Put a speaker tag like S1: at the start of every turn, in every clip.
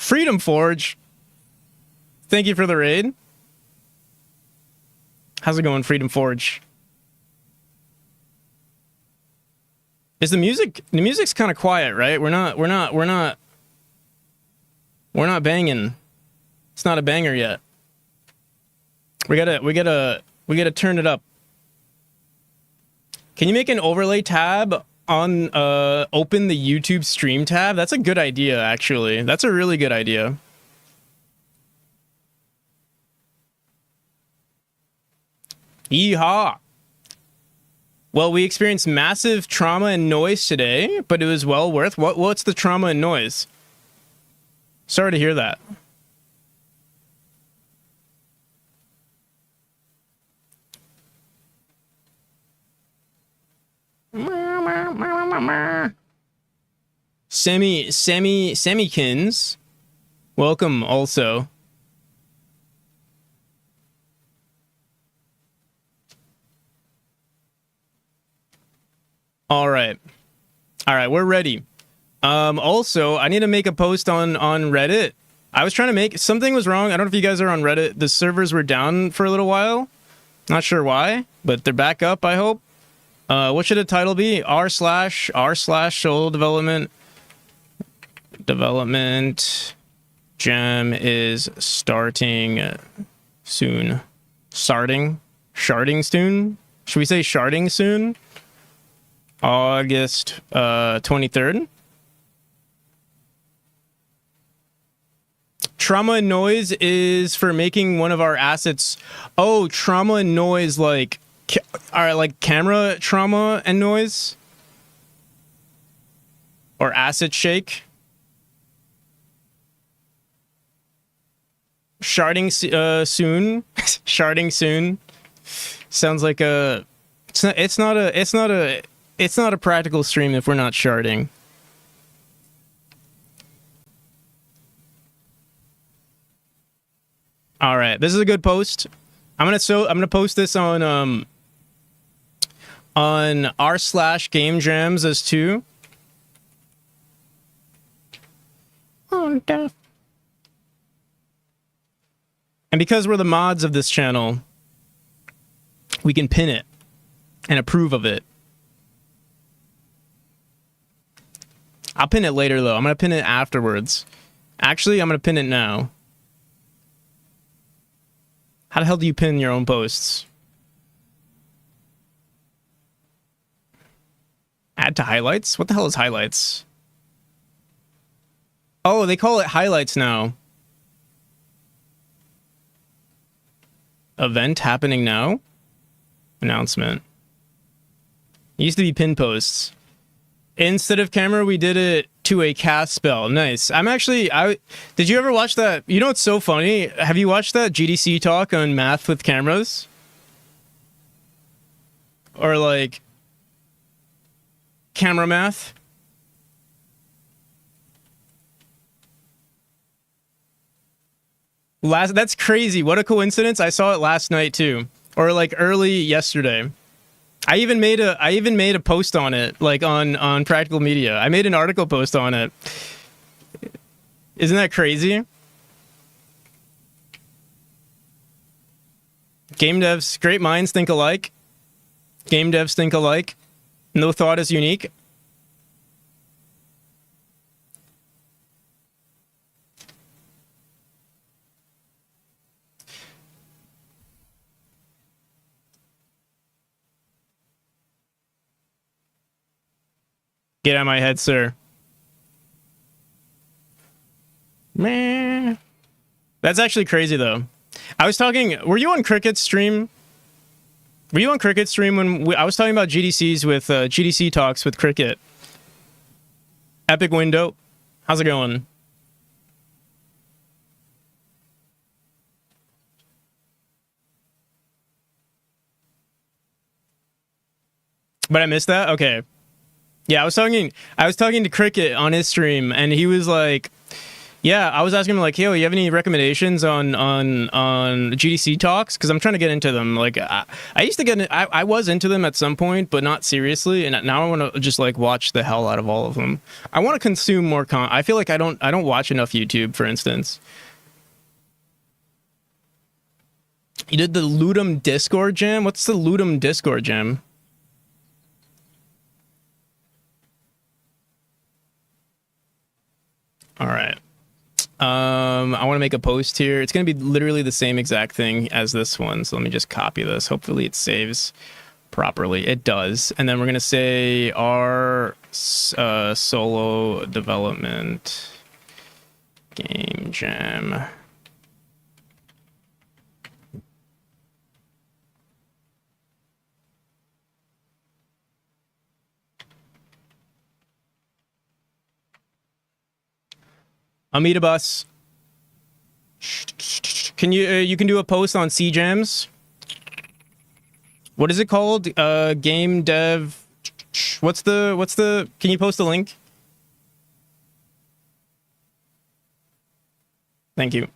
S1: Freedom Forge. Thank you for the raid. How's it going, Freedom Forge? Is the music's kind of quiet, right? We're not banging. It's not a banger yet. We gotta turn it up. Can you make an overlay tab on open the YouTube stream tab? That's a good idea, actually. That's a really good idea. Yeehaw. Well, we experienced massive trauma and noise today, but it was well worth. What's the trauma and noise? Sorry to hear that. Semikins, welcome also. All right, we're ready. Also, I need to make a post on Reddit. I was trying to make something was wrong. I don't know if you guys are on Reddit. The servers were down for a little while. Not sure why, but they're back up, I hope. What should the title be? r/soul development jam is starting soon. Sharding soon? Should we say sharding soon? August 23rd. Trauma and noise is for making one of our assets. Oh, trauma and noise, like camera trauma and noise, or asset shake. Sharding soon. Sharding soon. Sounds like a. It's not a practical stream if we're not sharding. All right, this is a good post. I'm gonna post this on r/game jams as two. And because we're the mods of this channel, we can pin it and approve of it. I'll pin it later, though. I'm going to pin it afterwards. Actually, I'm going to pin it now. How the hell do you pin your own posts? Add to highlights? What the hell is highlights? Oh, they call it highlights now. Event happening now? Announcement. It used to be pin posts. Instead of camera, we did it to a cast spell. Nice. Did you ever watch that? You know what's so funny? Have you watched that GDC talk on math with cameras? Or like camera math? That's crazy. What a coincidence. I saw it last night too. Or like early yesterday. I even made a post on it, like on Practical Media. I made an article post on it. Isn't that crazy? Game devs, great minds think alike. Game devs think alike. No thought is unique. Get out of my head, sir. Man. That's actually crazy, though. I was talking... Were you on Cricket's stream? Were you on Cricket's stream when I was talking about GDCs with... GDC talks with Cricket? Epic window. How's it going? But I missed that? Okay. Yeah, I was talking to Cricket on his stream, and he was like, Yeah, I was asking him like, "Yo, you have any recommendations on GDC talks? Because I'm trying to get into them. Like, I used to I was into them at some point, but not seriously. And now I want to just like watch the hell out of all of them. I want to consume more I feel like I don't watch enough YouTube, for instance. You did the Ludum Discord jam. What's the Ludum Discord jam? All right. I want to make a post here. It's going to be literally the same exact thing as this one. So let me just copy this. Hopefully it saves properly. It does. And then we're going to say our solo development game jam. Amita Bus. Can you can do a post on CJams? What is it called? Game dev. What's the can you post a link? Thank you.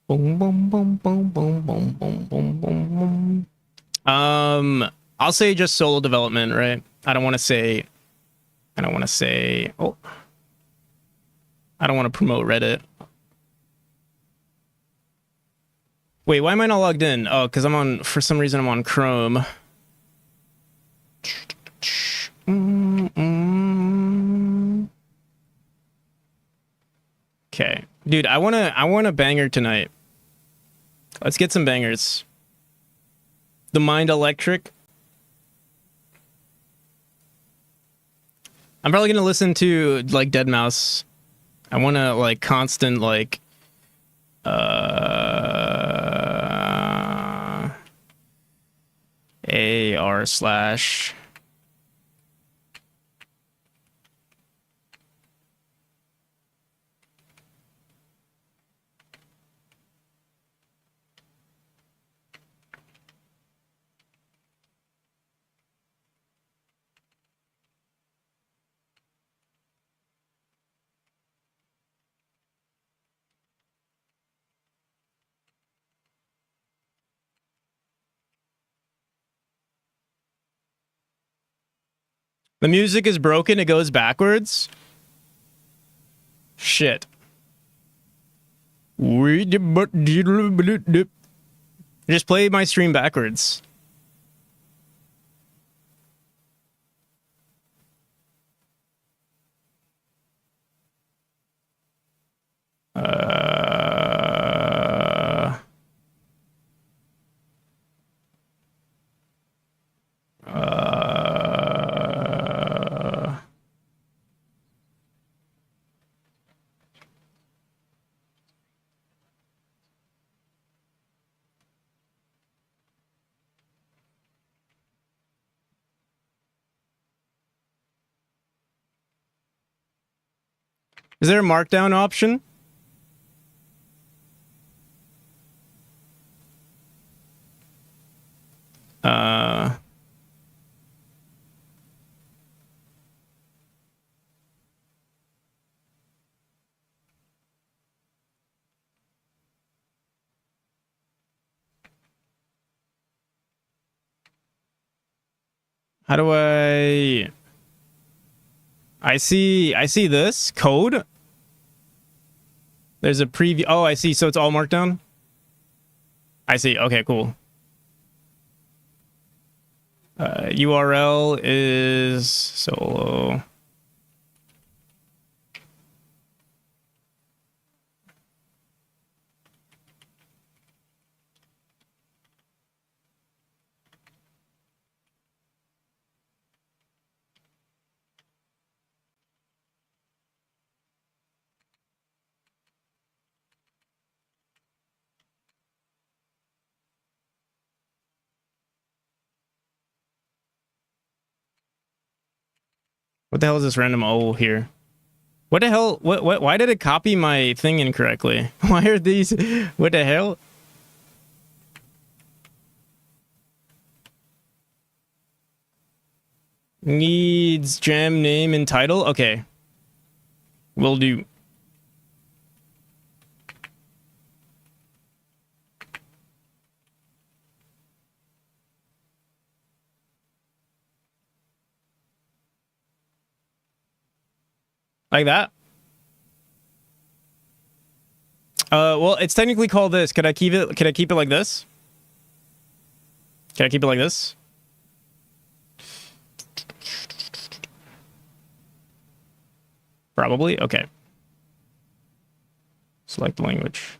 S1: Boom boom boom boom boom boom boom boom boom boom. I'll say just solo development, right? I don't want to say oh, I don't want to promote Reddit. Wait, why am I not logged in? Oh, because for some reason I'm on Chrome. Okay. Dude, I want a banger tonight. Let's get some bangers. The Mind Electric. I'm probably gonna listen to like Deadmau5. I want to like constant like AR slash the music is broken, it goes backwards. Shit. Just play my stream backwards. Is there a markdown option? How do I see this code. There's a preview. Oh, I see. So it's all markdown. I see. Okay, cool. URL is solo. What the hell is this random O here? What the hell? What? Why did it copy my thing incorrectly? Why are these? What the hell? Needs jam name and title. Okay. Will do. Like that? Well, it's technically called this. Could I keep it like this? Can I keep it like this? Probably. Okay. Select the language.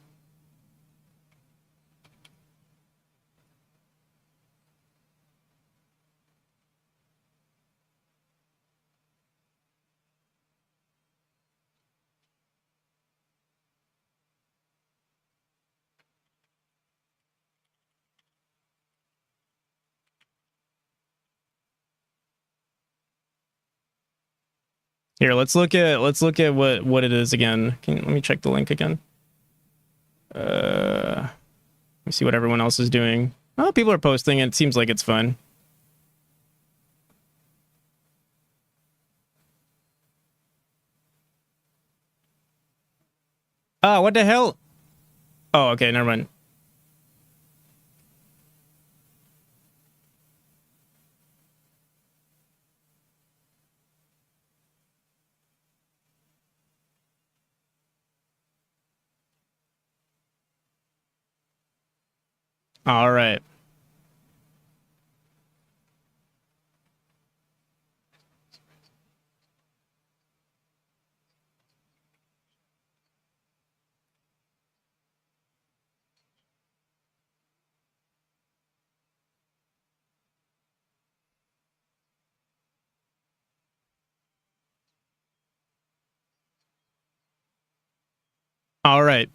S1: Here, let's look at what it is again. Let me check the link again. Let me see what everyone else is doing. Oh, people are posting. It seems like it's fun. Oh, what the hell? Oh, okay, never mind. All right. All right.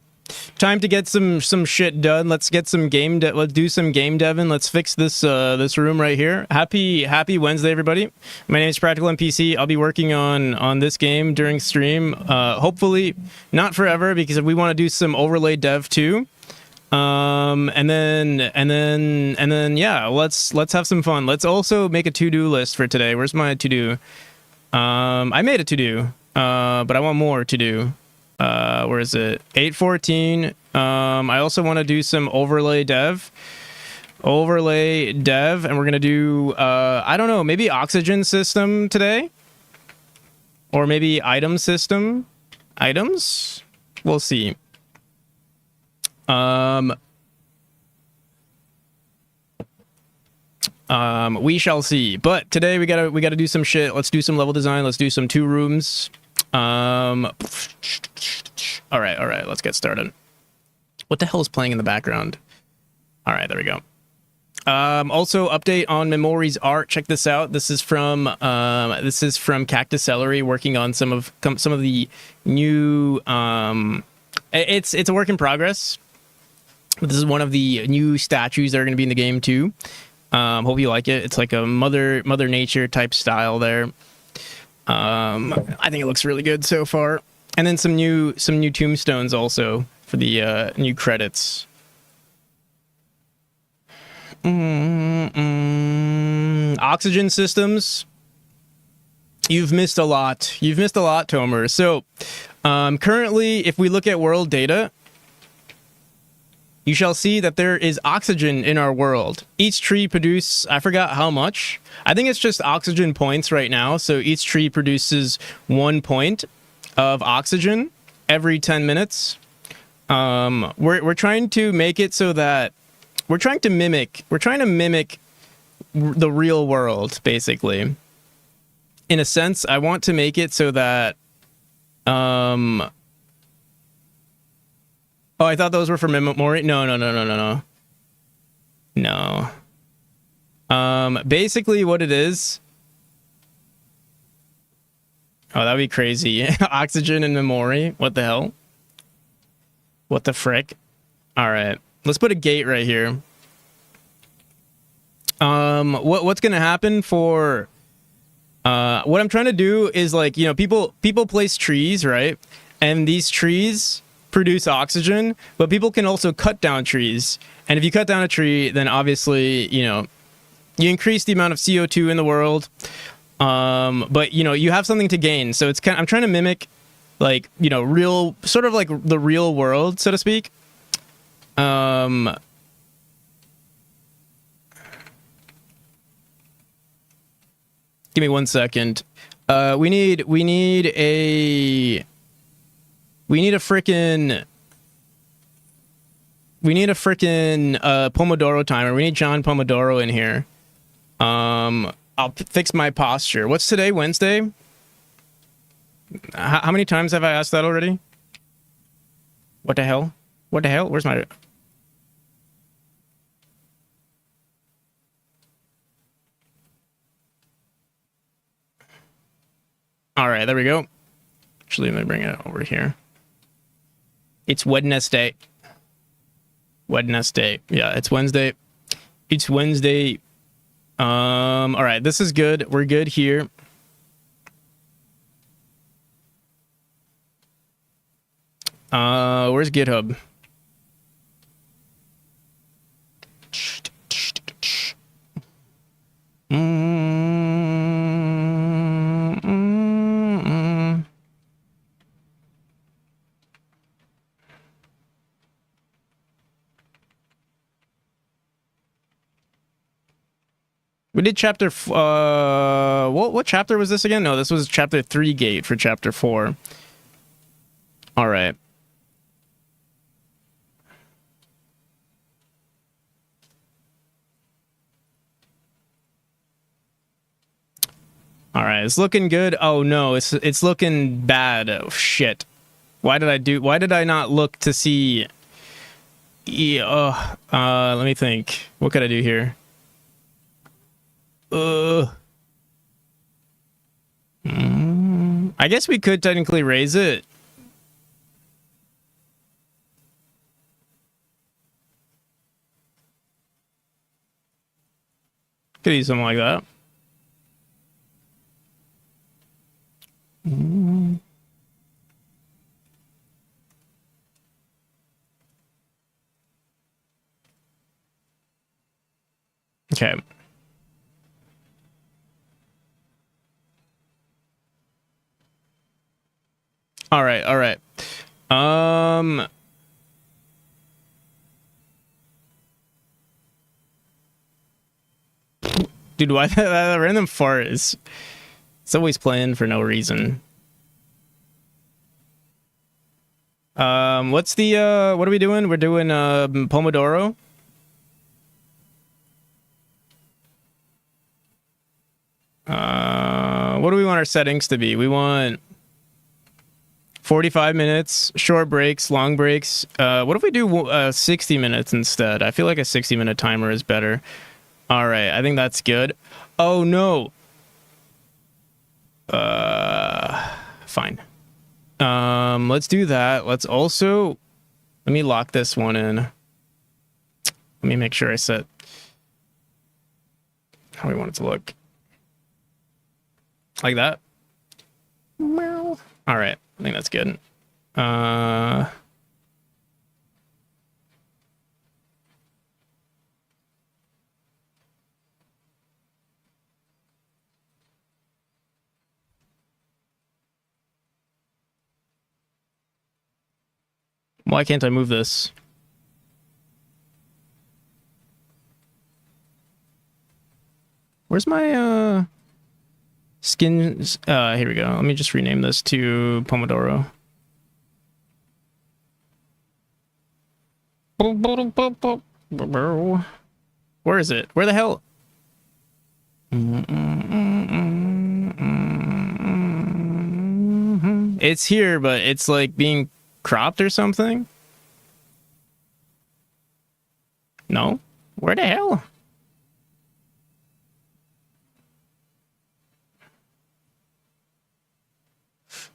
S1: Time to get some shit done. Let's get some let's do some game deving. Let's fix this this room right here. Happy Wednesday, everybody. My name is Practical NPC. I'll be working on this game during stream. Hopefully not forever, because we want to do some overlay dev too. And then yeah, let's have some fun. Let's also make a to-do list for today. Where's my to-do? I made a to-do, but I want more to do. Where is it? 8:14. I also want to do some overlay dev, and we're gonna do I don't know, maybe oxygen system today, or maybe item system. Items, we'll see. We shall see. But today we gotta do some shit. Let's do some level design. Let's do some 2 rooms. All right, let's get started. What the hell is playing in the background? All right, there we go. Also, update on Memori's art. Check this out. This is from Cactus Celery, working on some of the new. It's a work in progress. But this is one of the new statues that are going to be in the game too. Hope you like it. It's like a mother nature type style there. I think it looks really good so far. And then some new tombstones also for the new credits. Oxygen systems. You've missed a lot. You've missed a lot, Tomer. So currently, if we look at world data, you shall see that there is oxygen in our world. Each tree produces, I forgot how much. I think it's just oxygen points right now. So each tree produces 1 point of oxygen every 10 minutes. We're trying to make it so that we're trying to mimic the real world, basically. In a sense, I want to make it so that oh, I thought those were for memory. No. Basically what it is. Oh, that'd be crazy. Oxygen and memory. What the hell? What the frick? All right. Let's put a gate right here. What's going to happen for what I'm trying to do is, like, you know, people place trees, right? And these trees produce oxygen, but people can also cut down trees. And if you cut down a tree, then obviously, you know, you increase the amount of CO2 in the world. But you know, you have something to gain. So it's I'm trying to mimic like, you know, real, sort of like the real world, so to speak. Give me 1 second. We need a frickin' Pomodoro timer. We need John Pomodoro in here. I'll fix my posture. What's today? Wednesday? How many times have I asked that already? What the hell? What the hell? Where's my... All right, there we go. Actually, let me bring it over here. It's Wednesday. Wednesday. Yeah, it's Wednesday. It's Wednesday. All right, this is good. We're good here. Where's GitHub? We did chapter... what chapter was this again? No, this was chapter 3 gate for chapter 4. All right. All right, it's looking good. Oh no, it's looking bad. Oh shit. Why did I not look to see? Yeah, let me think. What could I do here? I guess we could technically raise it. Could do something like that. Okay. All right, all right. Dude, why that random fart is... It's always playing for no reason. What's the, what are we doing? We're doing, Pomodoro. What do we want our settings to be? We want 45 minutes, short breaks, long breaks. What if we do 60 minutes instead? I feel like a 60-minute timer is better. All right, I think that's good. Oh, no. Fine. Let's do that. Let's also... Let me lock this one in. Let me make sure I set how we want it to look. Like that. All right, I think that's good. Why can't I move this? Where's my skin? Here we go. Let me just rename this to Pomodoro. Where is it? Where the hell? It's here, but it's like being cropped or something? No? Where the hell?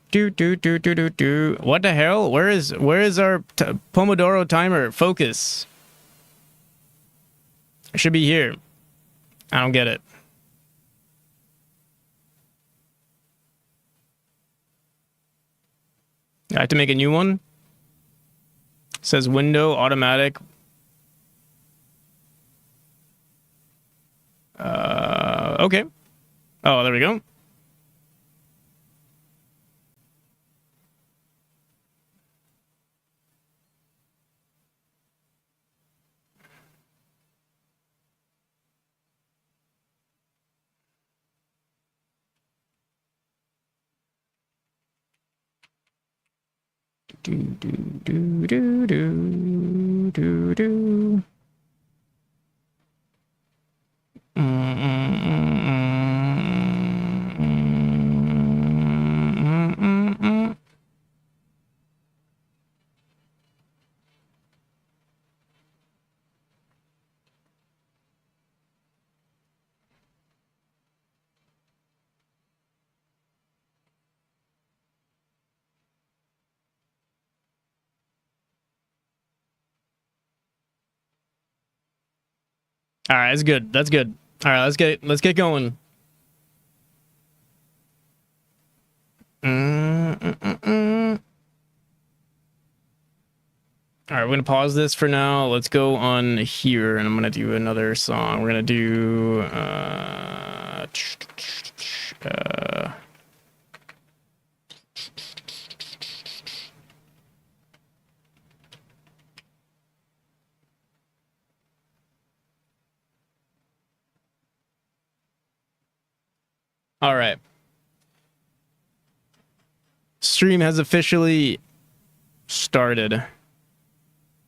S1: Do. What the hell? Where is our Pomodoro timer? Focus. It should be here. I don't get it. I have to make a new one. It says window automatic. Okay. Oh, there we go. Do do do do do do do. All right, that's good. That's good. All right, let's get going. All right, we're gonna pause this for now. Let's go on here, and I'm gonna do another song. We're gonna do all right. Stream has officially started.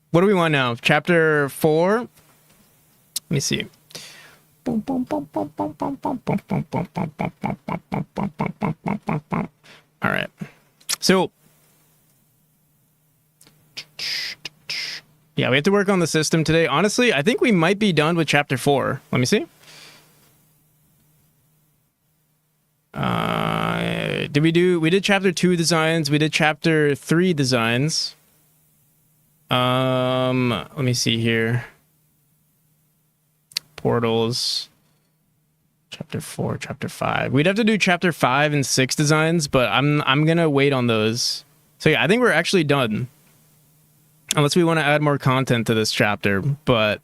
S1: What do we want now? Chapter 4? Let me see. All right. So, yeah, we have to work on the system today. Honestly, I think we might be done with chapter 4. Let me see. We did chapter 2 designs, we did chapter 3 designs. Let me see here. Portals. Chapter 4, chapter 5. We'd have to do chapter 5 and 6 designs, but I'm gonna wait on those. So yeah, I think we're actually done. Unless we want to add more content to this chapter, but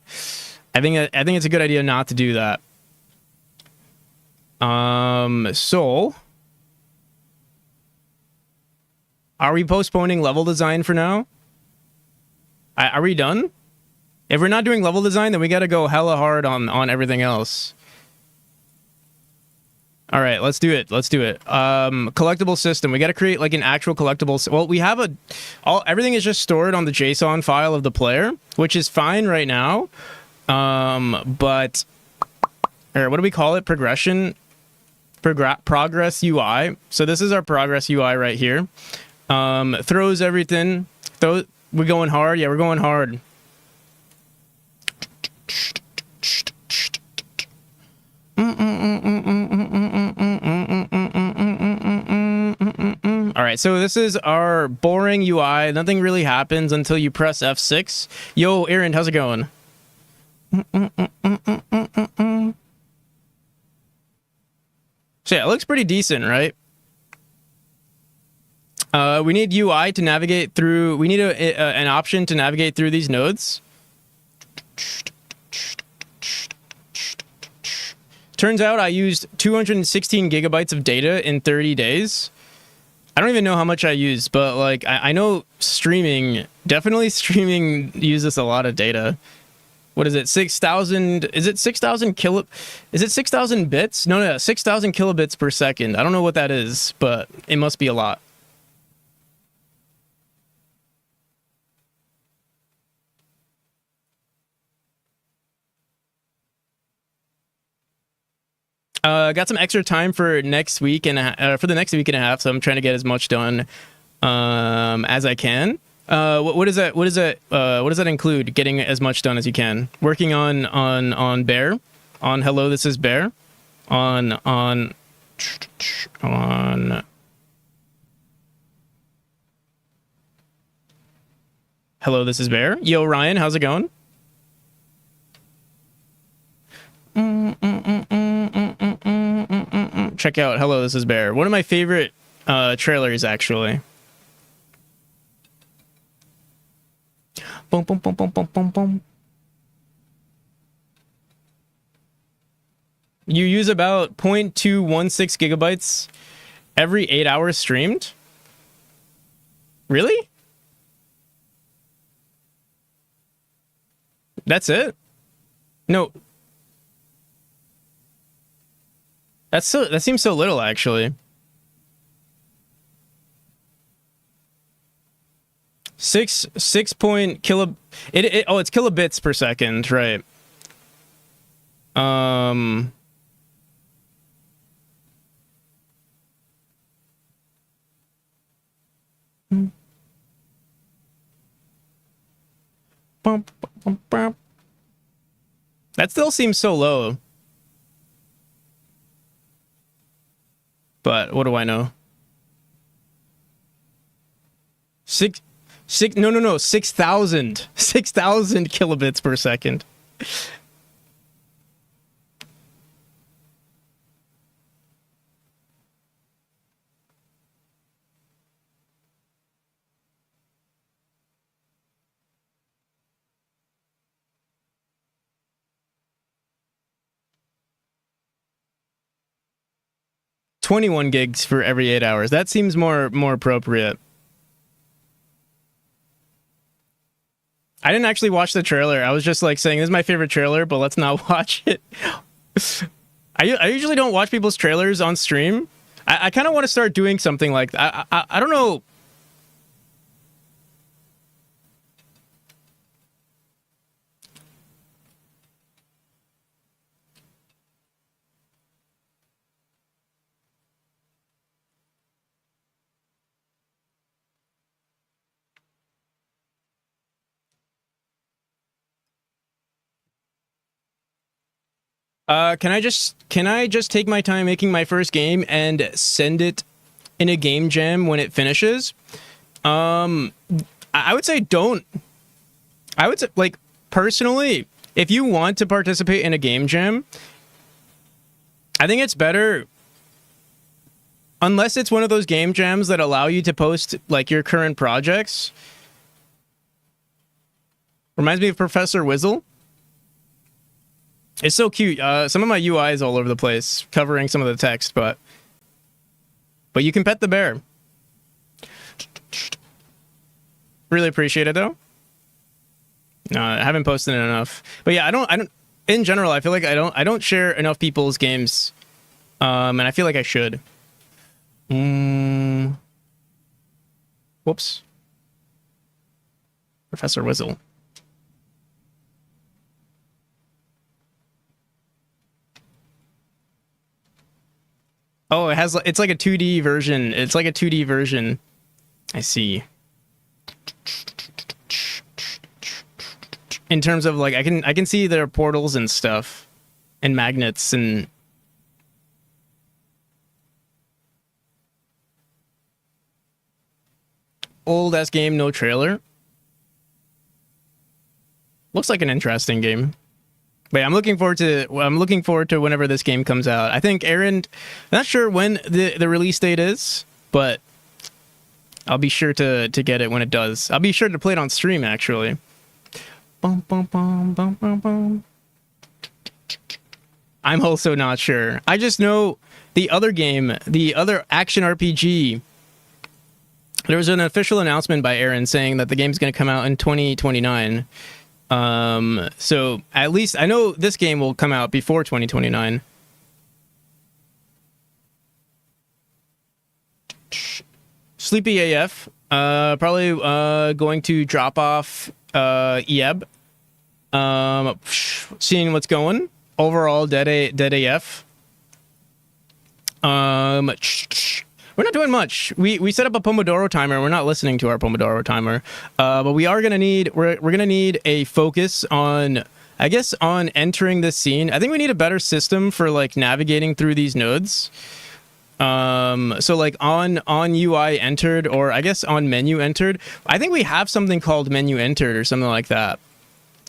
S1: I think it's a good idea not to do that. So are we postponing level design for now? Are we done? If we're not doing level design, then we got to go hella hard on everything else. All right, let's do it. Let's do it. Collectible system. We got to create like an actual collectible. Well, we have everything is just stored on the JSON file of the player, which is fine right now. But what do we call it? Progress UI. So this is our progress UI right here. Throws everything. We're going hard. Yeah, we're going hard. All right, so this is our boring UI. Nothing really happens until you press F6. Yo, Aaron, how's it going? So yeah, it looks pretty decent, right? We need UI to navigate through. We need an option to navigate through these nodes. Turns out I used 216 gigabytes of data in 30 days. I don't even know how much I used, but like I know definitely streaming uses a lot of data. What is it? 6,000? Is it 6,000 Is it 6,000 bits? No, 6,000 kilobits per second. I don't know what that is, but it must be a lot. Got some extra time for next week for the next week and a half, so I'm trying to get as much done as I can. What does that include? Getting as much done as you can. Working on Bear, on Hello, This is Bear, on Hello, This is Bear. Yo, Ryan, how's it going? Check out Hello, This is Bear. One of my favorite trailers, actually. Boom, boom, boom, boom, boom, boom, boom. You use about 0.216 gigabytes every 8 hours streamed? Really? That's it? No. That seems so little, actually. six point kilo. Oh, it's kilobits per second, right? That still seems so low. But what do I know? No, 6,000 kilobits per second. $21 gigs for every 8 hours. That seems more appropriate. I didn't actually watch the trailer. I was just like saying, this is my favorite trailer, but let's not watch it. I usually don't watch people's trailers on stream. I kind of want to start doing something like that. I don't know. Can I just take my time making my first game and send it in a game jam when it finishes? I would say don't. I would say, like, personally, if you want to participate in a game jam, I think it's better, unless it's one of those game jams that allow you to post like your current projects. Reminds me of Professor Wizzle. It's so cute. Some of my UI is all over the place, covering some of the text, but you can pet the bear. Really appreciate it though. No, I haven't posted it enough. But yeah, I don't. In general, I feel like I don't share enough people's games, and I feel like I should. Whoops. Professor Wizzle. Oh, it's like a 2D version. It's like a 2D version. I see. In terms of like, I can see their portals and stuff, and magnets and. Old ass game, no trailer. Looks like an interesting game. But yeah, I'm looking forward to whenever this game comes out. I think Aaron, not sure when the release date is, but I'll be sure to get it when it does. I'll be sure to play it on stream actually. Bum, bum, bum, bum, bum, bum. I'm also not sure. I just know the other game, the other action RPG. There was an official announcement by Aaron saying that the game's going to come out in 2029. So at least I know this game will come out before 2029. Sleepy AF. Probably going to drop off EAB. Seeing what's going. Overall dead AF. We're not doing much. We set up a Pomodoro timer. We're not listening to our Pomodoro timer, but we are gonna need we're gonna need a focus on, I guess, on entering this scene. I think we need a better system for like navigating through these nodes. So like on UI entered, or I guess on menu entered. I think we have something called menu entered or something like that.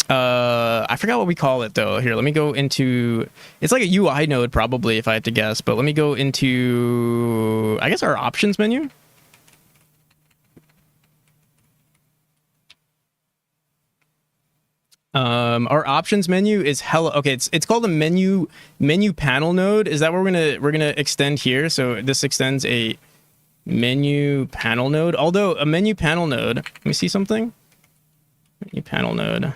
S1: I forgot what we call it though. Here, let me go into, it's like a UI node probably if I had to guess, but let me go into, I guess, our options menu. Our options menu is hella, okay, it's called a menu panel node. Is that what we're gonna extend here? So this extends a menu panel node. Although a menu panel node, let me see something. Menu panel node.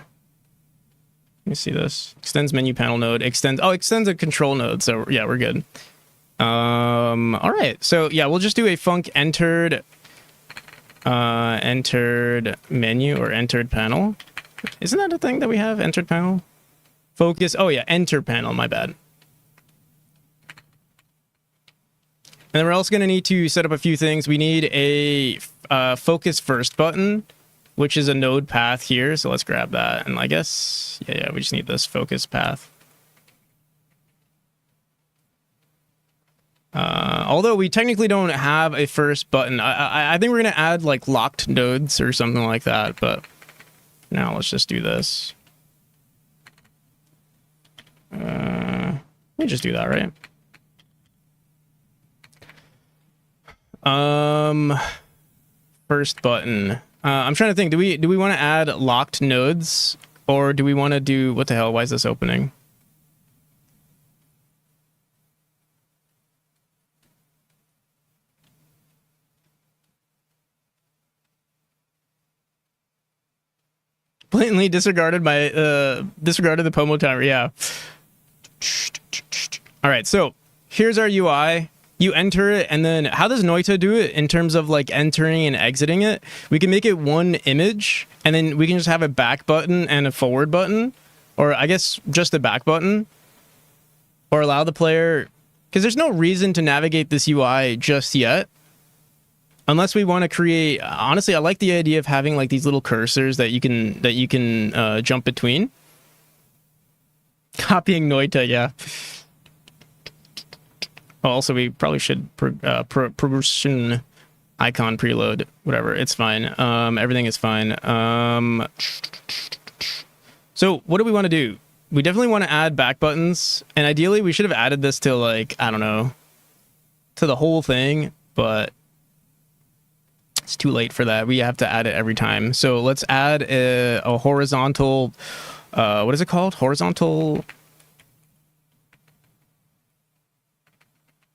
S1: Let me see this. Extends menu panel node. Extends a control node. So yeah, we're good. All right. So yeah, we'll just do a func entered. And entered menu or entered panel. Isn't that a thing that we have? Entered panel? Focus. Oh yeah, enter panel, my bad. And then we're also going to need to set up a few things. We need a focus first button, which is a node path here. So let's grab that. And I guess, yeah, we just need this focus path. Although we technically don't have a first button. I think we're going to add like locked nodes or something like that. But now let's just do this. Let me just do that, right? First button. I'm trying to think. Do we want to add locked nodes, or do we want to do what the hell? Why is this opening? Blatantly disregarded the Pomo timer. Yeah. All right. So here's our UI. You enter it, and then how does Noita do it in terms of like entering and exiting it? We can make it one image, and then we can just have a back button and a forward button, or I guess just a back button, or allow the player, because there's no reason to navigate this UI just yet, unless we want to create. Honestly, I like the idea of having like these little cursors that you can jump between. Copying Noita, yeah. Oh, also, we probably should progression icon preload. Whatever, it's fine. Everything is fine. So what do we want to do? We definitely want to add back buttons, and ideally we should have added this to like, I don't know, to the whole thing, but it's too late for that. We have to add it every time. So let's add a horizontal, what is it called? Horizontal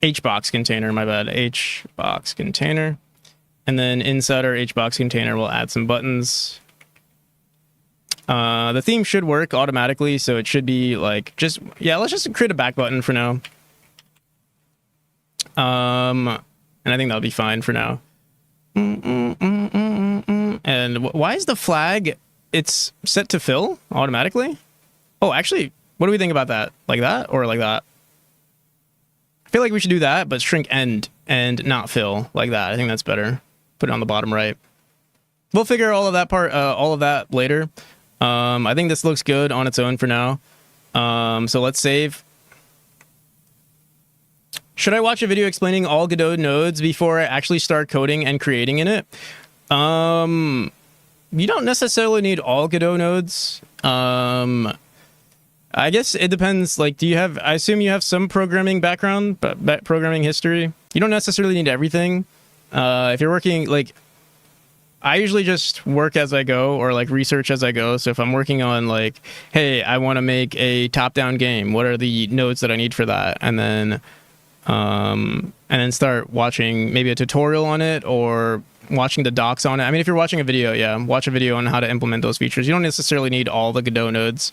S1: HBox container, my bad. HBox container. And then inside our HBox container, we'll add some buttons. The theme should work automatically, so it should be like just, yeah, let's just create a back button for now. And I think that'll be fine for now. And why is the flag, it's set to fill automatically? Oh, actually, what do we think about that? Like that or like that? I feel like we should do that, but shrink end and not fill like that. I think that's better. Put it on the bottom right. We'll figure all of that part, all of that later. I think this looks good on its own for now. So let's save. Should I watch a video explaining all Godot nodes before I actually start coding and creating in it? You don't necessarily need all Godot nodes. I guess it depends. Like, do you have, I assume you have some programming background, but programming history. You don't necessarily need everything. If you're working, like, I usually just work as I go or like research as I go. So if I'm working on like, hey, I want to make a top-down game, what are the nodes that I need for that? And then start watching maybe a tutorial on it or watching the docs on it. I mean, if you're watching a video, yeah, watch a video on how to implement those features. You don't necessarily need all the Godot nodes.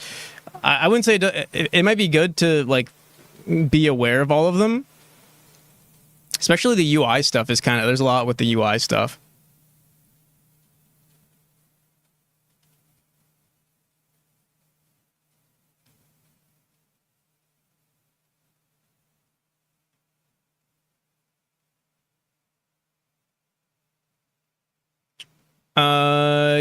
S1: I wouldn't say it might be good to like be aware of all of them. Especially the UI stuff is kind of, there's a lot with the UI stuff.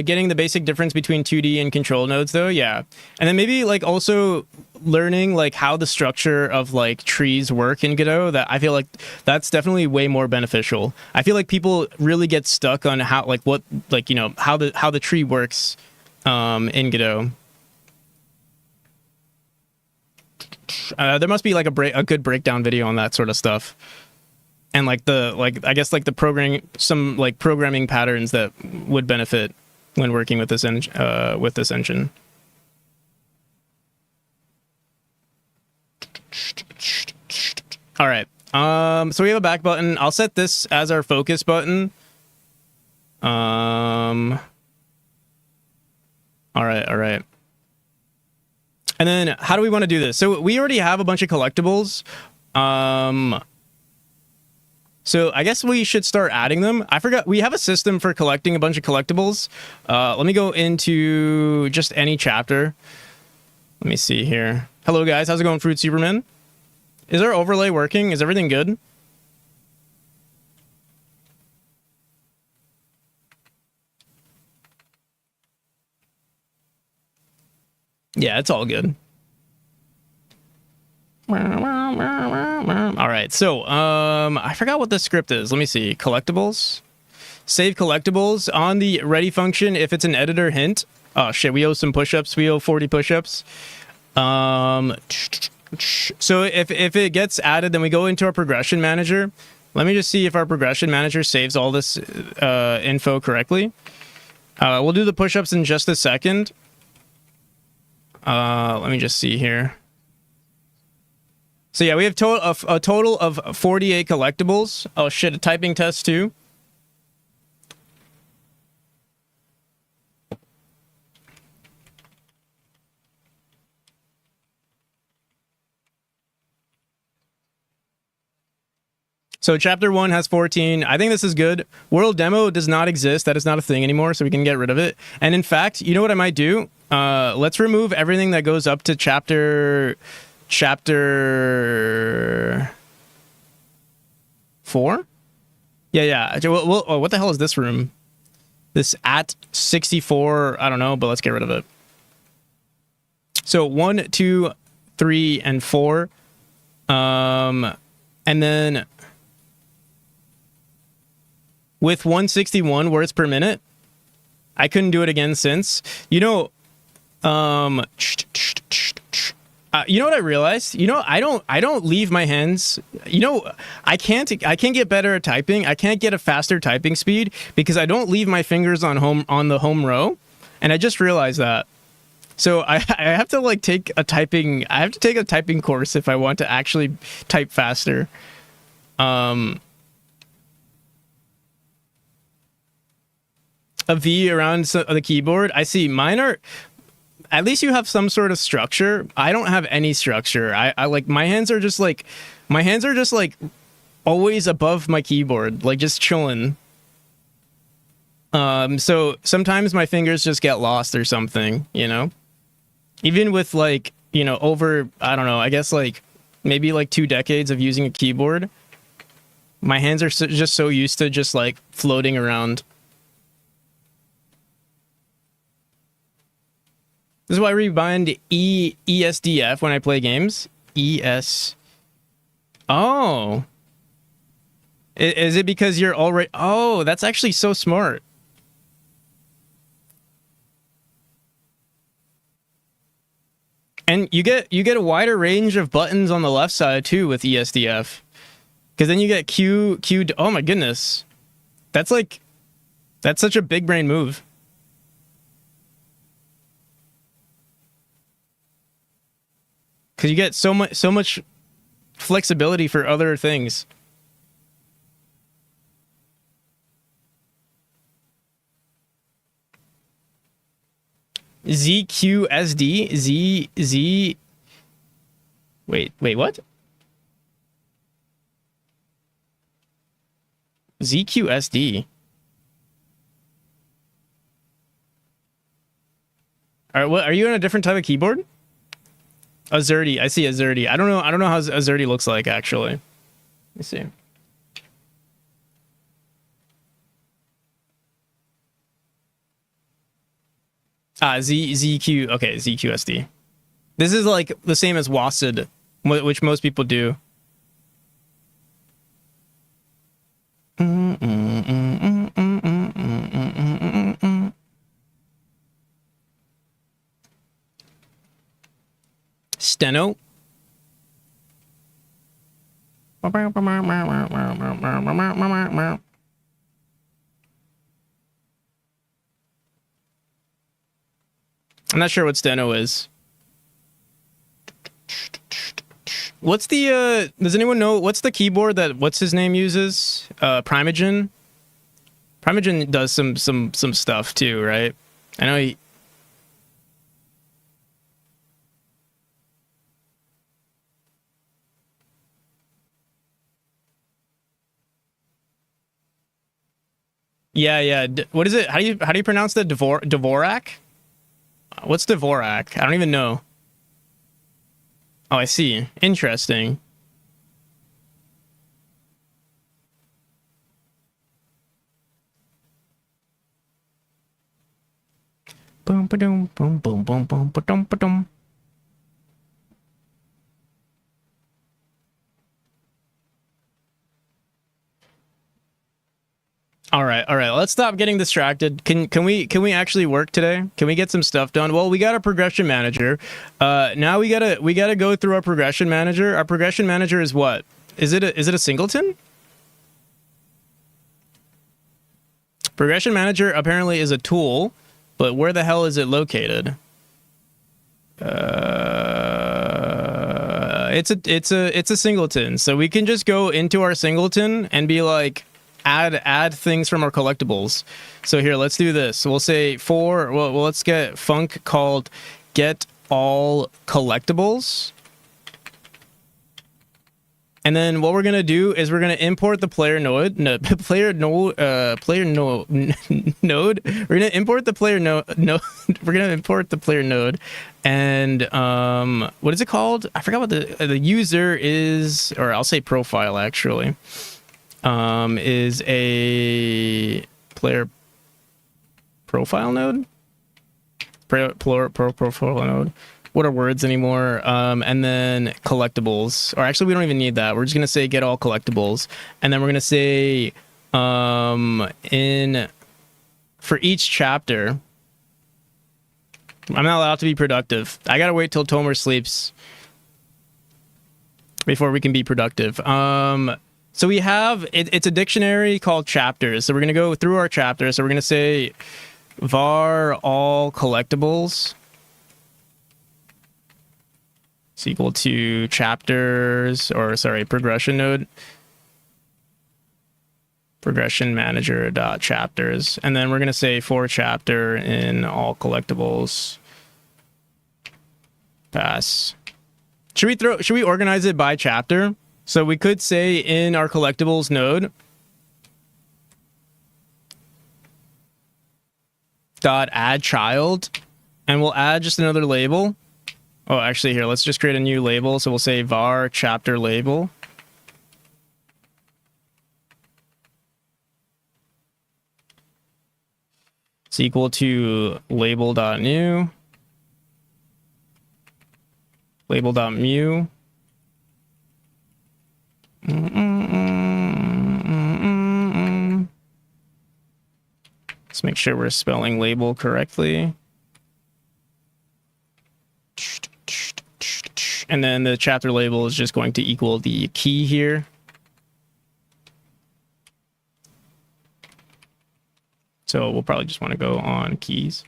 S1: Getting the basic difference between 2D and control nodes though, yeah. And then maybe like also learning like how the structure of like trees work in Godot, that I feel like that's definitely way more beneficial. I feel like people really get stuck on how like what like, you know, how the tree works in Godot. There must be like a good breakdown video on that sort of stuff. And like I guess like the some like programming patterns that would benefit when working with this engine. All right. So we have a back button. I'll set this as our focus button. All right. And then how do we want to do this? So we already have a bunch of collectibles. So I guess we should start adding them. I forgot we have a system for collecting a bunch of collectibles. Let me go into just any chapter. Let me see here. Hello guys, how's it going, Fruit Superman? Is our overlay working? Is everything good? Yeah, it's all good. All right, so I forgot what the script is. Let me see. Collectibles. Save collectibles on the ready function if it's an editor hint. Oh shit, we owe some push-ups. We owe 40 push-ups. So if it gets added, then we go into our progression manager. Let me just see if our progression manager saves all this info correctly. We'll do the push-ups in just a second. Let me just see here. So yeah, we have a total of 48 collectibles. Oh shit, a typing test too. So chapter 1 has 14. I think this is good. World demo does not exist. That is not a thing anymore, so we can get rid of it. And in fact, you know what I might do? Let's remove everything that goes up to chapter 4? Yeah. Well, what the hell is this room? This at 64, I don't know, but let's get rid of it. So 1, 2, 3, and 4. And then with 161 words per minute, I couldn't do it again since. You know, you know what I realized? You know, I don't leave my hands. You know, I can't get better at typing. I can't get a faster typing speed because I don't leave my fingers on the home row. And I just realized that. So I have to like take a typing course if I want to actually type faster. A V around the keyboard. I see mine are, at least you have some sort of structure. I don't have any structure. I like, my hands are just like always above my keyboard, like just chilling. So sometimes my fingers just get lost or something, you know? Even with like, you know, over, I don't know, I guess like maybe like 2 decades of using a keyboard, my hands are just so used to just like floating around. This is why I rebind ESDF when I play games. Oh. Is it because you're already... Oh, that's actually so smart. And you get a wider range of buttons on the left side too with ESDF. Because then you get Q... Oh my goodness. That's such a big brain move. Because you get so much flexibility for other things. ZQSD? Z... Wait, what? ZQSD? Alright, what, are you on a different type of keyboard? Azerty. I see Azerty. I don't know how Azerty looks like actually. Let me see. ZQ. Okay, ZQSD. This is like the same as WASD, which most people do. Steno. I'm not sure what steno is. What's the does anyone know what's the keyboard that what's his name uses? Primogen. Primogen does some stuff too, right? I know he... Yeah. What is it? How do you pronounce the Dvorak? What's Dvorak? I don't even know. Oh, I see. Interesting. Boom, ba-dum, boom, boom, boom, boom, ba-dum, ba-dum. All right. Let's stop getting distracted. Can we actually work today? Can we get some stuff done? Well, we got a progression manager. Now we gotta go through our progression manager. Our progression manager is what? Is it a singleton? Progression manager apparently is a tool, but where the hell is it located? It's a singleton. So we can just go into our singleton and be like, add things from our collectibles. So here, let's do this. We'll say let's get func called get all collectibles. And then what we're gonna do is we're gonna import the player node. We're gonna import the player node. We're gonna import the player node, and what is it called? I forgot what the user is, or I'll say profile actually. Is a player profile node. Profile node. What are words anymore? And then collectibles, or actually we don't even need that. We're just gonna say get all collectibles, and then we're gonna say for each chapter. I'm not allowed to be productive. I gotta wait till Tomer sleeps before we can be productive. So we have it's a dictionary called chapters. So we're gonna go through our chapters. So we're gonna say var all collectibles is equal to chapters, or sorry, progression node, progression manager dot chapters, and then we're gonna say for chapter in all collectibles pass. Should we organize it by chapter? So we could say in our collectibles node dot add child, and we'll add just another label. Oh, actually here, let's just create a new label. So we'll say var chapter label. It's equal to label.new, label.mu. Let's make sure we're spelling label correctly. And then the chapter label is just going to equal the key here. So we'll probably just want to go on keys.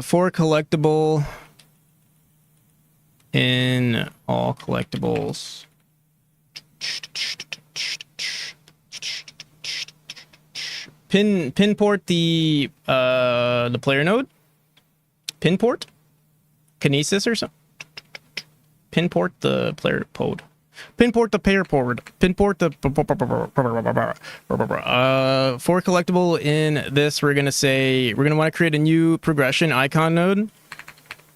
S1: For collectible in all collectibles. Pinport the player node. Pinport? Kinesis or something? Pinport the player pod. Pinport the player port. Pinport the for collectible in this, we're gonna say we're gonna want to create a new progression icon node.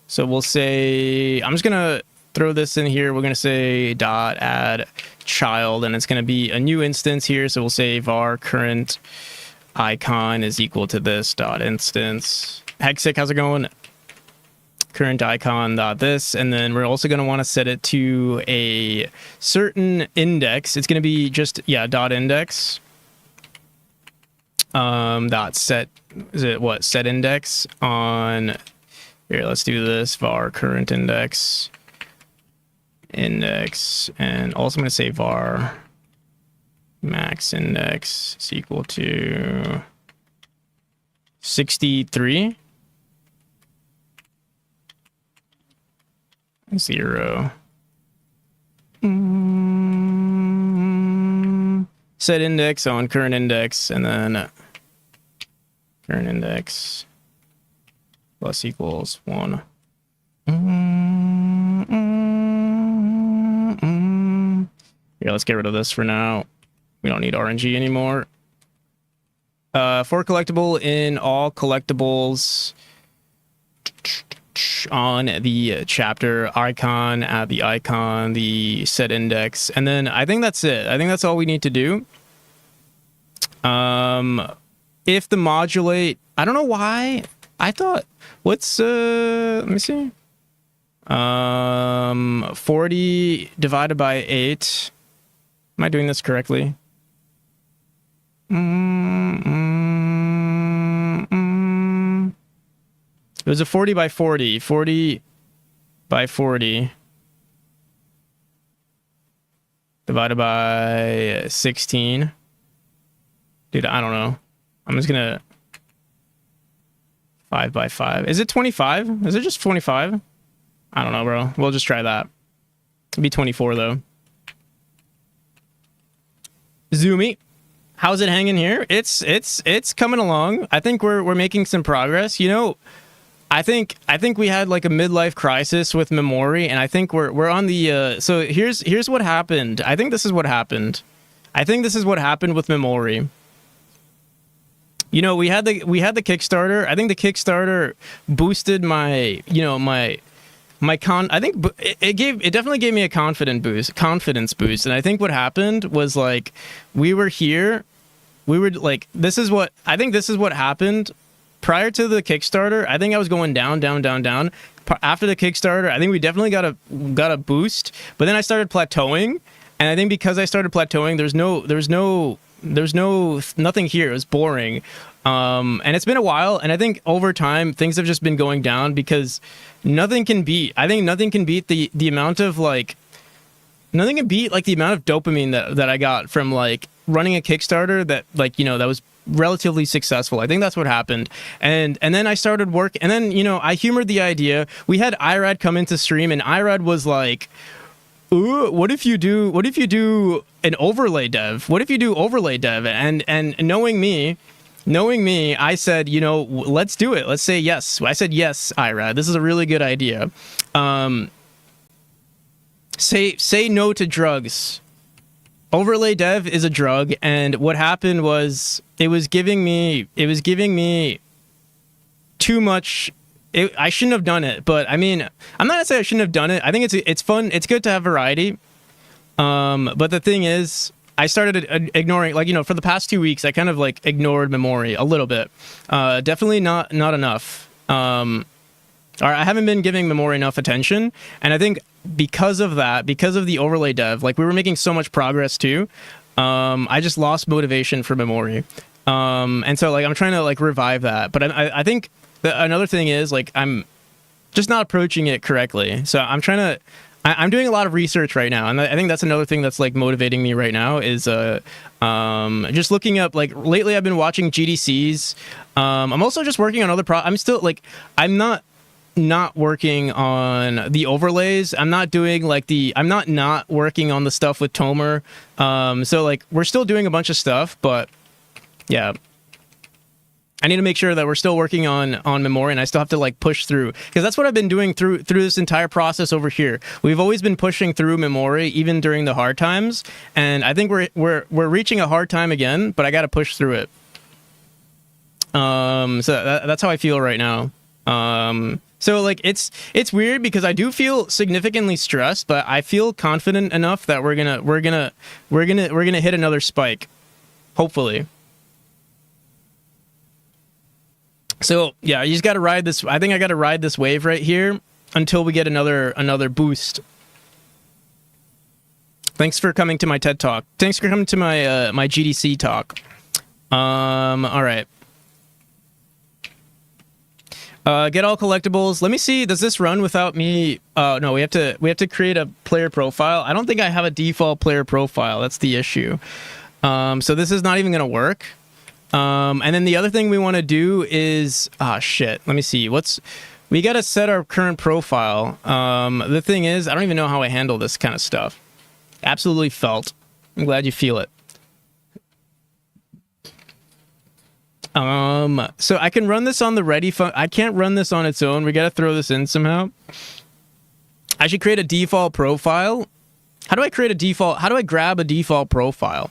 S1: So we'll say I'm just gonna throw this in here. We're gonna say dot add child, and it's gonna be a new instance here. So we'll say var current icon is equal to this dot instance. Hexic, how's it going? Current icon dot this, and then we're also going to want to set it to a certain index. It's going to be just dot index dot set, is it what, set index on Here, let's do this. Var current index, and also I'm going to say var max index is equal to 63. 0. Set index on current index, and then current index plus equals 1. Here, let's get rid of this for now. We don't need RNG anymore. For collectible in all collectibles on the chapter icon, add the icon, the set index, and then I think that's it. I think that's all we need to do. If the modulate, I don't know why. I thought, what's let me see. 40 divided by 8. Am I doing this correctly? It was a 40 by 40. 40 by 40 divided by 16. Dude, I don't know. I'm just gonna 5 by 5. Is it 25? Is it just 25? I don't know, bro. We'll just try that. It'd be 24 though. Zoomy, how's it hanging here? It's coming along. I think we're making some progress. You know, I think we had like a midlife crisis with Memori, and I think we're on the so here's what happened. I think this is what happened. I think this is what happened with Memori. You know, we had the Kickstarter. I think the Kickstarter boosted my, you know, I think it definitely gave me a confidence boost. And I think what happened was like we were here, we were like, this is what happened prior to the Kickstarter. I think I was going down. After the Kickstarter, I think we definitely got a boost, but then I started plateauing, and I think because I started plateauing, there's nothing here. It was boring. And it's been a while, and I think over time things have just been going down because nothing can beat the amount of like the amount of dopamine that I got from like running a Kickstarter that, like, you know, that was relatively successful. I think that's what happened. And then I started work, and then, you know, I humored the idea. We had Irad come into stream, and Irad was like, ooh, what if you do an overlay dev? What if you do overlay dev? And knowing me, I said, you know, let's do it. Let's say yes. I said, yes, Irad, this is a really good idea. Say no to drugs. Overlay dev is a drug, and what happened was it was giving me too much. I shouldn't have done it, but I mean, I'm not gonna say I shouldn't have done it. I think it's fun. It's good to have variety. But the thing is, I started ignoring, like, you know, for the past 2 weeks, I kind of like ignored Memori a little bit. Definitely not enough. Or I haven't been giving Memori enough attention, and I think because of that, because of the overlay dev, like we were making so much progress too. I just lost motivation for Memori, and so like I'm trying to like revive that. But I think another thing is like I'm just not approaching it correctly. So I'm doing a lot of research right now, and I think that's another thing that's like motivating me right now is just looking up, like, lately I've been watching GDCs. I'm also just working on other I'm still like I'm not working on the overlays. I'm not doing like I'm not working on the stuff with Tomer. So like we're still doing a bunch of stuff, but yeah. I need to make sure that we're still working on Memori, and I still have to like push through, because that's what I've been doing through this entire process over here. We've always been pushing through Memori, even during the hard times, and I think we're reaching a hard time again, but I got to push through it. So that's how I feel right now. So like it's weird because I do feel significantly stressed, but I feel confident enough that we're gonna hit another spike, hopefully. So yeah, you just got to ride this. I think I got to ride this wave right here until we get another boost. Thanks for coming to my TED Talk. Thanks for coming to my my GDC talk. All right. Get all collectibles. Let me see. Does this run without me? No, we have to create a player profile. I don't think I have a default player profile. That's the issue. So this is not even gonna work. And then the other thing we want to do is shit. Let me see. We got to set our current profile. The thing is, I don't even know how I handle this kind of stuff. Absolutely felt. I'm glad you feel it. So I can run this on the ready phone. I can't run this on its own. We got to throw this in somehow. I should create a default profile. How do I create a default? How do I grab a default profile?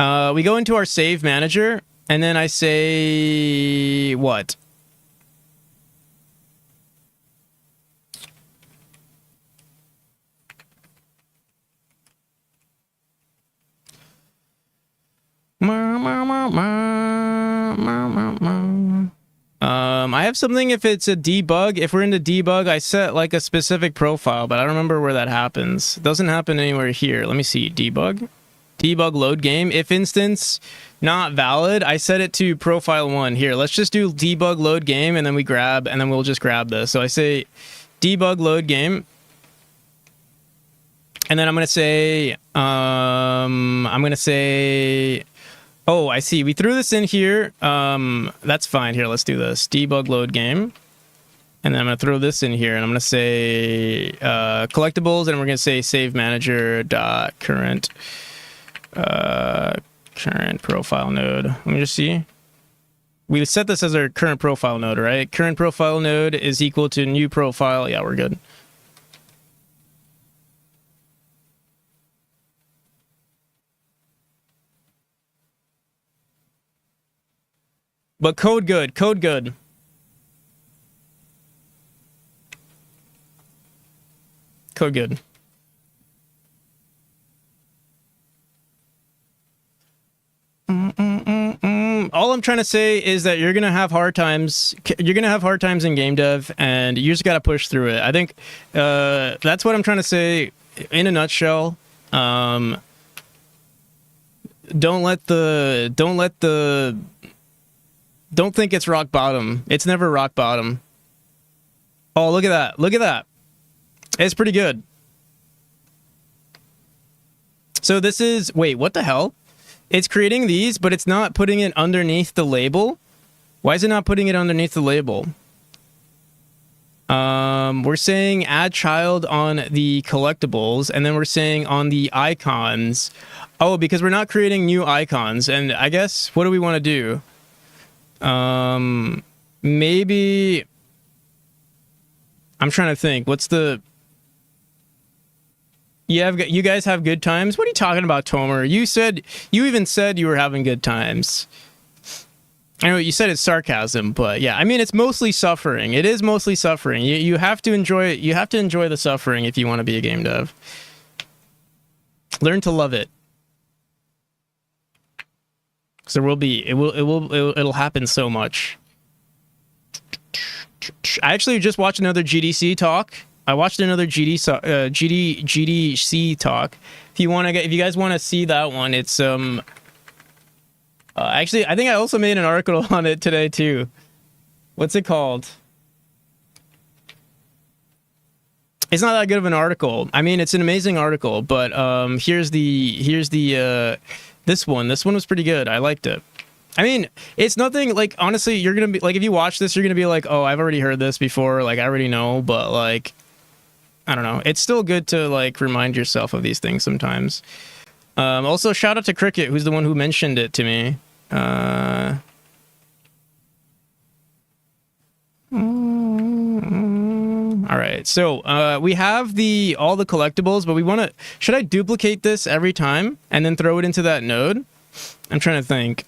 S1: We go into our save manager and then I say what? I have something if it's a debug. If we're into debug, I set like a specific profile, but I don't remember where that happens. It doesn't happen anywhere here. Let me see. Debug load game. If instance not valid, I set it to profile 1. Here, let's just do debug load game and then we'll just grab this. So I say debug load game. And then I'm going to say, oh, I see. We threw this in here. That's fine. Here, let's do this. Debug load game. And then I'm going to throw this in here. And I'm going to say collectibles. And we're going to say save manager dot current profile node. Let me just see. We set this as our current profile node, right? Current profile node is equal to new profile. Yeah, we're good. But code good. Code good. Code good. All I'm trying to say is that you're gonna have hard times. You're gonna have hard times in game dev, and you just gotta push through it. I think that's what I'm trying to say in a nutshell. Don't think it's rock bottom. It's never rock bottom. Oh, look at that. Look at that. It's pretty good. So this is, wait, what the hell? It's creating these, but it's not putting it underneath the label. Why is it not putting it underneath the label? We're saying add child on the collectibles, and then we're saying on the icons. Oh, because we're not creating new icons. And I guess, what do we want to do? Maybe I'm trying to think. What's the... You guys have good times? What are you talking about, Tomer? You even said you were having good times. I know you said it's sarcasm, but yeah, I mean, it's mostly suffering. It is mostly suffering. You have to enjoy it. You have to enjoy the suffering if you want to be a game dev. Learn to love it. Because there will be, it'll happen so much. I actually just watched another GDC talk. I watched another GDC talk. If you guys want to see that one, it's actually, I think I also made an article on it today too. What's it called? It's not that good of an article. I mean, it's an amazing article, but here's the this one. This one was pretty good. I liked it. I mean, it's nothing like, honestly, you're gonna be like, if you watch this, you're gonna be like, oh, I've already heard this before. Like, I already know, but like, I don't know. It's still good to like remind yourself of these things sometimes. Also, shout out to Cricket, who's the one who mentioned it to me. All right, so we have all the collectibles, but we want to. Should I duplicate this every time and then throw it into that node? I'm trying to think.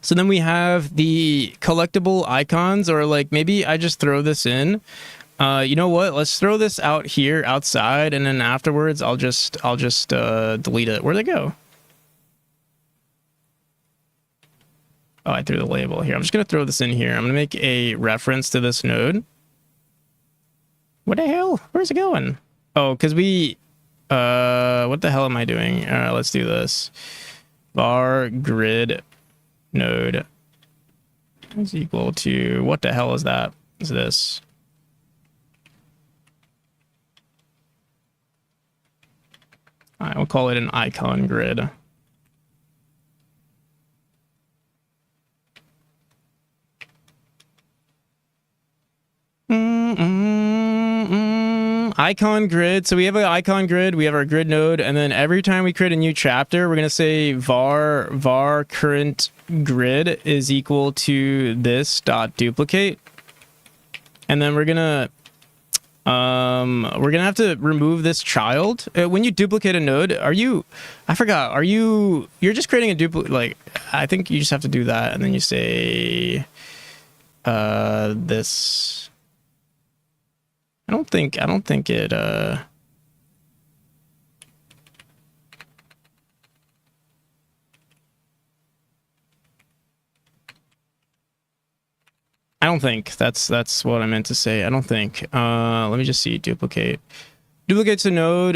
S1: So then we have the collectible icons, or like maybe I just throw this in. You know what? Let's throw this out here outside, and then afterwards I'll just delete it. Where'd it go? Oh, I threw the label here. I'm just gonna throw this in here. I'm gonna make a reference to this node. What the hell? Where's it going? Oh, because we what the hell am I doing? Let's do this. Var grid node is equal to, what the hell is that? Is this? I will call it an icon grid. Icon grid. So we have an icon grid, we have our grid node, and then every time we create a new chapter, we're going to say var current grid is equal to this dot duplicate. And then we're going to have to remove this child. When you duplicate a node, you're just creating a duplicate, like, I think you just have to do that, and then you say this. I don't think it I don't think that's what I meant to say. I don't think. Let me just see. Duplicate. Duplicates a node.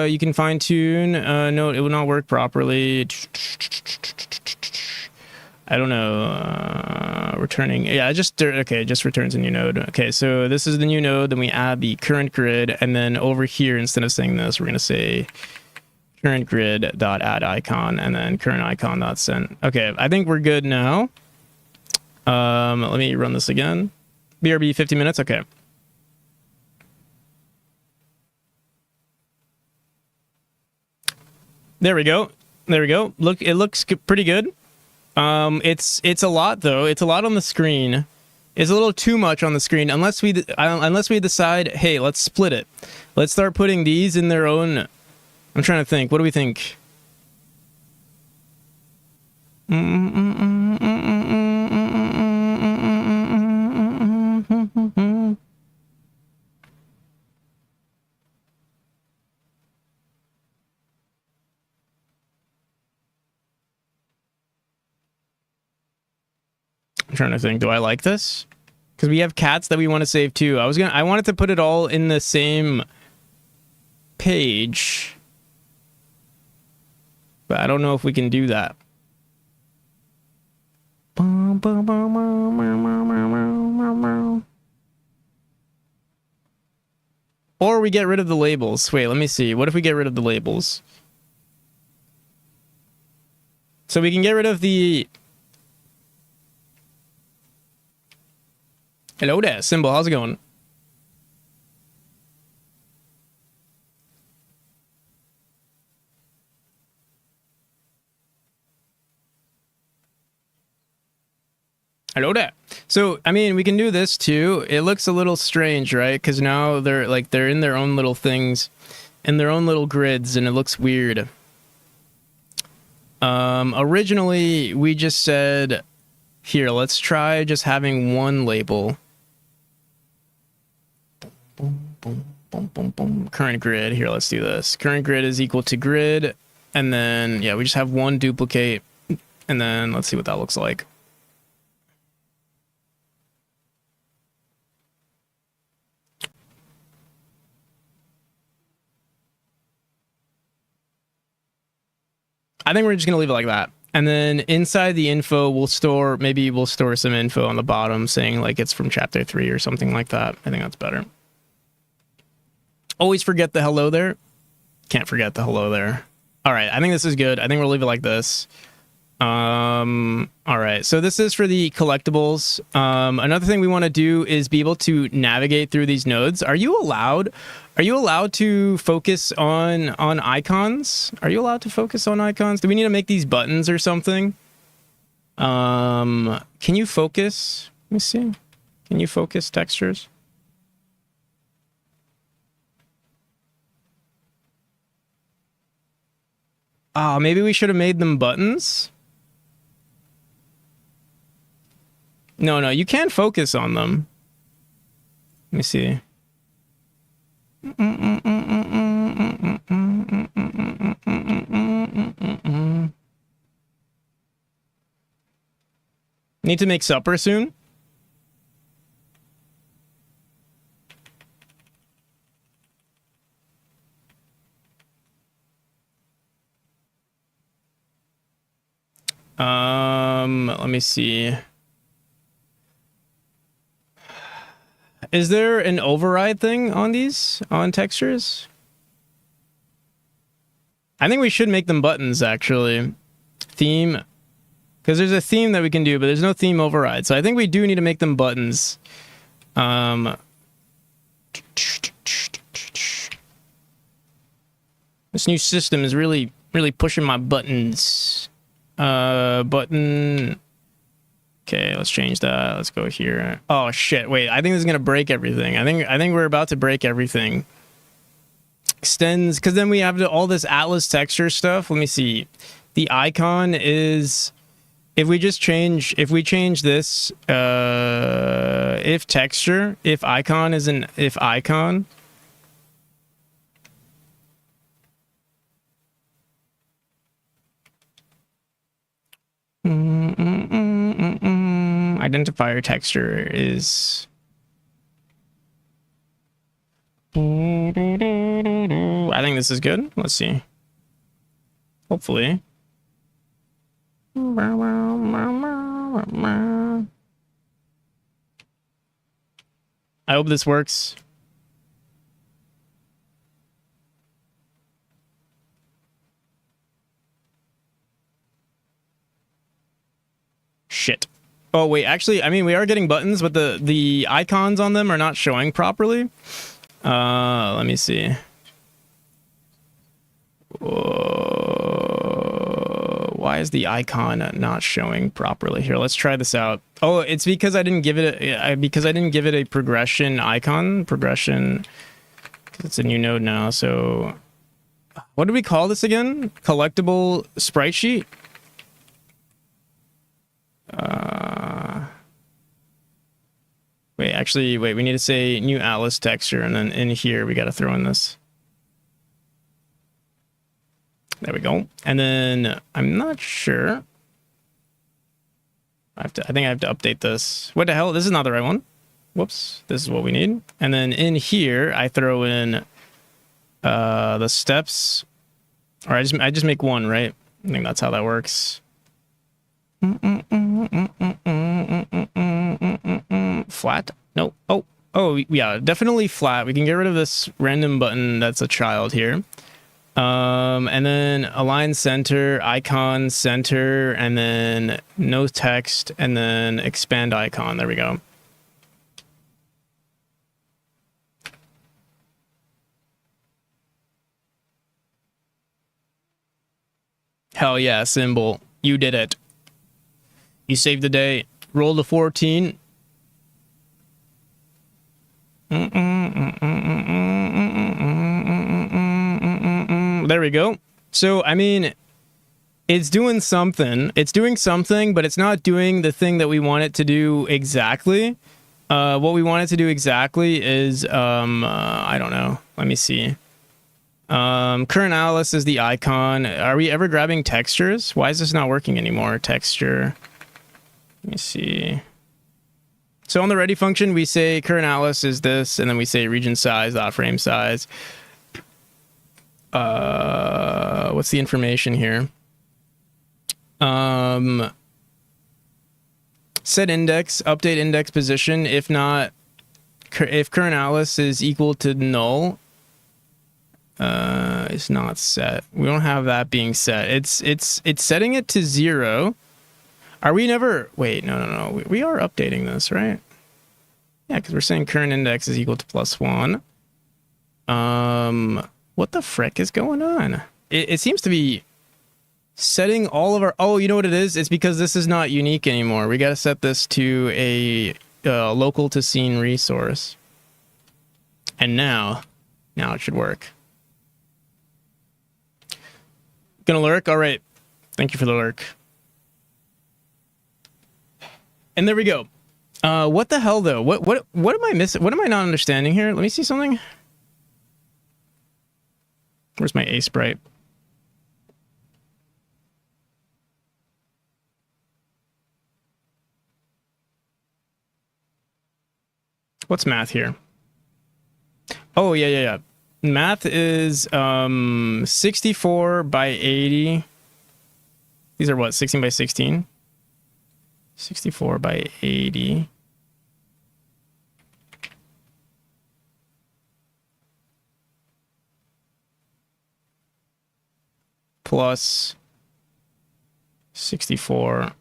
S1: You can fine tune. Node. It will not work properly. I don't know. Returning. Yeah, just returns a new node. Okay, so this is the new node. Then we add the current grid, and then over here, instead of saying this, we're gonna say current grid dot add icon, and then current icon dot send. Okay, I think we're good now. Let me run this again. BRB 50 minutes. Okay. There we go. There we go. Look, it looks pretty good. It's a lot though. It's a lot on the screen. It's a little too much on the screen unless we decide, hey, let's split it. Let's start putting these in their own. I'm trying to think. What do we think? I'm trying to think. Do I like this? Because we have cats that we want to save too. I wanted to put it all in the same page, but I don't know if we can do that. Or we get rid of the labels. Wait, let me see. What if we get rid of the labels? So we can get rid of the... Hello there, Symbol. How's it going? Hello there. So, I mean, we can do this too. It looks a little strange, right? Because now they're in their own little things, in their own little grids, and it looks weird. Originally, we just said, here, let's try just having one label. Current grid. Here, let's do this. Current grid is equal to grid. And then, yeah, we just have one duplicate. And then let's see what that looks like. I think we're just going to leave it like that. And then inside the info, we'll store some info on the bottom saying like it's from chapter 3 or something like that. I think that's better. Always forget the hello there. Can't forget the hello there. All right, I think this is good. I think we'll leave it like this. All right, so this is for the collectibles. Another thing we want to do is be able to navigate through these nodes. Are you allowed to focus on icons? Are you allowed to focus on icons? Do we need to make these buttons or something? Can you focus? Let me see. Can you focus textures? Oh, maybe we should have made them buttons. No, you can focus on them. Let me see. Need to make supper soon? Let me see. Is there an override thing on these, on textures? I think we should make them buttons, actually. Theme. Because there's a theme that we can do, but there's no theme override. So I think we do need to make them buttons. This new system is really pushing my buttons. Button. Okay, let's change that. Let's go here. Oh shit! Wait, I think this is gonna break everything. I think we're about to break everything. Extends, because then we have all this Atlas texture stuff. Let me see. The icon is, if we change this, if texture, if icon is an if icon. Identifier texture is. I think this is good. Let's see. Hopefully. I hope this works. Shit. Oh wait, actually, I mean, we are getting buttons, but the icons on them are not showing properly. Let me see. Why is the icon not showing properly here? Let's try this out. Oh, it's because I didn't give it a progression icon. Progression. It's a new node now. So, what do we call this again? Collectible sprite sheet. Wait, we need to say new Atlas texture, and then in here we got to throw in this. There we go. And then I'm not sure. I think I have to update this. What the hell? This is not the right one. Whoops. This is what we need. And then in here I throw in the steps. Or I just make one, right? I think that's how that works. Flat? No. Oh yeah, definitely flat. We can get rid of this random button that's a child here. And then align center, icon center, and then no text, and then expand icon. There we go. Hell yeah, symbol. You did it. You saved the day. Roll to 14. There we go. So, I mean, it's doing something. It's doing something, but it's not doing the thing that we want it to do exactly. What we want it to do exactly is, I don't know. Let me see. Current Atlas is the icon. Are we ever grabbing textures? Why is this not working anymore? Texture. Let me see. So on the ready function, we say current Atlas is this, and then we say region size, frame size. What's the information here? Set index, update index position. If not, if current Atlas is equal to null, it's not set. We don't have that being set. It's setting it to 0. Are we never? Wait, no. We are updating this, right? Yeah, because we're saying current index is equal to +1. What the frick is going on? It seems to be setting all of our... Oh, you know what it is? It's because this is not unique anymore. We got to set this to a local to scene resource. And now it should work. Gonna lurk? All right. Thank you for the lurk. And there we go. What the hell, though? What am I missing? What am I not understanding here? Let me see something. Where's my A sprite? What's math here? Oh, yeah. Math is 64 by 80. These are what, 16 by 16? 64 by 80. Plus 64.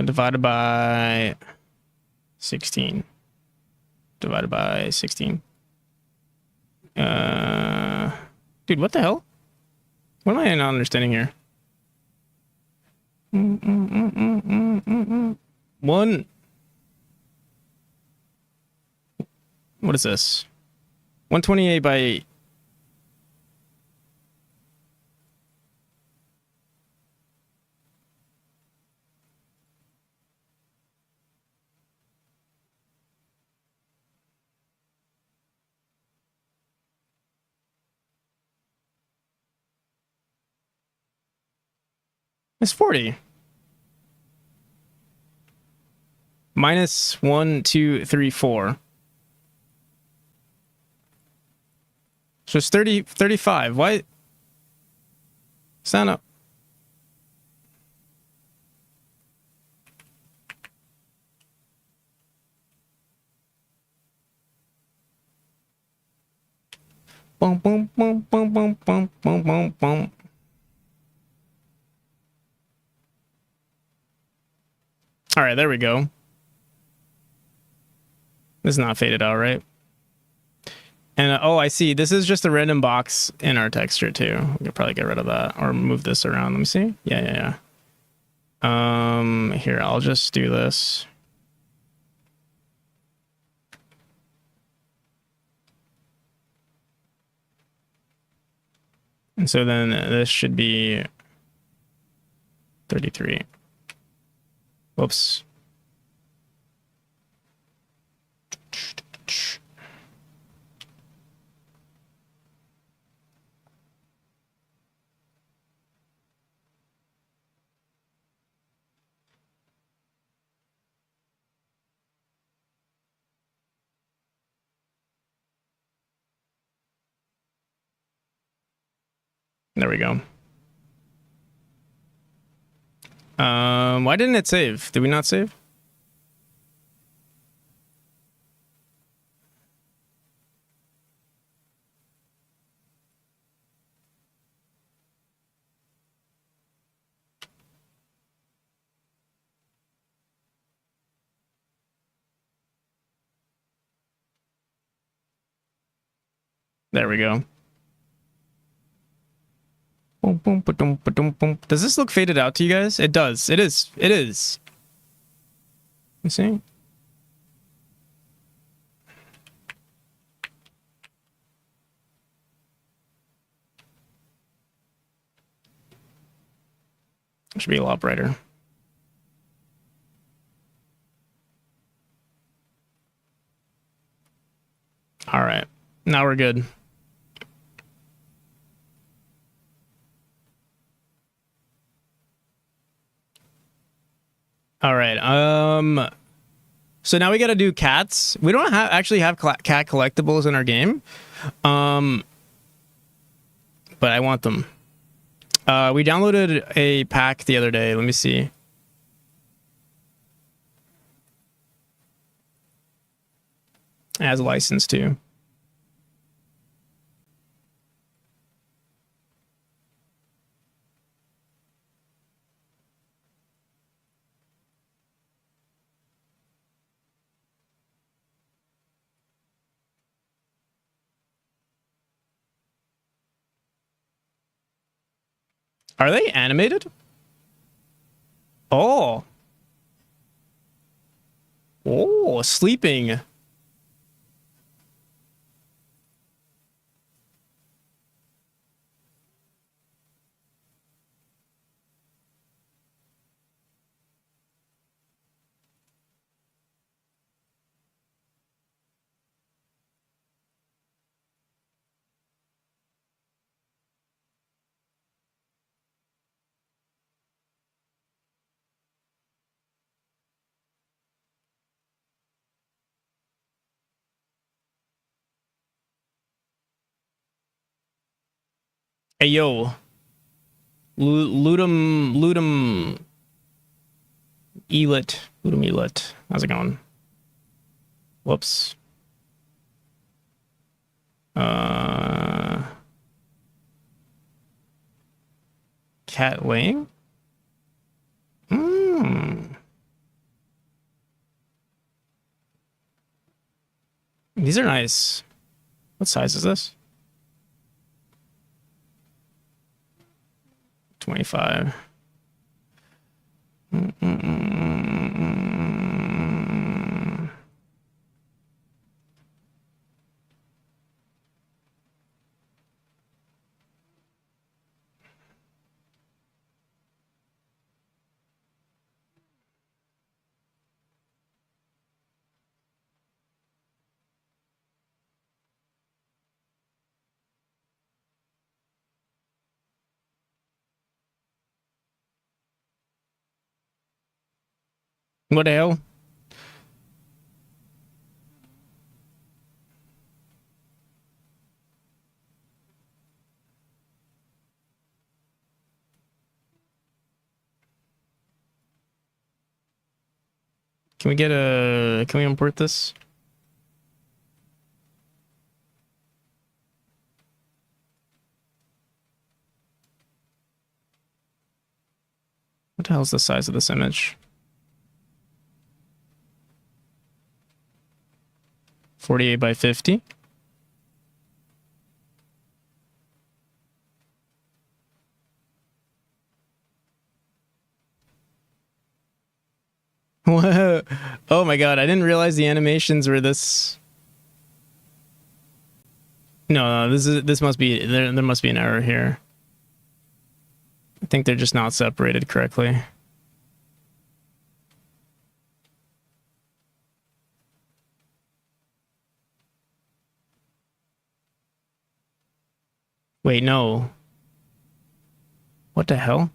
S1: Divided by 16. Divided by 16. Dude, what the hell? What am I not understanding here? One. What is this? 128 by... It's 40. Minus 1, 2, 3, 4. So it's 30, 35. Why? Stand up. Boom, boom, boom, boom, boom, boom, boom, boom, boom. All right, there we go. This is not faded out, right? And oh, I see. This is just a random box in our texture too. We could probably get rid of that or move this around. Let me see. Yeah. Here, I'll just do this. And so then this should be 33. Whoops. There we go. Why didn't it save? Did we not save? There we go. Boom, boom, ba-dum, ba-dum, boom. Does this look faded out to you guys? It does. It is. It is. You see? It should be a lot brighter. All right. Now we're good. All right. So now we got to do cats. We don't actually have cat collectibles in our game. But I want them. We downloaded a pack the other day. Let me see. It has a license too. Are they animated? Oh. Oh, sleeping. Hey yo, Ludum Elit. How's it going? Whoops. Cat laying? These are nice. What size is this? 25. What the hell? Can we import this? What the hell is the size of this image? 48 by 50. Whoa. Oh my god, I didn't realize the animations were this. No, this must be there must be an error here. I think they're just not separated correctly. Wait, no. What the hell?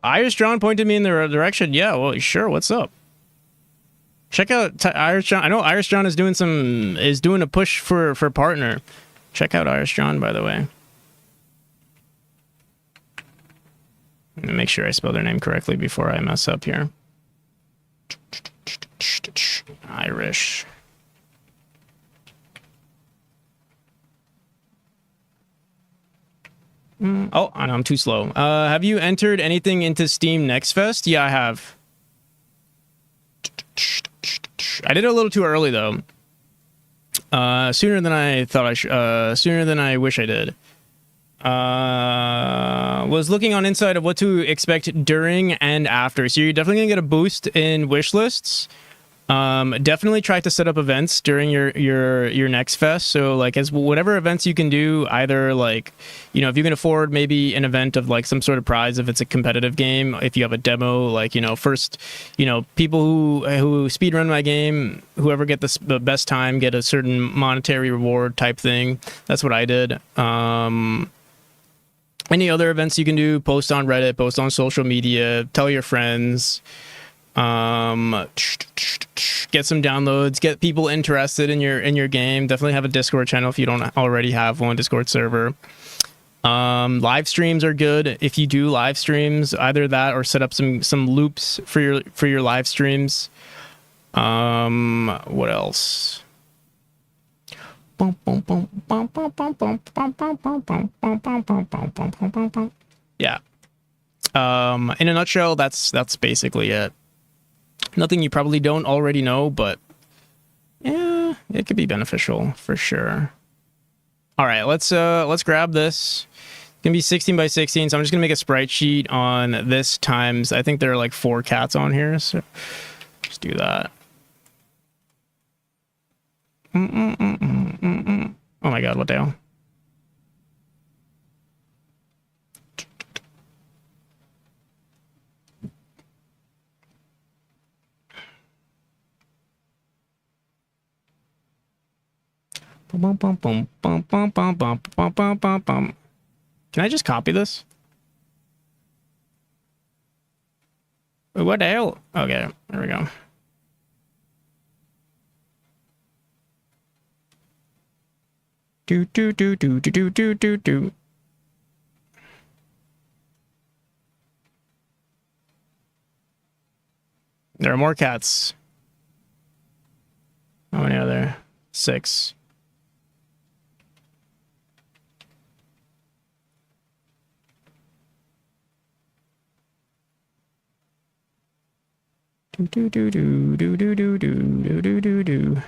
S1: Irish John pointed me in the direction. Yeah, well, sure. What's up? Check out Irish John. I know Irish John is doing a push for partner. Check out Irish John, by the way. I'm gonna make sure I spell their name correctly before I mess up here. Irish. Oh, I know, I'm too slow. Have you entered anything into Steam Next Fest? Yeah, I have. I did it a little too early though. Sooner than I thought I should. Sooner than I wish I did. Was looking on inside of what to expect during and after. So you're definitely gonna get a boost in wish lists. Definitely try to set up events during your next fest. So like as whatever events you can do, either like, you know, if you can afford maybe an event of like some sort of prize, if it's a competitive game, if you have a demo, like, you know, first, you know, people who speedrun my game, whoever get the best time get a certain monetary reward type thing. That's what I did. Any other events you can do, post on Reddit, post on social media, tell your friends. Get some downloads, get people interested in your game. Definitely have a Discord channel if you don't already have one, Discord server. Live streams are good if you do live streams, either that or set up some loops for your live streams. What else? Yeah. In a nutshell, that's basically it. Nothing you probably don't already know, but yeah, it could be beneficial for sure. All right, let's grab this. It's gonna be 16 by 16, so I'm just gonna make a sprite sheet on this times. I think there are like 4 cats on here, so just do that. Oh my god, what the hell? Can I just copy this? What the hell? Okay, there we go. Do do do do do do do do do. There are more cats. How many are there? 6. Do do do do do do do do do do do.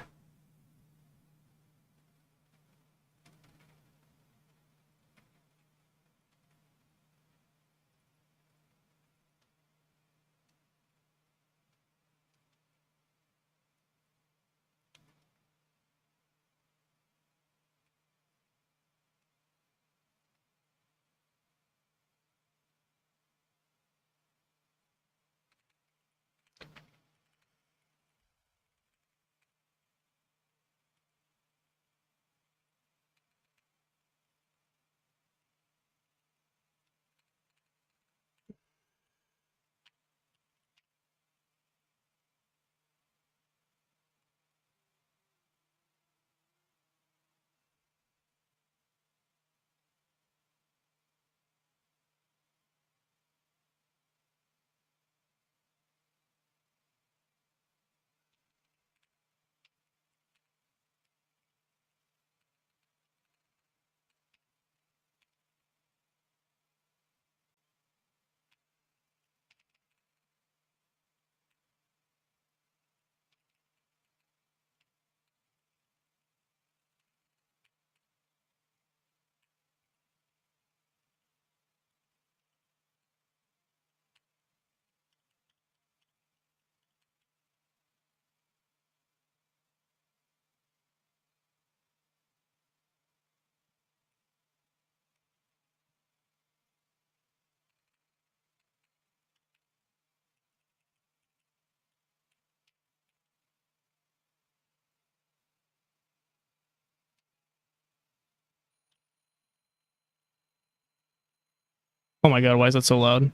S1: Oh my god, why is that so loud?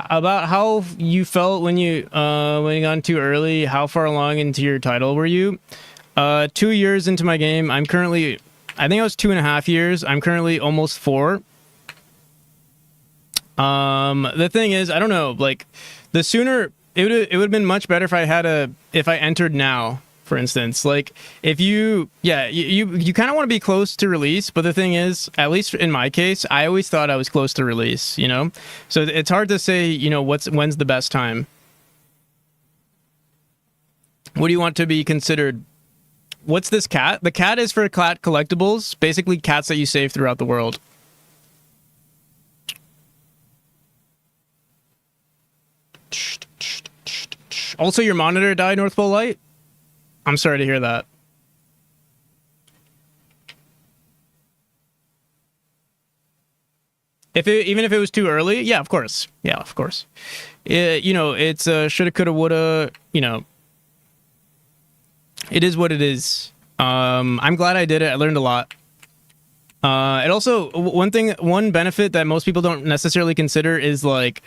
S1: About how you felt when you got in too early. How far along into your title were you? 2 years into my game. I'm currently, I think I was 2.5 years. I'm currently almost 4. The thing is, I don't know, like, the sooner it would have been much better if I entered now, for instance. Like, if you kind of want to be close to release, but the thing is, at least in my case, I always thought I was close to release, you know? So it's hard to say, you know, when's the best time. What do you want to be considered? What's this cat? The cat is for cat collectibles, basically cats that you save throughout the world. Also, your monitor died, North Pole Light? I'm sorry to hear that. Even if it was too early, yeah, of course. Yeah, of course. You know, it's shoulda, coulda, woulda, you know. It is what it is. I'm glad I did it. I learned a lot. And also, one benefit that most people don't necessarily consider is, like,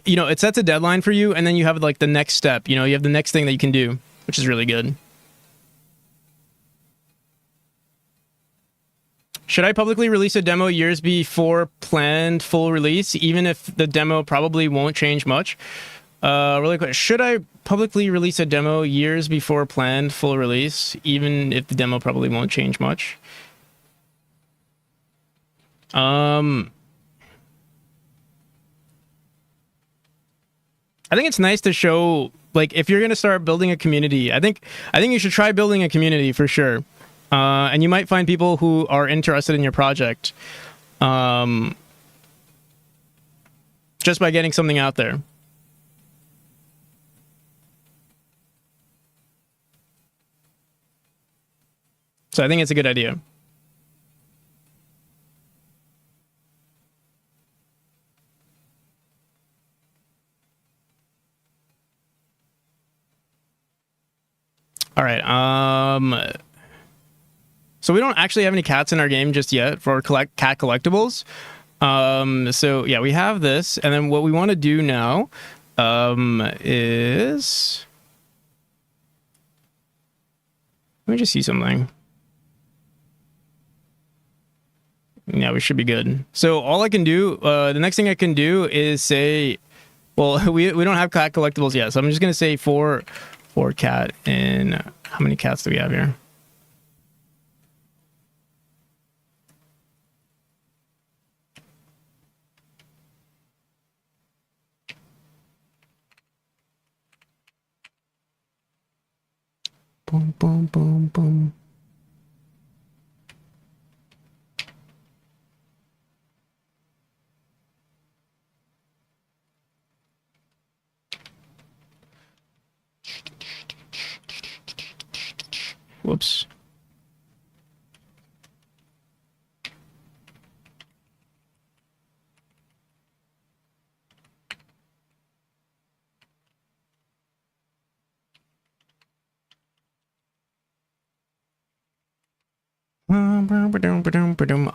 S1: you know, it sets a deadline for you, and then you have, like, the next step. You know, you have the next thing that you can do, which is really good. Should I publicly release a demo years before planned full release, even if the demo probably won't change much? Really quick, should I publicly release a demo years before planned full release, even if the demo probably won't change much? I think it's nice to show, like, if you're gonna start building a community, I think you should try building a community for sure. And you might find people who are interested in your project just by getting something out there. So I think it's a good idea. All right. So we don't actually have any cats in our game just yet for cat collectibles. So yeah, we have this, and then what we want to do now is, let me just see something. Yeah, we should be good. So all I can do, the next thing I can do is say, well, we don't have cat collectibles yet, so I'm just gonna say for cat. And how many cats do we have here? Boom, boom, boom, boom. Whoops.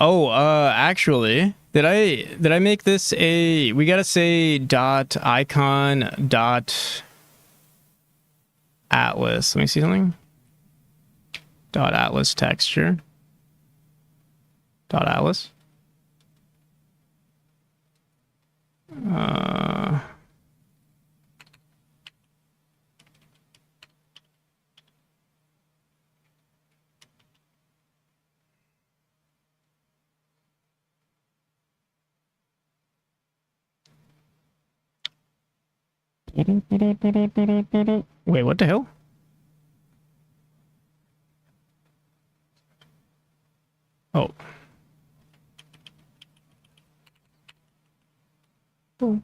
S1: Oh, actually, did I make this a, we gotta say dot icon dot atlas. Let me see something. Dot atlas texture. Dot atlas. Wait, what the hell? Oh. All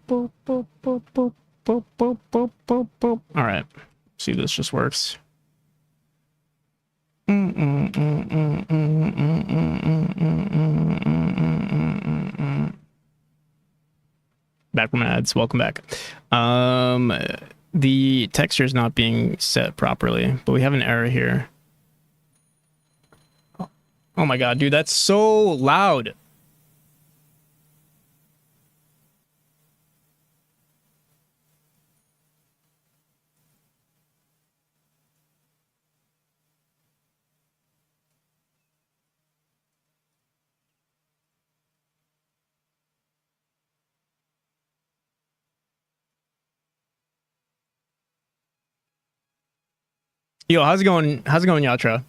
S1: right. See if this just works. Back from ads. Welcome back. The texture is not being set properly, but we have an error here. Oh my god, dude, that's so loud. Yo, how's it going? How's it going, Yatra?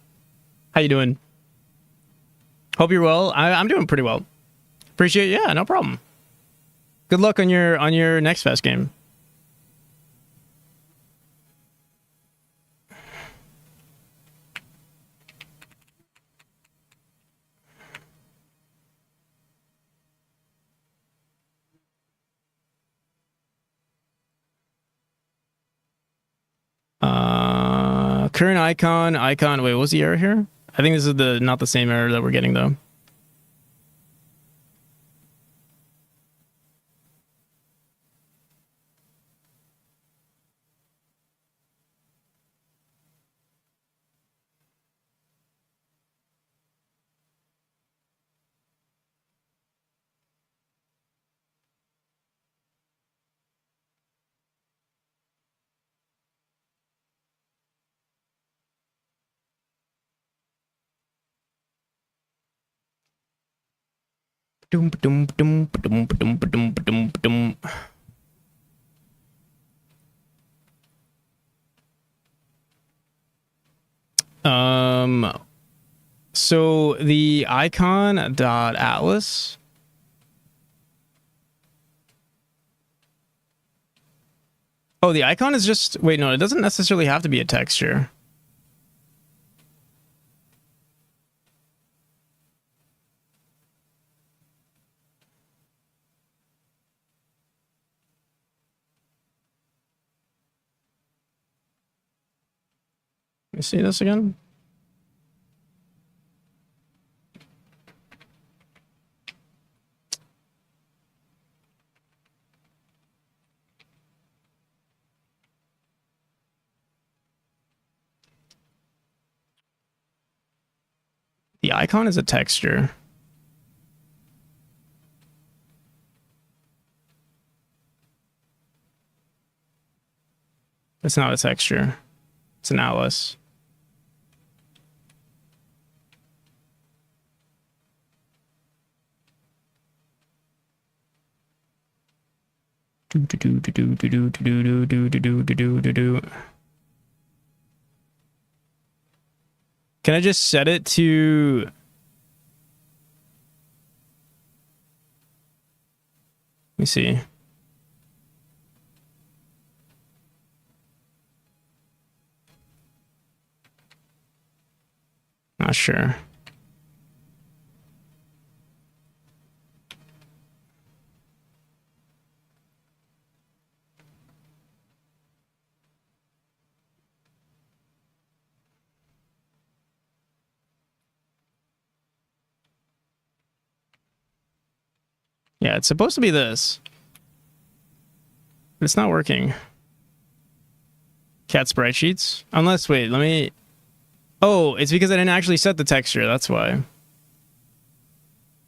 S1: How you doing? Hope you're well. I'm doing pretty well. Appreciate it. Yeah, no problem. Good luck on your next fest game. Current icon. Wait, what's the error here? I think this is not the same error that we're getting though. So the icon dot atlas. Oh, the icon is just, wait, no, it doesn't necessarily have to be a texture. me see this again. The icon is a texture. It's not a texture. It's an atlas. Can I just set it to... Let me see. Not sure. Yeah, it's supposed to be this. But it's not working. Cat sprite sheets? Unless, wait, let me... Oh, it's because I didn't actually set the texture, that's why.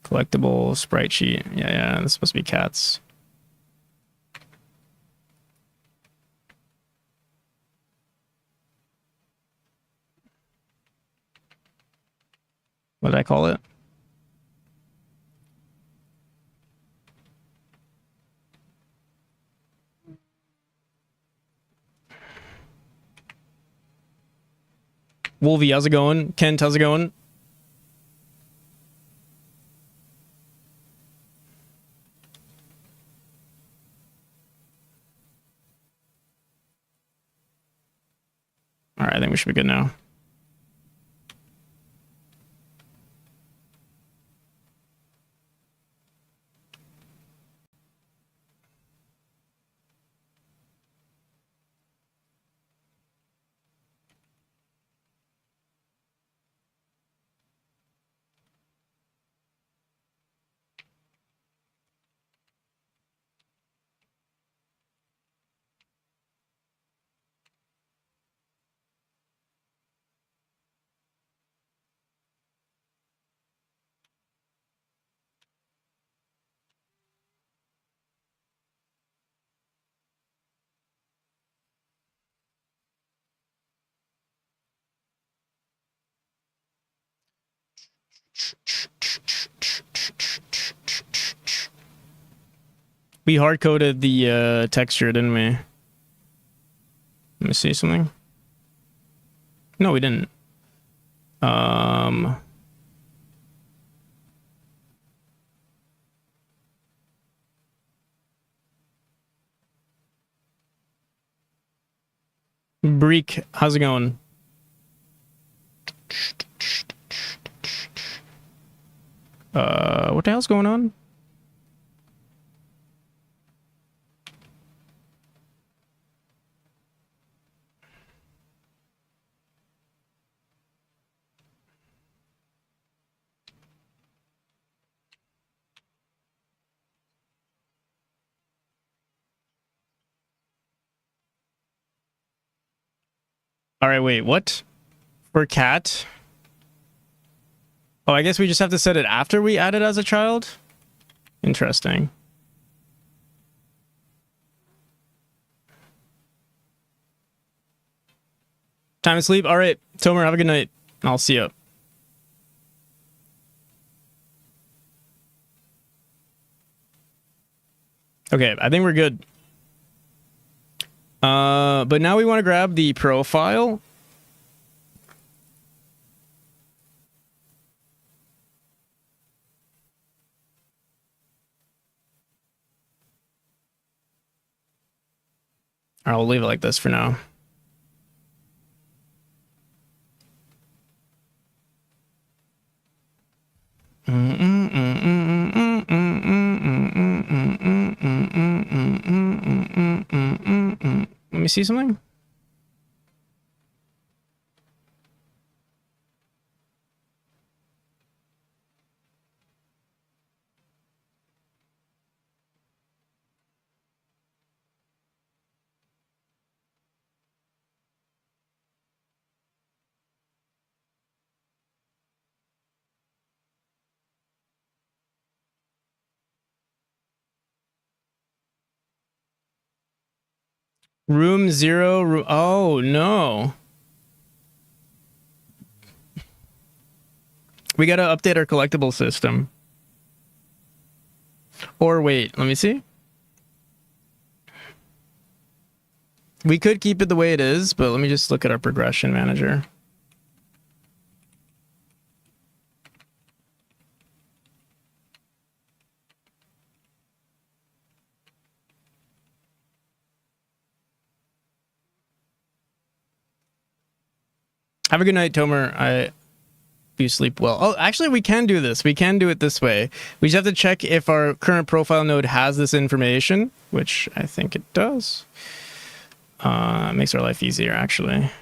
S1: Collectible sprite sheet. Yeah, that's supposed to be cats. What did I call it? Wolvie, how's it going? Kent, how's it going? All right, I think we should be good now. We hard-coded the texture, didn't we? Let me see something. No, we didn't. Breek, how's it going? What the hell's going on? All right, wait, what? For cat? Oh, I guess we just have to set it after we add it as a child? Interesting. Time to sleep? All right, Tomer, have a good night. I'll see you. Okay, I think we're good. But now we want to grab the profile. All right, we'll leave it like this for now. Let me see something. Room 0. Oh, no. We got to update our collectible system. Or wait, let me see. We could keep it the way it is, but let me just look at our progression manager. Have a good night, Tomer. I do sleep well. Oh, actually, we can do this. We can do it this way. We just have to check if our current profile node has this information, which I think it does. It makes our life easier, actually.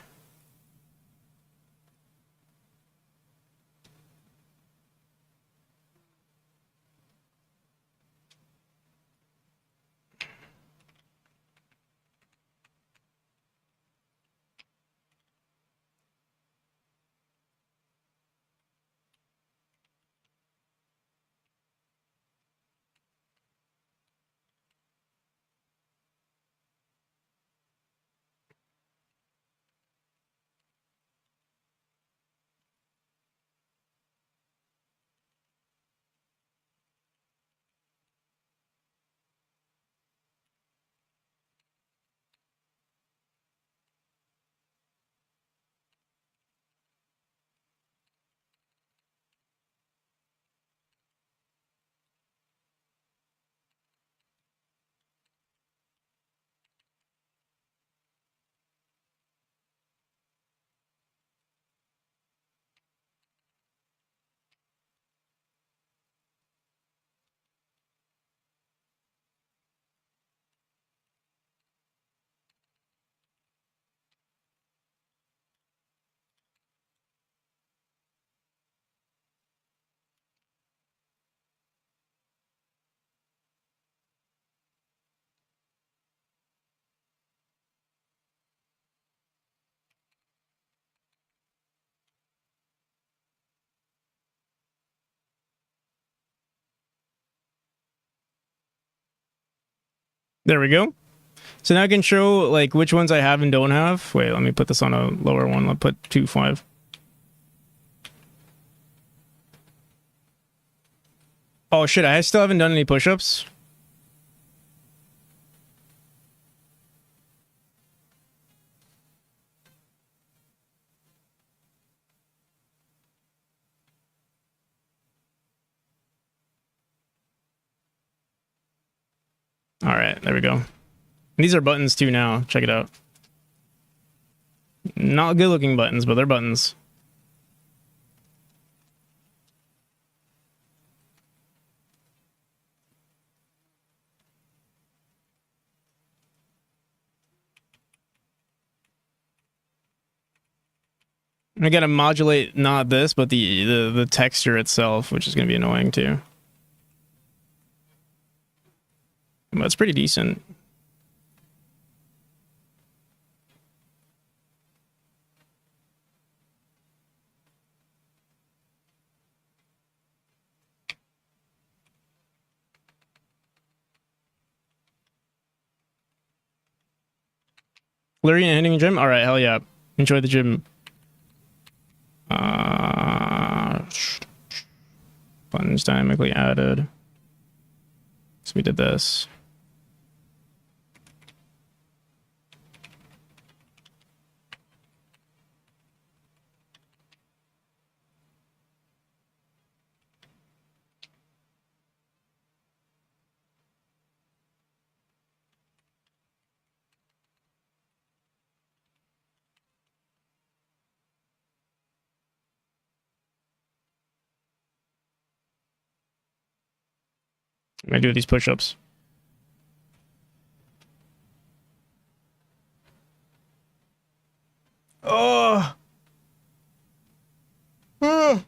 S1: There we go. So now I can show like which ones I have and don't have. Wait, let me put this on a lower one. Let's put 2.5. Oh shit, I still haven't done any push-ups. All right, there we go. And these are buttons too now. Check it out. Not good looking buttons, but they're buttons. I gotta modulate not this, but the texture itself, which is gonna be annoying too. But it's pretty decent. Flurry and hitting gym? Alright, hell yeah. Enjoy the gym. Buttons dynamically added. So we did this. I'm gonna do these push-ups. Oh. Oh.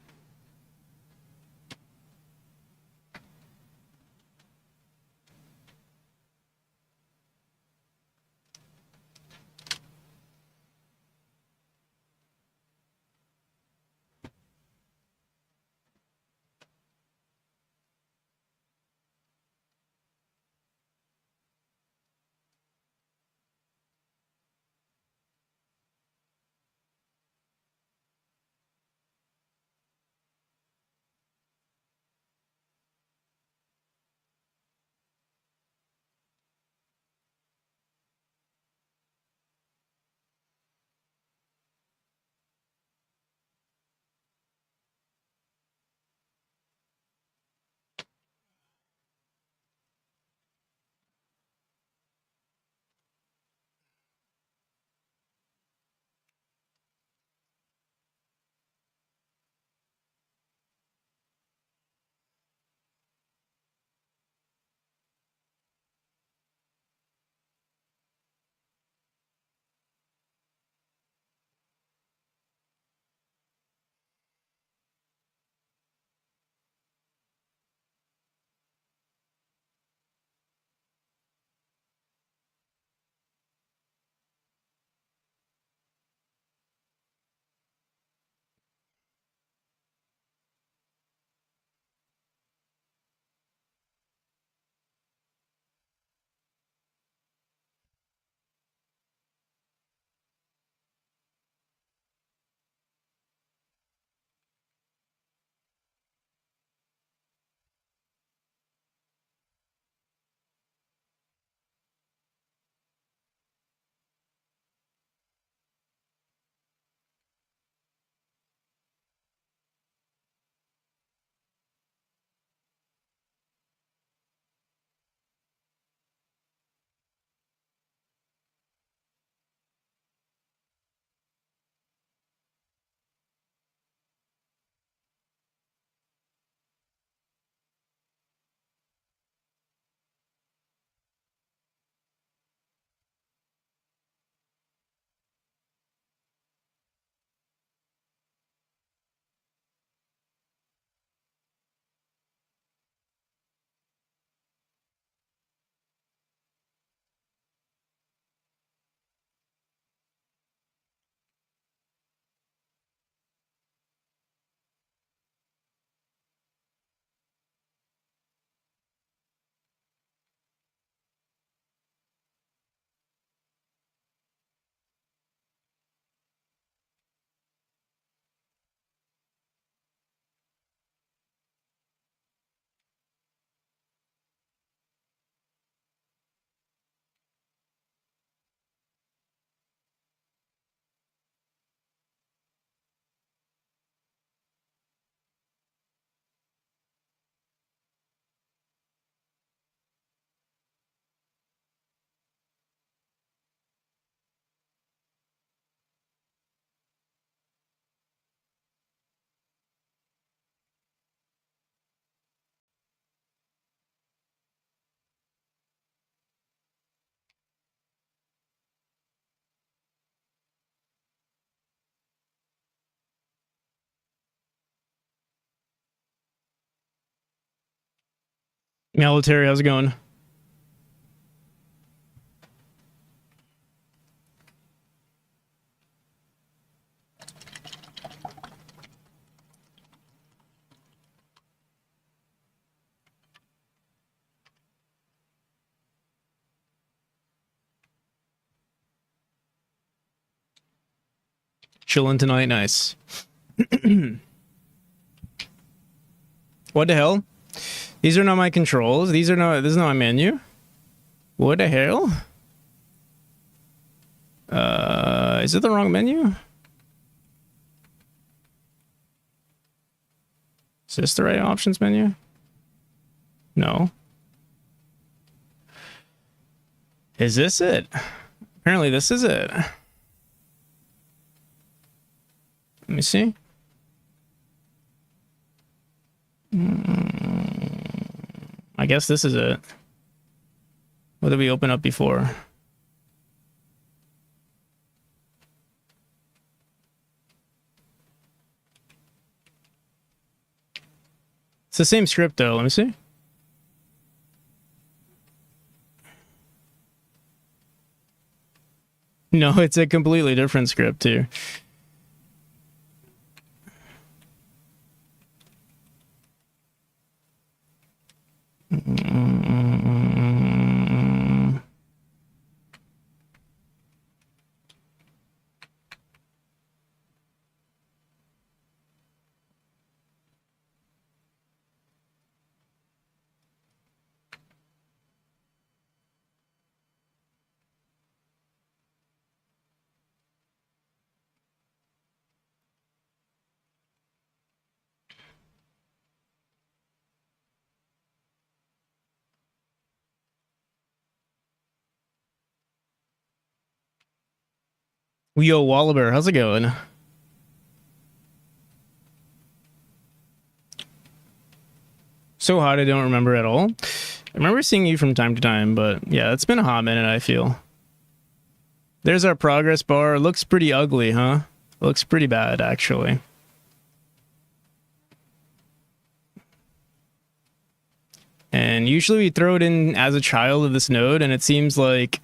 S1: Military, how's it going? Chilling tonight, nice. What the hell? These are not my controls. These are not. This is not my menu. What the hell? Is it the wrong menu? Is this the right options menu? No. Is this it? Apparently this is it. Let me see. I guess this is it. What did we open up before? It's the same script though. Let me see. No, it's a completely different script too. Yo, Wallaber, how's it going? So hot I don't remember at all. I remember seeing you from time to time, but yeah, it's been a hot minute, I feel. There's our progress bar. Looks pretty ugly, huh? Looks pretty bad, actually. And usually we throw it in as a child of this node, and it seems like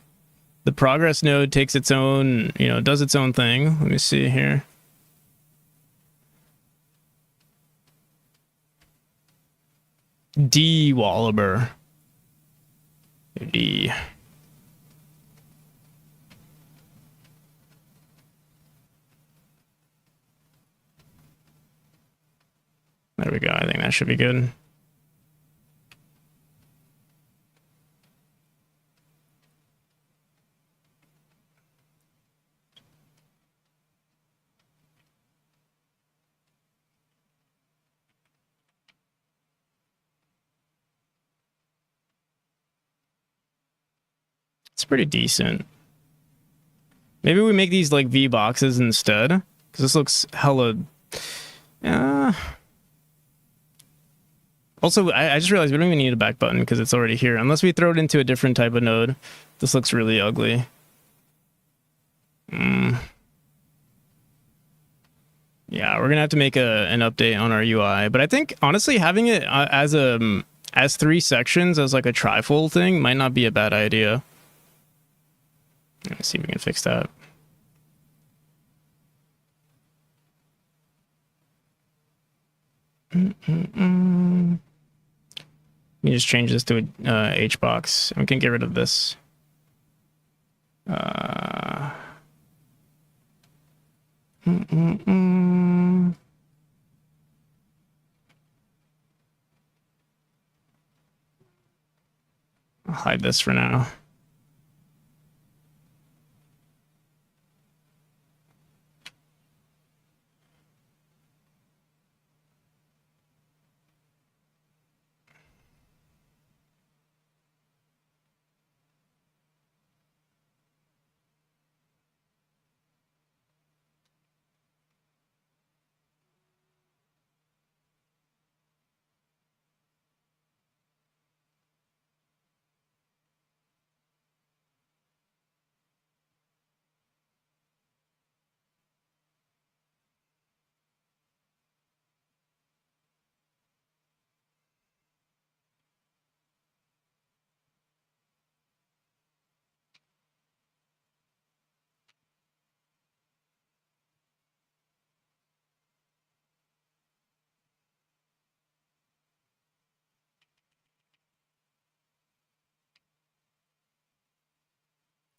S1: the progress node takes its own, does its own thing. Let me see here. D Wallaber. D. There we go. I think that should be good. It's pretty decent. Maybe we make these like V boxes instead, because this looks hella. Also, I just realized we don't even need a back button because it's already here. Unless we throw it into a different type of node. This looks really ugly. Yeah, we're gonna have to make an update on our UI. But I think honestly, having it as 3 sections as like a trifold thing might not be a bad idea. Let's see if we can fix that. Let me just change this to a H box. We can get rid of this. I'll hide this for now.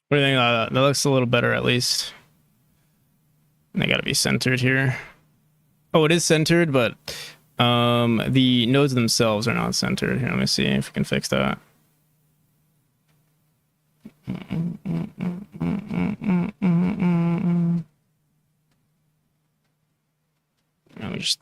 S1: What do you think of that? That looks a little better at least. And they gotta be centered here. Oh, it is centered, but the nodes themselves are not centered. Here, let me see if we can fix that. Let me just...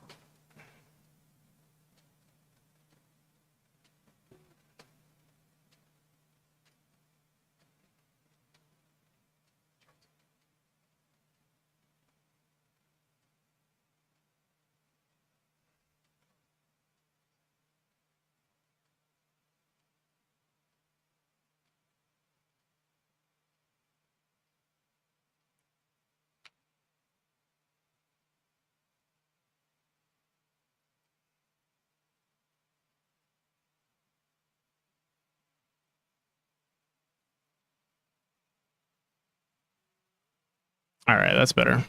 S1: All right, that's better.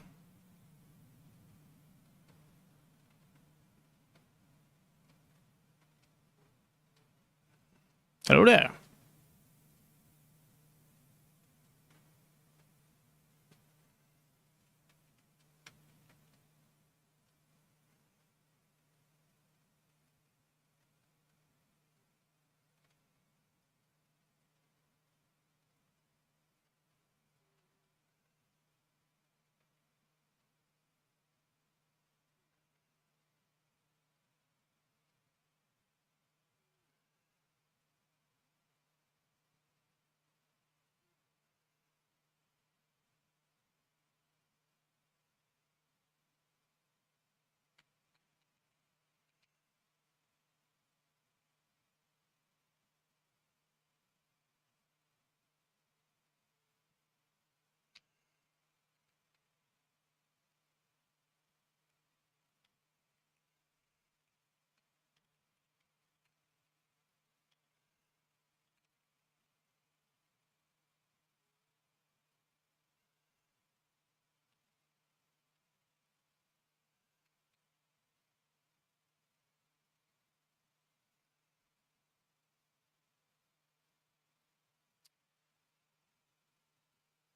S1: Hello there.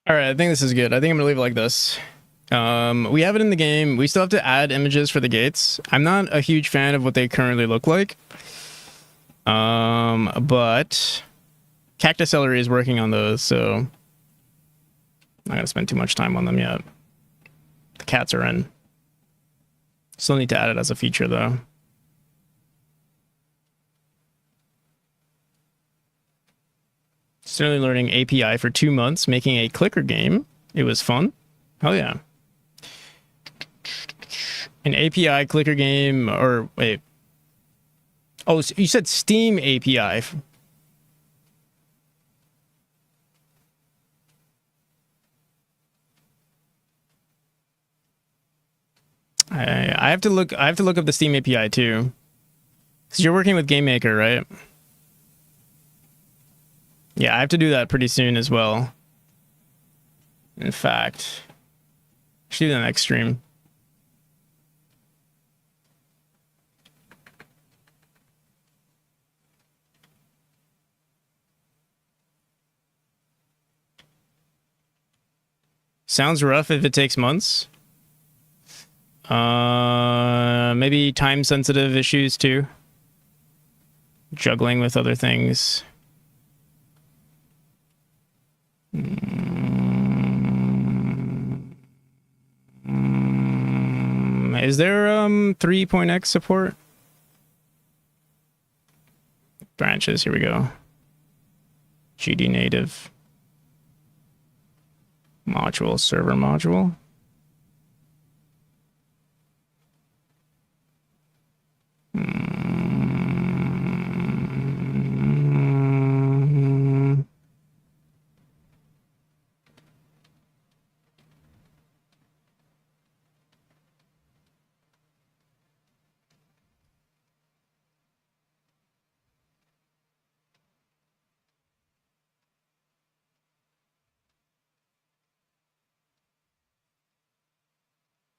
S1: All right, I think this is good. I think I'm gonna leave it like this. We have it in the game. We still have to add images for the gates. I'm not a huge fan of what they currently look like. But Cactus Celery is working on those, so I'm not gonna spend too much time on them yet. The cats are in. Still need to add it as a feature though. Still learning API for 2 months, making a clicker game. It was fun. Hell yeah. An API clicker game, or wait. Oh, so you said Steam API. I have to look. I have to look up the Steam API too, because you're working with GameMaker, right? Yeah, I have to do that pretty soon as well. In fact, I should do the next stream. Sounds rough if it takes months. Maybe time sensitive issues too. Juggling with other things. Is there 3.x support? Branches, here we go. GD native. Module, server module.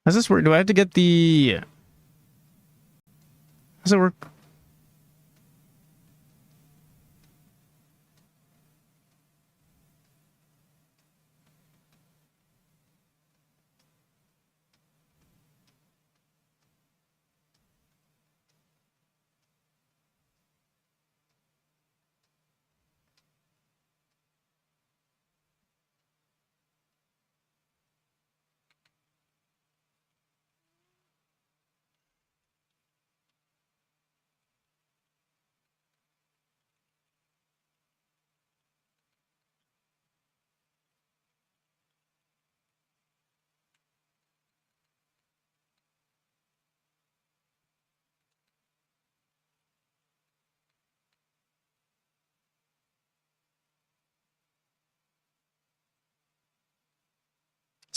S1: How's this work? Do I have to get the... How's it work?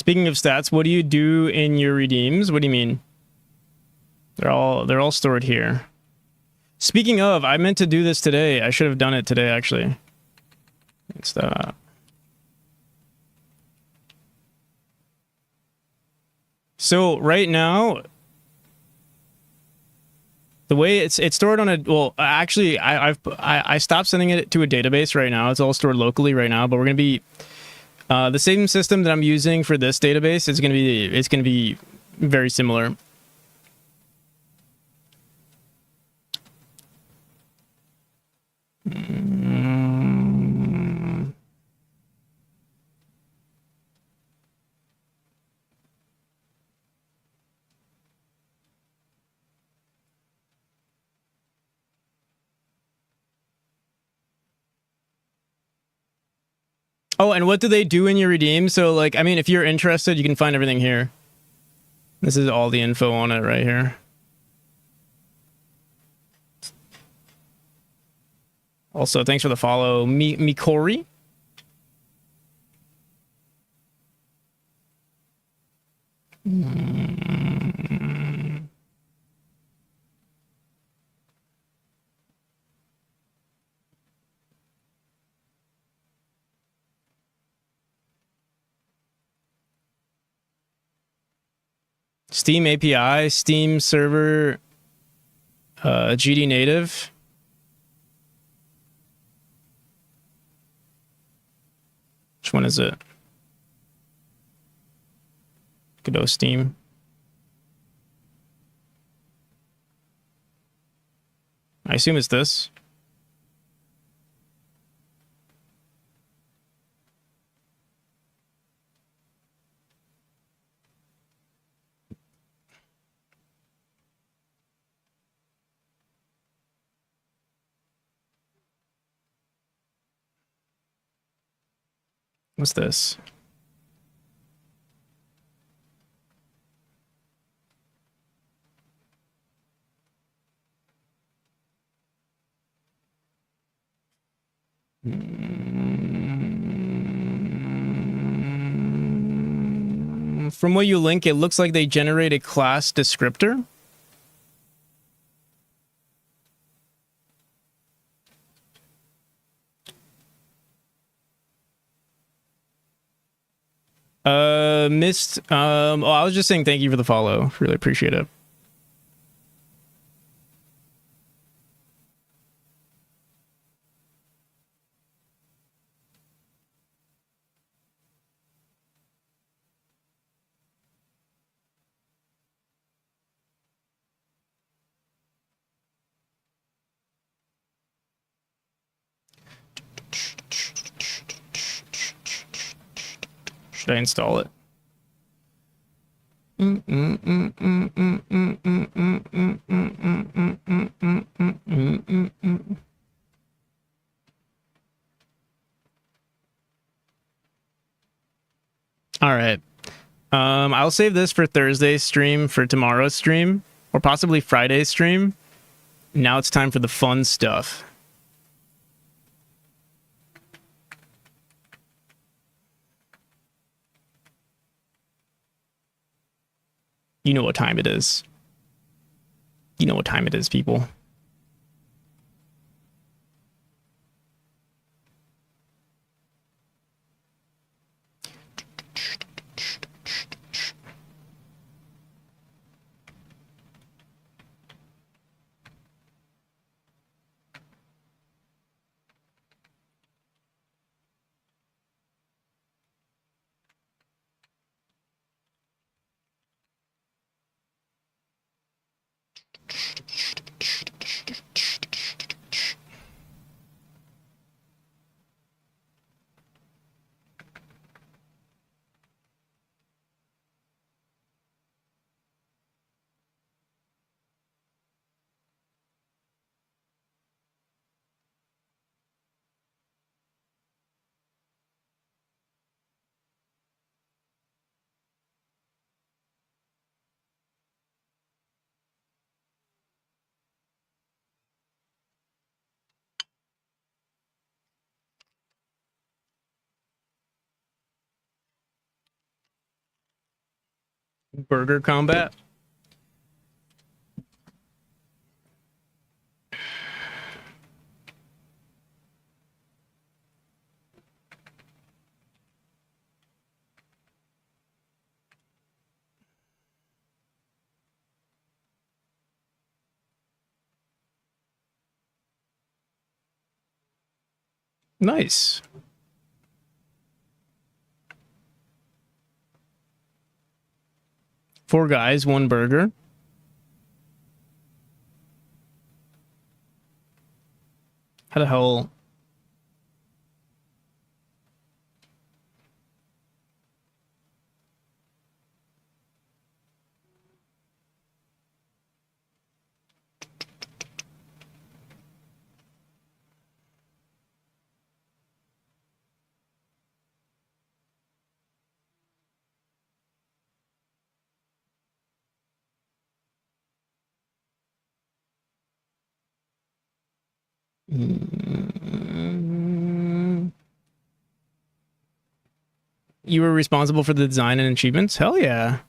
S1: Speaking of stats, what do you do in your redeems? What do you mean? They're all stored here. Speaking of, I meant to do this today. I should have done it today, actually. It's the... So right now, the way it's stored on a, well, actually, I stopped sending it to a database right now. It's all stored locally right now, but we're gonna be the same system that I'm using for this database. It's gonna be very similar. Oh, and what do they do in your redeem? So, like, I mean, if you're interested, you can find everything here. This is all the info on it right here. Also, thanks for the follow, Mikori. Steam API, Steam server, GD native. Which one is it? Godot Steam. I assume it's this. What's this? From what you link, it looks like they generate a class descriptor. Missed. Oh, I was just saying thank you for the follow. Really appreciate it. Should I install it? All right. I'll save this for Thursday's stream, for tomorrow's stream, or possibly Friday's stream. Now it's time for the fun stuff. You know what time it is. You know what time it is, people. Burger combat. Nice. Four guys, one burger. How the hell? You were responsible for the design and achievements? Hell yeah.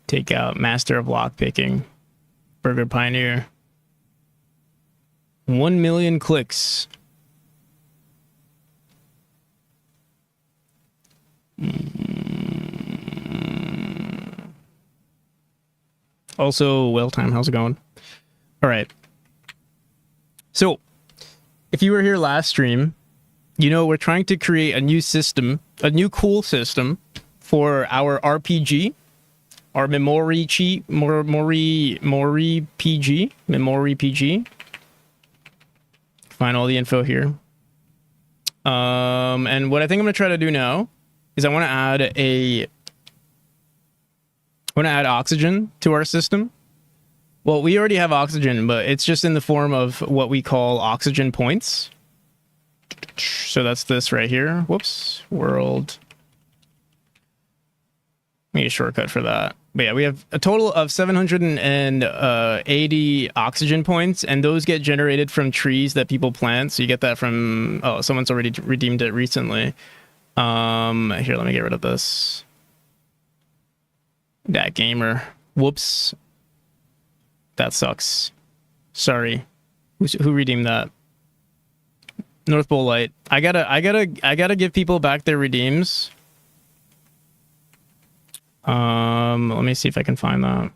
S1: Take out Master of Lockpicking. Burger Pioneer. 1 million clicks. Also, well time, how's it going? All right. So, if you were here last stream, you know we're trying to create a new system, a new cool system for our RPG, our Memory PG. Find all the info here. And what I think I'm gonna try to do now is I want to add oxygen to our system. Well, we already have oxygen, but it's just in the form of what we call oxygen points. So that's this right here. Whoops. World. Need a shortcut for that. But yeah, we have a total of 780 oxygen points, and those get generated from trees that people plant. So you get that from... Oh, someone's already redeemed it recently. Here, let me get rid of this. That gamer. Whoops. That sucks. Sorry. Who redeemed that? North Pole Light. I gotta give people back their redeems. Let me see if I can find that.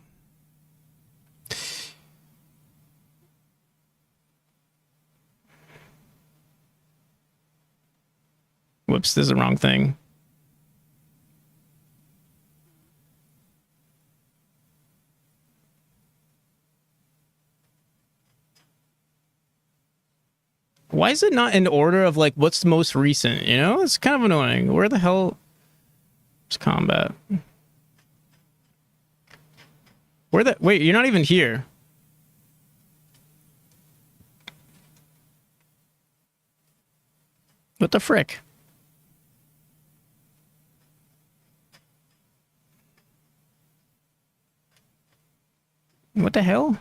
S1: Whoops, this is the wrong thing. Why is it not in order of like what's the most recent? You know, it's kind of annoying. Where the hell is combat? Where the wait? You're not even here. What the frick? What the hell?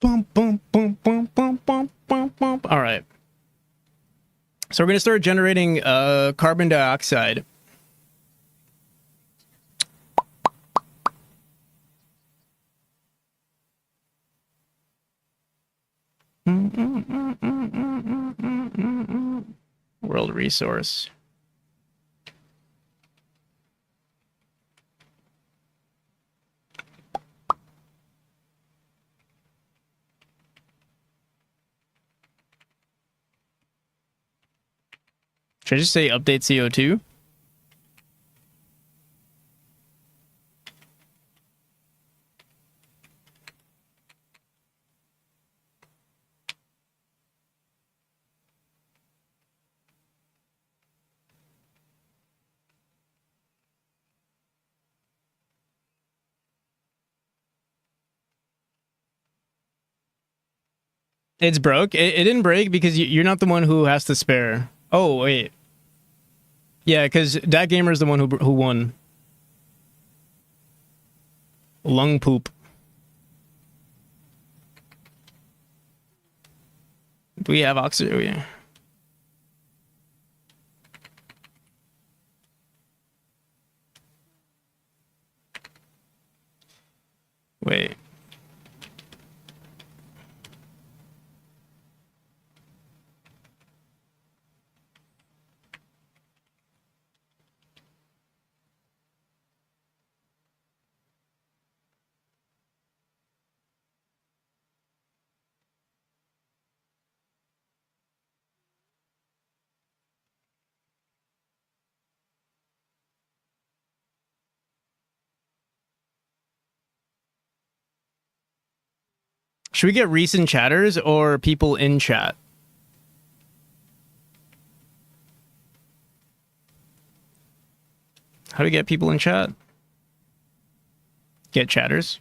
S1: Boom, boom, boom, boom, boom, boom, boom, boom. All right. So we're going to start generating carbon dioxide. World resource. Should I just say update CO2? It's broke. It didn't break because you're not the one who has to spare. Oh, wait. Yeah, because that gamer is the one who won. Lung poop. Do we have oxygen? Oh, yeah. Wait. Should we get recent chatters or people in chat? How do we get people in chat? Get chatters.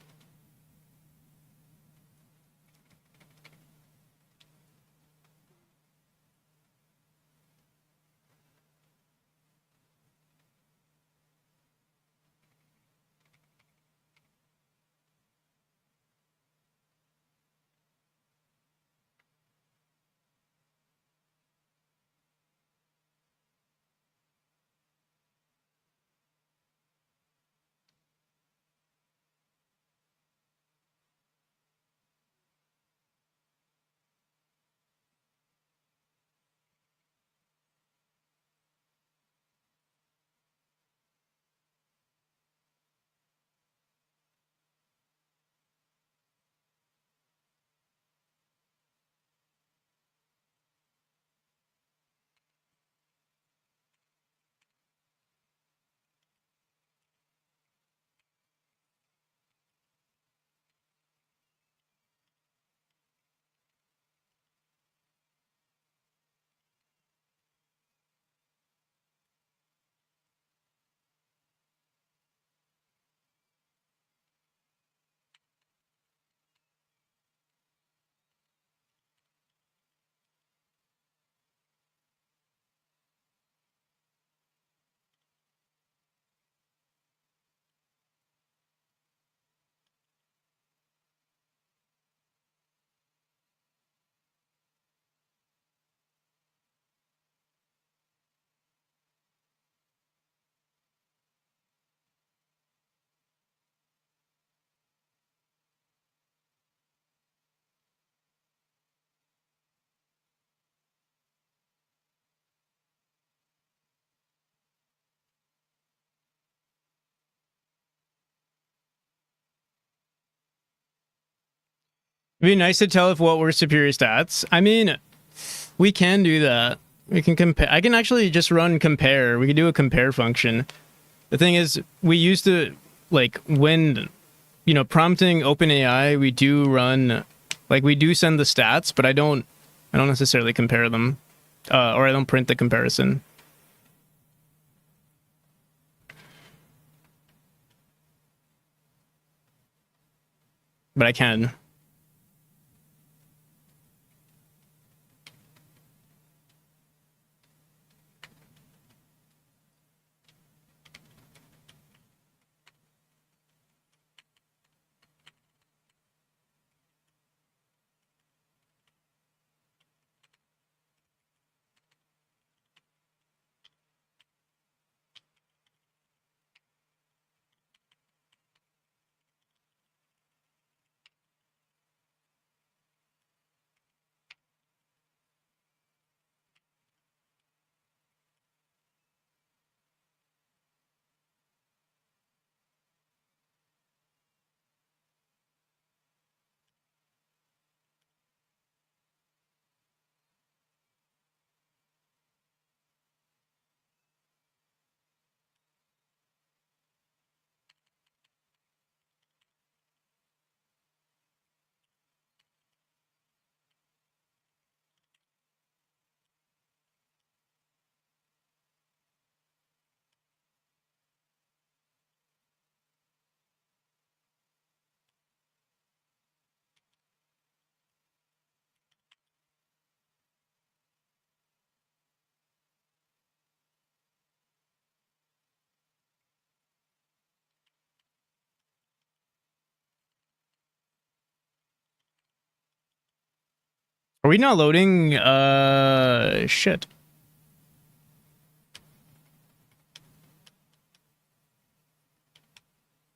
S1: It'd be nice to tell if what were superior stats. I mean, we can do that. We can compare. I can actually just run compare. We can do a compare function. The thing is, we used to, like, when, prompting OpenAI, we do run, like, we do send the stats, but I don't necessarily compare them, or I don't print the comparison. But I can. Are we not loading? Shit.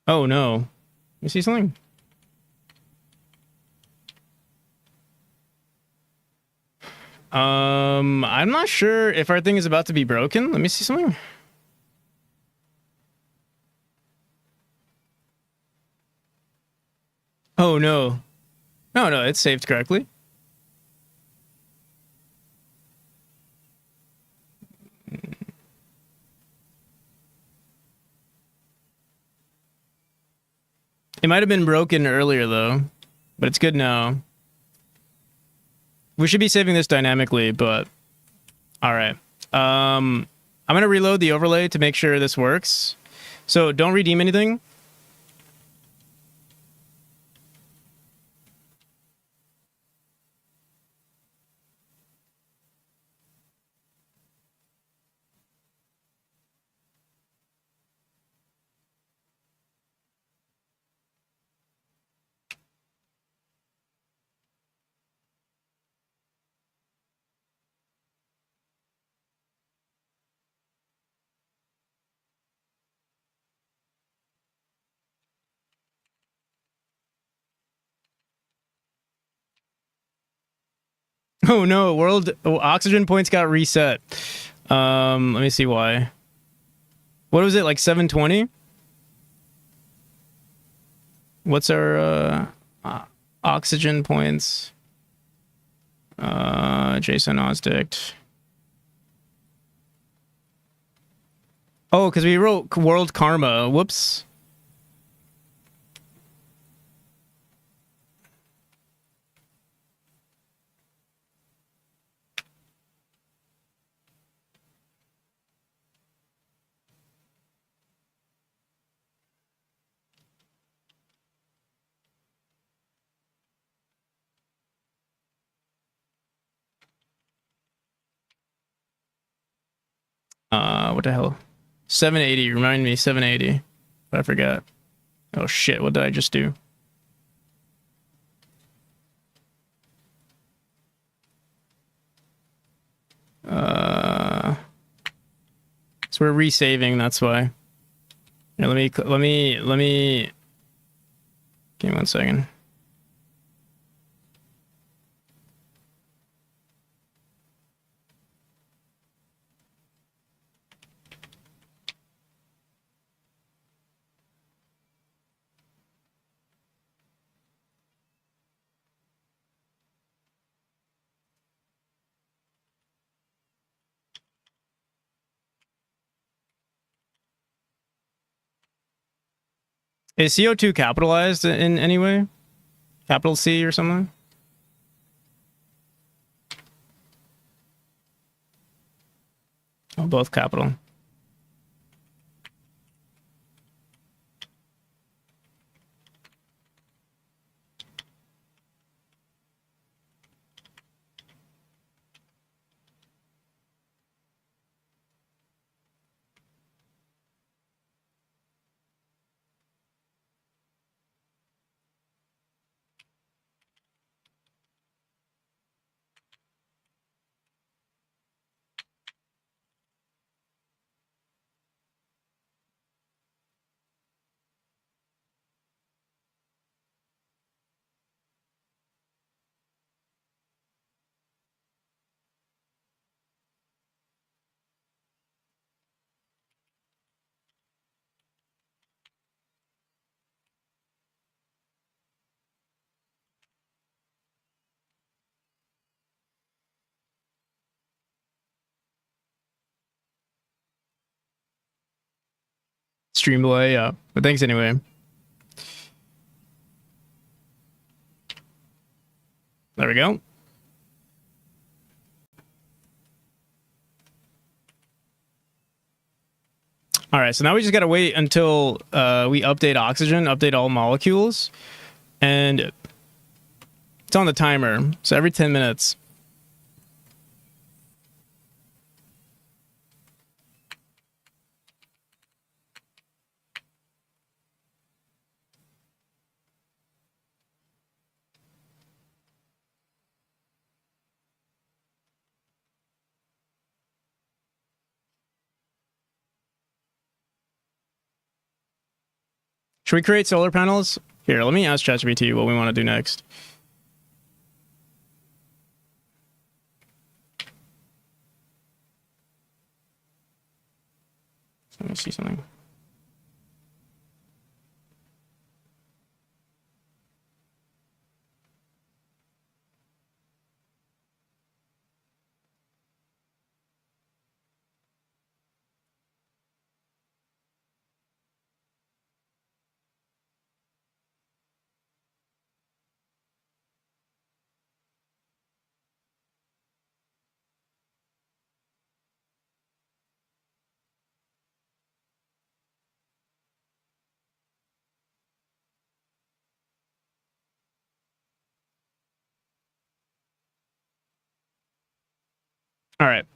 S1: Oh no. You see something? I'm not sure if our thing is about to be broken. Let me see something. Oh no. No, no, it's saved correctly. It might have been broken earlier though, but it's good now. We should be saving this dynamically, but all right. I'm gonna reload the overlay to make sure this works. So don't redeem anything. Oh no, oxygen points got reset. Let me see why. What was it, like 720? What's our oxygen points? Jason Osdict. Oh, because we wrote world karma. Whoops. What the hell? 780. Remind me, 780. I forgot. Oh shit, what did I just do? So we're resaving, that's why. Here, let me give me 1 second. Is CO2 capitalized in any way? Capital C or something? Oh, both capital. Stream delay, yeah. But thanks anyway. There we go. All right, so now we just gotta wait until we update oxygen, update all molecules, and it's on the timer. So every 10 minutes. Should we create solar panels? Here, let me ask ChatGPT what we want to do next. Let me see something. All right.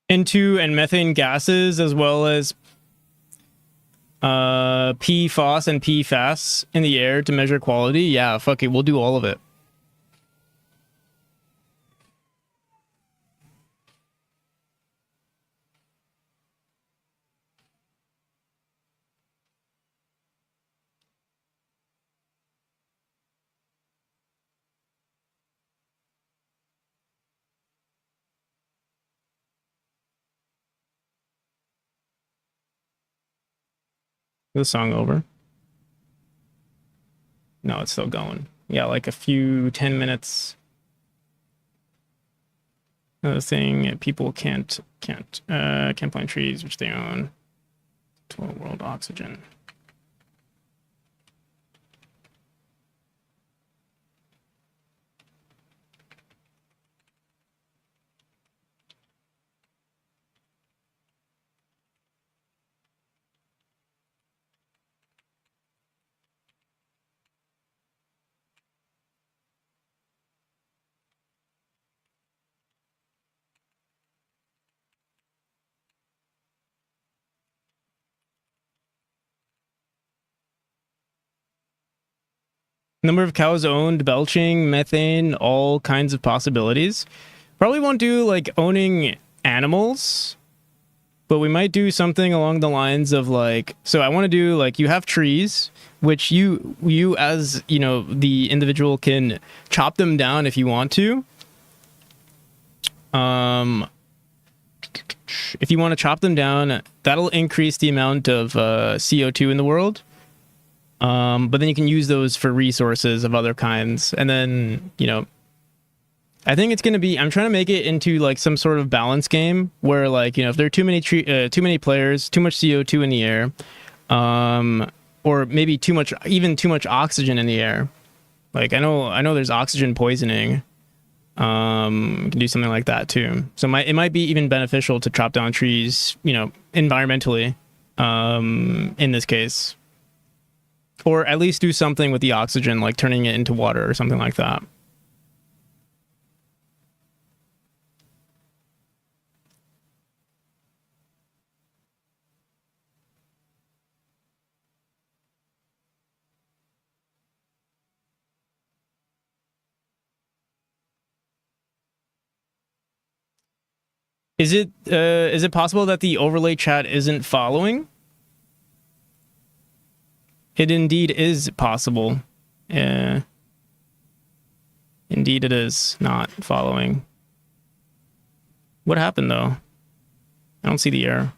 S1: N2 and methane gases, as well as PFOS and PFAS in the air to measure quality. Yeah, fuck it, we'll do all of it. Is the song over? No, it's still going. Yeah, like a few 10 minutes. Another thing, people can't plant trees which they own. Total world oxygen. Number of cows owned, belching, methane, all kinds of possibilities. Probably won't do like owning animals, but we might do something along the lines of like, so I want to do like, you have trees, which you as, you know, the individual can chop them down if you want to. If you want to chop them down, that'll increase the amount of CO2 in the world. But then you can use those for resources of other kinds. And then, you know, I think it's gonna be. I'm trying to make it into like some sort of balance game where, like, you know, if there are too many players, too much CO2 in the air, or maybe too much oxygen in the air. Like I know there's oxygen poisoning. You can do something like that too. So it might be even beneficial to chop down trees, you know, environmentally, in this case, or at least do something with the oxygen, like turning it into water or something like that. Is it possible that the overlay chat isn't following? It indeed is possible. Indeed it is not following. What happened though? I don't see the error.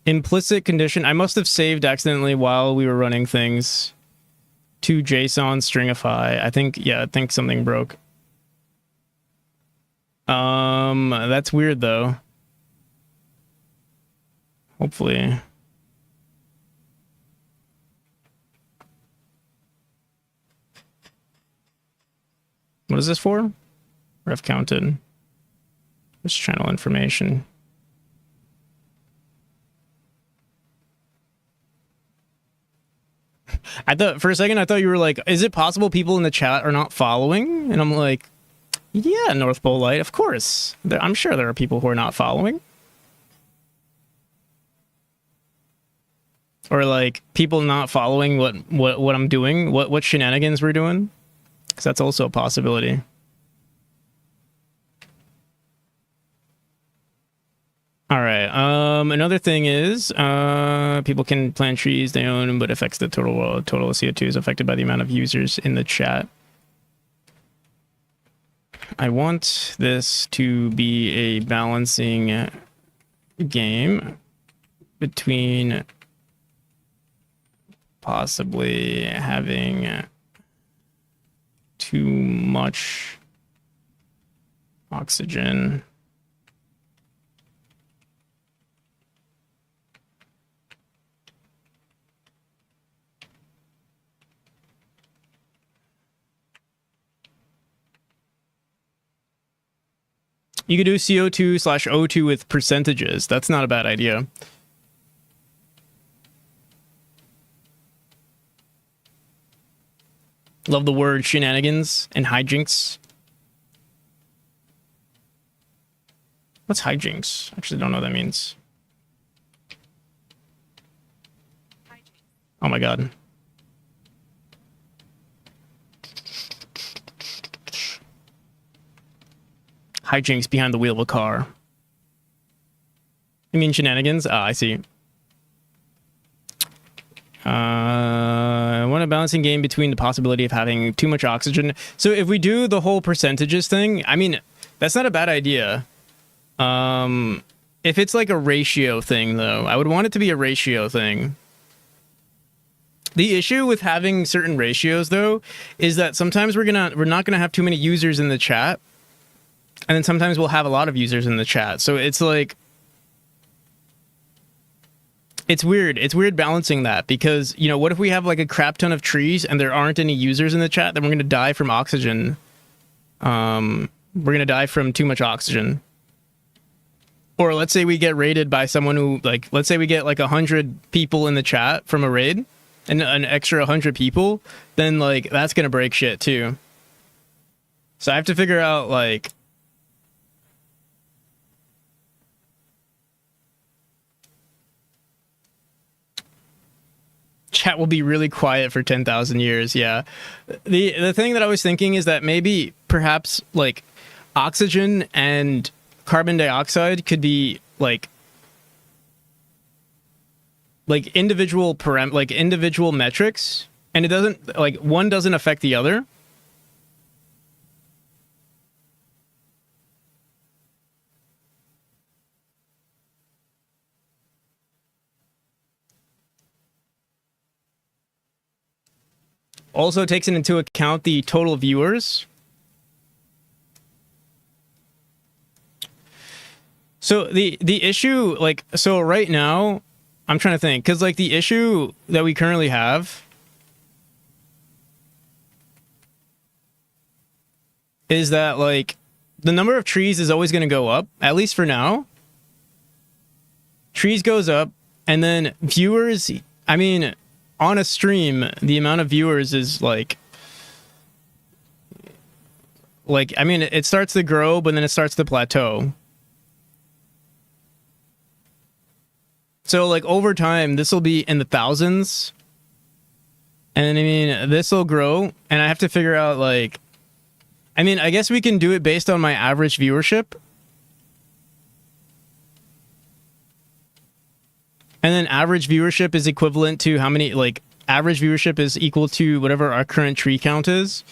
S1: Implicit condition. I must have saved accidentally while we were running things to JSON stringify. I think something broke. That's weird though. Hopefully. What is this for? Ref counted. This channel information. I thought for a second, I thought you were like, is it possible people in the chat are not following? And I'm like, yeah, North Pole Light, of course. I'm sure there are people who are not following. Or like people not following what I'm doing, what shenanigans we're doing. Because that's also a possibility. All right. Another thing is, people can plant trees they own, but affects the total CO2 is affected by the amount of users in the chat. I want this to be a balancing game between possibly having too much oxygen You could do CO2/O2 with percentages. That's not a bad idea. Love the word shenanigans and hijinks. What's hijinks? Actually, don't know what that means. Oh my god. Hijinks behind the wheel of a car. You mean shenanigans? Ah, I see. I want a balancing game between the possibility of having too much oxygen. So if we do the whole percentages thing, I mean, that's not a bad idea. If it's like a ratio thing, though, I would want it to be a ratio thing. The issue with having certain ratios, though, is that sometimes we're not gonna have too many users in the chat, and then sometimes we'll have a lot of users in the chat. So it's like, it's weird. It's weird balancing that because, you know, what if we have like a crap ton of trees and there aren't any users in the chat? Then we're gonna die from oxygen. We're gonna die from too much oxygen. Or let's say we get raided by someone who, like, let's say we get like 100 people in the chat from a raid and an extra 100 people, then like that's gonna break shit too. So I have to figure out like, chat will be really quiet for 10,000 years. Yeah. The thing that I was thinking is that maybe perhaps like oxygen and carbon dioxide could be like individual individual metrics, and it doesn't, like, one doesn't affect the other. Also takes into account the total viewers. So the issue, like, so right now, I'm trying to think, because like the issue that we currently have is that like the number of trees is always going to go up, at least for now. Trees goes up, and then viewers, I mean, on a stream, the amount of viewers is like I mean, it starts to grow, but then it starts to plateau. So like over time, this will be in the thousands. And I mean, this will grow, and I have to figure out like, I mean, I guess we can do it based on my average viewership. And then average viewership is equivalent to how many, like, average viewership is equal to whatever our current tree count is.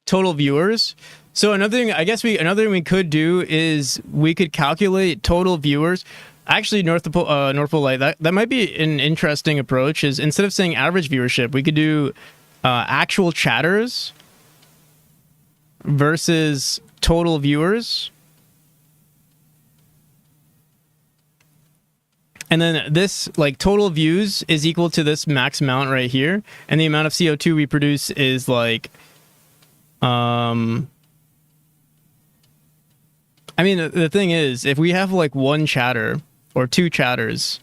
S1: Total viewers. So another thing, I guess another thing we could do is we could calculate total viewers. Actually, North Pole Light, that might be an interesting approach. Is instead of saying average viewership, we could do actual chatters versus total viewers. And then this, like, total views is equal to this max amount right here, and the amount of CO2 we produce is like, I mean, the thing is, if we have like one chatter or two chatters,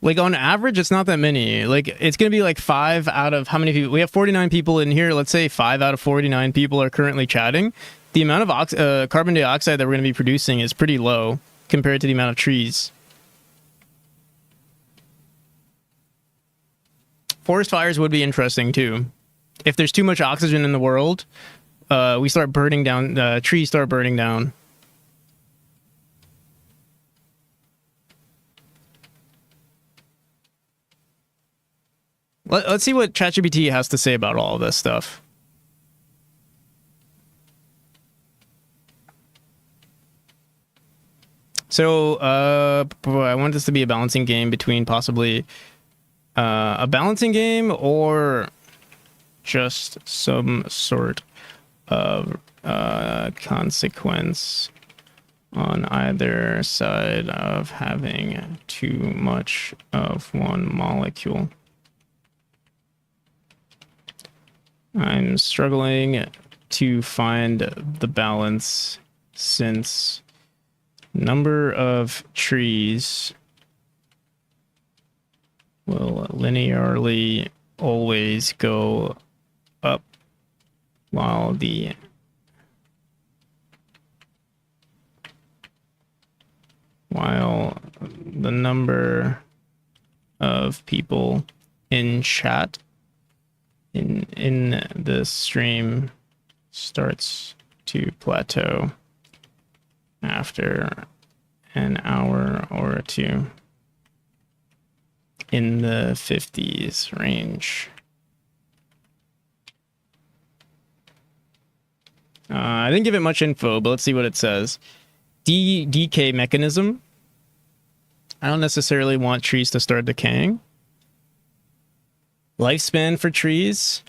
S1: like on average, it's not that many. Like, it's going to be like 5 out of how many people? We have 49 people in here. Let's say 5 out of 49 people are currently chatting. The amount of carbon dioxide that we're going to be producing is pretty low compared to the amount of trees. Forest fires would be interesting too. If there's too much oxygen in the world, we start burning down, trees start burning down. Let's see what ChatGPT has to say about all of this stuff. So, I want this to be a balancing game between possibly a balancing game or just some sort of consequence on either side of having too much of one molecule. I'm struggling to find the balance since number of trees will linearly always go up while the number of people in chat in the stream starts to plateau after an hour or two in the 50s range. I didn't give it much info, but let's see what it says. Decay mechanism. I don't necessarily want trees to start decaying. Lifespan for trees.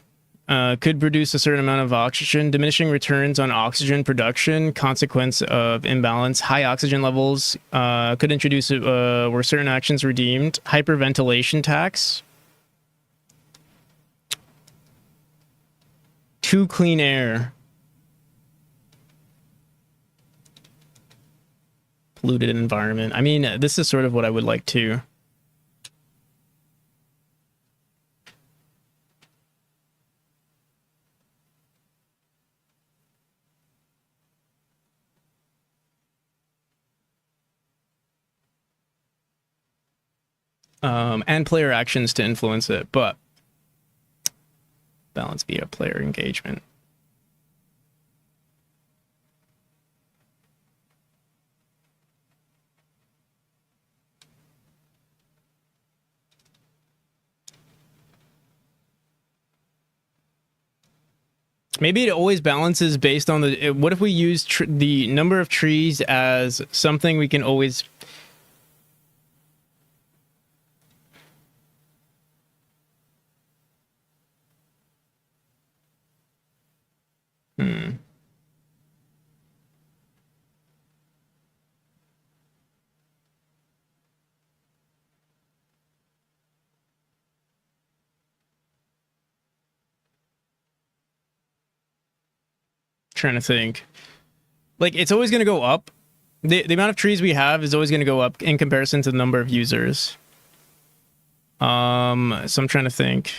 S1: Could produce a certain amount of oxygen. Diminishing returns on oxygen production. Consequence of imbalance. High oxygen levels could introduce where certain actions redeemed. Hyperventilation tax. Too clean air. Polluted environment. I mean, this is sort of what I would like to. And player actions to influence it, but balance via player engagement. Maybe it always balances based on the. What if we use the number of trees as something we can always. Hmm. Trying to think. Like, it's always going to go up. The amount of trees we have is always going to go up in comparison to the number of users. So I'm trying to think.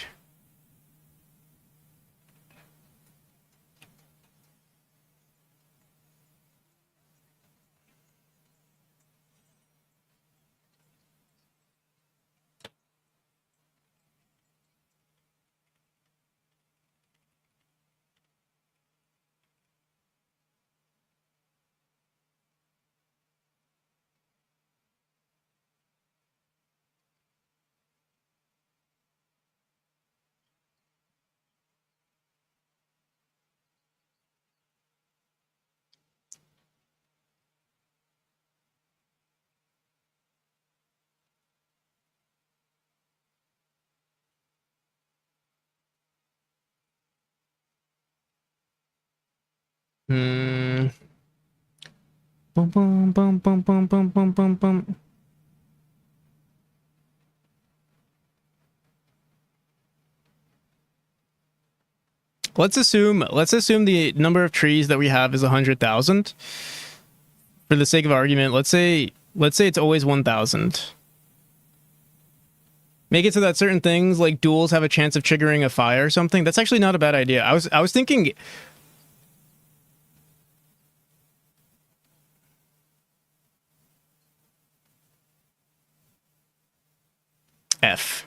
S1: Hmm. Bum, bum, bum, bum, bum, bum, bum, bum, bum. Let's assume the number of trees that we have is 100,000. For the sake of argument, let's say it's always 1,000. Make it so that certain things like duels have a chance of triggering a fire or something. That's actually not a bad idea. I was thinking F.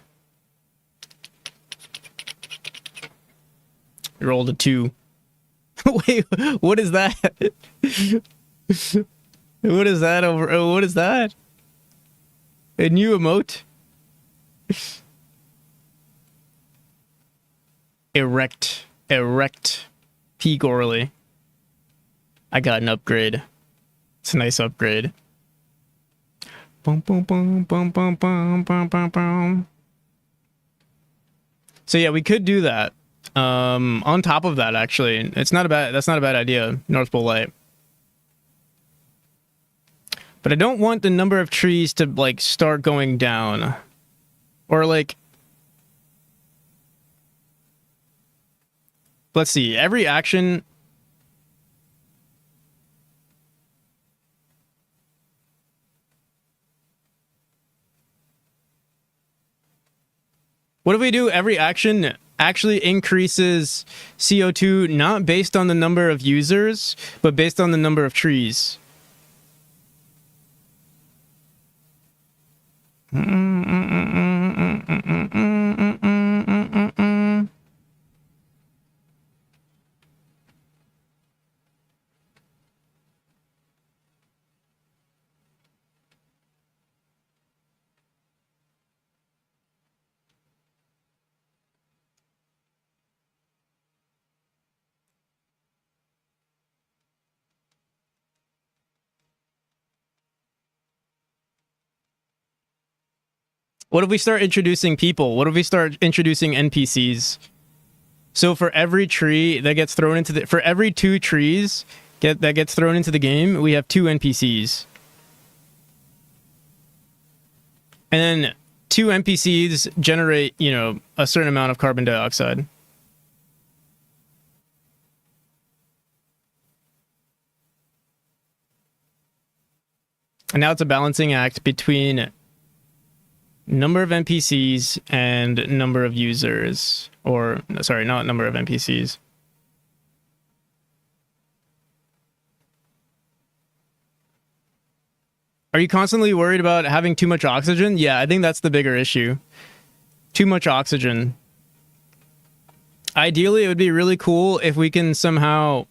S1: Rolled a 2. Wait, what is that? What is that over? Oh, what is that? A new emote? Erect. P. Gorley. I got an upgrade. It's a nice upgrade. Bum, bum, bum, bum, bum, bum, bum, bum, bum. So yeah, we could do that. On top of that, actually, that's not a bad idea, North Pole Light. But I don't want the number of trees to like start going down. Or like, let's see, every action. What if we do every action actually increases CO2 not based on the number of users, but based on the number of trees? What if we start introducing people? What if we start introducing NPCs? So for every tree that gets thrown into for every 2 trees that gets thrown into the game, we have 2 NPCs. And then 2 NPCs generate, a certain amount of carbon dioxide. And now it's a balancing act between number of NPCs and number of users. Or, sorry, not number of NPCs. Are you constantly worried about having too much oxygen? Yeah, I think that's the bigger issue. Too much oxygen. Ideally, it would be really cool if we can somehow...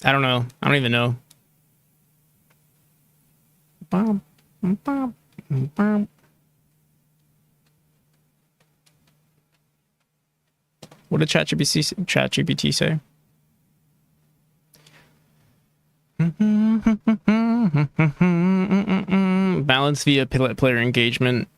S1: I don't know. I don't even know. What did ChatGPT say? Balance via player engagement.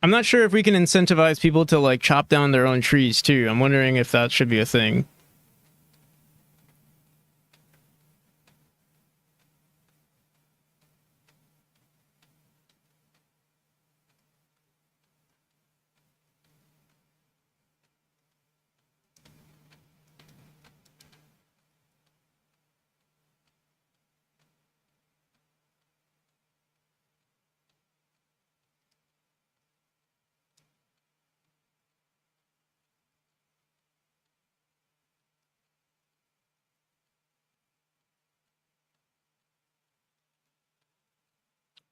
S1: I'm not sure if we can incentivize people to like chop down their own trees too. I'm wondering if that should be a thing.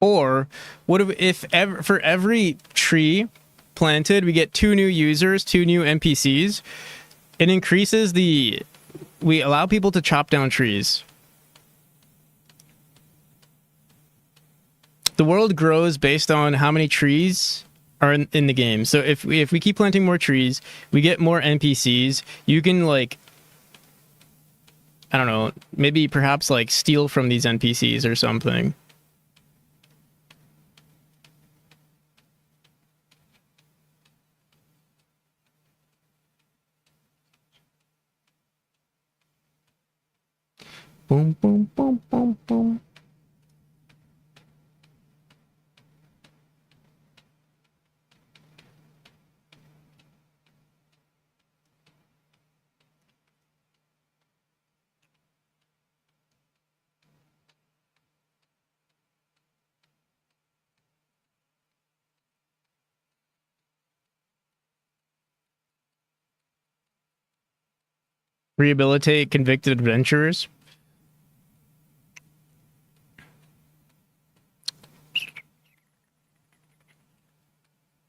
S1: Or what if ever, for every tree planted, we get 2 new users, 2 new NPCs? It increases we allow people to chop down trees. The world grows based on how many trees are in the game. So if we keep planting more trees, we get more NPCs. You can like, I don't know, maybe perhaps like steal from these NPCs or something. Boom, boom, boom, boom, boom. Rehabilitate convicted adventurers.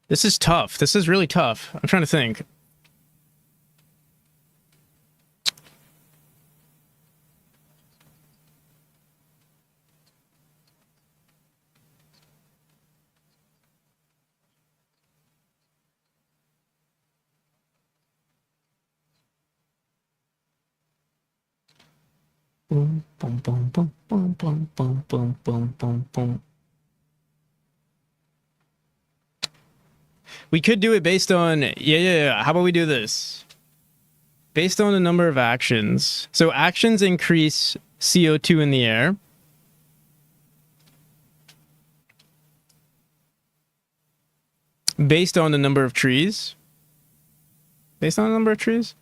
S1: This is tough. This is really tough. I'm trying to think. Boom, boom, boom, boom, boom, boom, boom, boom, boom, boom, boom. We could do it based on yeah. How about we do this? Based on the number of actions. So actions increase CO2 in the air. Based on the number of trees. Based on the number of trees?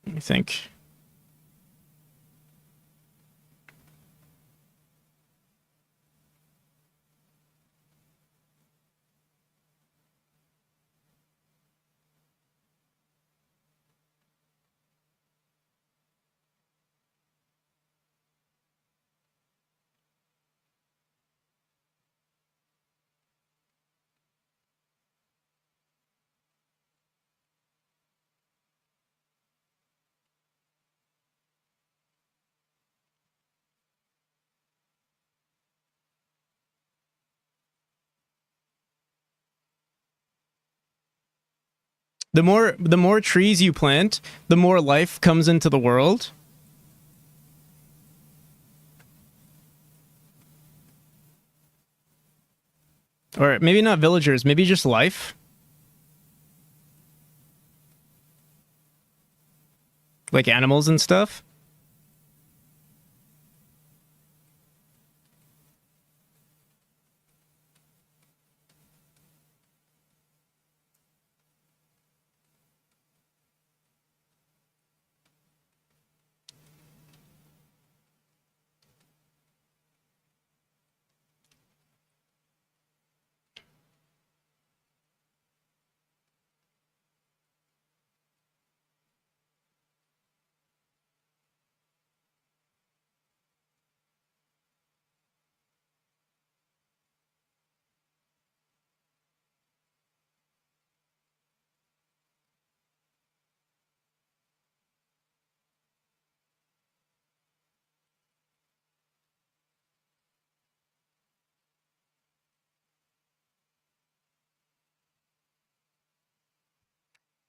S1: Let me think. The more trees you plant, the more life comes into the world. Or maybe not villagers, maybe just life. Like animals and stuff.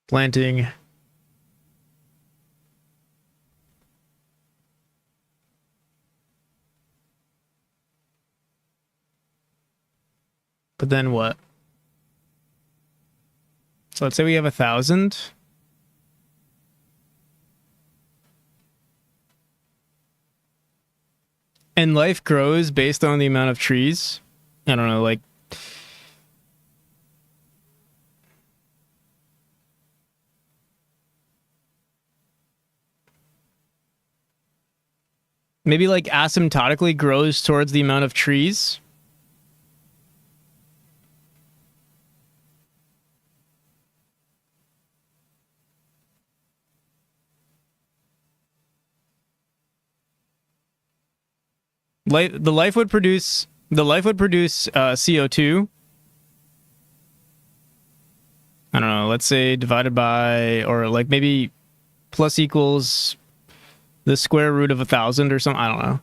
S1: Planting. But then what? So let's say we have 1,000. And life grows based on the amount of trees. I don't know, like... maybe like asymptotically grows towards the amount of trees. The life would produce CO2. I don't know, let's say divided by, or like maybe plus equals the square root of 1,000 or something. I don't know.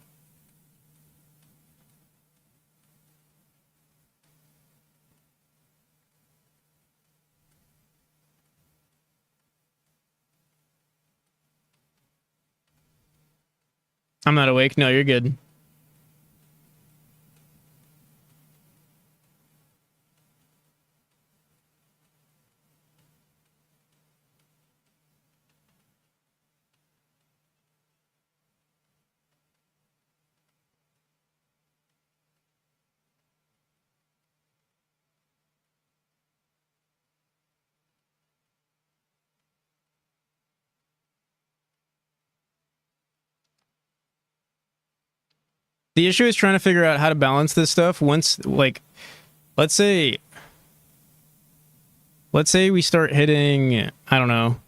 S1: I'm not awake. No, you're good. The issue is trying to figure out how to balance this stuff once, like, let's say we start hitting, I don't know,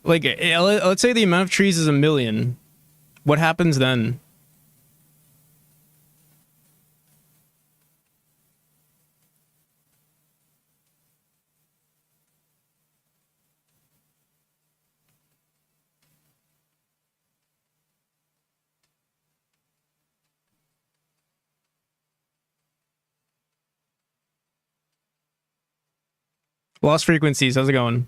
S1: like, let's say the amount of trees is 1 million. What happens then? Lost frequencies, how's it going?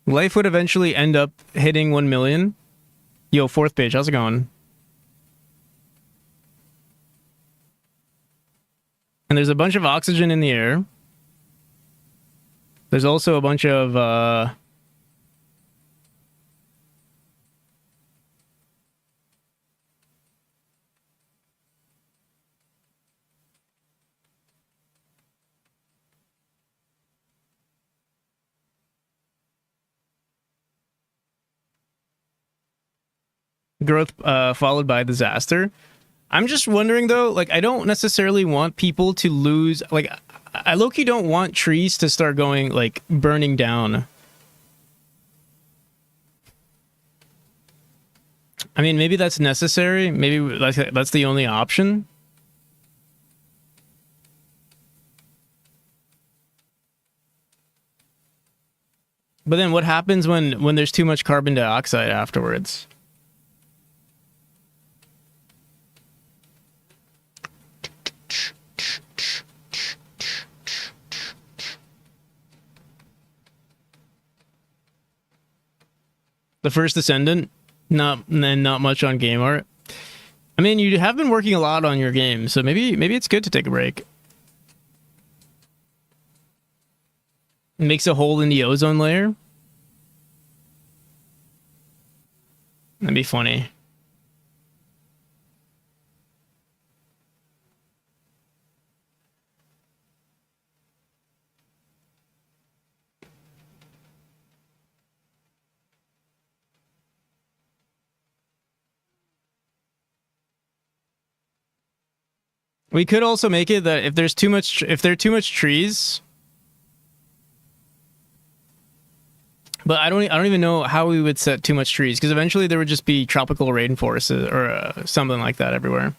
S1: Life would eventually end up hitting 1 million. Yo, fourth page, how's it going? And there's a bunch of oxygen in the air. There's also a bunch of, growth followed by disaster. I'm just wondering though, like, I don't necessarily want people to lose, like, I low-key don't want trees to start going, like, burning down. I mean, maybe that's necessary. Maybe that's the only option. But then what happens when there's too much carbon dioxide afterwards? The First Descendant, not much on game art. I mean, you have been working a lot on your game, so maybe it's good to take a break. It makes a hole in the ozone layer. That'd be funny. We could also make it that if there are too much trees, but I don't even know how we would set too much trees, because eventually there would just be tropical rainforests or something like that everywhere.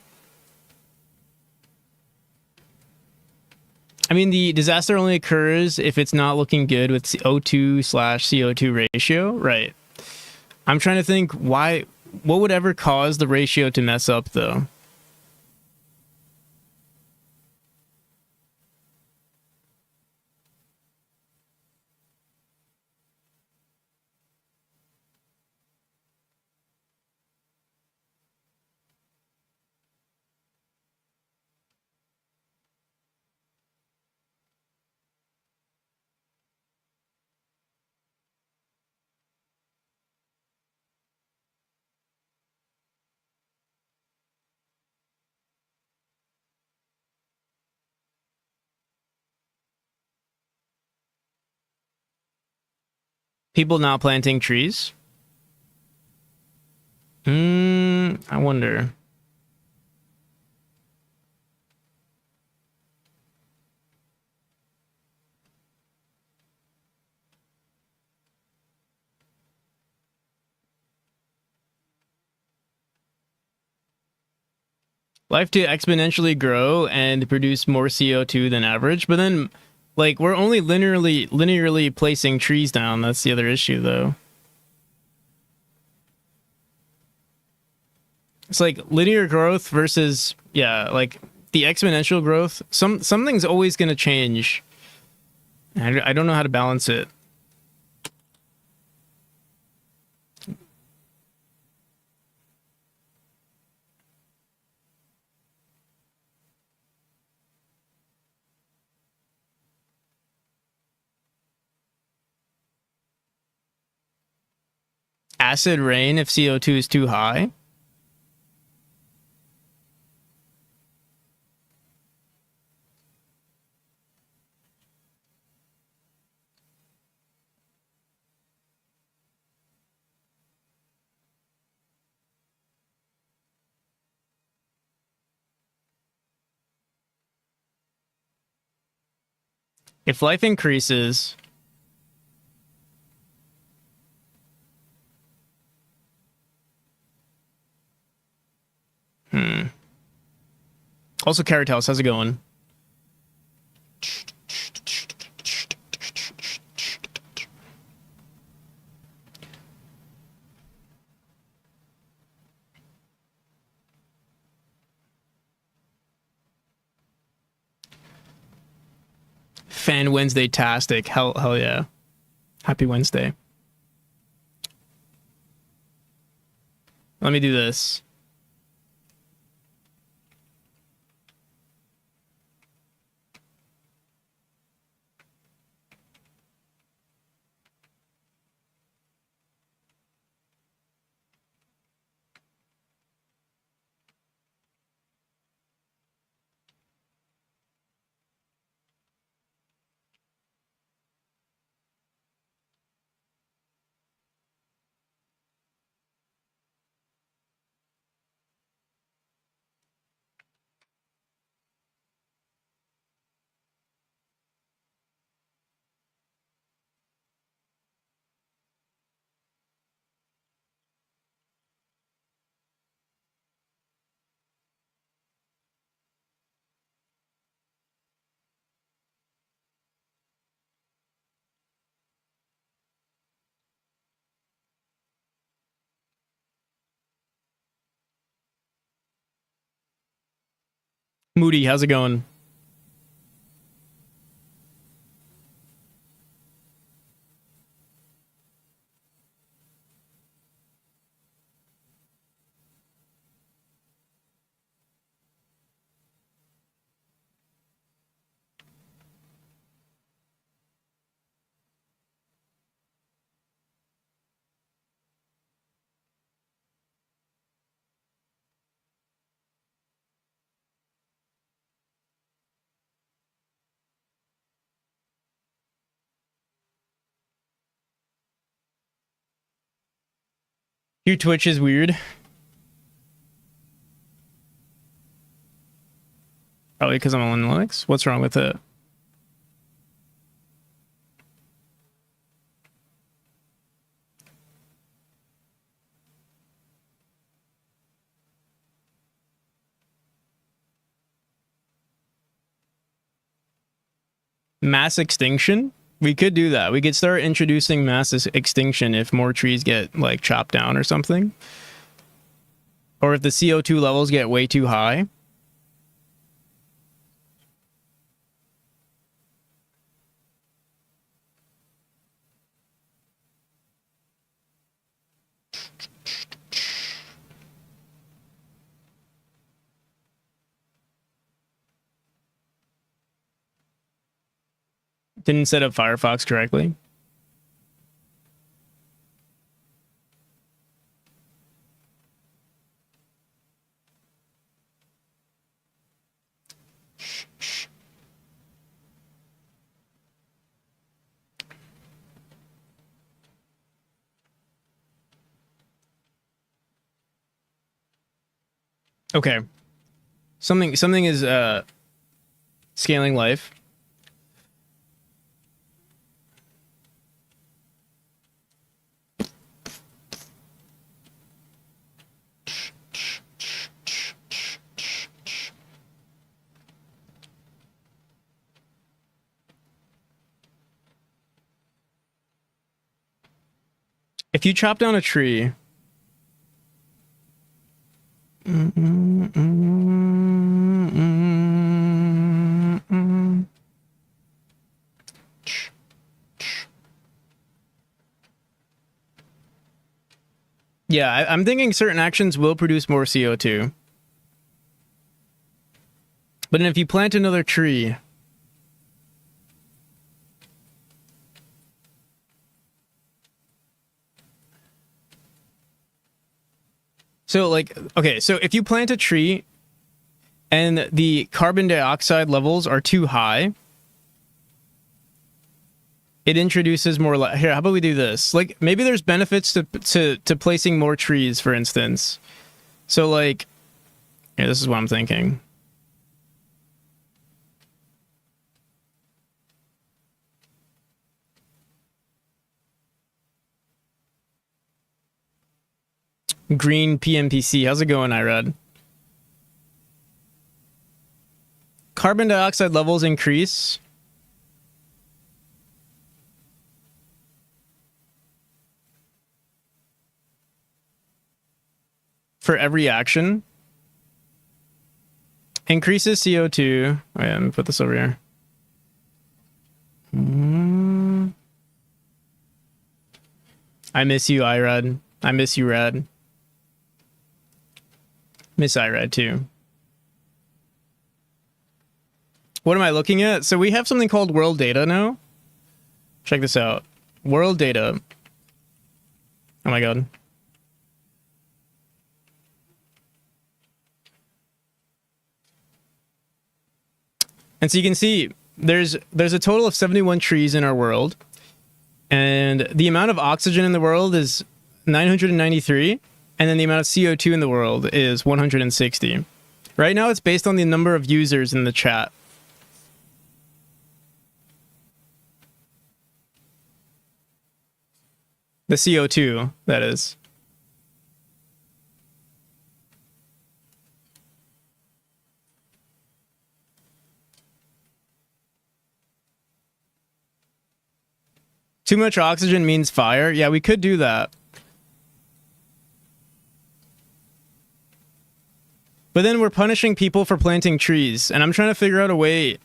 S1: I mean, the disaster only occurs if it's not looking good with O2/CO2 ratio, right? I'm trying to think what would ever cause the ratio to mess up though. People not planting trees? I wonder. Life to exponentially grow and produce more CO2 than average, but then, like, we're only linearly placing trees down. That's the other issue, though. It's like linear growth versus, yeah, like the exponential growth. Something's always going to change. I don't know how to balance it. Acid rain if CO2 is too high. If life increases, Also, Carrot House, how's it going? Fan Wednesday tastic. Hell yeah. Happy Wednesday. Let me do this. Moody, how's it going? Your Twitch is weird. Probably because I'm on Linux. What's wrong with it? Mass extinction? We could do that. We could start introducing mass extinction if more trees get, like, chopped down or something. Or if the CO2 levels get way too high. Didn't set up Firefox correctly. Okay. Something is scaling life. If you chop down a tree, yeah, I'm thinking certain actions will produce more CO2. But then if you plant another tree, so like, okay, so if you plant a tree and the carbon dioxide levels are too high, it introduces more. Here, how about we do this? Like, maybe there's benefits to placing more trees, for instance. So like, yeah, this is what I'm thinking. Green PMPC. How's it going, Irad? Carbon dioxide levels increase. For every action. Increases CO2. Oh yeah, let me put this over here. I miss you, Irad. I miss you, Rad. Miss Irad too. What am I looking at? So we have something called world data now. Check this out. World data. Oh my god. And so you can see there's a total of 71 trees in our world. And the amount of oxygen in the world is 993. And then the amount of CO2 in the world is 160. Right now, it's based on the number of users in the chat. The CO2, that is. Too much oxygen means fire. Yeah, we could do that. But then we're punishing people for planting trees. And I'm trying to figure out a way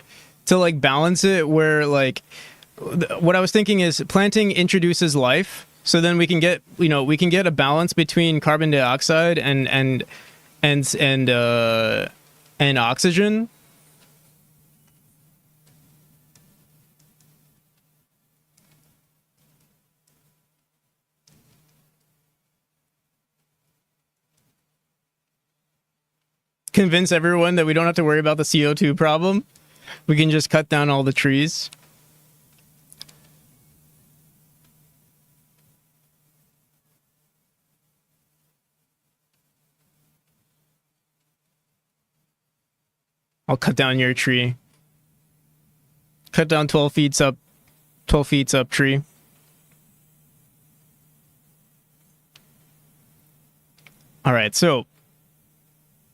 S1: to like balance it where like what I was thinking is planting introduces life. So then we can get, you know, we can get a balance between carbon dioxide and oxygen. Convince everyone that we don't have to worry about the CO2 problem. We can just cut down all the trees. I'll cut down your tree. Cut down 12 feet up. 12 feet up tree. All right, so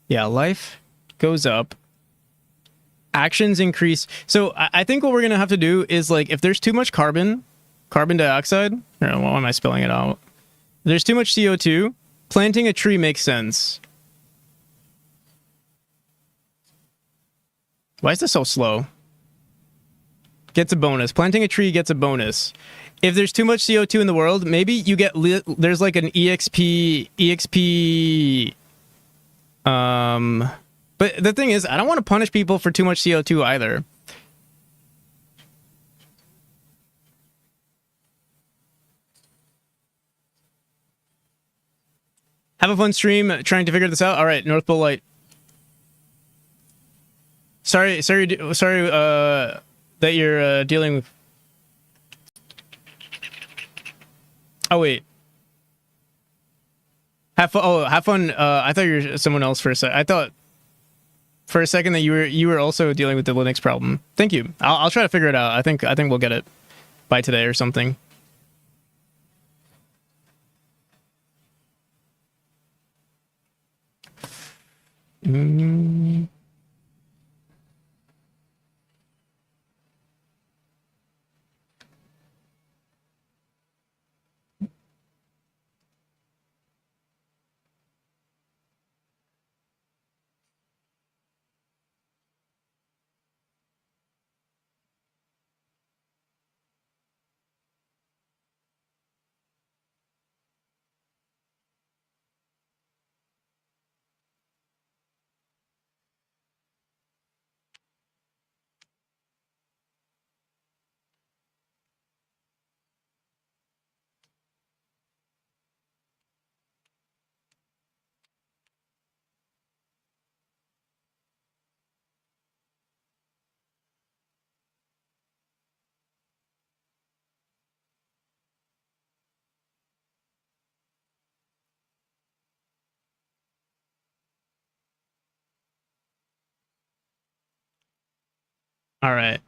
S1: yeah, life goes up. Actions increase. So I think what we're going to have to do is like if there's too much carbon dioxide, or why am I spelling it out? If there's too much CO2, planting a tree makes sense. Why is this so slow? Gets a bonus. Planting a tree gets a bonus. If there's too much CO2 in the world, maybe you get there's like an EXP. But the thing is, I don't want to punish people for too much CO2 either. Have a fun stream trying to figure this out. All right, North Pole Light. Sorry, that you're dealing with. Oh wait. Have fun. Oh, have fun. I thought you were someone else for a sec. I thought for a second that you were also dealing with the Linux problem. Thank you. I'll try to figure it out. I think we'll get it by today or something. All right.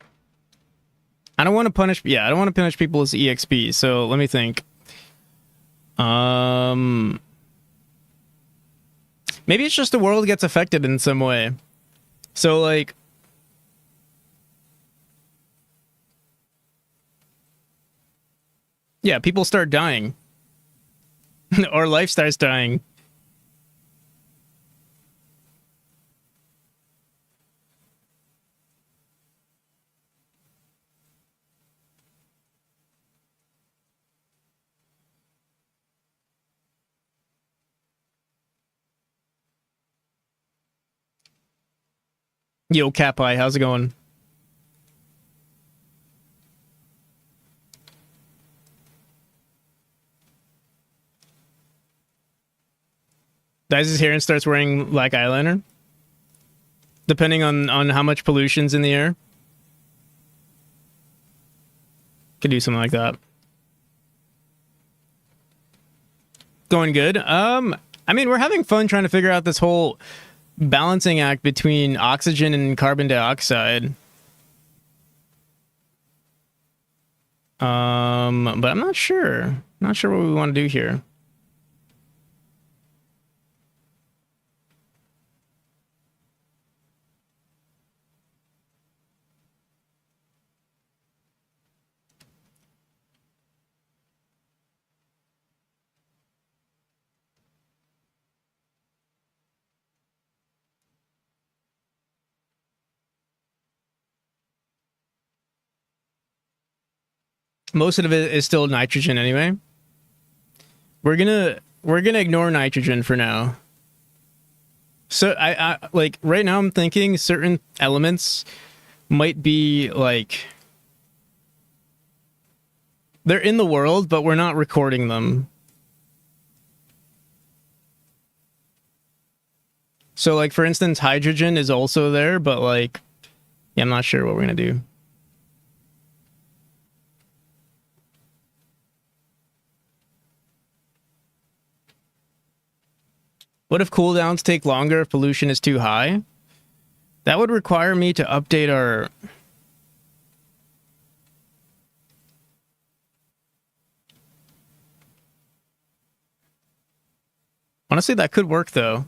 S1: I don't want to punish. Yeah, I don't want to punish people's EXP. So let me think. Maybe it's just the world gets affected in some way. So like, yeah, people start dying, or life starts dying. Yo, Capi, how's it going? Dies his hair and starts wearing black eyeliner. Depending on how much pollution's in the air. Could do something like that. Going good. I mean, we're having fun trying to figure out this whole balancing act between oxygen and carbon dioxide. But I'm not sure. Not sure what we want to do here. Most of it is still nitrogen anyway. We're gonna ignore nitrogen for now. So I like right now I'm thinking certain elements might be like they're in the world, but we're not recording them. So like for instance, hydrogen is also there, but like yeah, I'm not sure what we're gonna do. What if cooldowns take longer if pollution is too high? That would require me to update our... Honestly, that could work, though.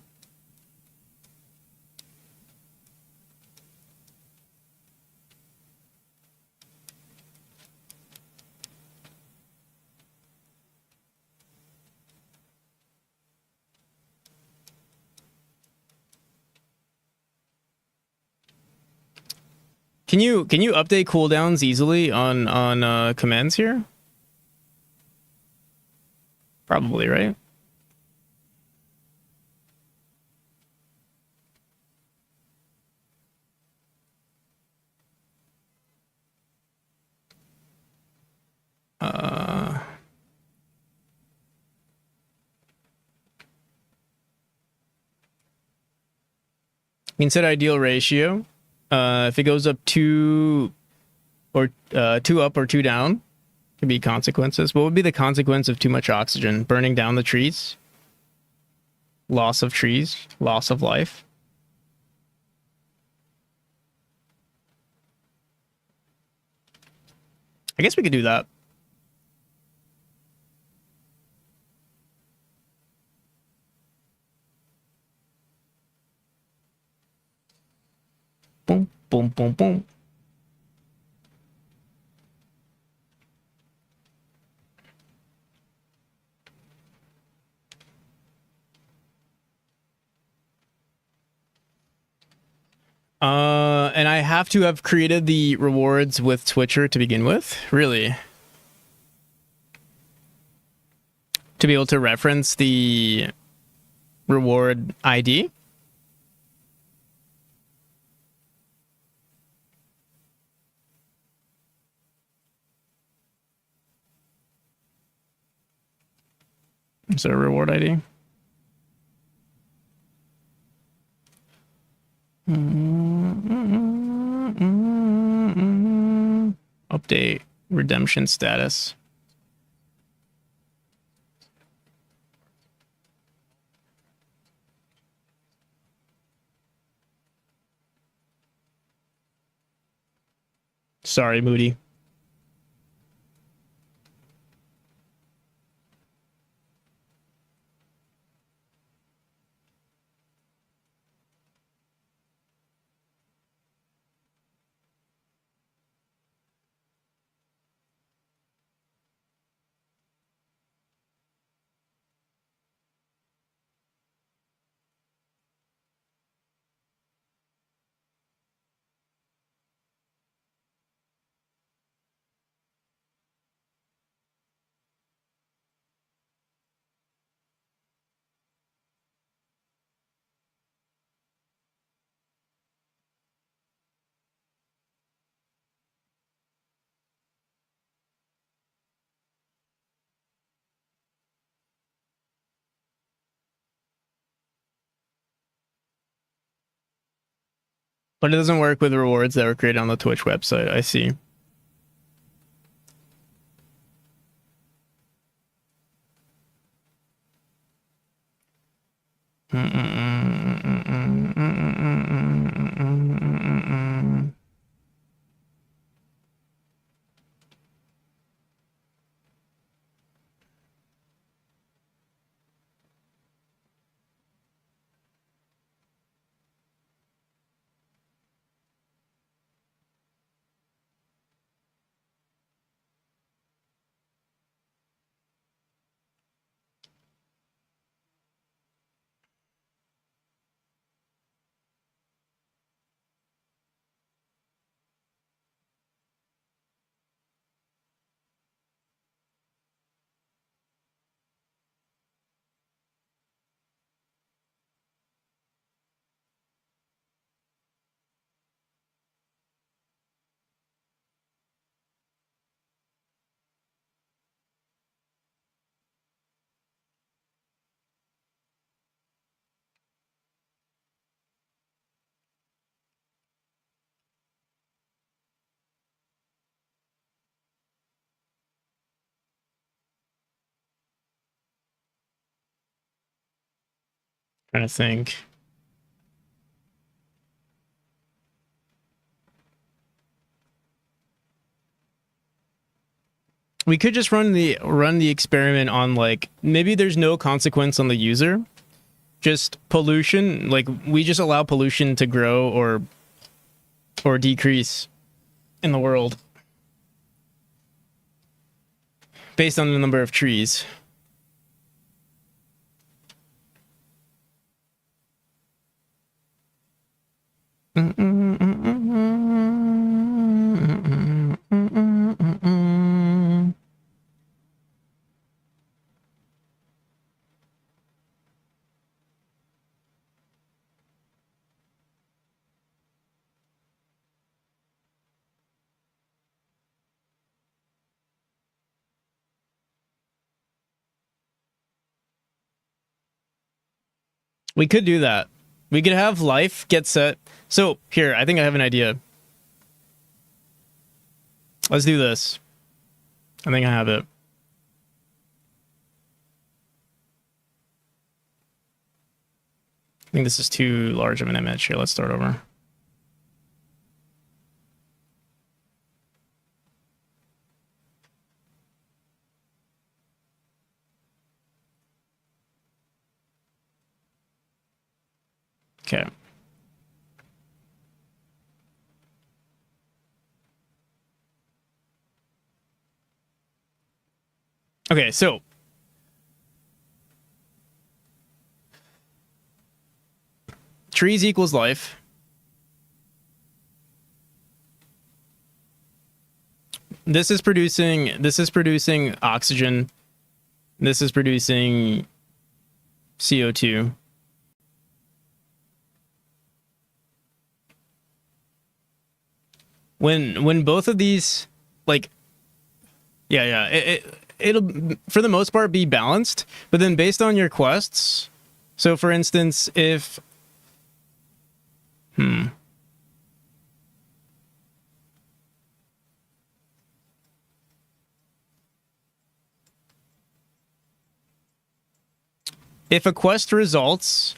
S1: Can you update cooldowns easily on commands here? Probably, right? You can set ideal ratio. If it goes up two up or two down, could be consequences. What would be the consequence of too much oxygen? Burning down the trees? loss of trees, loss of life. I guess we could do that. Boom, boom, boom, boom. And I have to have created the rewards with Twitcher to begin with, really, to be able to reference the reward ID. Is there a reward ID? Update redemption status. Sorry, Moody. But it doesn't work with rewards that were created on the Twitch website. I see. Trying to think. We could just run the experiment on, like, maybe there's no consequence on the user, just pollution. Like, we just allow pollution to grow or decrease in the world based on the number of trees. We could do that. We could have life get set. So here, I think I have an idea. Let's do this. I think I have it. I think this is too large of an image. Here, let's start over. Okay. Okay, so trees equals life. This is producing oxygen. This is producing CO2. When both of these, like, it'll for the most part be balanced, but then based on your quests, so for instance, if if a quest results,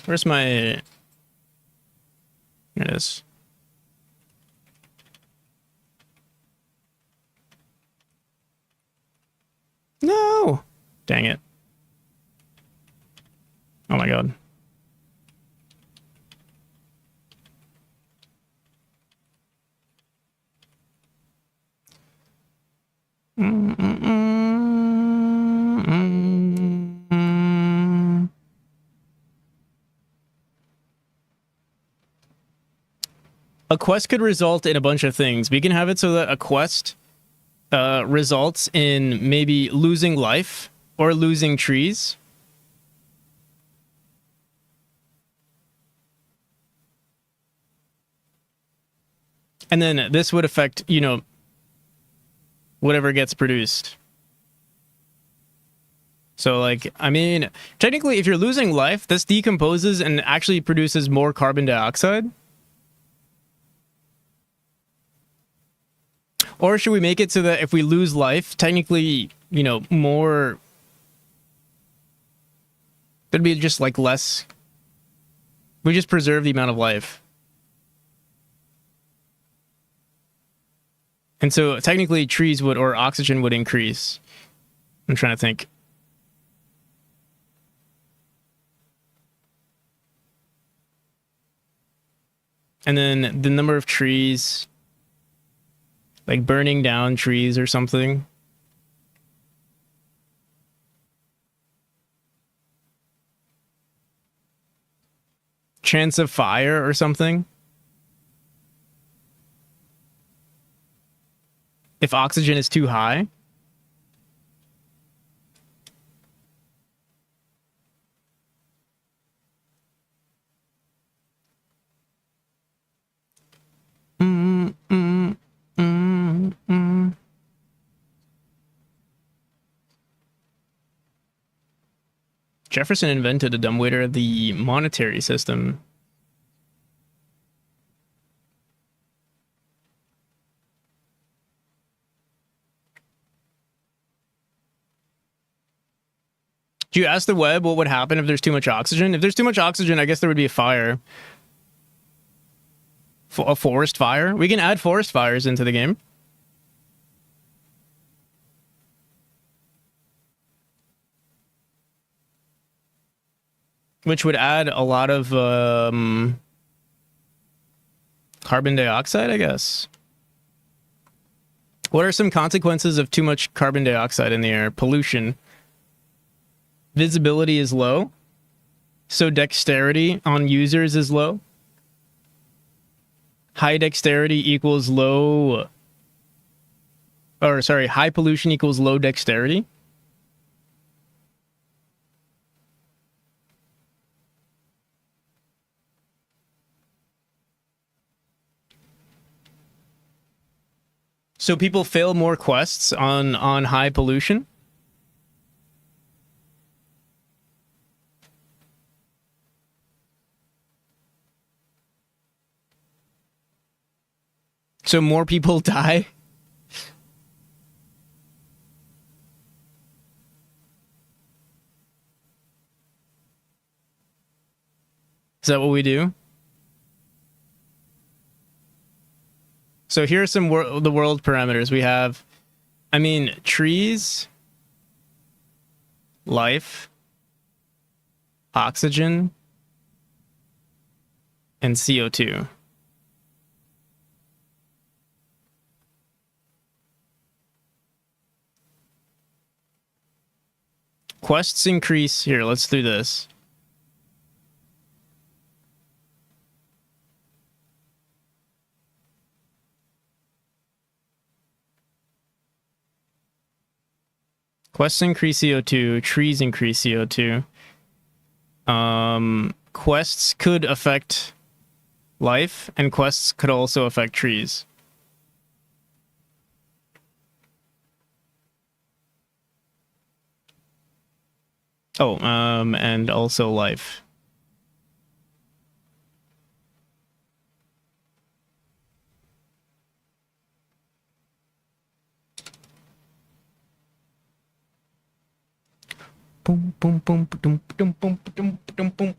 S1: where's my, here it is. No! Dang it. Oh my god. A quest could result in a bunch of things. We can have it so that a quest results in maybe losing life or losing trees. And then this would affect, you know, whatever gets produced. So, like, I mean, technically, if you're losing life, this decomposes and actually produces more carbon dioxide. Or should we make it so that if we lose life, technically, you know, more... There'd be just, like, less... We just preserve the amount of life. And so, technically, trees would, or oxygen would increase. I'm trying to think. And then the number of trees... Like burning down trees or something. Chance of fire or something. If oxygen is too high. Jefferson invented a dumbwaiter, the monetary system. Do you ask the web what would happen if there's too much oxygen? If there's too much oxygen, I guess there would be a fire. A forest fire? We can add forest fires into the game. Which would add a lot of carbon dioxide, I guess. What are some consequences of too much carbon dioxide in the air? Pollution. Visibility is low. So dexterity on users is low. High dexterity equals low... Or, sorry, high pollution equals low dexterity. So people fail more quests on high pollution? So more people die? Is that what we do? So here are some the world parameters. We have, I mean, trees, life, oxygen, and CO2. Quests increase. Here, let's do this. Quests increase CO2. Trees increase CO2. Quests could affect life, and quests could also affect trees. Oh, and also life. Boom, boom, boom, boom, boom, boom, boom, boom, boom.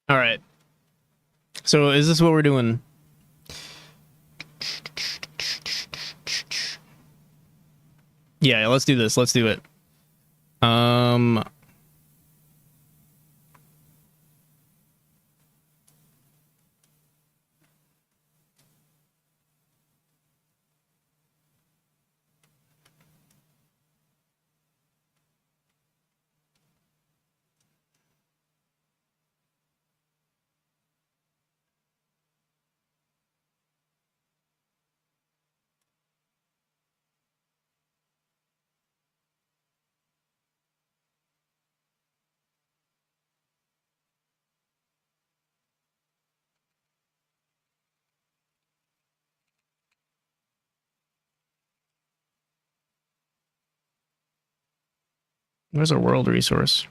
S1: All right. So is this what we're doing? Yeah, let's do this. Let's do it. Where's our world resource?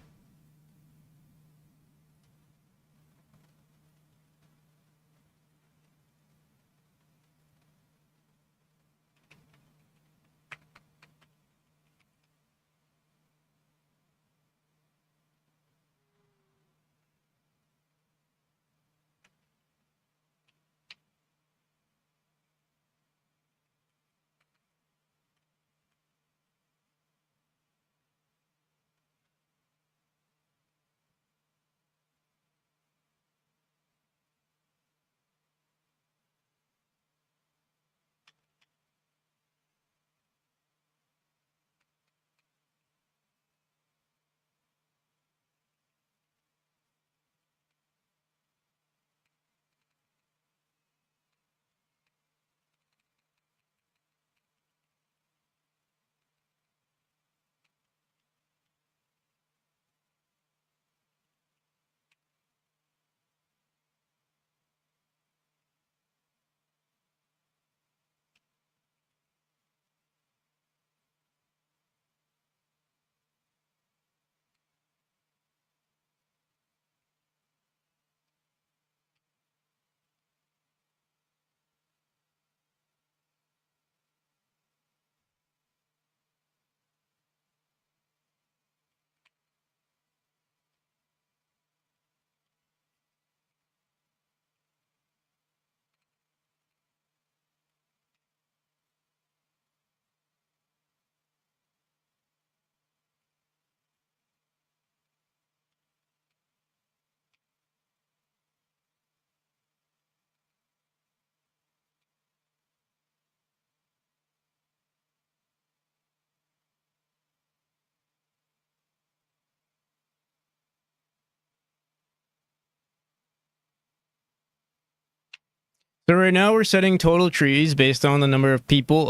S1: So right now we're setting total trees based on the number of people,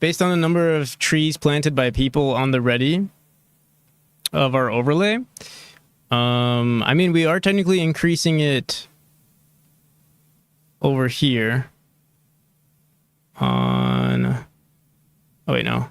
S1: based on the number of trees planted by people on the ready of our overlay. I mean, we are technically increasing it over here on, oh wait, no.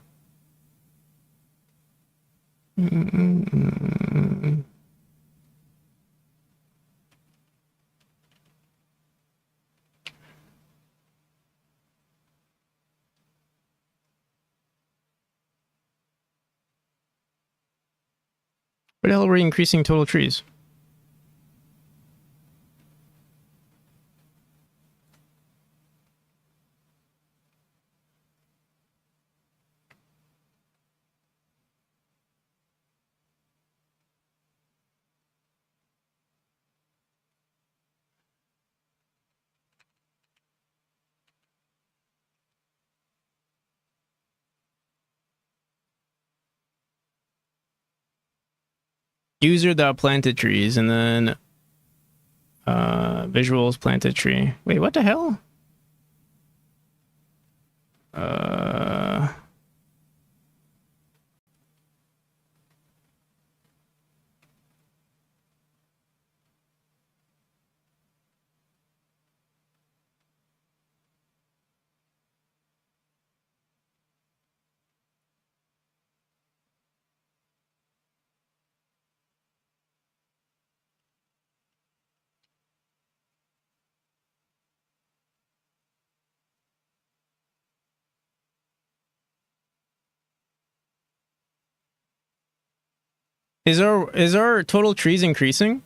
S1: Where the hell are we increasing total trees? User.planted trees and then visuals planted tree. Wait, what the hell? Is our total trees increasing?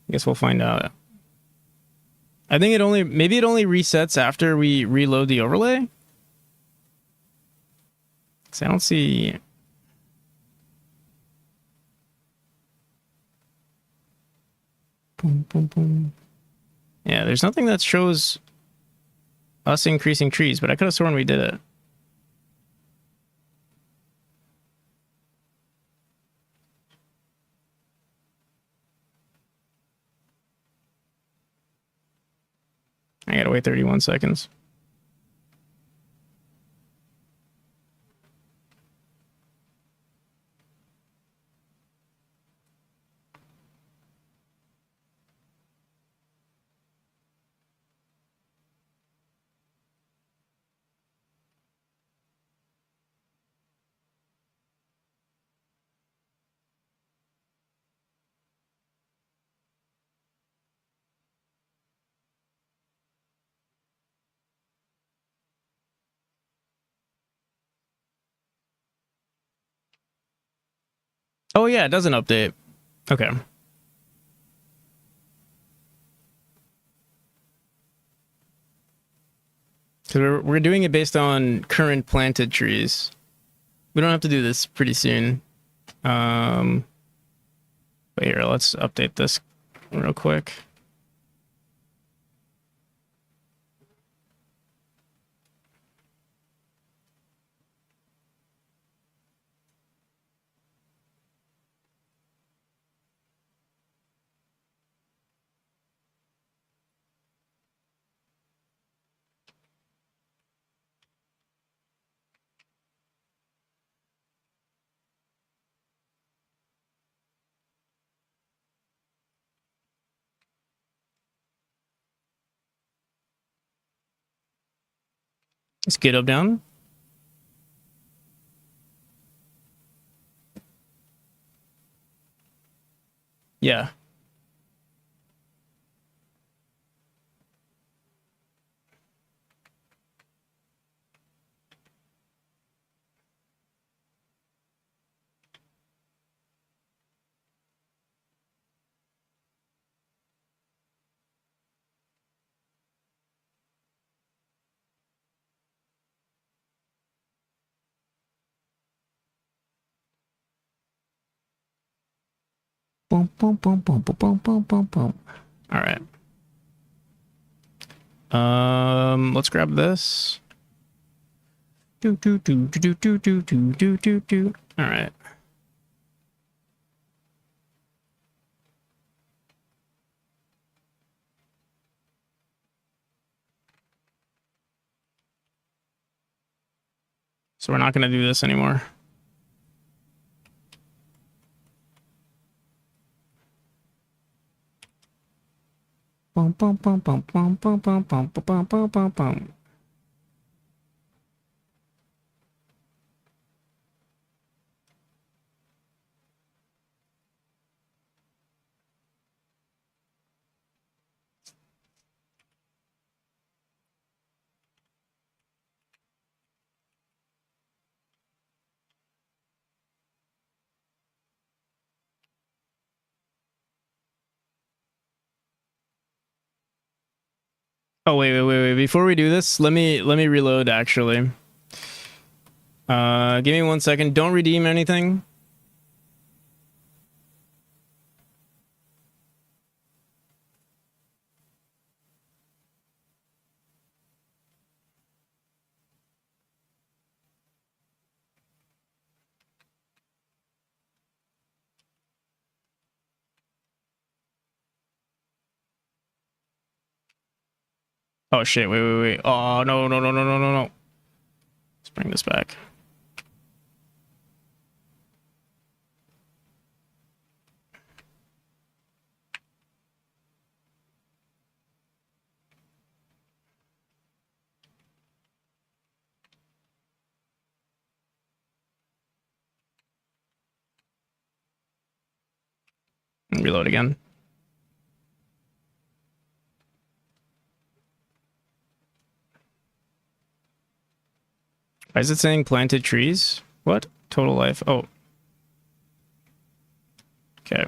S1: I guess we'll find out. I think maybe it only resets after we reload the overlay. Cause I don't see. Boom, boom, boom. Yeah, there's nothing that shows us increasing trees, but I could have sworn we did it. I gotta wait 31 seconds. Oh yeah, it doesn't update. Okay. So we're doing it based on current planted trees. We don't have to do this pretty soon. But here, let's update this real quick. Is GitHub down? Yeah. Boom, boom, boom, boom, boom, boom, boom, boom, boom. All right. Let's grab this. Do do do do do do do do do do. All right. So we're not going to do this anymore. Bum, bum, bum, bum, bum, bum, bum, bum, bum, bum, bum, bum. Oh wait. Before we do this, let me reload actually. Give me 1 second. Don't redeem anything. Oh shit, wait. Oh no. Let's bring this back. Reload again. Why is it saying planted trees? What? Total life. Oh. Okay.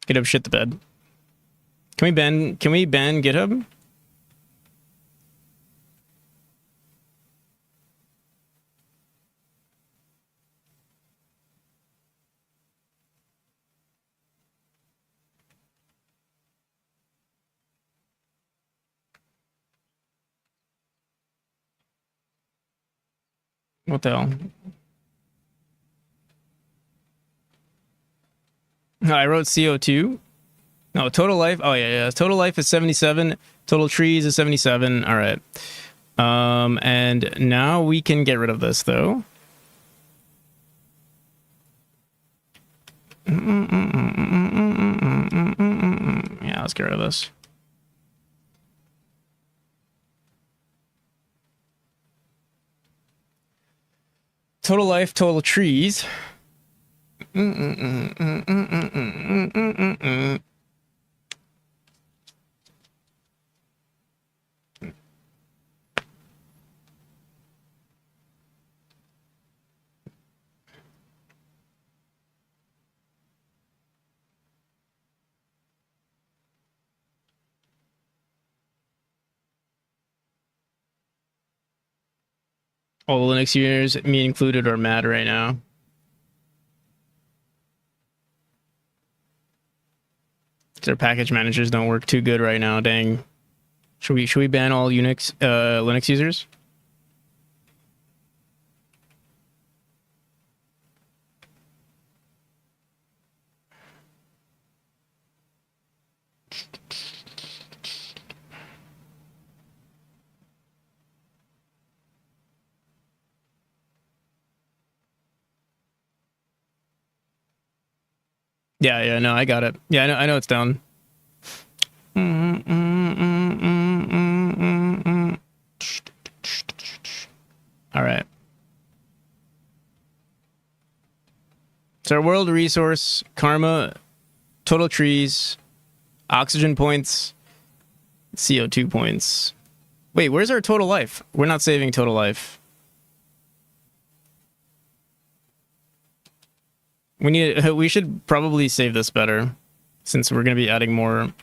S1: GitHub shit the bed. Can we ban GitHub? What the hell? I wrote CO2. No, total life. Oh yeah. Total life is 77. Total trees is 77. All right. And now we can get rid of this though. Yeah, let's get rid of this. Total life, total trees. All the Linux users, me included, are mad right now. Their package managers don't work too good right now. Dang. Should we ban all Linux users? Yeah, no, I got it. Yeah, I know it's down. All right. So our world resource, karma, total trees, oxygen points, CO2 points. Wait, where's our total life? We're not saving total life. We should probably save this better since we're going to be adding more.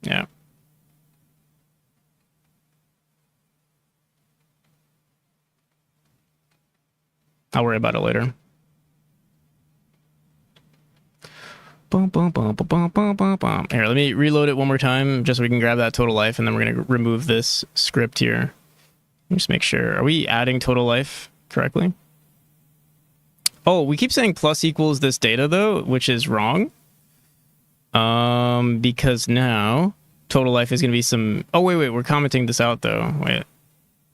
S1: Yeah. I'll worry about it later. Here, let me reload it one more time just so we can grab that total life, and then we're going to remove this script here. Just make sure. Are we adding total life correctly? Oh, we keep saying plus equals this data though, which is wrong. Because now total life is going to be some... Oh, wait. We're commenting this out though. Wait.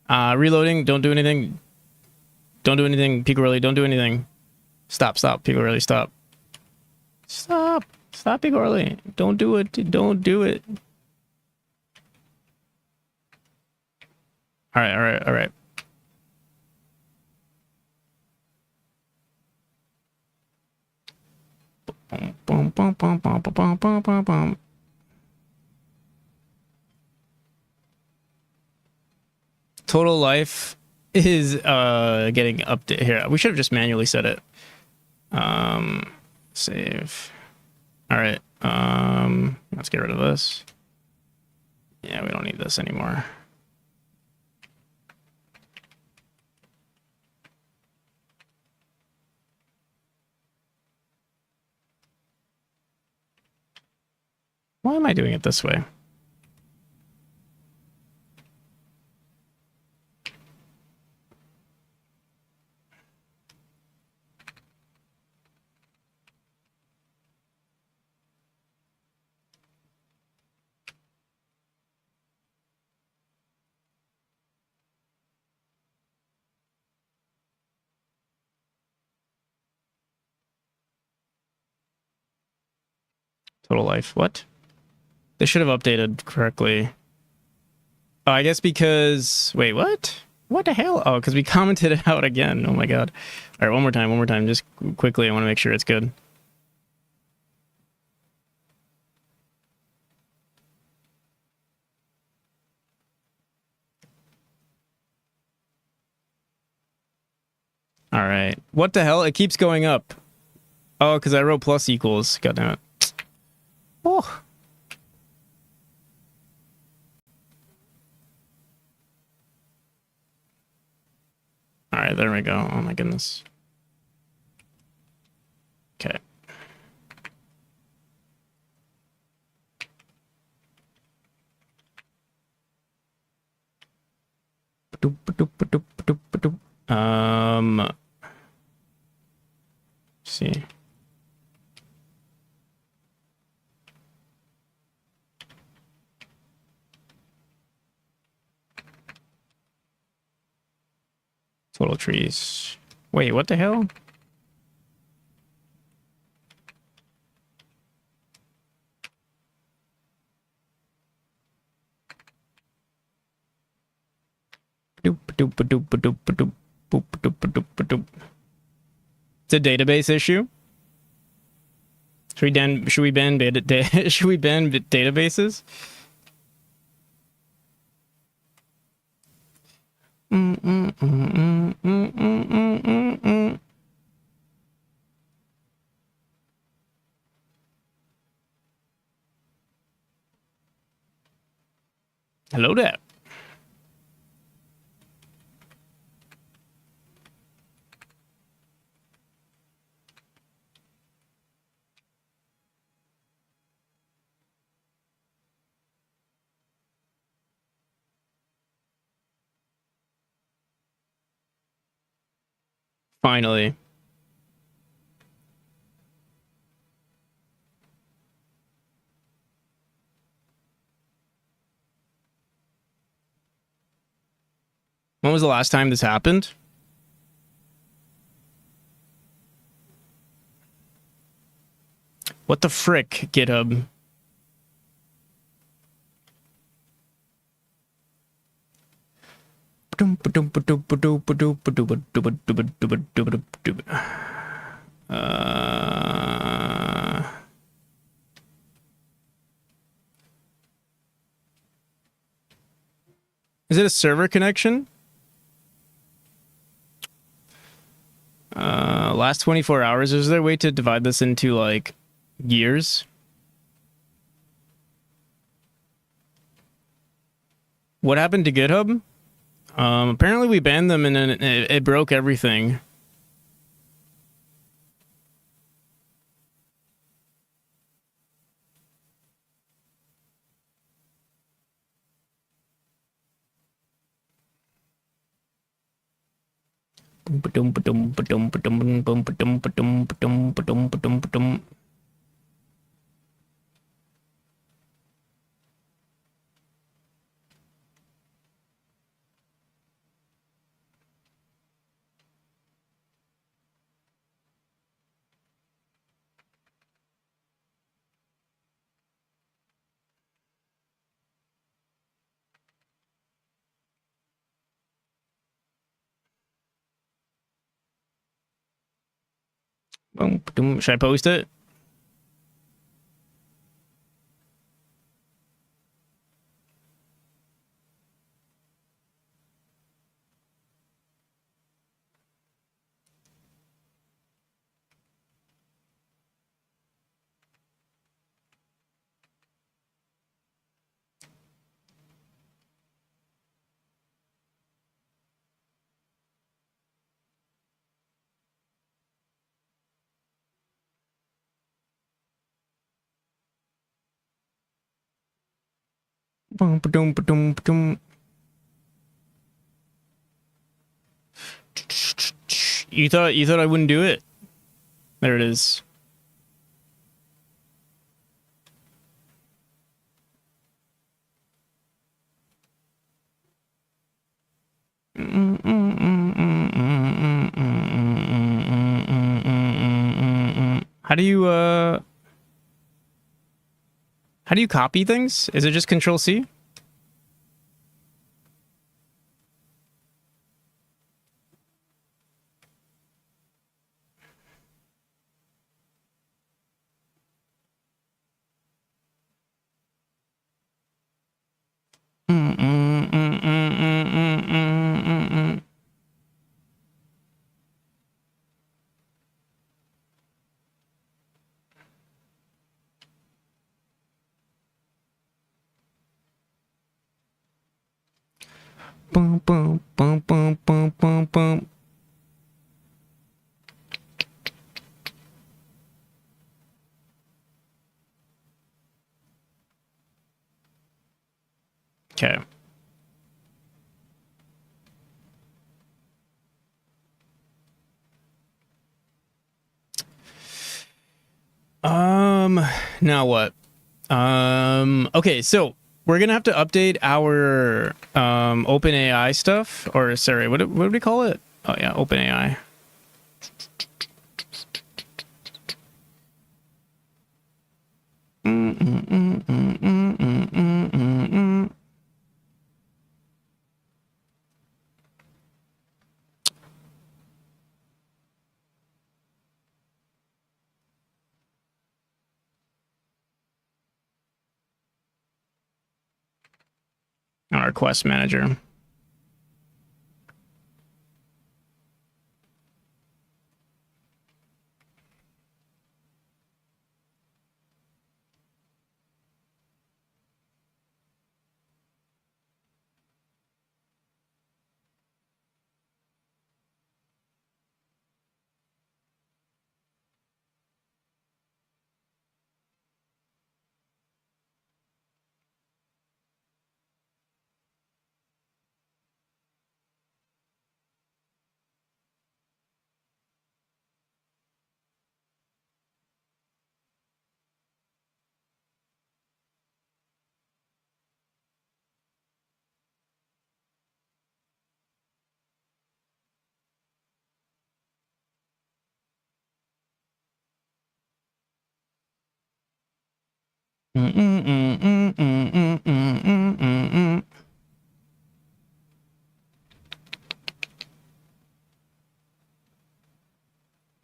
S1: Reloading. Don't do anything. Don't do anything. Pico Rally. Don't do anything. Stop. Pico Rally. Stop. Stop, Pico Rally. Don't do it. Don't do it. All right. Total life is getting updated here. We should have just manually set it. Save. All right. Let's get rid of this. Yeah, we don't need this anymore. Why am I doing it this way? Total life. What? They should have updated correctly. Oh, I guess because... Wait, what? What the hell? Oh, because we commented it out again. Oh my god. All right, one more time. Just quickly, I want to make sure it's good. All right. What the hell? It keeps going up. Oh, because I wrote plus equals. God damn it. Oh. All right, there we go. Oh my goodness. Okay. See. Total trees. Wait, what the hell? It's a database issue. Should we ban databases? Hello there. Finally. When was the last time this happened? What the frick, GitHub? Is it a server connection? Last 24 hours. Is there a way to divide this into like years? What happened to GitHub? Apparently we banned them and then it broke everything. Should I post it? You thought I wouldn't do it? There it is. How do you copy things? Is it just Control C? Boom, boom, boom, boom, boom, boom, boom. Okay. Now what? Okay, so we're gonna have to update our OpenAI stuff, or sorry, what do we call it? Oh yeah, OpenAI. Our quest manager.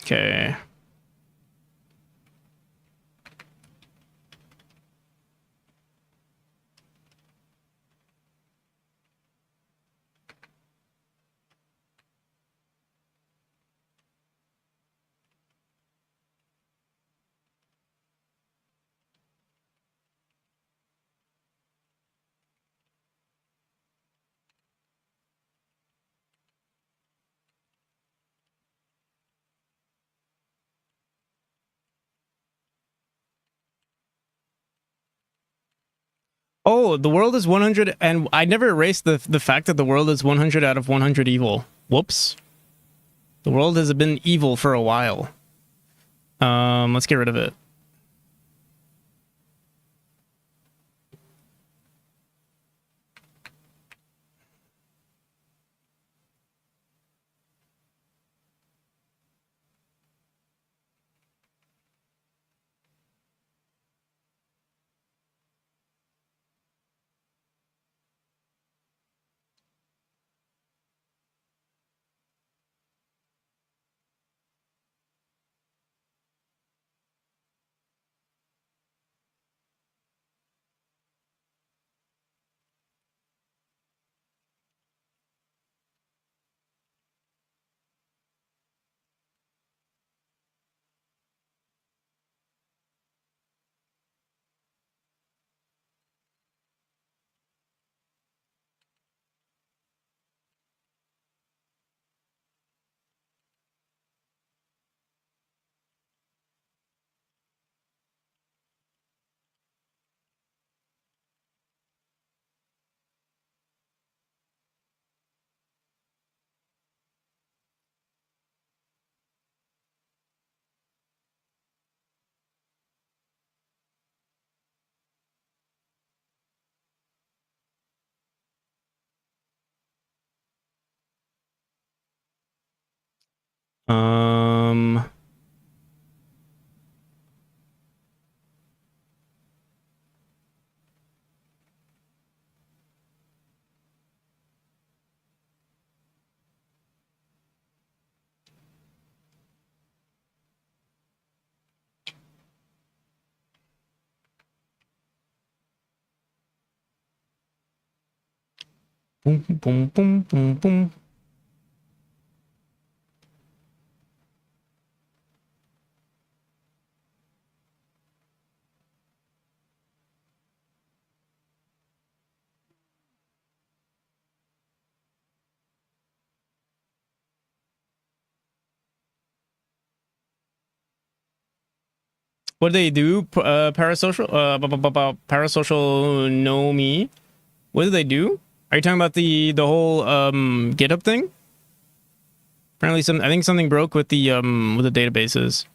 S1: Okay. Oh, the world is 100, and I never erased the fact that the world is 100 out of 100 evil. Whoops. The world has been evil for a while. Let's get rid of it. Um, boom, boom, boom, boom, boom. What do they do? Parasocial? Parasocial know me. What do they do? Are you talking about the whole GitHub thing? Apparently, I think something broke with the databases.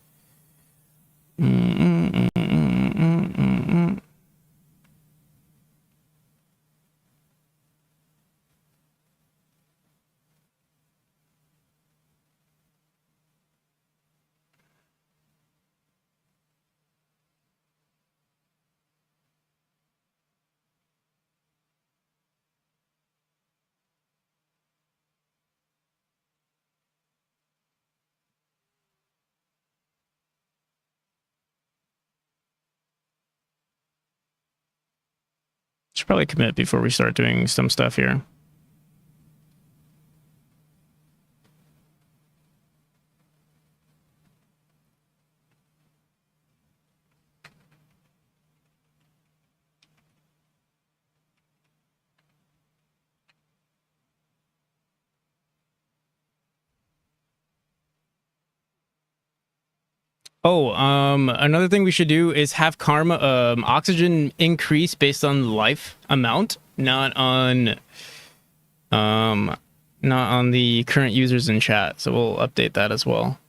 S1: Should probably commit before we start doing some stuff here. Oh, another thing we should do is have karma, oxygen increase based on life amount, not on the current users in chat. So we'll update that as well.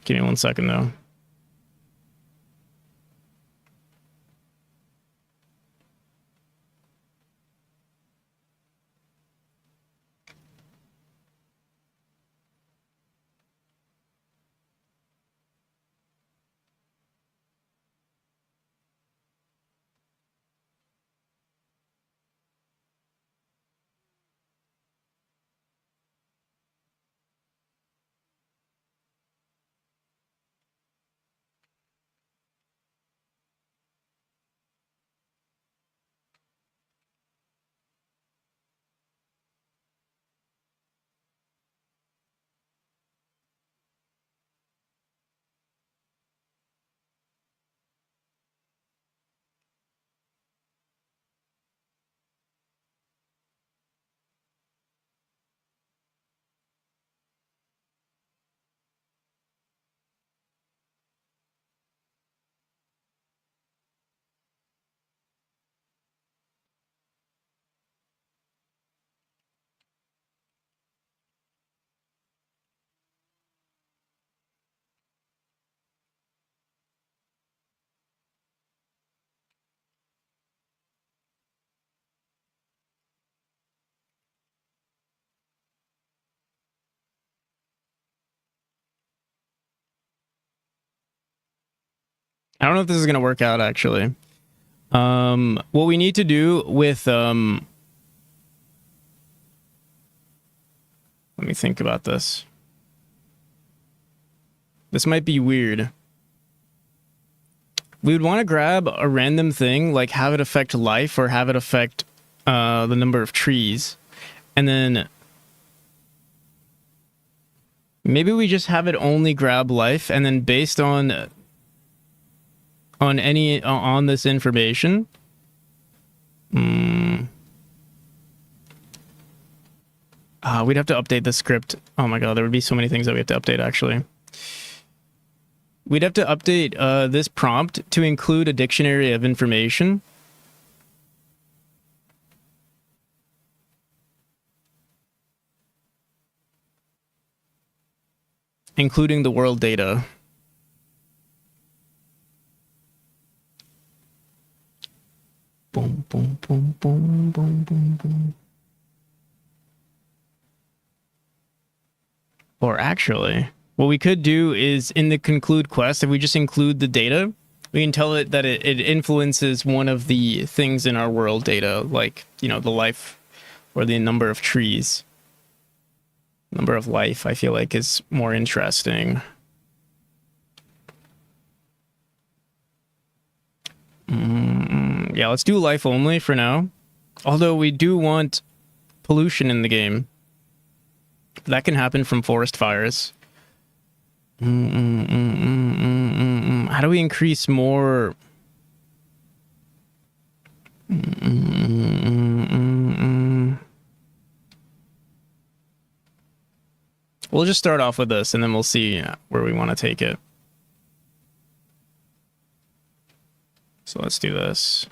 S1: Give me 1 second though. I don't know if this is going to work out, actually. What we need to do with... let me think about this. This might be weird. We would want to grab a random thing, like have it affect life or have it affect the number of trees. And then maybe we just have it only grab life, and then based on this information, we'd have to update the script. Oh my god, there would be so many things that we have to update, actually. We'd have to update this prompt to include a dictionary of information. Including the world data. Boom, boom, boom, boom, boom, boom, boom. Or actually, what we could do is in the conclude quest, if we just include the data, we can tell it that it influences one of the things in our world data, like, you know, the life or the number of trees. Number of life, I feel like, is more interesting. Yeah, let's do life only for now. Although we do want pollution in the game. That can happen from forest fires. How do we increase more? We'll just start off with this, and then we'll see where we want to take it. So let's do this.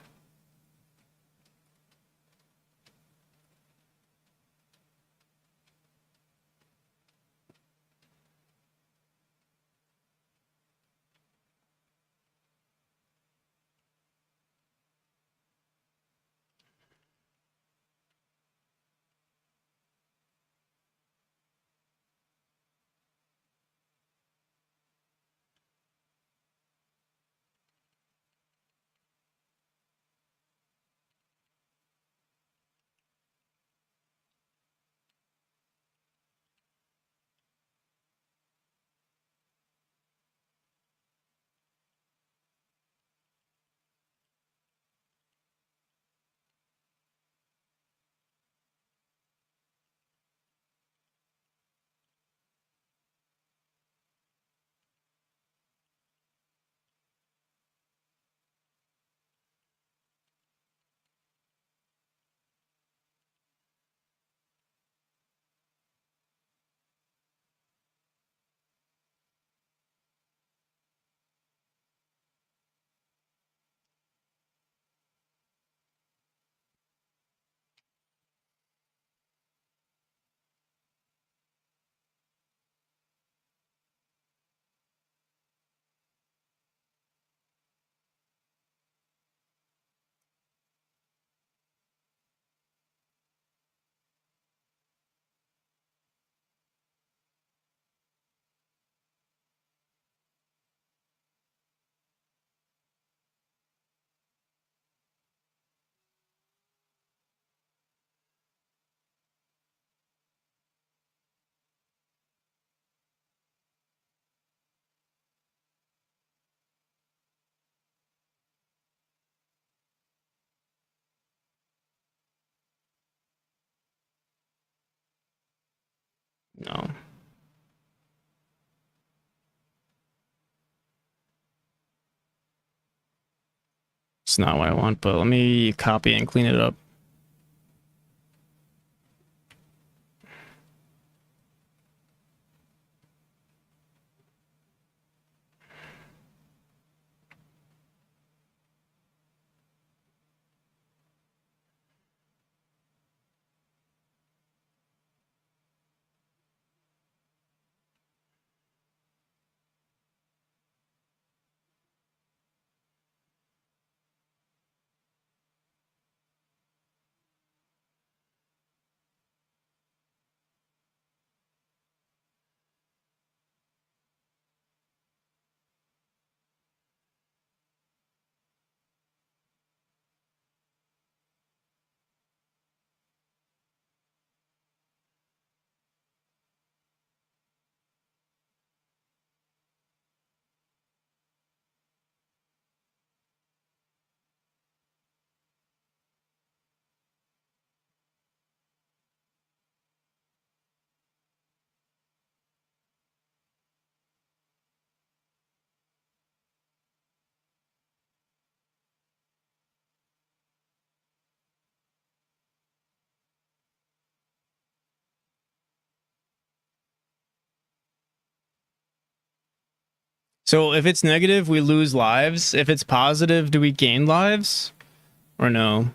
S1: No. It's not what I want, but let me copy and clean it up. So if it's negative, we lose lives. If it's positive, do we gain lives? Or no?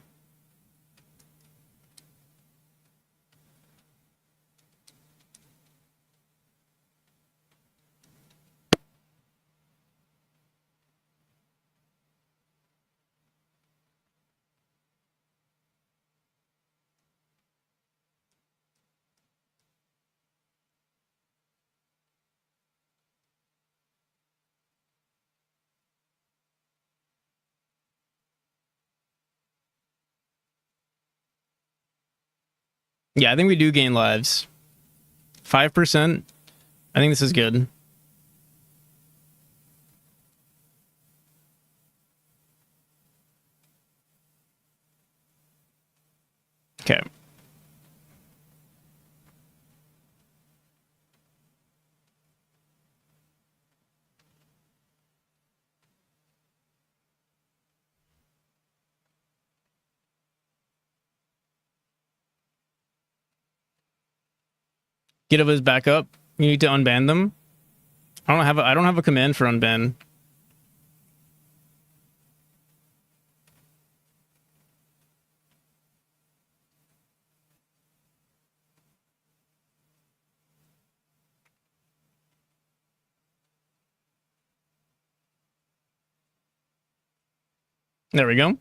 S1: Yeah, I think we do gain lives. 5%. I think this is good. Okay. Get us back up. You need to unban them. I don't have a command for unban. There we go.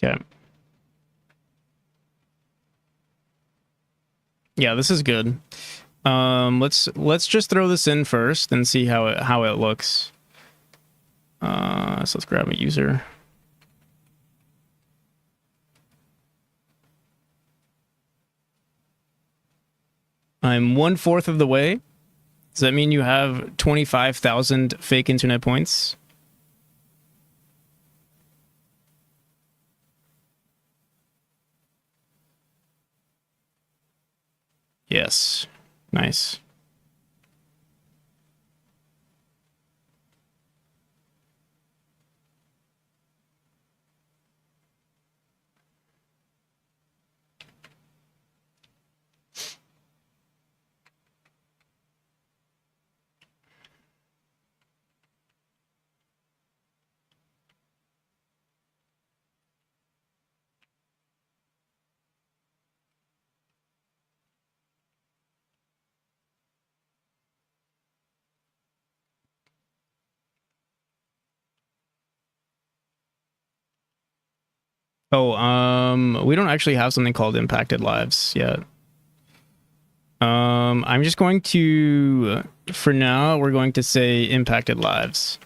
S1: Okay. Yeah, this is good. Let's just throw this in first and see how it looks. So let's grab a user. I'm 1/4 of the way. Does that mean you have 25,000 fake internet points? Yes. Nice. Oh, we don't actually have something called impacted lives yet. I'm just going to, for now, we're going to say impacted lives.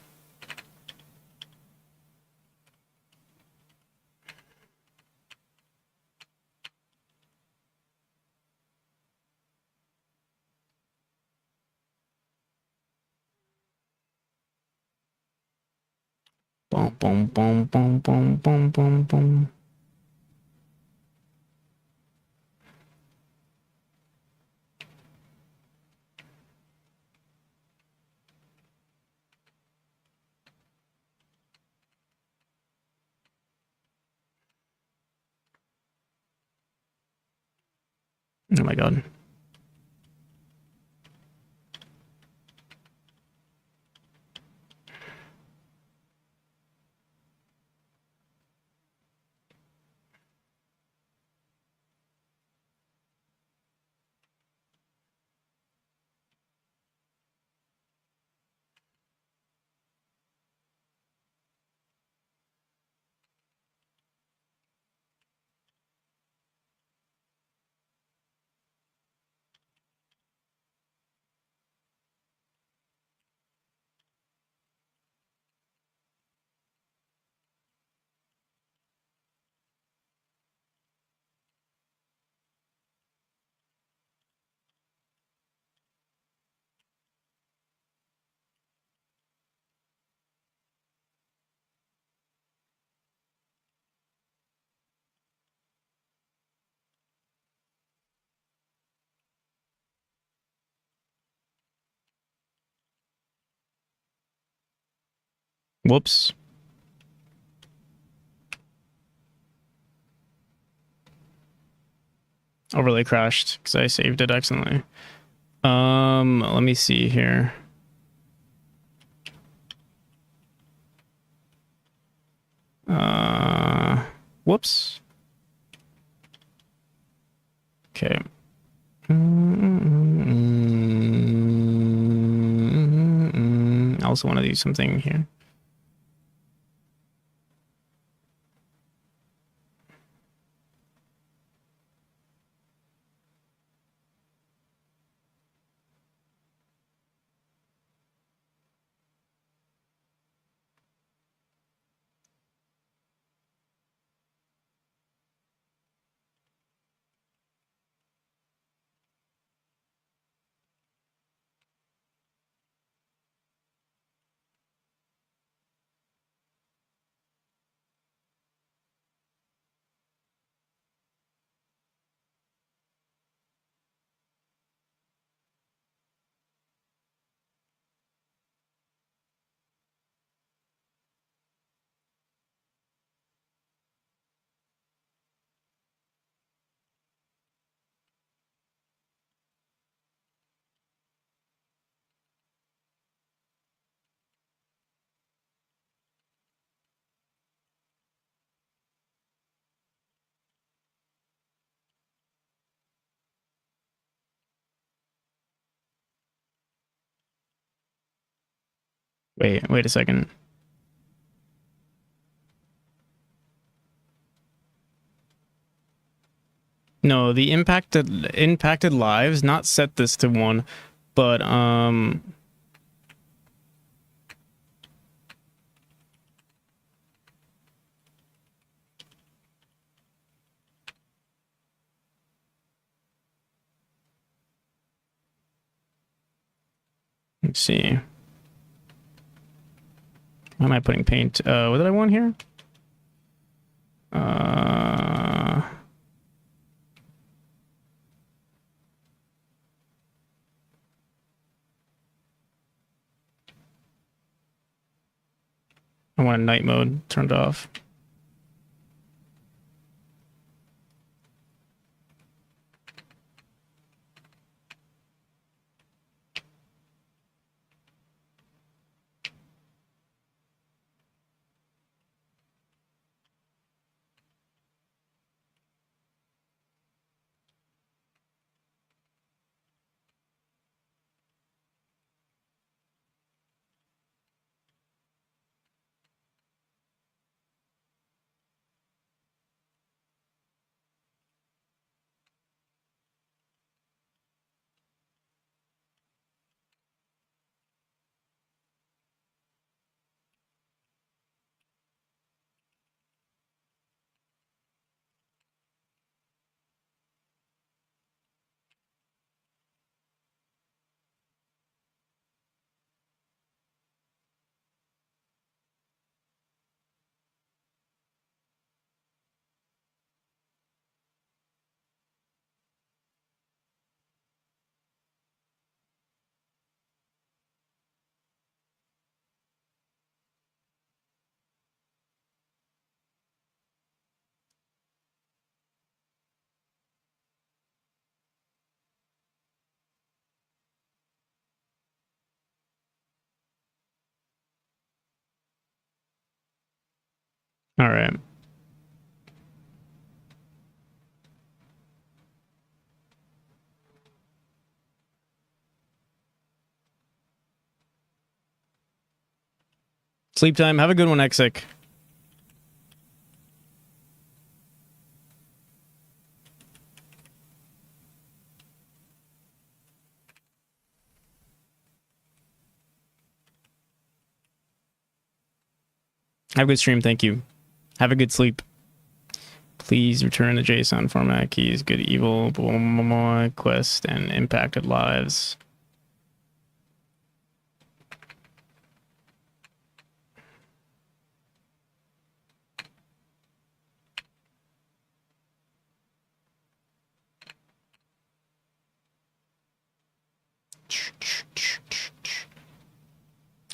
S1: Boom, boom, boom, boom, boom, boom, boom, boom. Oh my god. Whoops. Overlay crashed because I saved it accidentally. Let me see here. Whoops. Okay. I also want to do something here. Wait a second. No, the impacted lives, not set this to 1, but let's see. Why am I putting paint? What did I want here? I want night mode turned off. All right. Sleep time. Have a good one, Exic. Have a good stream. Thank you. Have a good sleep. Please return the JSON format keys. Good, evil, quest, and impacted lives.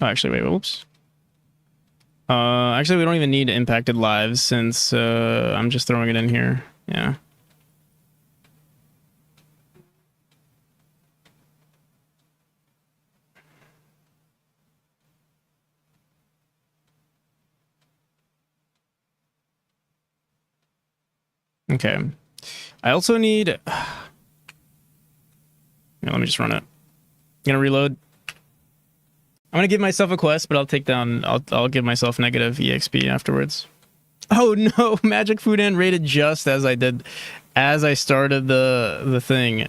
S1: Oh, actually, wait, whoops. Actually, we don't even need impacted lives since I'm just throwing it in here. Yeah. Okay. I also need... Yeah, let me just run it. Gonna reload. I'm gonna give myself a quest, but I'll take down... I'll give myself negative EXP afterwards. Oh no! Magic Food End rated just as I did... As I started the thing.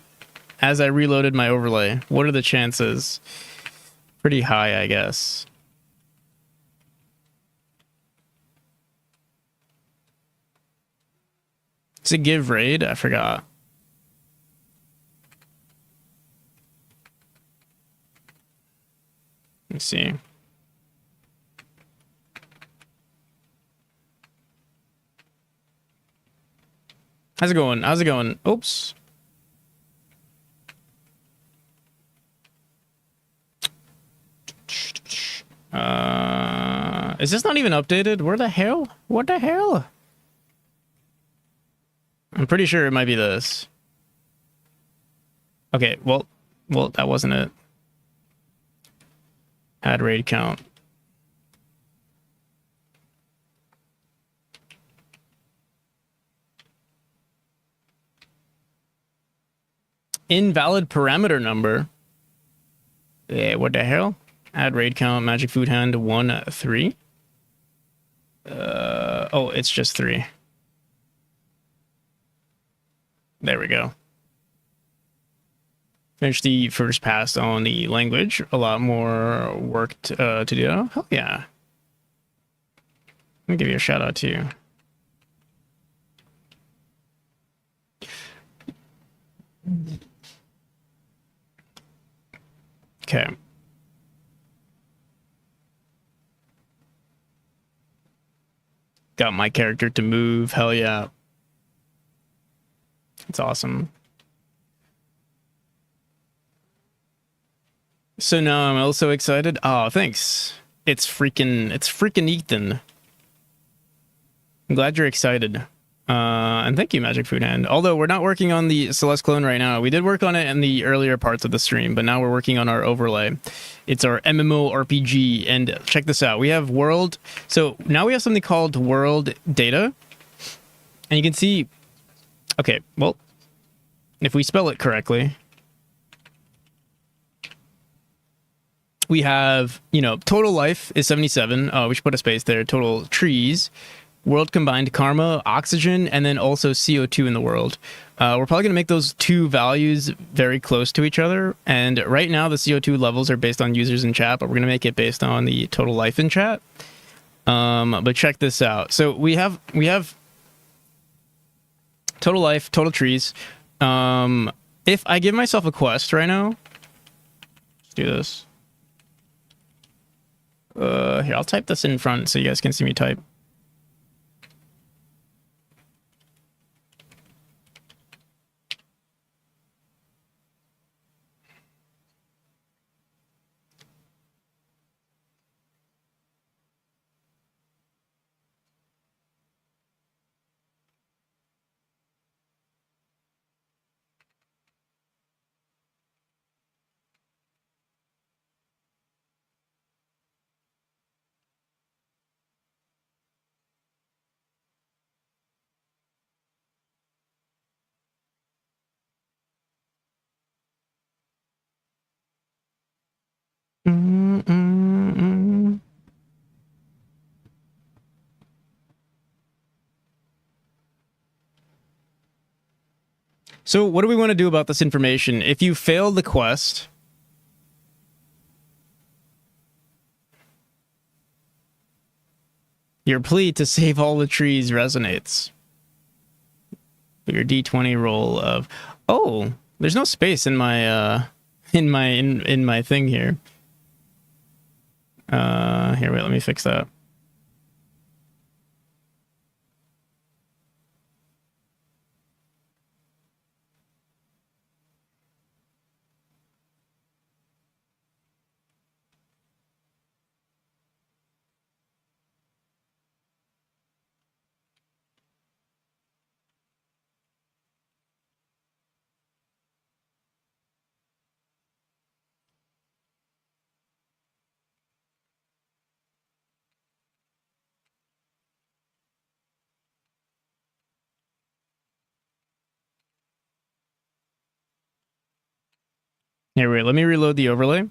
S1: As I reloaded my overlay. What are the chances? Pretty high, I guess. Is it give raid? I forgot. Let me see. How's it going? How's it going? Oops. Is this not even updated? Where the hell? What the hell? I'm pretty sure it might be this. Okay, well, that wasn't it. Add raid count. Invalid parameter number. Yeah, what the hell? Add raid count, magic food hand 1 3. Oh, it's just 3. There we go. Finish the first pass on the language. A lot more work to do. Hell yeah. Let me give you a shout out too. Okay. Got my character to move. Hell yeah. It's awesome. So now I'm also excited. Oh, thanks. It's freaking Ethan. I'm glad you're excited. And thank you, Magic Food Hand. Although we're not working on the Celeste clone right now. We did work on it in the earlier parts of the stream, but now we're working on our overlay. It's our MMORPG, and check this out. We have world. So now we have something called world data. And you can see, okay, well, if we spell it correctly, we have, you know, total life is 77. We should put a space there. Total trees. World combined karma, oxygen, and then also CO2 in the world. We're probably going to make those two values very close to each other. And right now, the CO2 levels are based on users in chat, but we're going to make it based on the total life in chat. But check this out. So we have total life, total trees. If I give myself a quest right now, let's do this. Here, I'll type this in front so you guys can see me type. So what do we want to do about this information? If you fail the quest, your plea to save all the trees resonates. Your D20 roll of, oh, there's no space in my in my thing here. Here, wait, let me fix that. Here, wait, let me reload the overlay.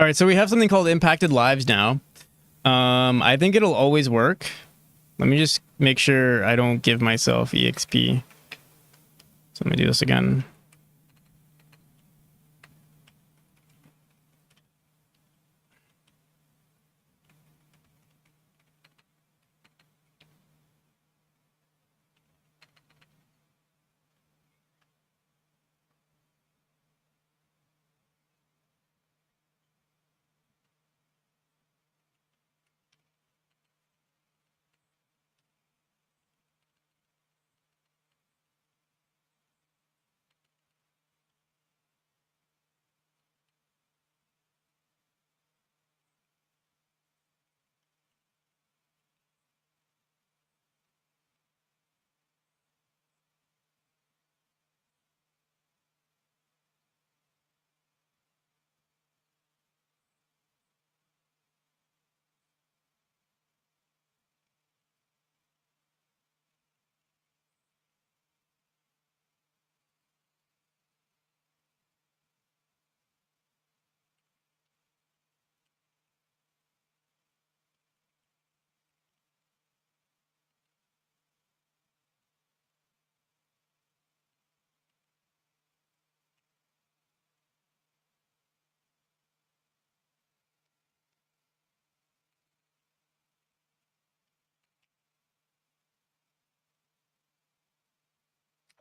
S1: All right, so we have something called impacted lives now. I think it'll always work. Let me just make sure I don't give myself EXP. So let me do this again.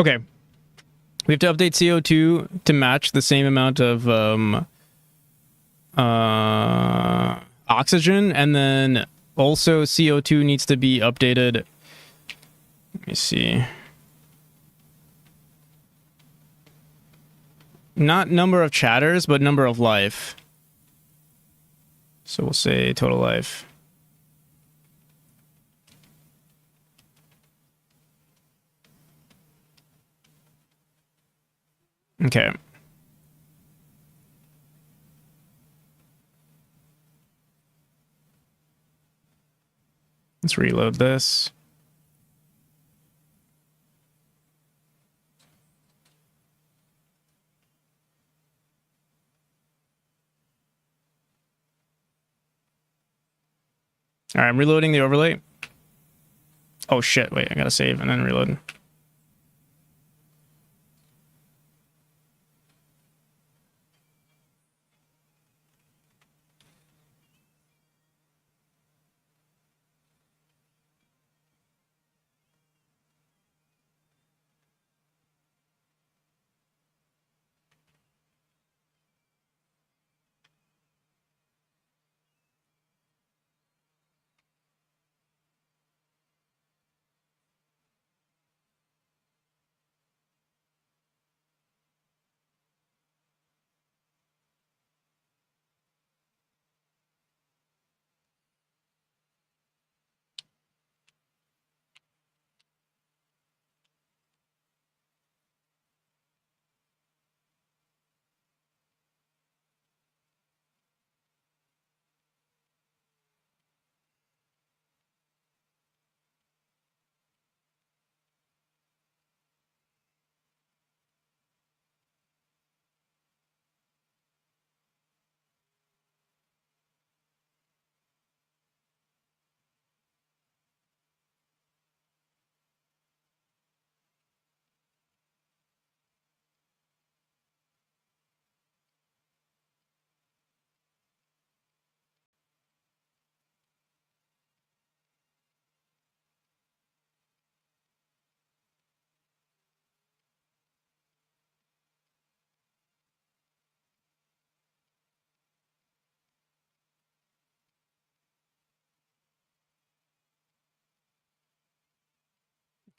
S1: Okay. We have to update CO2 to match the same amount of oxygen, and then also CO2 needs to be updated. Let me see. Not number of chatters, but number of life. So we'll say total life. Okay. Let's reload this. All right, I'm reloading the overlay. Oh shit, wait, I gotta save and then reload.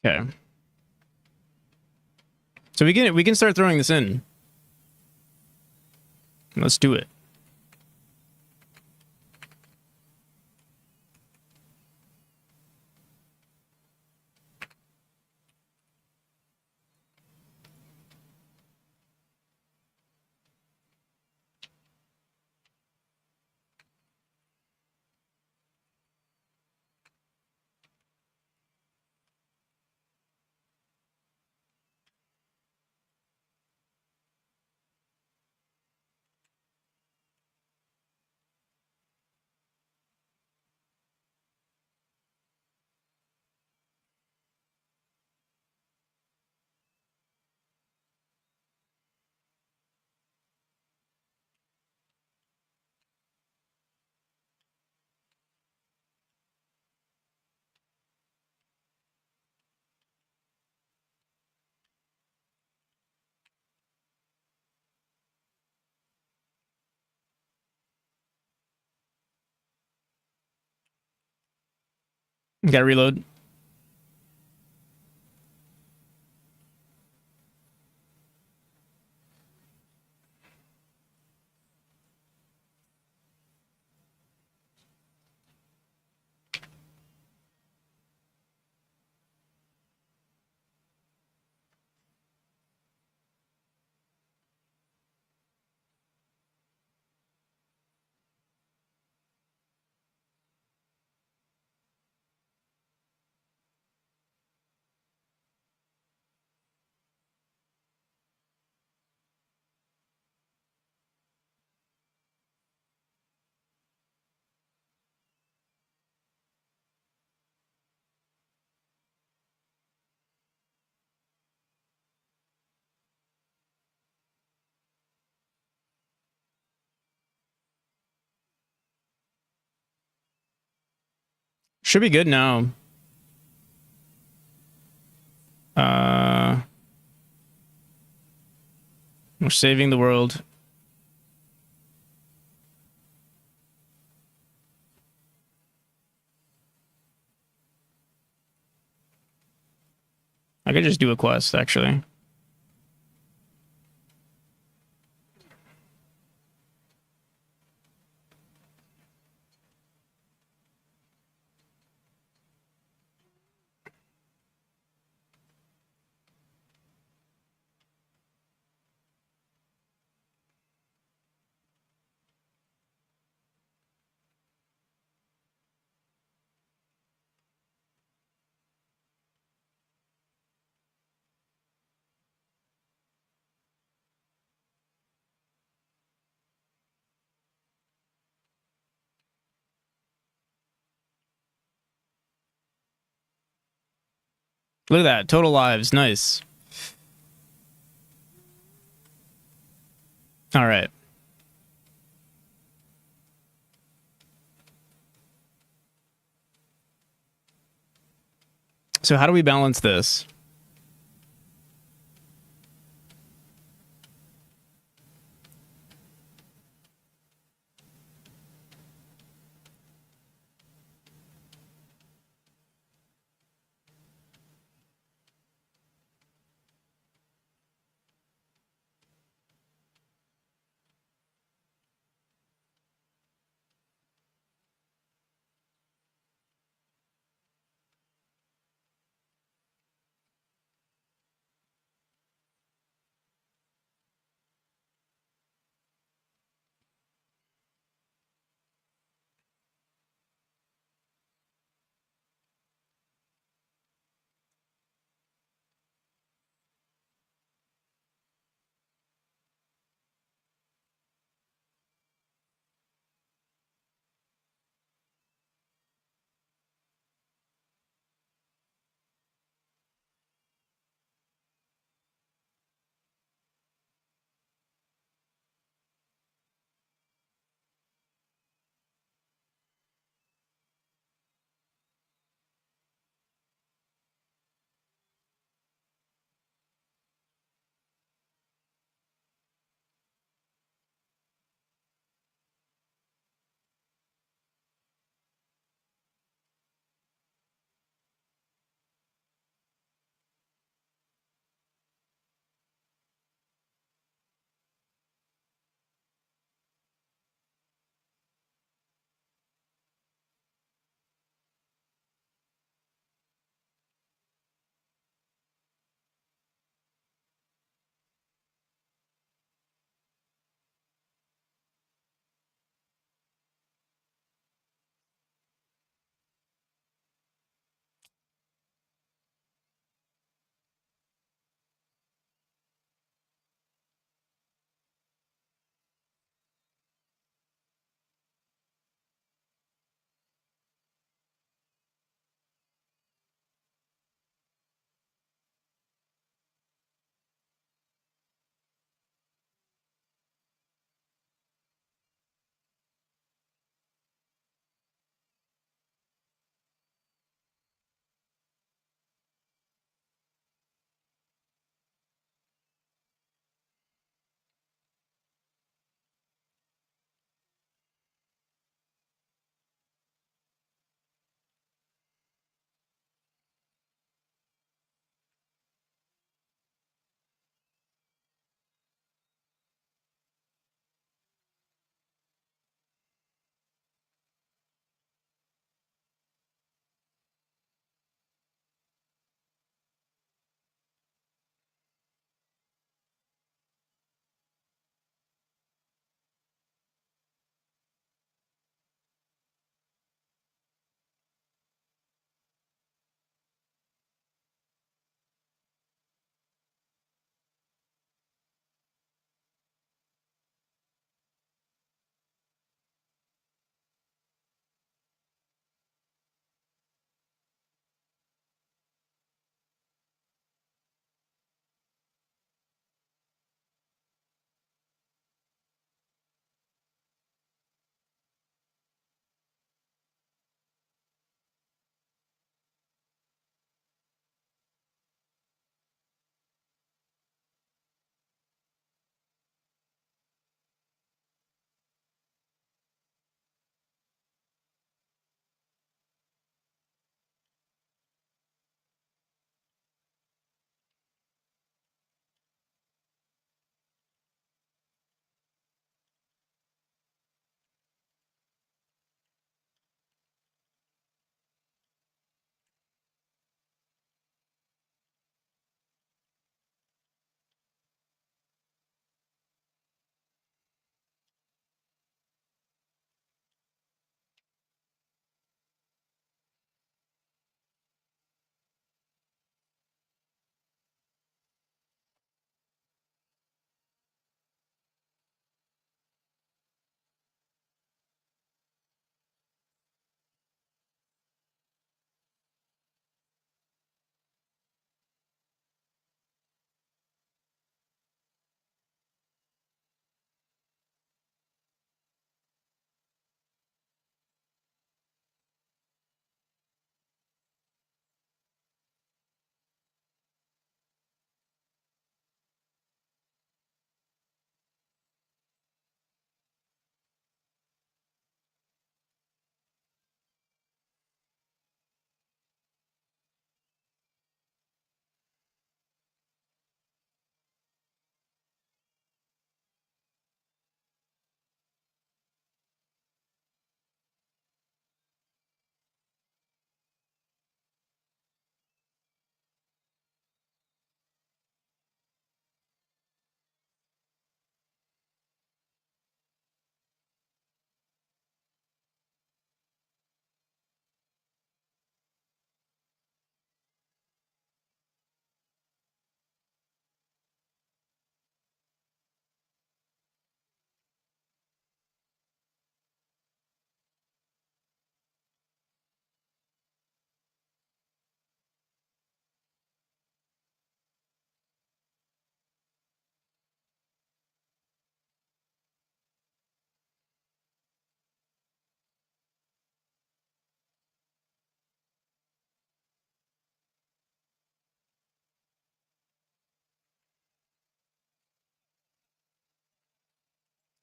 S1: Okay. So we can start throwing this in. Let's do it. Gotta reload. Should be good now. We're saving the world. I could just do a quest, actually. Look at that. Total lives. Nice. All right. So how do we balance this?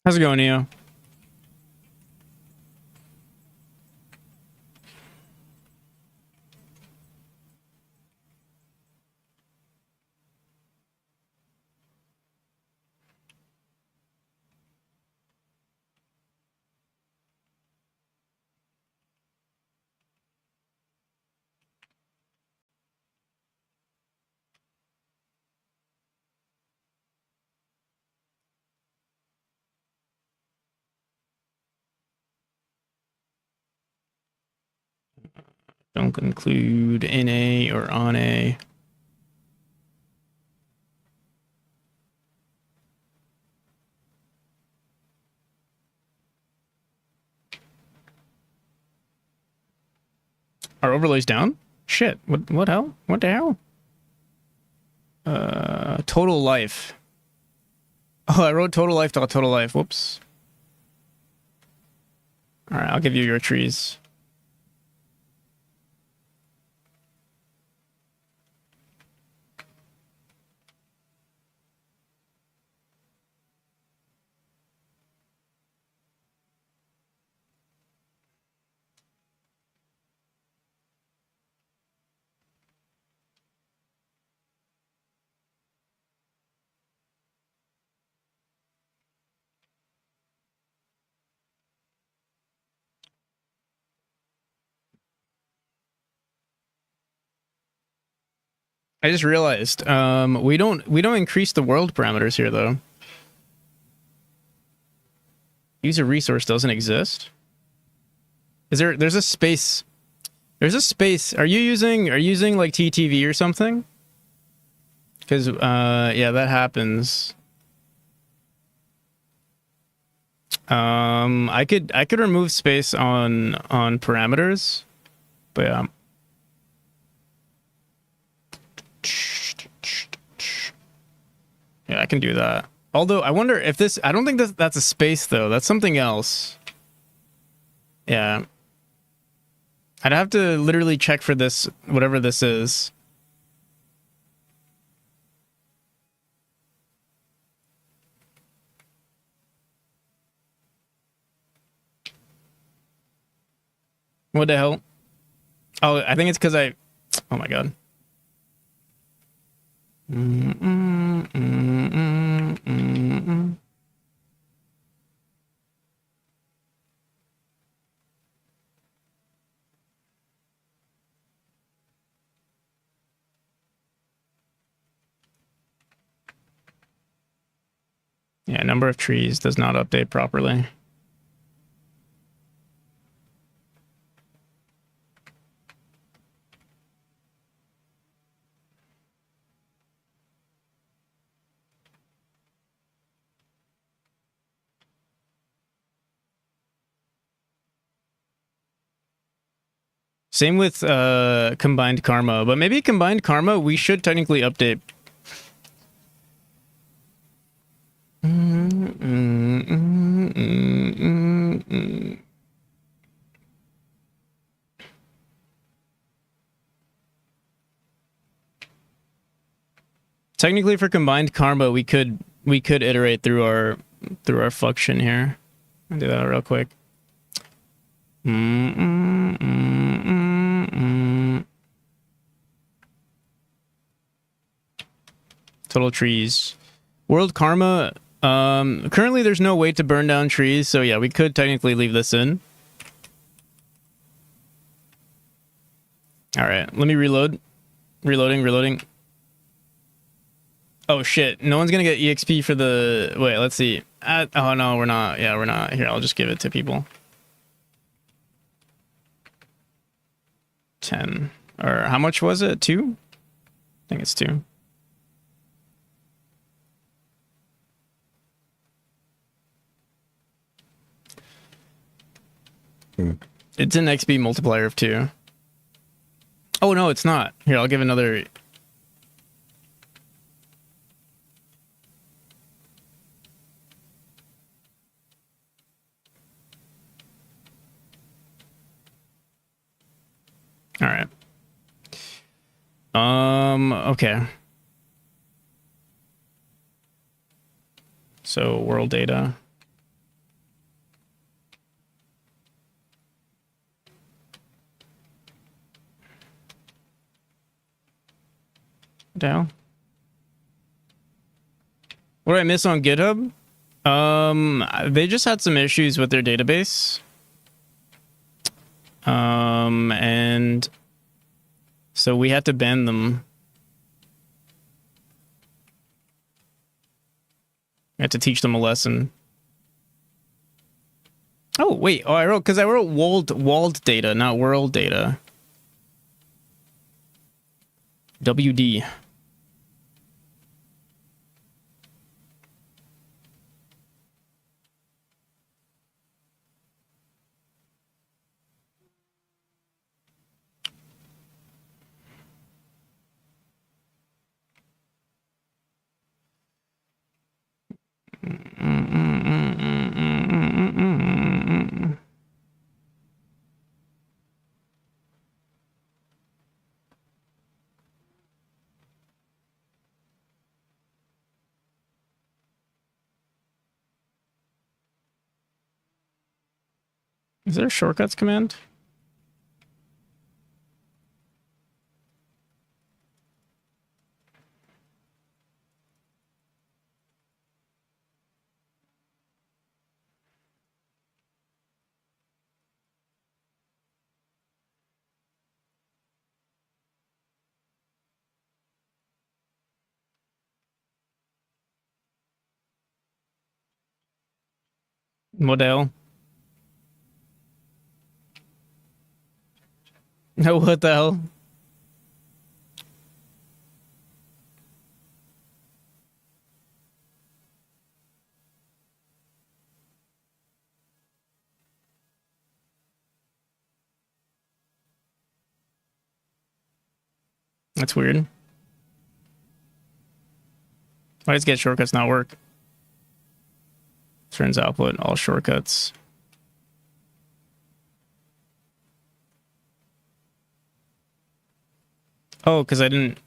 S1: How's it going, Neo? Don't include NA or on A. Our overlay's down? Shit. What hell? What the hell? Total life. Oh, I wrote total life to total life. Whoops. All right, I'll give you your trees. I just realized we don't increase the world parameters here though. User resource doesn't exist. There's a space. There's a space. Are you using like TTV or something? Cuz yeah, that happens. I could remove space on parameters. But yeah. Yeah, I can do that. Although I wonder if this, I don't think that's a space though. That's something else. Yeah. I'd have to literally check for this, whatever this is. What the hell? Oh, I think it's because oh my god. Yeah, number of trees does not update properly. Same with combined karma, but maybe combined karma we should technically update. Technically for combined karma we could iterate through our function here. I'll do that real quick. Total trees. World karma. Currently there's no way to burn down trees, so yeah, we could technically leave this in. All right, let me reload. Reloading. Oh shit, no one's gonna get EXP for the... Wait, let's see. Oh no, we're not. Yeah, we're not. Here, I'll just give it to people. 10. Or how much was it? 2? I think it's 2. It's an XP multiplier of 2. Oh no, it's not. Here, I'll give another... All right. Okay. So world data. Down. What did I miss on GitHub? They just had some issues with their database. And so we had to ban them. I had to teach them a lesson. Oh, wait. Oh, I wrote walled data, not world data. WD. Is there a shortcuts command? Model. No, what the hell? That's weird. Why does get shortcuts not work? Turns output, all shortcuts. Oh, because I didn't...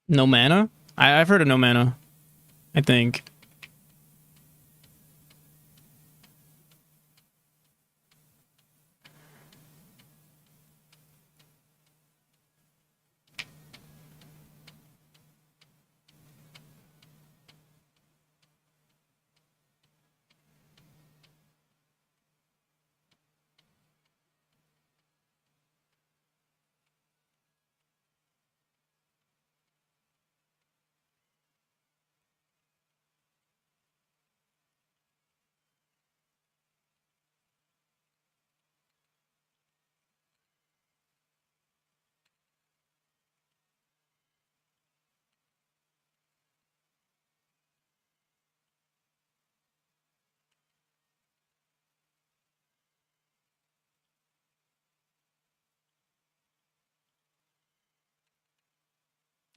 S1: No mana? I've heard of no mana, I think.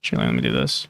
S1: Actually, let me do this.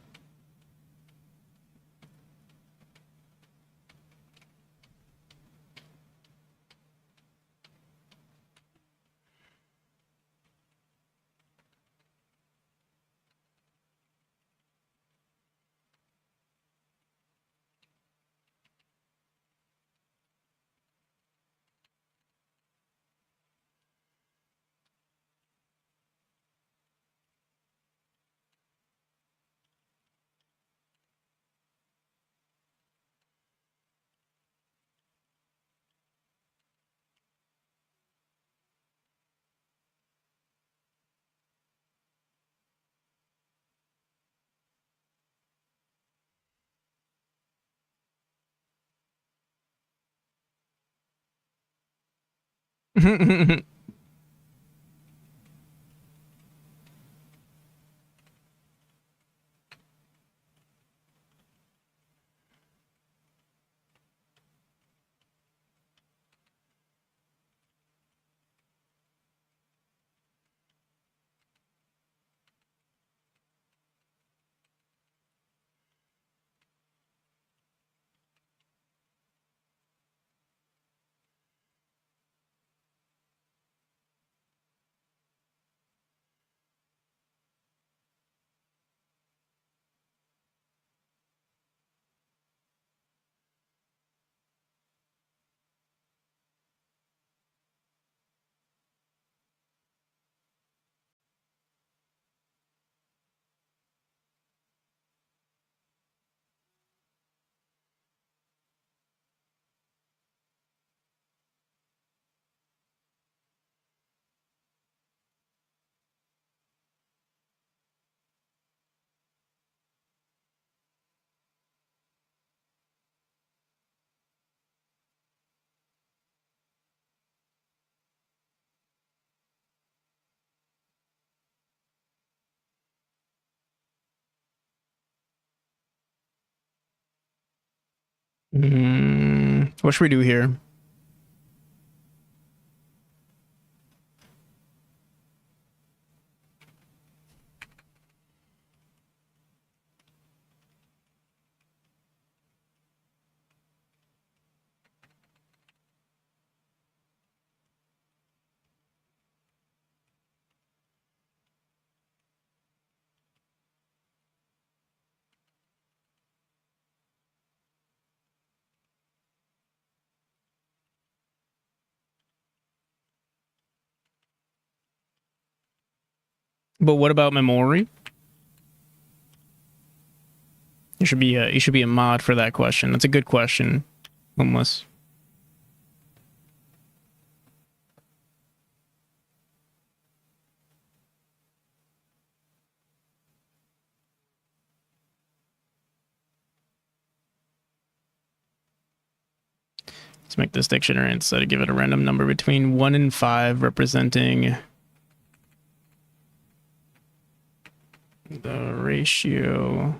S1: What should we do here? But what about memory? You should be a mod for that question. That's a good question. Homeless. Let's make this dictionary instead of give it a random number between 1 and 5, representing the ratio.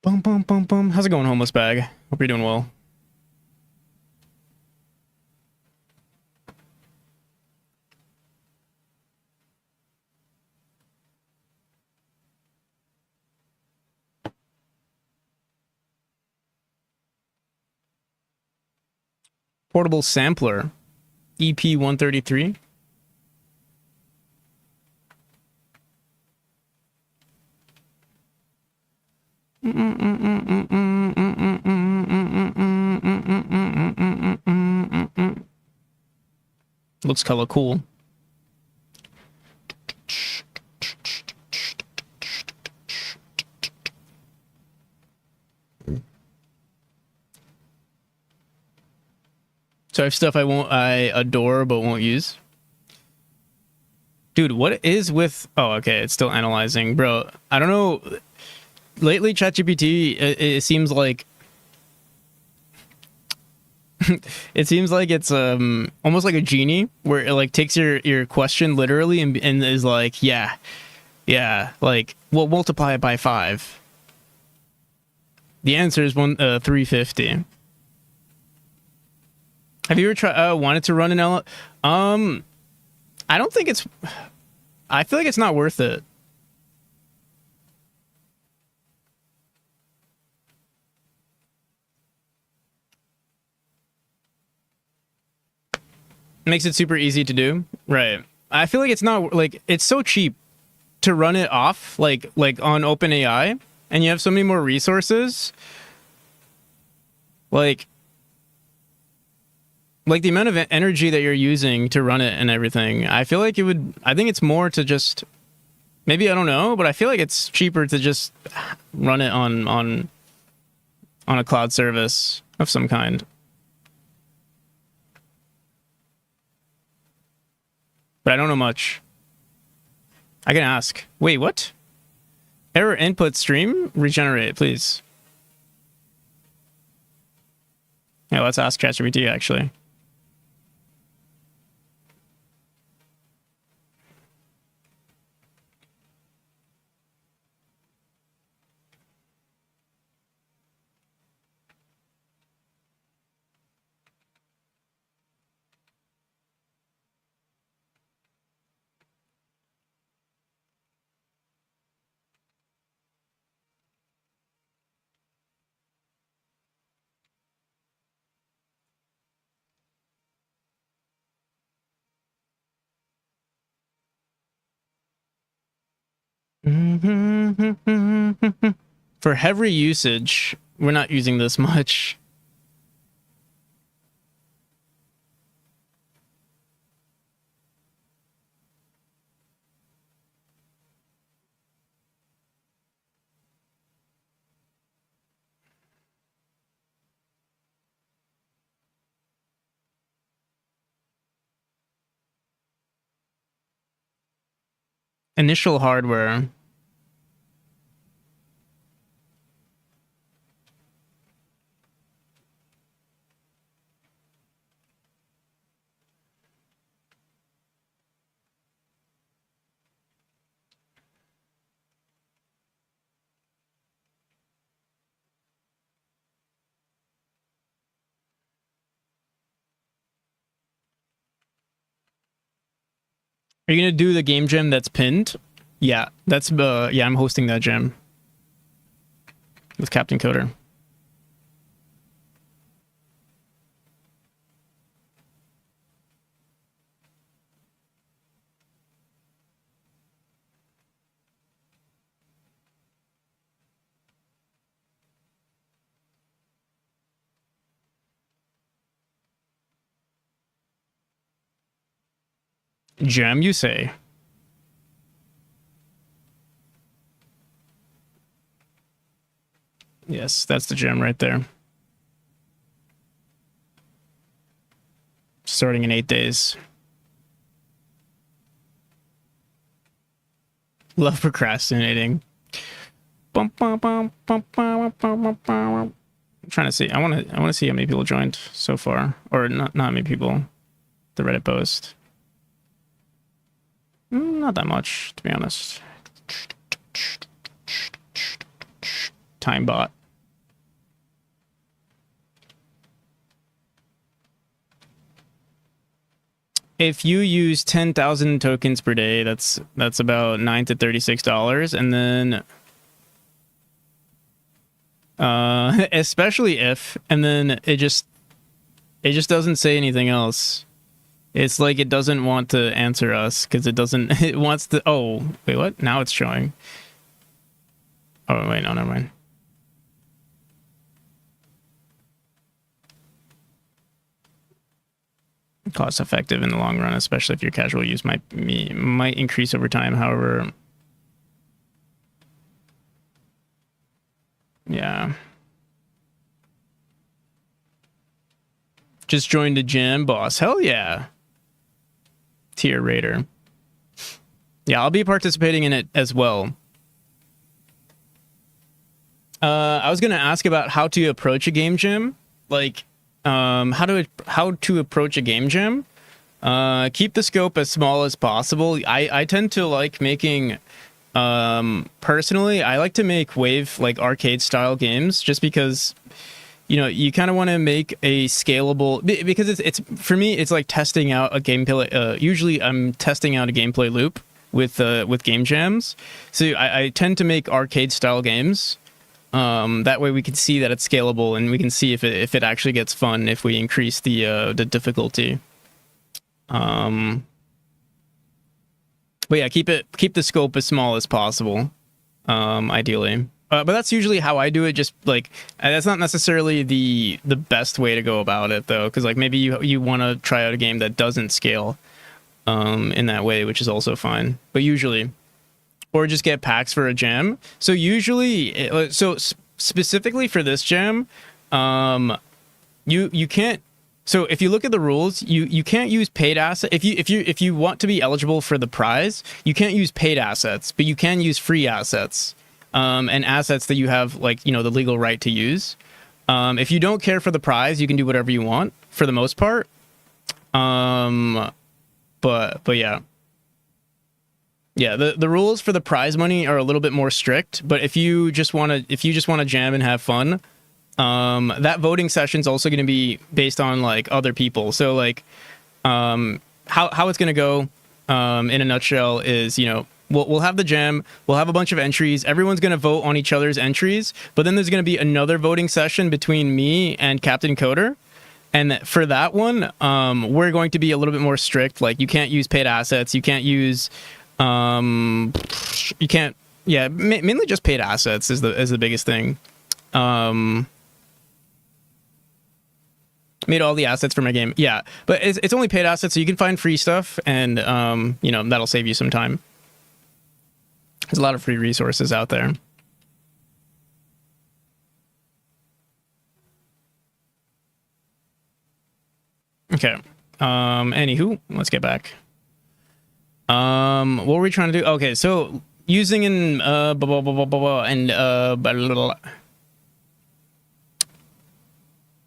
S1: Boom, boom, boom, boom. How's it going, homeless bag? Hope you're doing well. Portable sampler, EP 133. Looks color cool. So I have stuff I adore but won't use. Dude, what is with... Oh, okay, it's still analyzing. Bro, I don't know. Lately, ChatGPT, it seems like... it seems like it's almost like a genie, where it like takes your question literally and is like, yeah, like, we'll multiply it by 5. The answer is 350. Have you ever wanted to run an L? I don't think it's... I feel like it's not worth it. Makes it super easy to do. Right. I feel like it's not... Like, it's so cheap to run it off, like on OpenAI, and you have so many more resources. Like the amount of energy that you're using to run it and everything, I feel like it would... I think it's more to just... Maybe, I don't know, but I feel like it's cheaper to just run it on a cloud service of some kind. But I don't know much. I can ask. Wait, what? Error input stream? Regenerate, please. Yeah, let's ask ChatGPT, actually. For heavy usage, we're not using this much. Initial hardware. Are you gonna do the game jam that's pinned? Yeah, that's yeah, I'm hosting that jam with Captain Coder. Jam, you say? Yes, that's the jam right there. Starting in 8 days. Love procrastinating. I'm trying to see. I want to see how many people joined so far, or not many people. The Reddit post. Not that much, to be honest. Time bot. If you use 10,000 tokens per day, that's about $9 to $36, and then especially if, and then it just doesn't say anything else. It's like it doesn't want to answer us because it wants to. Oh wait, what? Now it's showing. Oh wait, no, never mind. Cost effective in the long run, especially if your casual use might increase over time. However, yeah. Just joined a jam, boss. Hell yeah. Tier Raider. Yeah, I'll be participating in it as well. I was gonna ask about how to approach a game jam, like how to approach a game jam. Keep the scope as small as possible. I tend to like making personally I like to make wave like arcade style games just because you kind of want to make a scalable, because it's for me it's like testing out a gameplay. Usually I'm testing out a gameplay loop with game jams. So I tend to make arcade style games. That way we can see that it's scalable and we can see if it actually gets fun if we increase the difficulty. But yeah, keep the scope as small as possible, ideally. But that's usually how I do it. Just like that's not necessarily the best way to go about it, though, because like maybe you want to try out a game that doesn't scale in that way, which is also fine. But usually, or just get packs for a jam. So usually, specifically for this jam, you can't. So if you look at the rules, you can't use paid assets. If you want to be eligible for the prize, you can't use paid assets, but you can use free assets, and assets that you have like the legal right to use. If you don't care for the prize, you can do whatever you want for the most part. But yeah. Yeah, the rules for the prize money are a little bit more strict, but if you just want to jam and have fun, that voting session is also going to be based on like other people. So like how it's going to go in a nutshell is we'll have the jam, we'll have a bunch of entries, everyone's going to vote on each other's entries, but then there's going to be another voting session between me and Captain Coder. And for that one, we're going to be a little bit more strict. Like you can't use paid assets, you can't use you can't, yeah, mainly just paid assets is the biggest thing. Made all the assets for my game, yeah, but it's only paid assets, so you can find free stuff, and that'll save you some time. There's a lot of free resources out there. Okay. Anywho, let's get back. What were we trying to do? Okay, so using in blah, blah, blah, blah, blah, blah, and blah, blah, blah.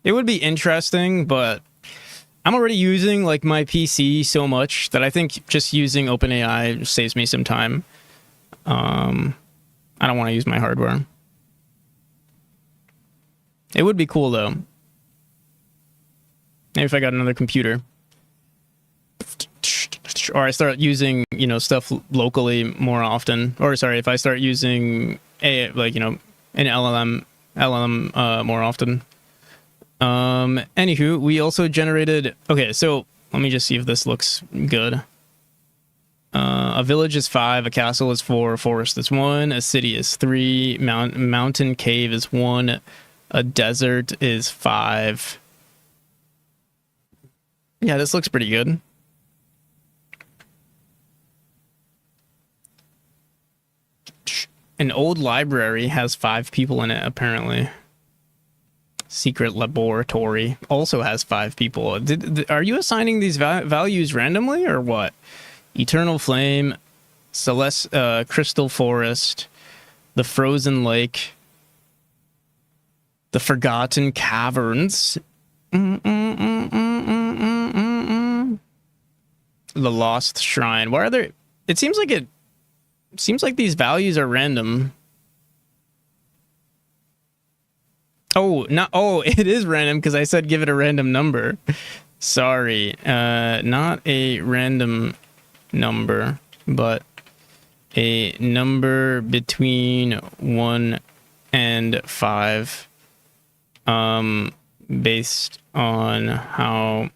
S1: It would be interesting, but I'm already using like my PC so much that I think just using OpenAI saves me some time. I don't want to use my hardware. It would be cool though. Maybe if I got another computer. Or I start using, you know, stuff locally more often. Or sorry, if I start using an LLM more often. Anywho, we also generated. Okay, so let me just see if this looks good. A village is 5, a castle is 4, a forest is 1, a city is 3, mountain cave is 1, a desert is 5. Yeah, this looks pretty good. An old library has 5 people in it, apparently. Secret laboratory also has 5 people. Are you assigning these values randomly or what? Eternal flame, celeste, crystal forest, the frozen lake, the forgotten caverns, the lost shrine. Why are there? It seems like these values are random. Oh, it is random because I said give it a random number. Sorry, not a random number, but a number between 1 and 5, based on how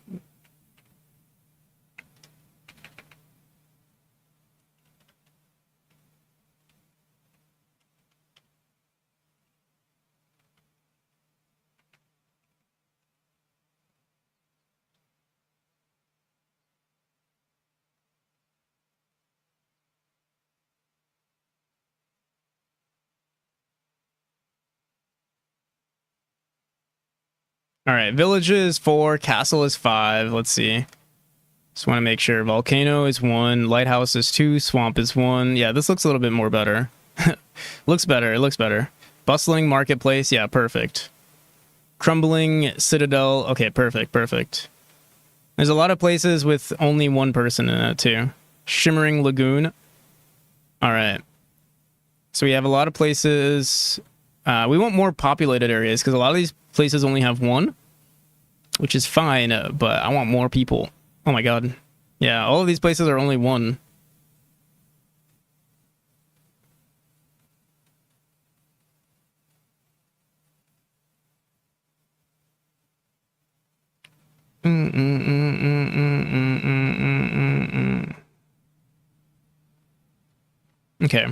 S1: all right, villages 4, castle is 5. Let's see. Just want to make sure. Volcano is 1, lighthouse is 2, swamp is 1. Yeah, this looks a little bit more better. Looks better. It looks better. Bustling marketplace. Yeah, perfect. Crumbling citadel. Okay, perfect. There's a lot of places with only 1 person in it too. Shimmering lagoon. All right. So we have a lot of places. We want more populated areas because a lot of these places only have 1, which is fine, but I want more people. Oh my god. Yeah, all of these places are only 1. Okay.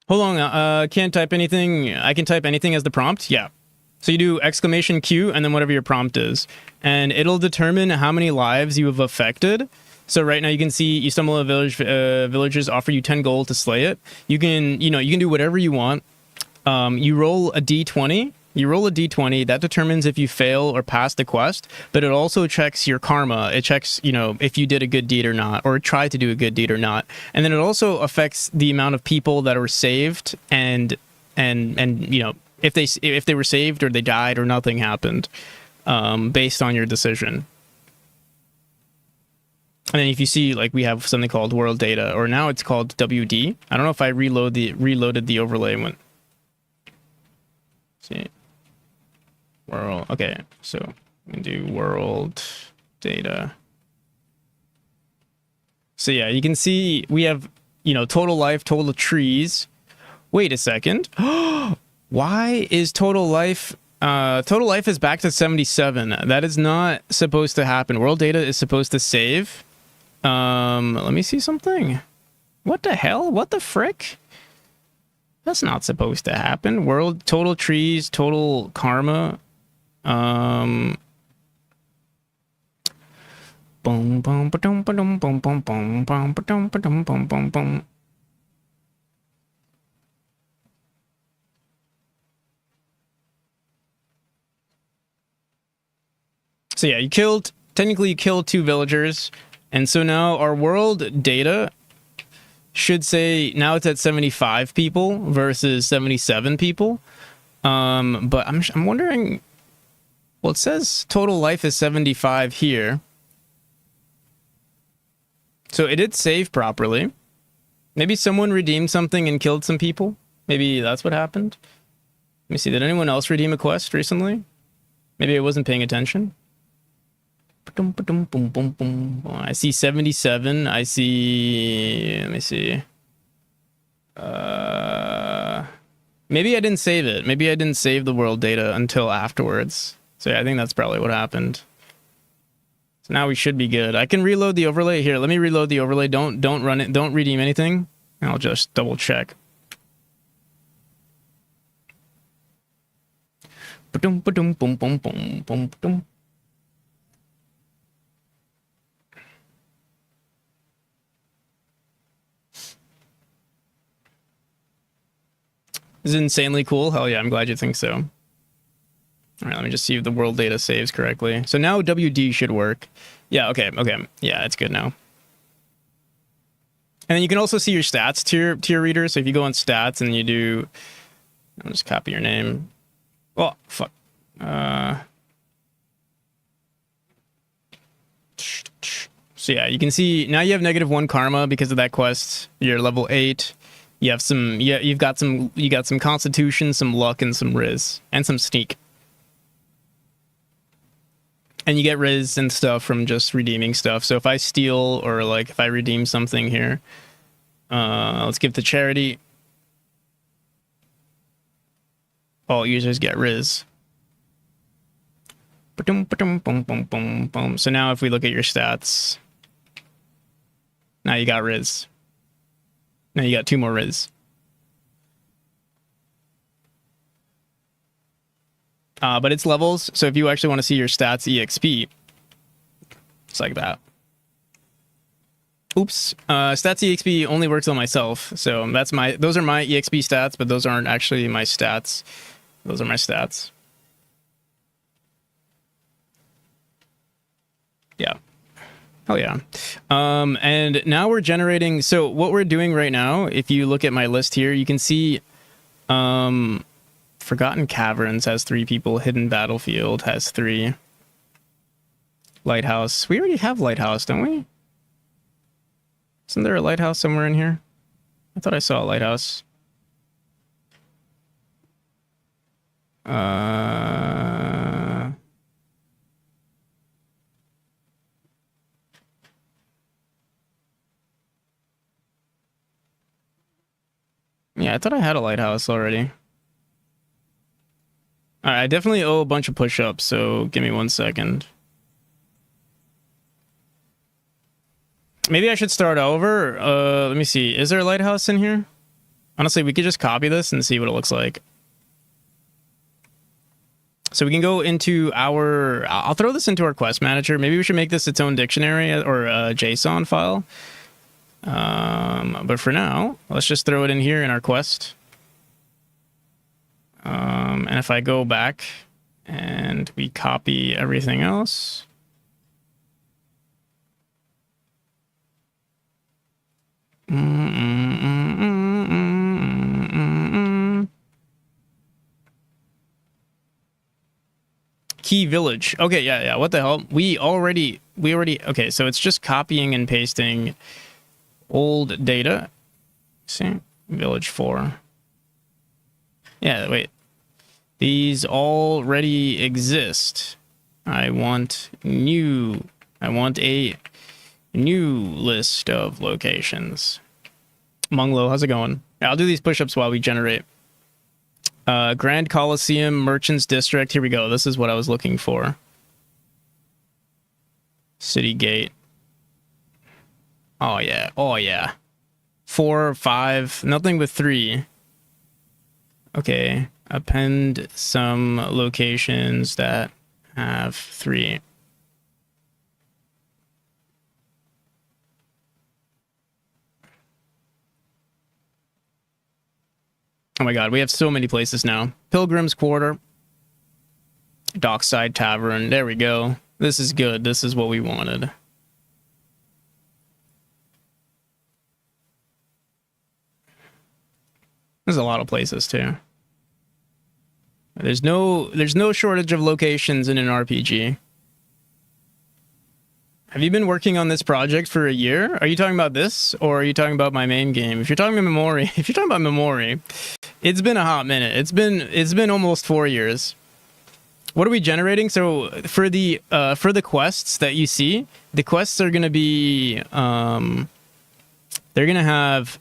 S1: Hold on, can't type anything. I can type anything as the prompt? Yeah. So you do exclamation Q and then whatever your prompt is. And it'll determine how many lives you have affected. So right now you can see you stumble a village, villagers offer you 10 gold to slay it. You can do whatever you want. You roll a d20. You roll a d20. That determines if you fail or pass the quest, but it also checks your karma. It checks, if you did a good deed or not, or tried to do a good deed or not. And then it also affects the amount of people that were saved and if they were saved or they died or nothing happened, based on your decision. And then if you see, like, we have something called world data, or now it's called WD. I don't know if I reloaded the overlay one. See. World. Okay, so we can do world data. So yeah, you can see we have, total life, total trees. Wait a second. Why is total life Total life is back to 77. That is not supposed to happen. World data is supposed to save. Let me see something. What the hell? What the frick? That's not supposed to happen. World total trees, total karma. Boom, boom, boom, boom, boom, boom, boom, boom, boom, boom, boom, boom, boom. So yeah, technically you killed 2 villagers. And so now our world data should say now it's at 75 people versus 77 people. But I'm wondering, well, it says total life is 75 here. So it did save properly. Maybe someone redeemed something and killed some people. Maybe that's what happened. Let me see. Did anyone else redeem a quest recently? Maybe I wasn't paying attention. I see 77. I see... Let me see. Maybe I didn't save it. Maybe I didn't save the world data until afterwards. So yeah, I think that's probably what happened. So now we should be good. I can reload the overlay. Here, let me reload the overlay. Don't run it. Don't redeem anything. I'll just double check. This is insanely cool. Hell yeah, I'm glad you think so. All right, let me just see if the world data saves correctly. So now WD should work. Yeah, okay. Yeah, it's good now. And then you can also see your stats tier reader. So if you go on stats and you do... I'll just copy your name. Oh, fuck. So yeah, you can see now you have -1 karma because of that quest. You're level 8. You have some, you got some constitution, some luck, and some riz, and some sneak. And you get riz and stuff from just redeeming stuff. So if I steal or like if I redeem something here, let's give to charity. All users get riz. So now if we look at your stats, now you got riz. Now you got 2 more riz. But it's levels, so if you actually want to see your stats EXP, it's like that. Oops. Stats EXP only works on myself, so those are my EXP stats, but those aren't actually my stats. Those are my stats. Yeah. Hell yeah. And now we're generating... So what we're doing right now, if you look at my list here, you can see Forgotten Caverns has 3 people. Hidden Battlefield has 3. Lighthouse. We already have Lighthouse, don't we? Isn't there a Lighthouse somewhere in here? I thought I saw a Lighthouse. Yeah, I thought I had a lighthouse already. Alright, I definitely owe a bunch of push-ups, so give me 1 second. Maybe I should start over. Let me see. Is there a lighthouse in here? Honestly, we could just copy this and see what it looks like. So we can go into our... I'll throw this into our quest manager. Maybe we should make this its own dictionary or a JSON file. But for now, let's just throw it in here in our quest. And if I go back and we copy everything else... Key village. Okay, yeah. What the hell? We already... Okay, so it's just copying and pasting old data. See? Village 4. Yeah, wait. These already exist. I want a new list of locations. Munglo, how's it going? Yeah, I'll do these push-ups while we generate. Grand Coliseum, Merchants District. Here we go. This is what I was looking for. City Gate. Oh, yeah. Oh, yeah. 4, 5. Nothing but 3. Okay. Append some locations that have 3. Oh my god, we have so many places now. Pilgrim's Quarter. Dockside Tavern. There we go. This is good. This is what we wanted. There's a lot of places too. There's no shortage of locations in an RPG. Have you been working on this project for a year? Are you talking about this, or are you talking about my main game? If you're talking about Memory, it's been a hot minute. It's been almost 4 years. What are we generating? So for the quests that you see, the quests are gonna be they're gonna have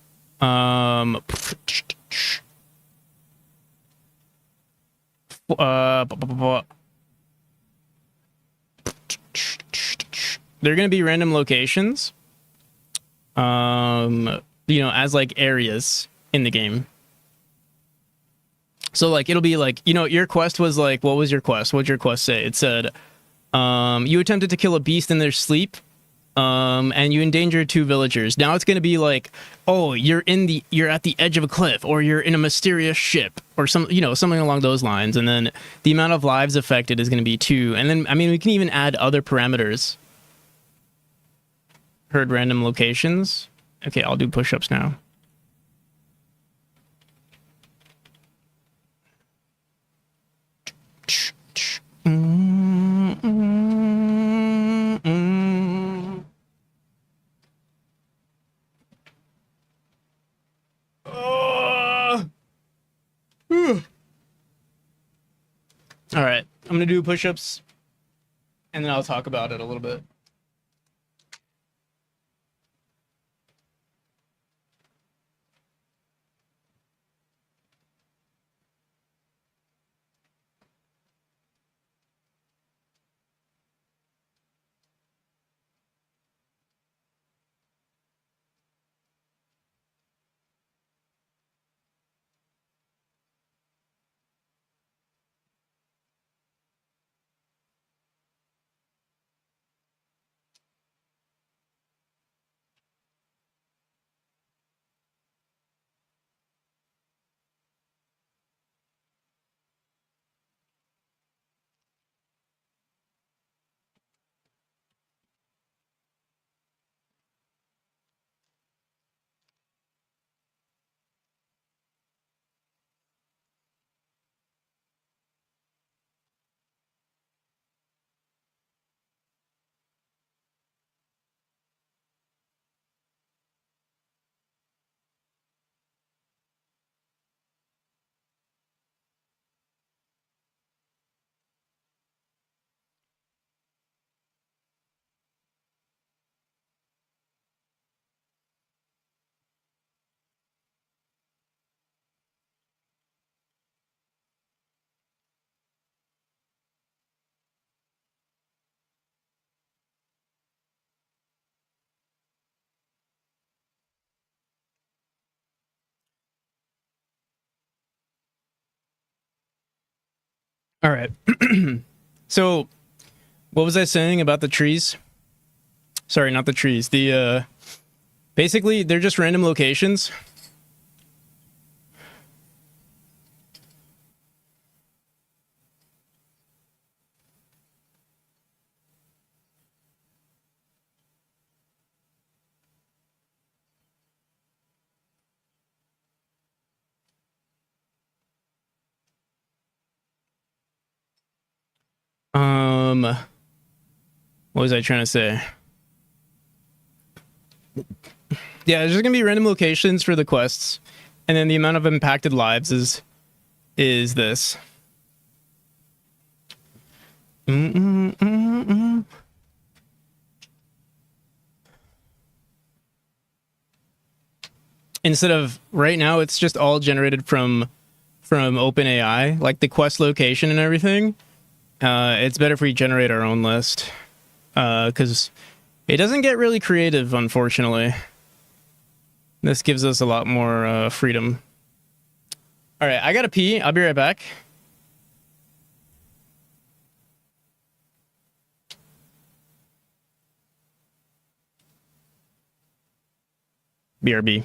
S1: they're gonna be random locations, as like areas in the game. So like it'll be like, your quest was like, what was your quest? What'd your quest say? It said, you attempted to kill a beast in their sleep, and you endangered 2 villagers. Now it's gonna be like, oh, you're at the edge of a cliff, or you're in a mysterious ship, or something along those lines. And then the amount of lives affected is gonna be 2. And then, I mean, we can even add other parameters. Heard random locations. Okay, I'll do push-ups now. All right, I'm gonna do push-ups, and then I'll talk about it a little bit. All right. So, what was I saying about the trees? Sorry, not the trees. Basically, they're just random locations. What was I trying to say? Yeah, there's just gonna be random locations for the quests, and then the amount of impacted lives is this. Instead of right now, it's just all generated from from OpenAI, like the quest location and everything. It's better if we generate our own list, because it doesn't get really creative, unfortunately. This gives us a lot more freedom. All right, I gotta pee. I'll be right back. BRB.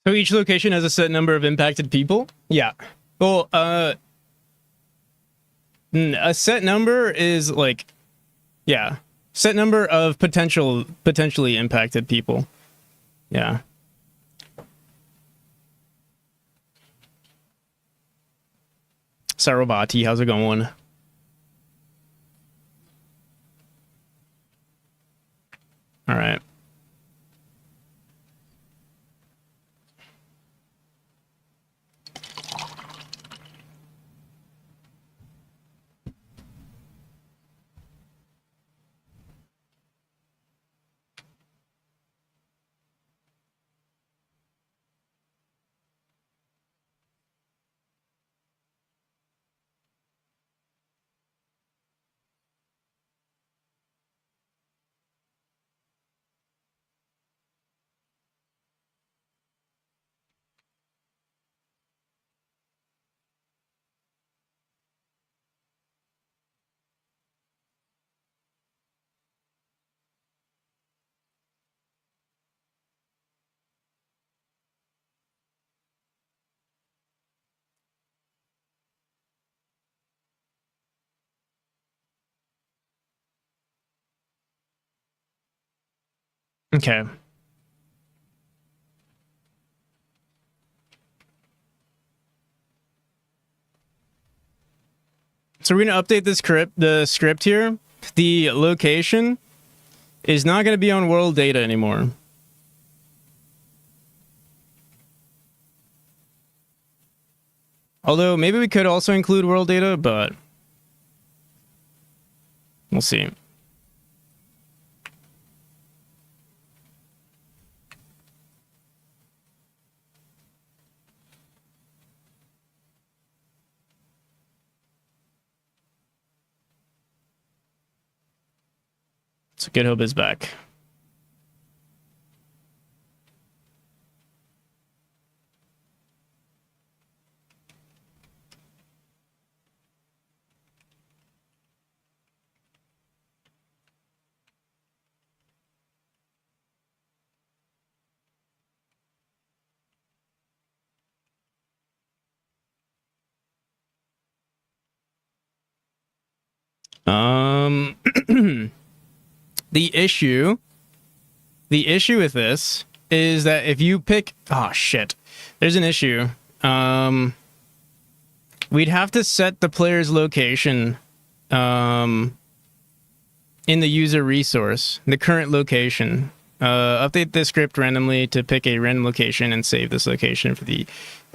S1: So each location has a set number of impacted people? Yeah. Well, a set number is like, yeah, set number of potentially impacted people. Yeah. Sarobati, how's it going? All right. Okay. So we're gonna update the script here. The location is not gonna be on world data anymore. Although maybe we could also include world data, but we'll see. So GitHub is back. The issue with this is that if you pick, oh shit, there's an issue. We'd have to set the player's location, in the user resource, the current location. Update the script randomly to pick a random location and save this location for the...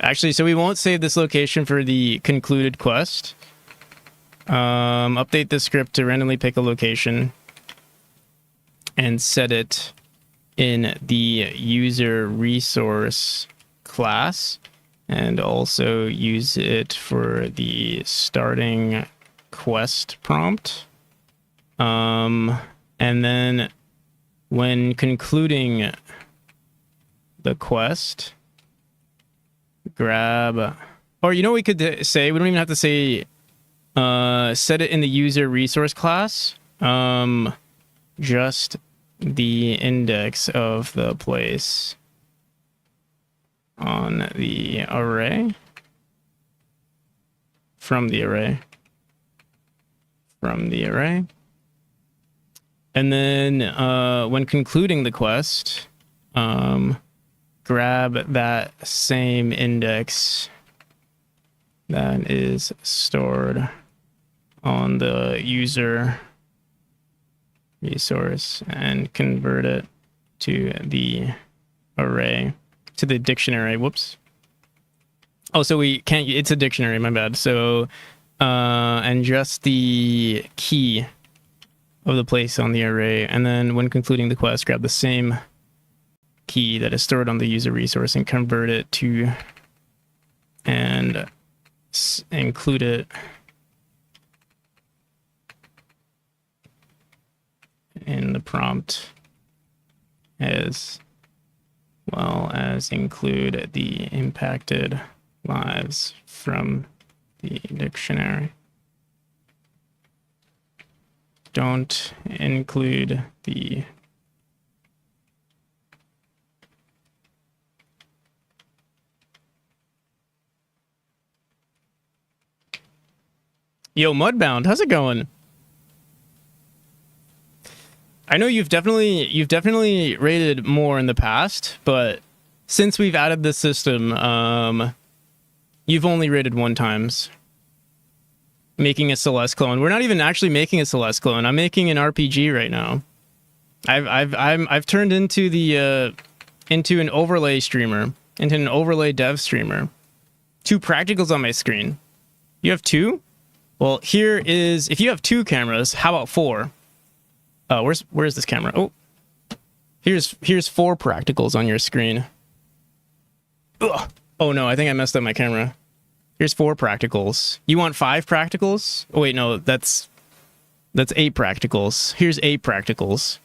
S1: Actually, so we won't save this location for the concluded quest. Update the script to randomly pick a location and set it in the user resource class, and also use it for the starting quest prompt. And then when concluding the quest, grab, or you know what we could say? We don't even have to say set it in the user resource class. Just the index of the place on the array. From the array. And then when concluding the quest, grab that same index that is stored on the user resource and convert it to the array, to the dictionary. Whoops. Oh, so we can't, it's a dictionary, my bad. So, and just the key of the place on the array. And then when concluding the quest, grab the same key that is stored on the user resource and convert it to, and include it in the prompt, as well as include the impacted lives from the dictionary. Don't include the Yo, Mudbound, how's it going? I know you've definitely rated more in the past, but since we've added this system, you've only rated one times. Making a Celeste clone. We're not even actually making a Celeste clone. I'm making an RPG right now. I've turned into the into an overlay streamer, into an overlay dev streamer. 2 practicals on my screen. You have 2? Well, here is, if you have 2 cameras, how about 4? Where's this camera? Oh, here's 4 practicals on your screen. Ugh. Oh no, I think I messed up my camera. Here's 4 practicals. You want 5 practicals? Oh wait, no, that's 8 practicals. Here's 8 practicals.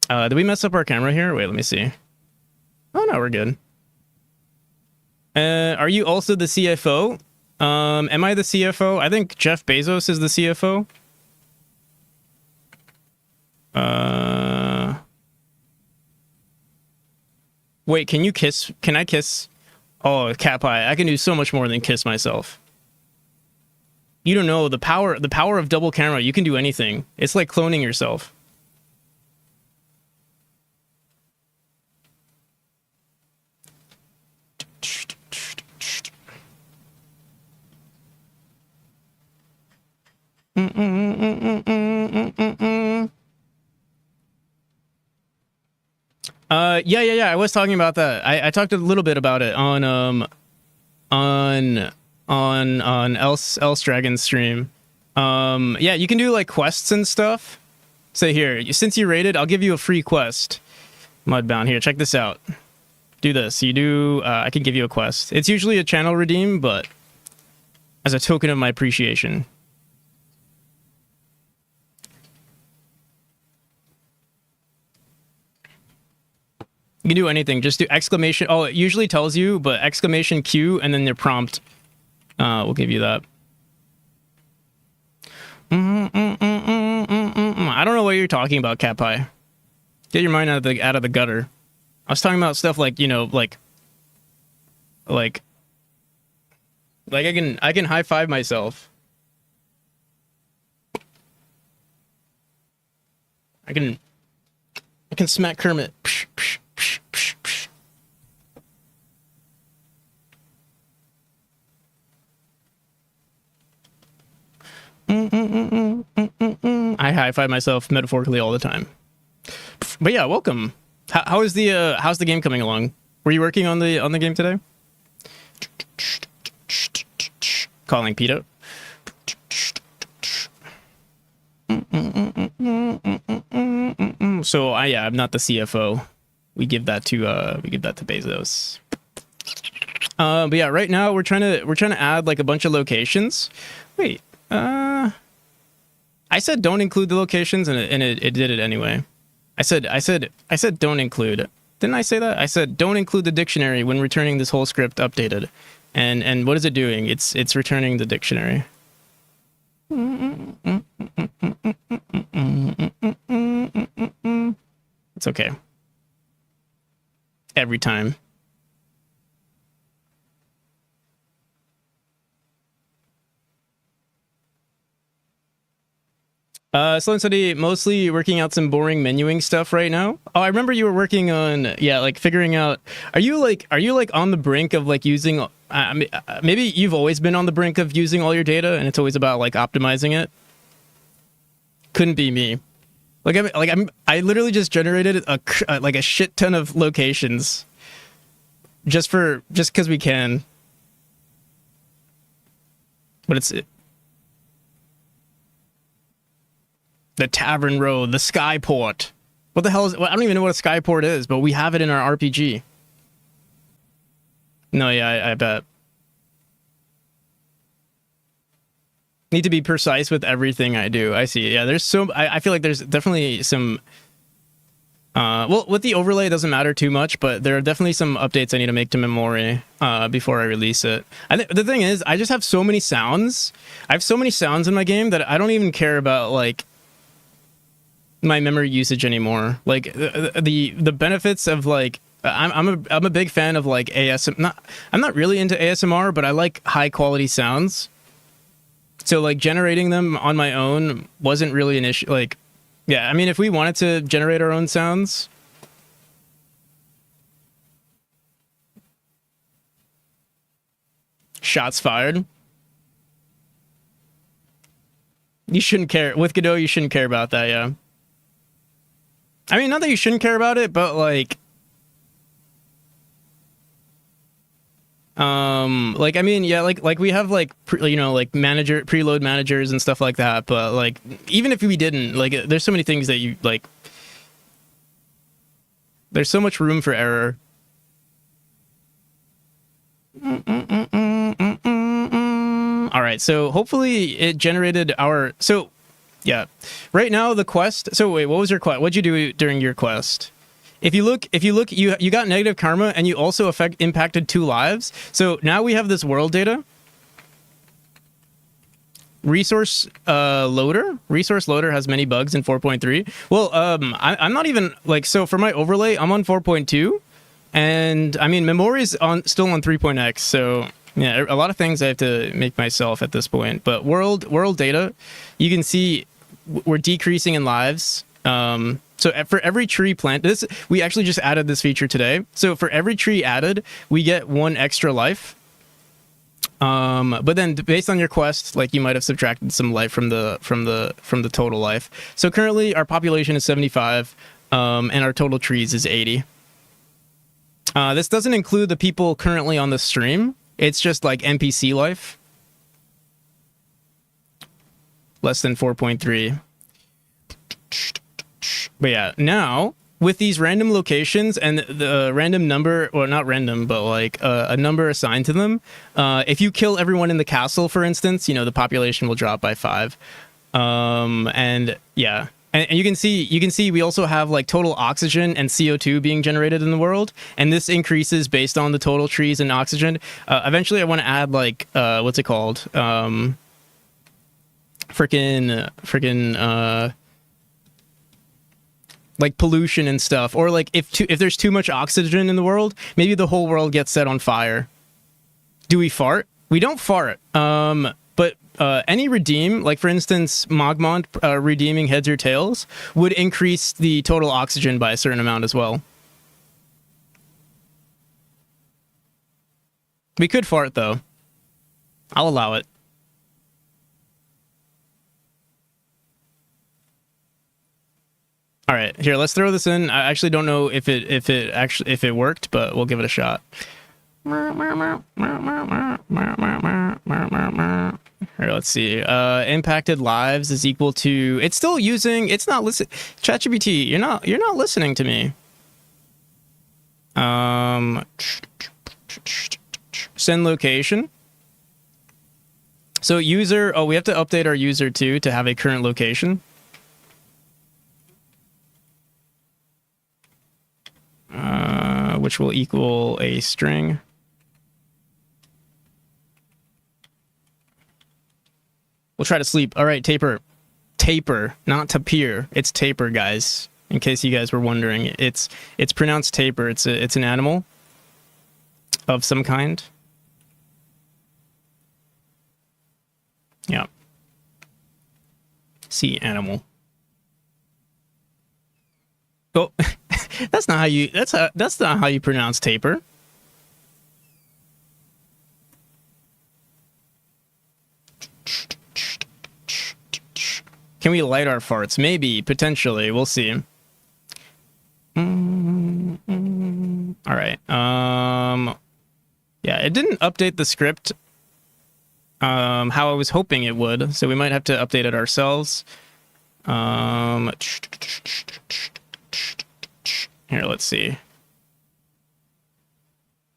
S1: Did we mess up our camera here? Wait, let me see. Oh no, we're good. Are you also the CFO? Am I the CFO? I think Jeff Bezos is the CFO. Wait, can you kiss? Can I kiss? Oh, cat pie. I can do so much more than kiss myself. You don't know the power of double camera. You can do anything. It's like cloning yourself. Yeah. I was talking about that. I talked a little bit about it on Else Dragon's stream. Yeah, you can do like quests and stuff. So here, since you rated, I'll give you a free quest. Mudbound, here, check this out. Do this. You do. I can give you a quest. It's usually a channel redeem, but as a token of my appreciation. You can do anything. Just do exclamation. Oh, it usually tells you, but exclamation Q and then your prompt will give you that. I don't know what you're talking about, Cat Pie. Get your mind out of the gutter. I was talking about stuff like, you know, like I can high five myself. I can smack Kermit. Psh, psh, psh, psh, psh. high-five myself metaphorically all the time. But yeah, welcome. How's the game coming along? Were you working on the game today? Calling Peter. So I'm not the CFO. We give that to Bezos. But yeah, right now we're trying to add like a bunch of locations. Wait, I said don't include the locations, and it did it anyway. I said don't include. Didn't I say that? I said don't include the dictionary when returning this whole script updated. And what is it doing? It's returning the dictionary. It's okay. Every time. Slow and steady, mostly working out some boring menuing stuff right now. Oh, I remember you were working on, like figuring out, are you like on the brink of like using, maybe you've always been on the brink of using all your data and it's always about like optimizing it? Couldn't be me. I literally just generated a shit ton of locations just because we can. But it's the Tavern Road, the Skyport. What the hell is? Well, I don't even know what a Skyport is, but we have it in our RPG. No, yeah, I bet. Need to be precise with everything I do. I see. Yeah, there's I feel like there's definitely some. Well, with the overlay, it doesn't matter too much, but there are definitely some updates I need to make to memory before I release it. The thing is, I just have so many sounds. I have so many sounds in my game that I don't even care about like my memory usage anymore. Like the benefits of like I'm a big fan of like ASMR. I'm not really into ASMR, but I like high quality sounds. So like generating them on my own wasn't really an issue. Like, yeah, I mean, if we wanted to generate our own sounds. Shots fired. You shouldn't care. With Godot, you shouldn't care about that, yeah. I mean, not that you shouldn't care about it, but like... like, I mean, yeah, like we have like, like preload managers and stuff like that. But like, even if we didn't, like, there's so many things that you like, there's so much room for error. All right. So hopefully it generated our, so yeah, right now the quest. So wait, what was your quest? What'd you do during your quest? If you look, you got negative karma, and you also impacted 2 lives. So now we have this world data. Resource loader has many bugs in 4.3. Well, I'm not even like, so for my overlay, I'm on 4.2, and I mean memory is still on 3.x. So yeah, a lot of things I have to make myself at this point. But world data, you can see we're decreasing in lives. So for every tree planted, we actually just added this feature today. So for every tree added, we get 1 extra life. But then based on your quest, like you might have subtracted some life from the total life. So currently our population is 75, and our total trees is 80. This doesn't include the people currently on the stream. It's just like NPC life. Less than 4.3. But yeah, now with these random locations and the random number, or not random, but like a number assigned to them, if you kill everyone in the castle, for instance, the population will drop by 5. And yeah, and you can see we also have like total oxygen and CO2 being generated in the world, and this increases based on the total trees and oxygen. Eventually, I want to add like what's it called? Like pollution and stuff, or like if there's too much oxygen in the world, maybe the whole world gets set on fire. Do we fart? We don't fart. But any redeem, like for instance, Mogmont redeeming heads or tails, would increase the total oxygen by a certain amount as well. We could fart though. I'll allow it. All right, here, let's throw this in. I actually don't know if it worked, but we'll give it a shot. Here, let's see. Impacted lives is equal to. It's still using. It's not listen. ChatGPT, you're not listening to me. Send location. So user. Oh, we have to update our user too to have a current location. Which will equal a string. We'll try to sleep. All right, taper. Taper, not tapir. It's taper, guys. In case you guys were wondering, it's pronounced taper. It's an animal of some kind. Yeah. Sea animal. Oh, that's not how you. That's not how you pronounce taper. Can we light our farts? Maybe, potentially. We'll see. All right. Yeah, it didn't update the script how I was hoping it would, so we might have to update it ourselves. Here, let's see.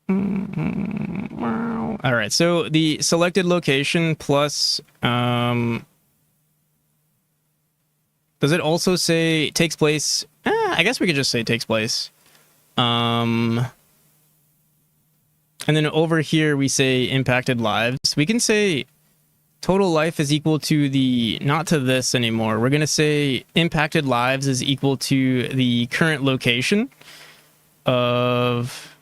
S1: All right, so the selected location plus does it also say takes place? I guess we could just say takes place. And then over here we say impacted lives. We can say total life is equal to the, not to this anymore. We're going to say impacted lives is equal to the current location of,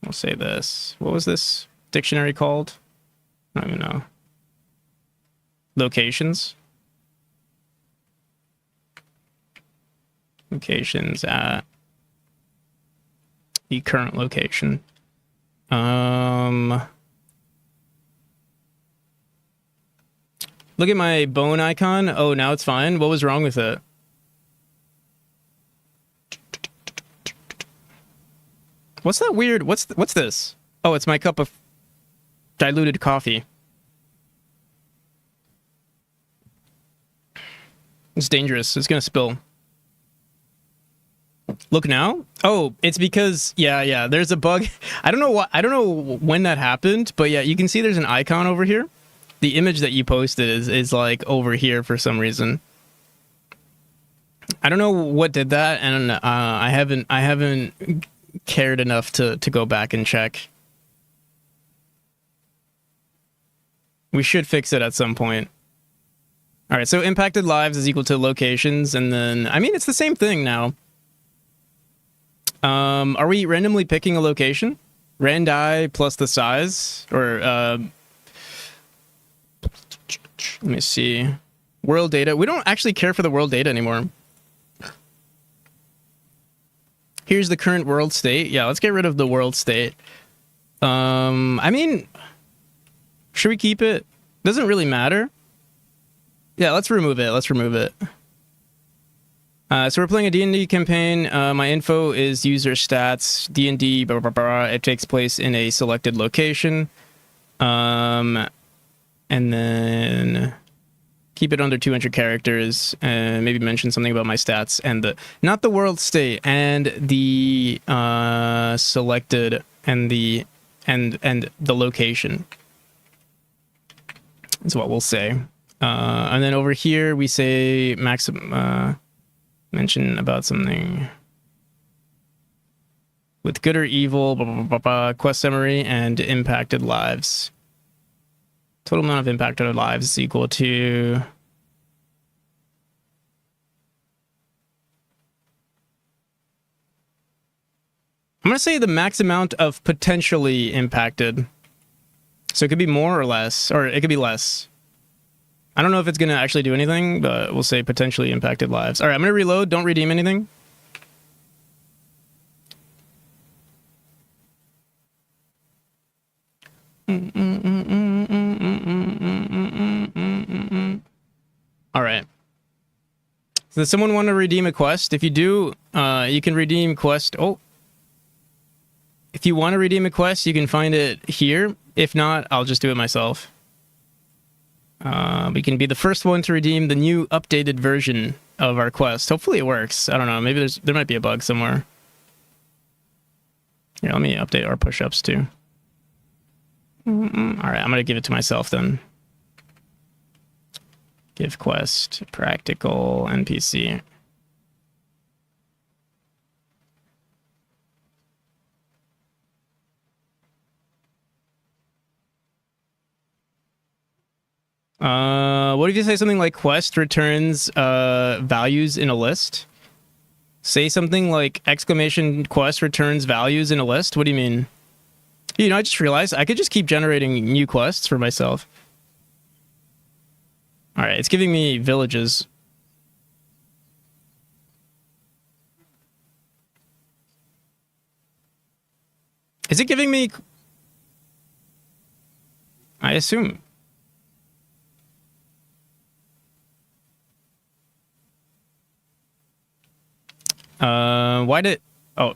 S1: we'll say this. What was this dictionary called? I don't even know. Locations. Locations at the current location. Look at my bone icon. Oh, now it's fine. What was wrong with it? What's that weird? What's this? Oh, it's my cup of diluted coffee. It's dangerous. It's gonna spill. Look now. Oh, it's because yeah. There's a bug. I don't know when that happened, but yeah, you can see there's an icon over here. The image that you posted is like over here for some reason. I don't know what did that, and I haven't cared enough to go back and check. We should fix it at some point. All right, so impacted lives is equal to locations, and then I mean it's the same thing now. Are we randomly picking a location? Randi plus the size, or let me see. World data. We don't actually care for the world data anymore. Here's the current world state. Yeah, let's get rid of the world state. I mean, should we keep it? Doesn't really matter. Yeah, let's remove it. Let's remove it. So we're playing a D&D campaign. My info is user stats, D&D, blah, blah, blah. It takes place in a selected location. And then keep it under 200 characters and maybe mention something about my stats and the, not the world state, and the selected and the location is what we'll say. And then over here we say maximum, mention about something with good or evil, blah, blah, blah, blah, quest summary, and impacted lives. Total amount of impacted lives is equal to... I'm going to say the max amount of potentially impacted. So it could be more or less, or it could be less. I don't know if it's going to actually do anything, but we'll say potentially impacted lives. All right, I'm going to reload. Don't redeem anything. All right. Does someone want to redeem a quest? If you do, you can redeem quest. Oh. If you want to redeem a quest, you can find it here. If not, I'll just do it myself. We can be the first one to redeem the new updated version of our quest. Hopefully it works. I don't know. Maybe there might be a bug somewhere. Here, let me update our push-ups too. All right, I'm going to give it to myself then. Give quest, practical, NPC. What if you say something like quest returns values in a list? Say something like exclamation quest returns values in a list? What do you mean? You know, I just realized I could just keep generating new quests for myself. All right, it's giving me villages. Is it giving me... I assume... why did... Oh.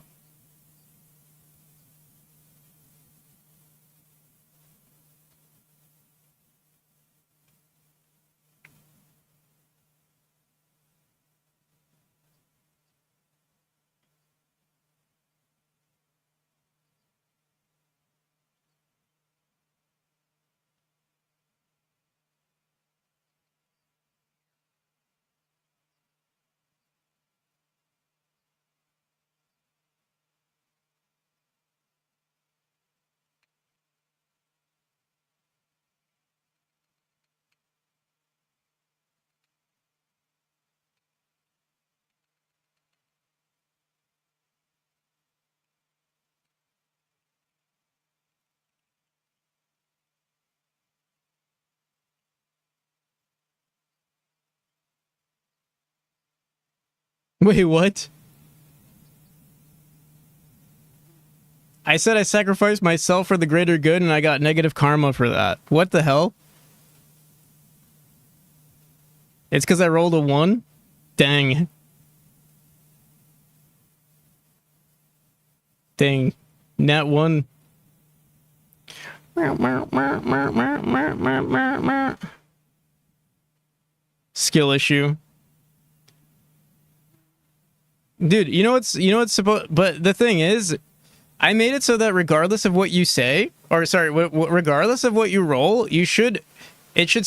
S1: Wait, what? I said I sacrificed myself for the greater good and I got negative karma for that. What the hell? It's because I rolled a 1? Dang. Dang. Nat 1. Skill issue. Dude, you know what's supposed... But the thing is, I made it so that regardless of what you say, or sorry, regardless of what you roll, it should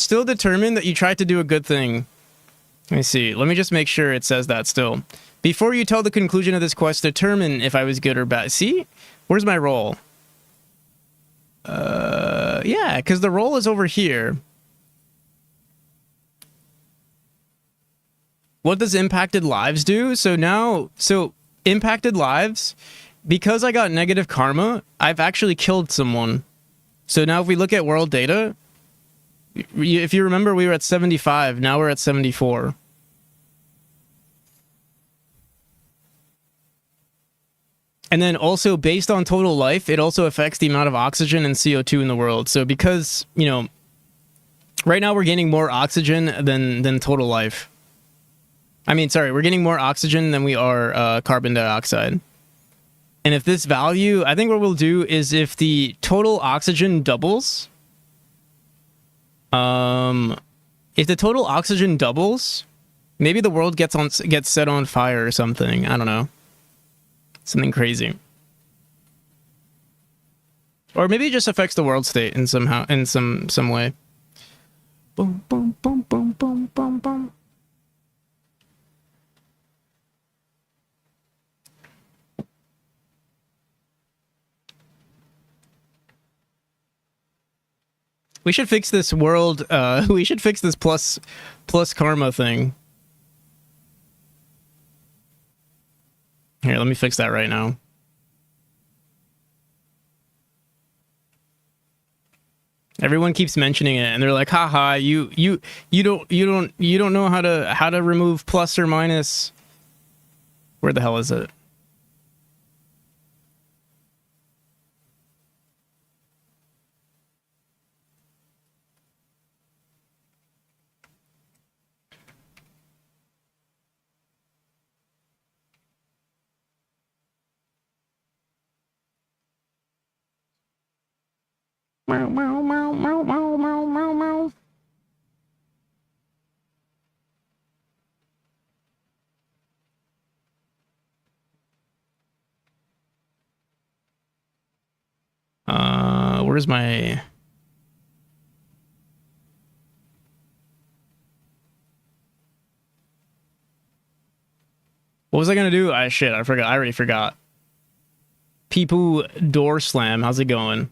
S1: still determine that you tried to do a good thing. Let me see. Let me just make sure it says that still. Before you tell the conclusion of this quest, determine if I was good or bad. See? Where's my roll? Yeah, because the roll is over here. What does impacted lives do? So impacted lives, because I got negative karma, I've actually killed someone. So now if we look at world data, if you remember, we were at 75. Now we're at 74. And then also based on total life, it also affects the amount of oxygen and CO2 in the world. So because, you know, right now we're gaining more oxygen than total life. I mean, sorry, we're getting more oxygen than we are carbon dioxide. And if this value, I think what we'll do is if the total oxygen doubles, if the total oxygen doubles, maybe the world gets set on fire or something. I don't know. Something crazy. Or maybe it just affects the world state in some way. Boom, boom, boom, boom, boom, boom, boom. We should fix this world, we should fix this plus karma thing. Here, let me fix that right now. Everyone keeps mentioning it, and they're like, "Haha, you don't know how to remove plus or minus." Where the hell is it? Meow, meow, meow, meow, meow, meow, meow, meow. Where's my... What was I gonna do? Shit, I forgot. I already forgot. Peepoo door slam. How's it going?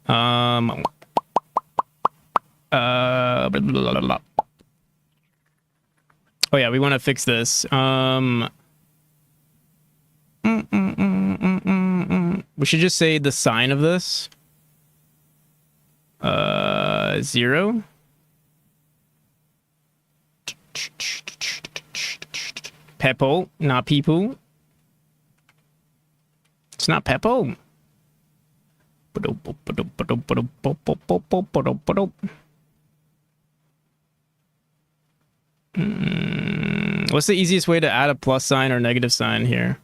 S1: Blah, blah, blah. Oh yeah, we want to fix this. We should just say the sign of this. 0. Peppo, not people. It's not Peppo. What's the easiest way to add a plus sign or negative sign here?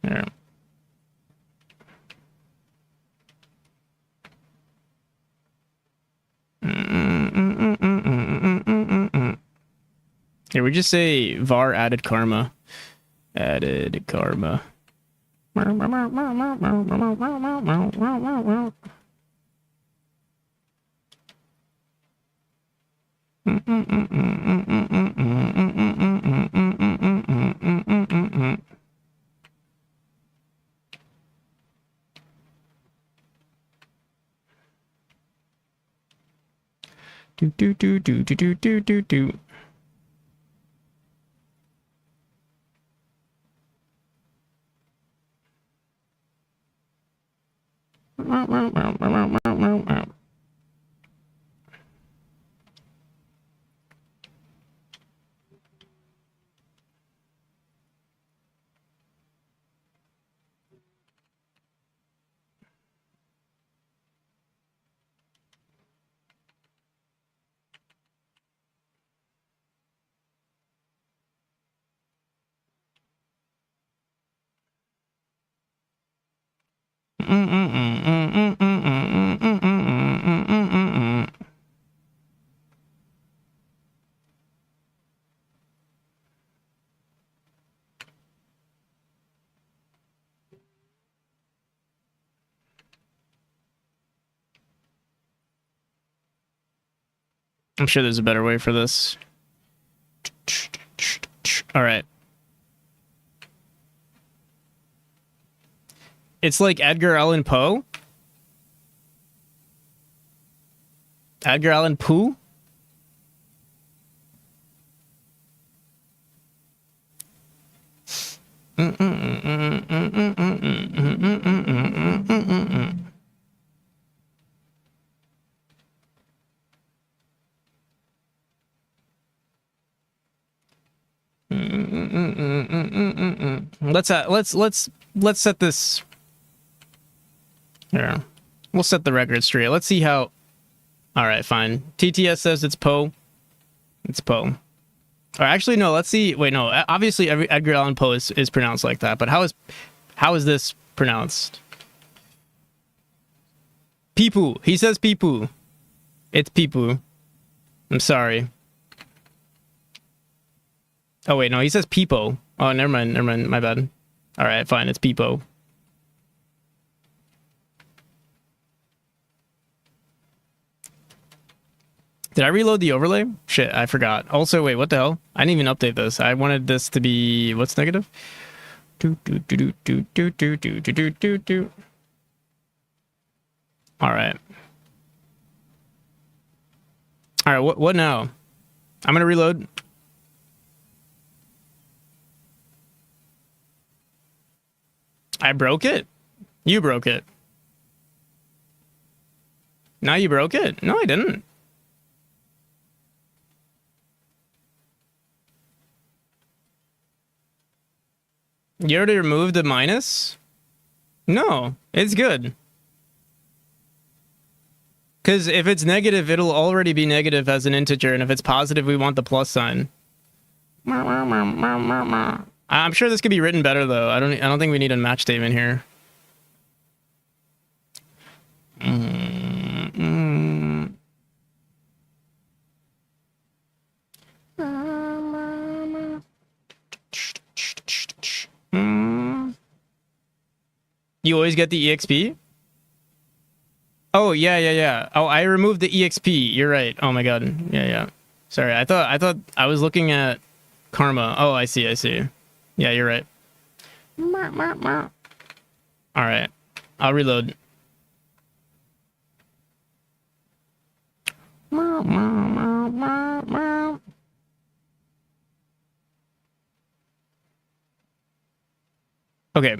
S1: There. Here, we just say var added karma. Added karma. Do do do do do do do do do. I'm sure there's a better way for this. All right. It's like Edgar Allan Poe. Edgar Allan Poe? Let's set this here. We'll set the record straight. Let's see how. All right, fine. TTS says it's Poe. It's Poe. Or actually, no. Let's see. Wait, no. Obviously, every Edgar Allan Poe is pronounced like that. But how is this pronounced? Peepoo. He says Peepoo. It's Peepoo. I'm sorry. Oh wait, no. He says Peepo. Oh, never mind. Never mind. My bad. All right, fine. It's Peepo. Did I reload the overlay? Shit, I forgot. Also, wait, what the hell? I didn't even update this. I wanted this to be what's negative? Do do do do do do do do do do do. All right. All right. What now? I'm gonna reload. I broke it. You broke it. Now you broke it. No, I didn't. You already removed the minus? No, it's good. Because if it's negative, it'll already be negative as an integer, and if it's positive, we want the plus sign. I'm sure this could be written better though. I don't think we need a match statement here. You always get the EXP? Oh, yeah. Oh, I removed the EXP. You're right. Oh my god. Yeah. Sorry, I thought I was looking at karma. Oh, I see. Yeah, you're right. All right. I'll reload. Okay.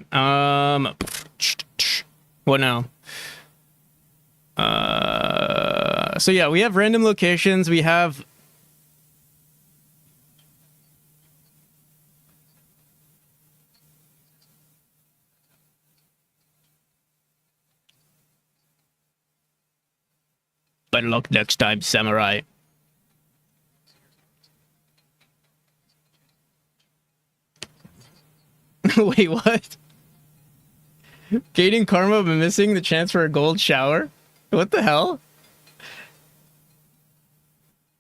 S1: What now? So yeah, we have random locations. We have better luck next time, samurai. Wait, what? Gaining karma but missing the chance for a gold shower? What the hell?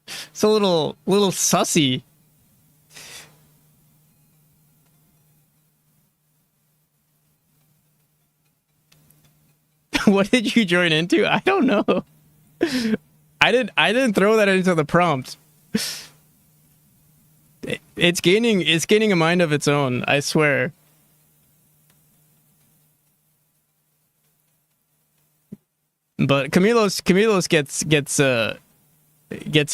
S1: It's a little sussy. What did you join into? I don't know. I didn't throw that into the prompt. It's gaining a mind of its own, I swear. But Camilos gets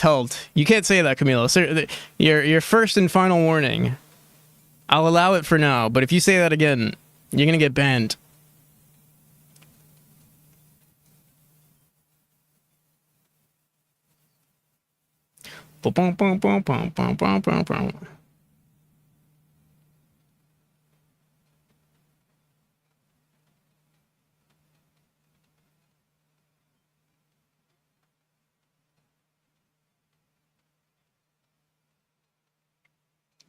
S1: held. You can't say that, Camilo. Your first and final warning. I'll allow it for now, but if you say that again, you're gonna get banned.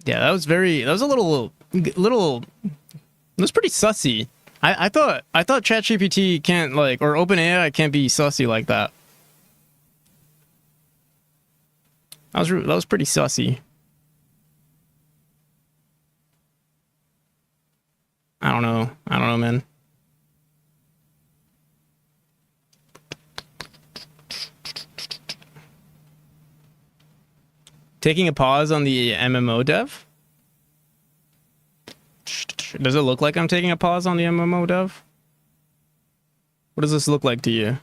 S1: Yeah, that was a little, it was pretty sussy. I thought ChatGPT can't, like, or OpenAI can't be sussy like that. That was pretty sussy. I don't know, man. Taking a pause on the MMO dev? Does it look like I'm taking a pause on the MMO dev? What does this look like to you?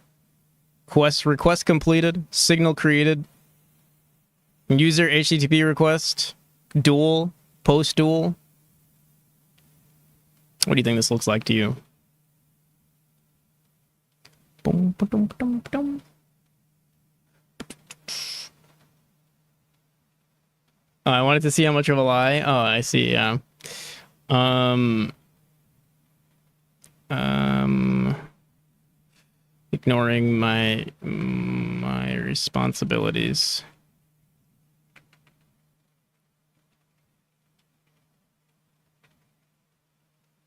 S1: Request completed, signal created, user HTTP request, dual, post dual. What do you think this looks like to you? Boom, ba-dum, ba-dum, ba-dum. Oh, I wanted to see how much of a lie. Oh, I see. Yeah. Ignoring my responsibilities.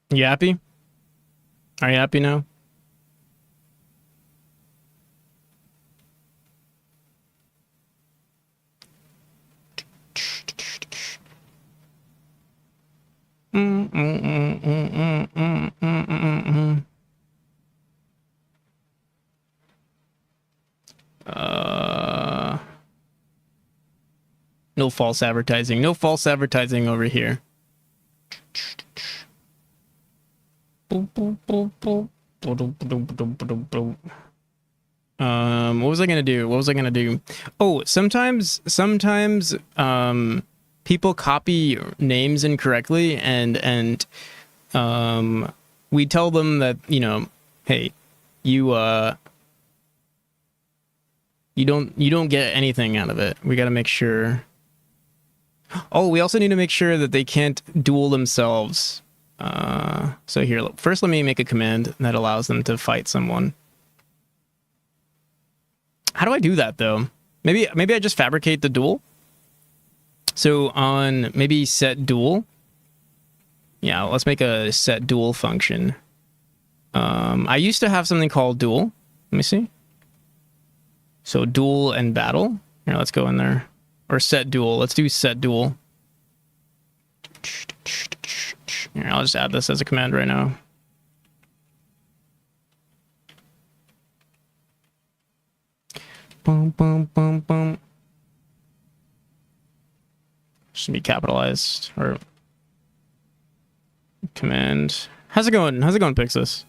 S1: You happy? Are you happy now? No false advertising. No false advertising over here. What was I gonna do? Oh, sometimes people copy names incorrectly, and we tell them that, you know, hey, you don't get anything out of it. We got to make sure. Oh, we also need to make sure that they can't duel themselves. So here, first let me make a command that allows them to fight someone. How do I do that though? Maybe I just fabricate the dual. So on maybe set dual. Yeah, let's make a set dual function. I used to have something called dual. Let me see. So dual and battle. Here, let's go in there. Or set dual. Let's do set dual. Here, I'll just add this as a command right now. Boom, boom, boom, boom. Should be capitalized or command. How's it going? How's it going, Pixis?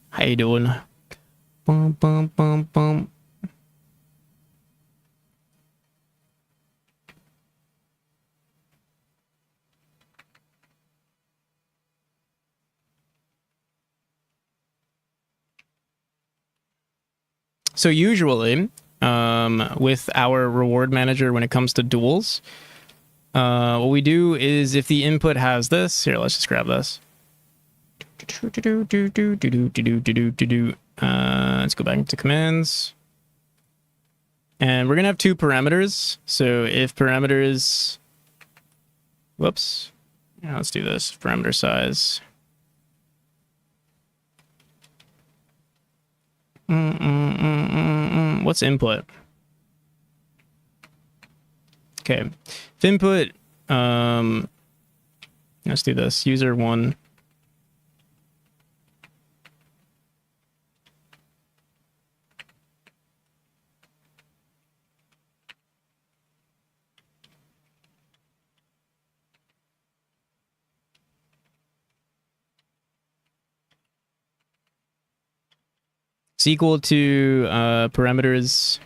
S1: How you doing? Boom, boom, boom, boom. So usually, with our reward manager, when it comes to duels, what we do is if the input has this, here, let's just grab this. Let's go back into commands. And we're going to have two parameters. So if parameters, whoops. Yeah, let's do this. Parameter size. What's input? Okay. If input, let's do this. User 1. It's equal to parameters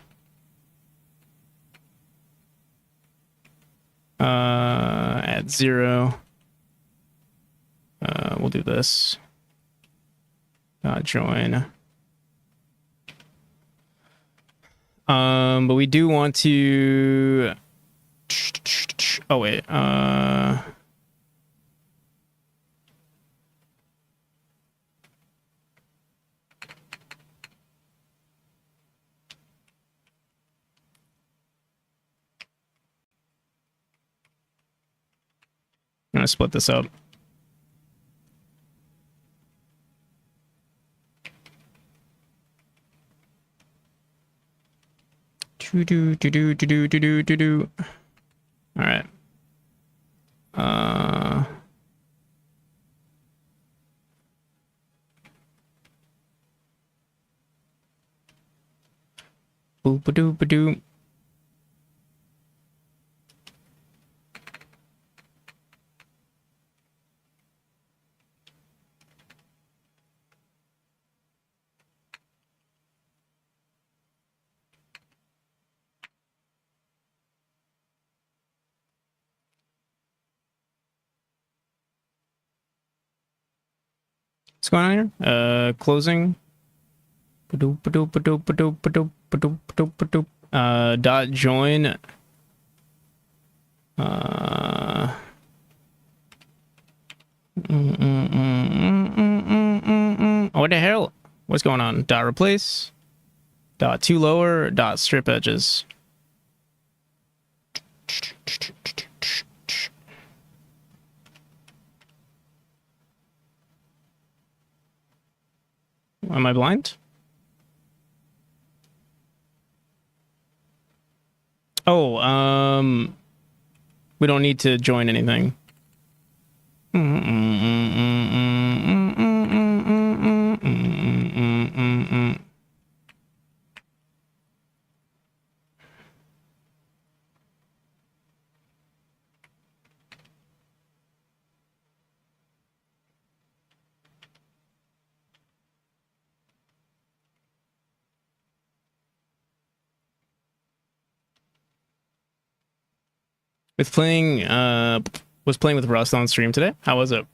S1: at 0. We'll do this. Join. But we do want to. Oh wait. I'm gonna split this up. Do. All right. Boop-a-doo-ba-doo. What's going on here? Closing. Dot join. What the hell? What's going on? Dot replace. Dot to lower. Dot strip edges. Am I blind? Oh, we don't need to join anything. Was playing with Rust on stream today. How was it?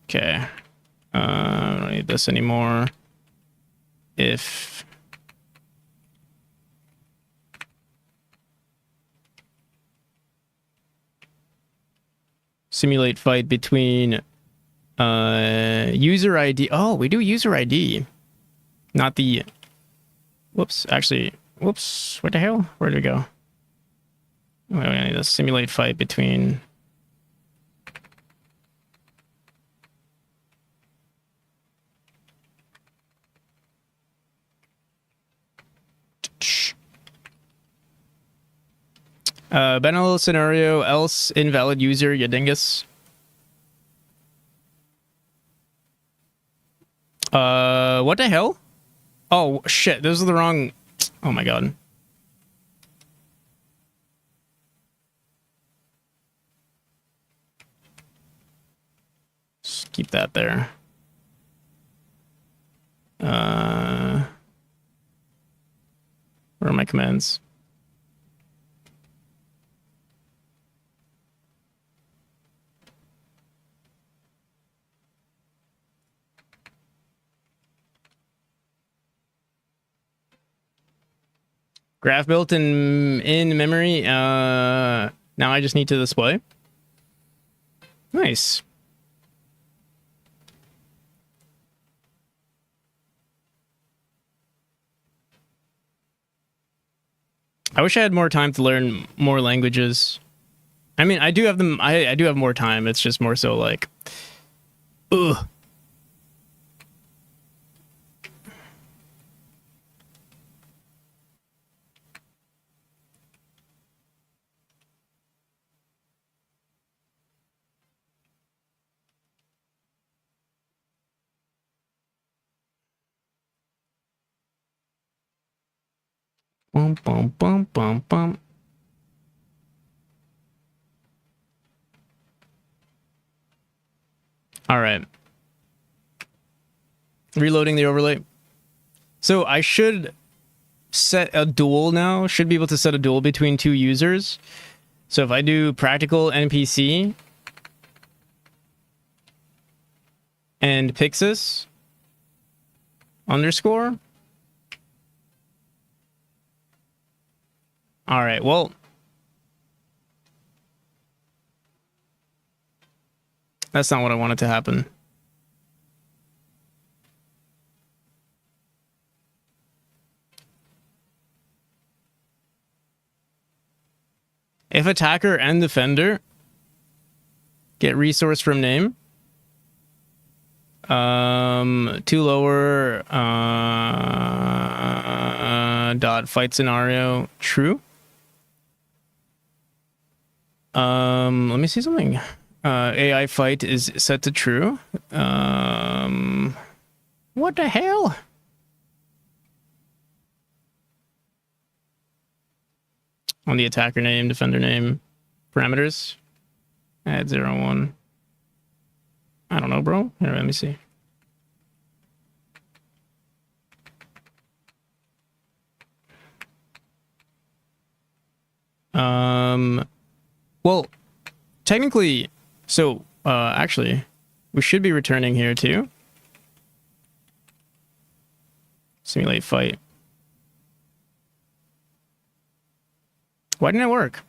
S1: Okay. I don't need this anymore. If simulate fight between User ID. Oh, we do user ID. Not the... Whoops. Actually, whoops. What the hell? Where did we go? We need to simulate fight between... Banal scenario, else invalid user, you dingus. What the hell? Oh, shit, this is the wrong... Oh my god. Just keep that there. Where are my commands? Graph built in memory. Now I just need to display. Nice. I wish I had more time to learn more languages. I mean, I do have them. I do have more time. It's just more so like, ugh. Bum, bum, bum, bum, bum. All right. Reloading the overlay. So I should set a duel now. Should be able to set a duel between two users. So if I do practical NPC and Pixis underscore. All right, well, that's not what I wanted to happen. If attacker and defender get resource from name, two lower, dot fight scenario true. Let me see something. AI fight is set to true. What the hell? On the attacker name, defender name, parameters. Add 0, 1. I don't know, bro. Here, let me see. Well, technically, so, actually, we should be returning here too. Simulate fight. Why didn't it work?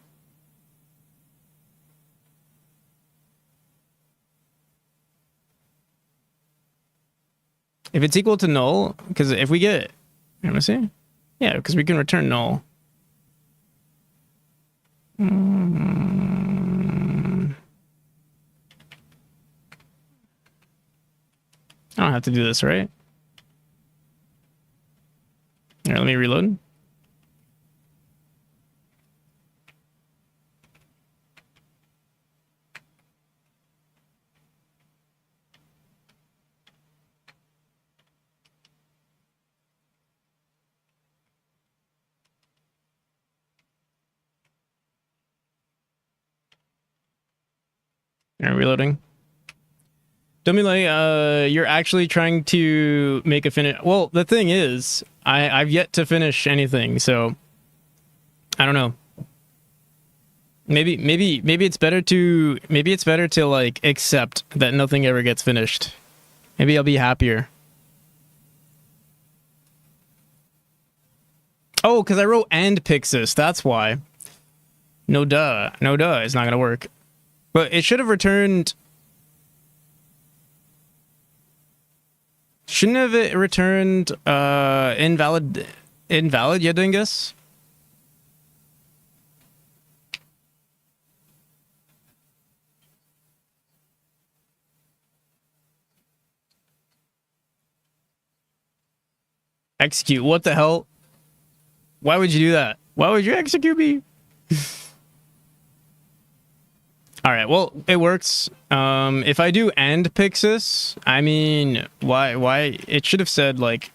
S1: If it's equal to null, because if we get, let me see. Yeah, because we can return null. I don't have to do this, right? Here, let me reload. Here, reloading. Domile, you're actually trying to make a finish. Well, the thing is, I've yet to finish anything, so I don't know. Maybe it's better to like accept that nothing ever gets finished. Maybe I'll be happier. Oh, because I wrote and Pixis, that's why. No duh, it's not gonna work. But it should have returned. Shouldn't have it returned invalid ya dingus? Execute. What the hell? Why would you do that? Why would you execute me? All right, well, it works. If I do end Pixis, I mean, why? It should have said, like...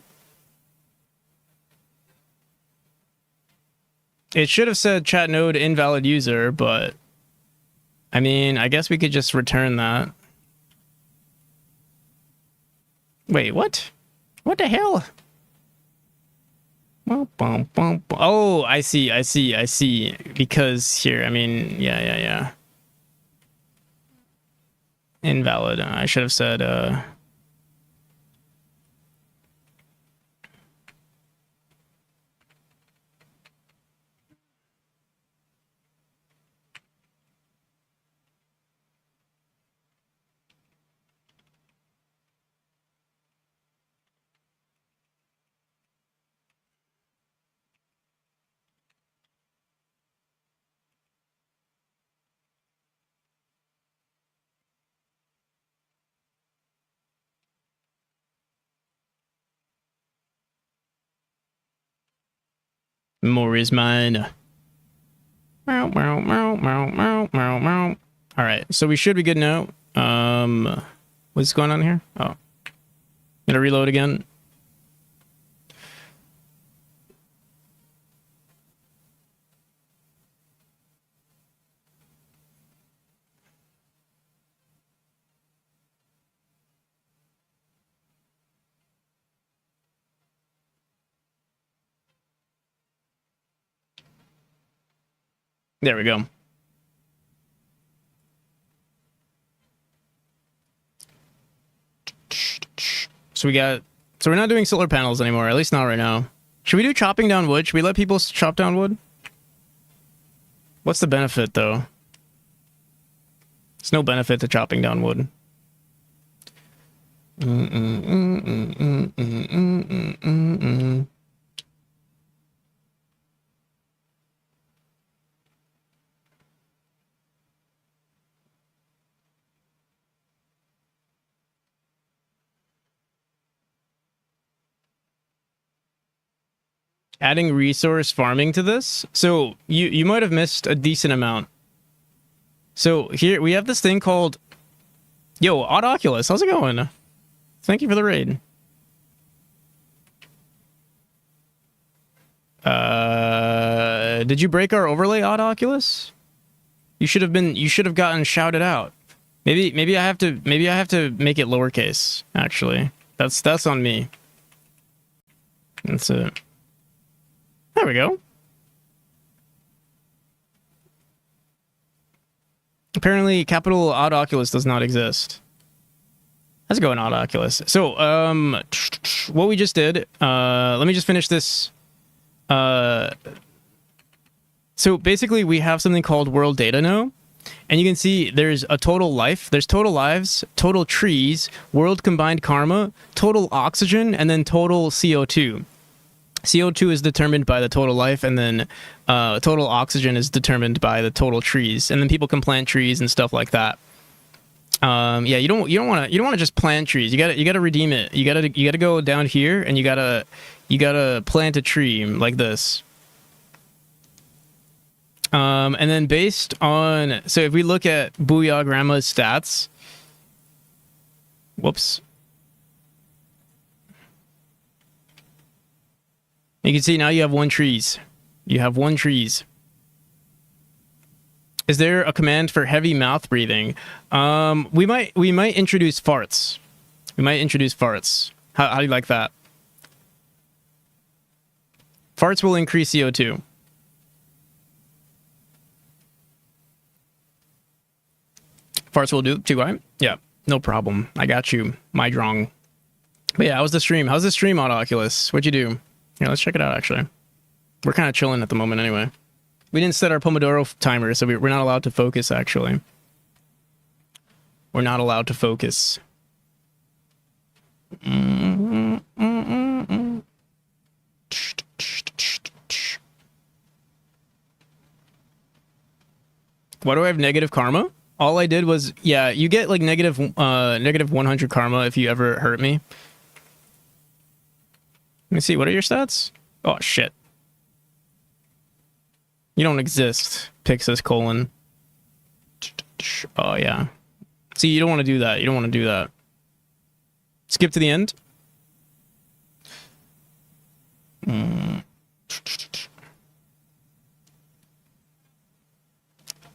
S1: It should have said chat node invalid user, but... I mean, I guess we could just return that. Wait, what? What the hell? Oh, I see. Because here, I mean, yeah. Invalid. I should have said, more is mine. All right, so we should be good now. What's going on here? Oh, gonna reload again. There we go. So we're not doing solar panels anymore, at least not right now. Should we do chopping down wood? Should we let people chop down wood? What's the benefit, though? There's no benefit to chopping down wood. Adding resource farming to this. So you might have missed a decent amount. So here we have this thing called, yo, Odd Oculus, how's it going? Thank you for the raid. Did you break our overlay, Odd Oculus? You should have gotten shouted out. Maybe I have to make it lowercase, actually. That's on me. That's it. There we go. Apparently, capital Odd Oculus does not exist. How's it going, Odd Oculus? So, what we just did, let me just finish this. So basically, we have something called world data now. And you can see there's a total life, there's total lives, total trees, world combined karma, total oxygen, and then total CO2. CO2 is determined by the total life, and then total oxygen is determined by the total trees, and then people can plant trees and stuff like that. Yeah, you don't want to just plant trees. You gotta redeem it. You gotta go down here, and you gotta plant a tree like this. And then based on, so if we look at Booyah Grandma's stats, whoops. You can see now you have 1 trees. You have 1 trees. Is there a command for heavy mouth breathing? We might introduce farts. We might introduce farts. How do you like that? Farts will increase CO2. Farts will do too, right? Yeah, no problem. I got you. My drong. But yeah, how's the stream? How's the stream on Oculus? What'd you do? Yeah, let's check it out, actually. We're kind of chilling at the moment anyway. We didn't set our Pomodoro timer, so we're not allowed to focus, actually. We're not allowed to focus. Why do I have negative karma? All I did was, yeah, you get like negative 100 karma if you ever hurt me. Let me see, what are your stats? Oh, shit. You don't exist, Pixis colon. Oh, yeah. See, you don't want to do that. You don't want to do that. Skip to the end.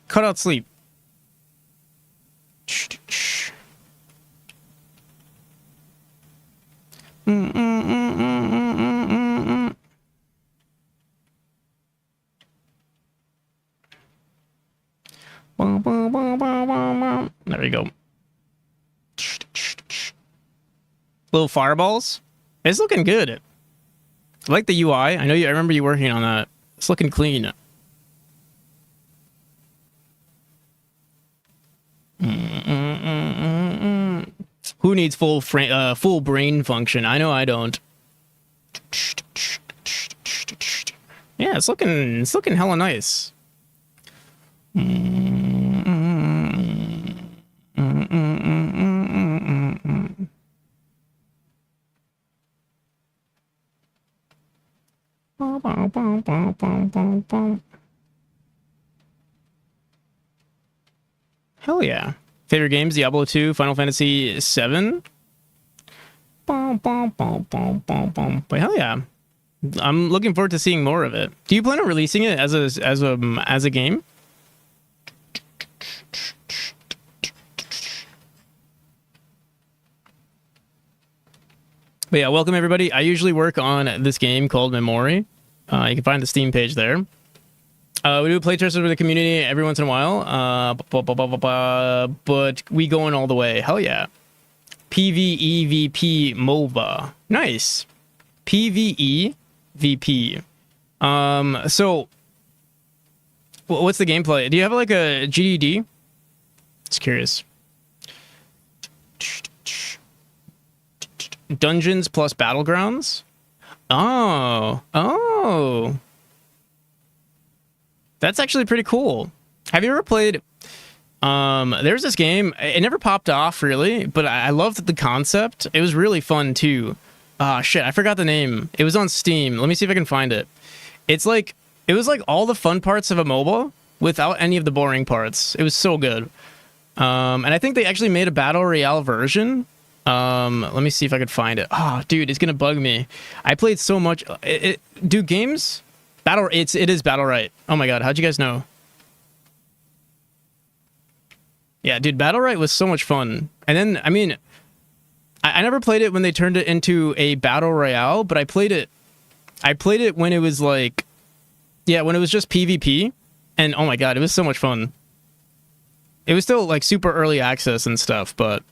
S1: Cut out sleep. There we go. Little fireballs. It's looking good. I like the UI. I remember you working on that. It's looking clean. Who needs full brain function? I know I don't. Yeah, it's looking hella nice. Hell yeah. Favorite games, Diablo 2, Final Fantasy 7. But hell yeah. I'm looking forward to seeing more of it. Do you plan on releasing it as a game? But yeah, welcome everybody. I usually work on this game called Memory. You can find the Steam page there. We do playtests with the community every once in a while, but we going all the way. Hell yeah. PvEVP MOBA. Nice. PvEVP. So, what's the gameplay? Do you have like a GDD? Just curious. Dungeons plus Battlegrounds? Oh. That's actually pretty cool. Have you ever played... there's this game. It never popped off, really, but I loved the concept. It was really fun, too. Ah, shit, I forgot the name. It was on Steam. Let me see if I can find it. It was like all the fun parts of a MOBA without any of the boring parts. It was so good. And I think they actually made a Battle Royale version. Let me see if I could find it. Oh, dude, it's gonna bug me. I played so much. Do games... It is Battle Right. Oh my god, how'd you guys know? Yeah, dude, Battle Right was so much fun. And then, I mean, I never played it when they turned it into a Battle Royale, but I played it when it was like, yeah, when it was just PvP. And oh my god, it was so much fun. It was still like super early access and stuff, but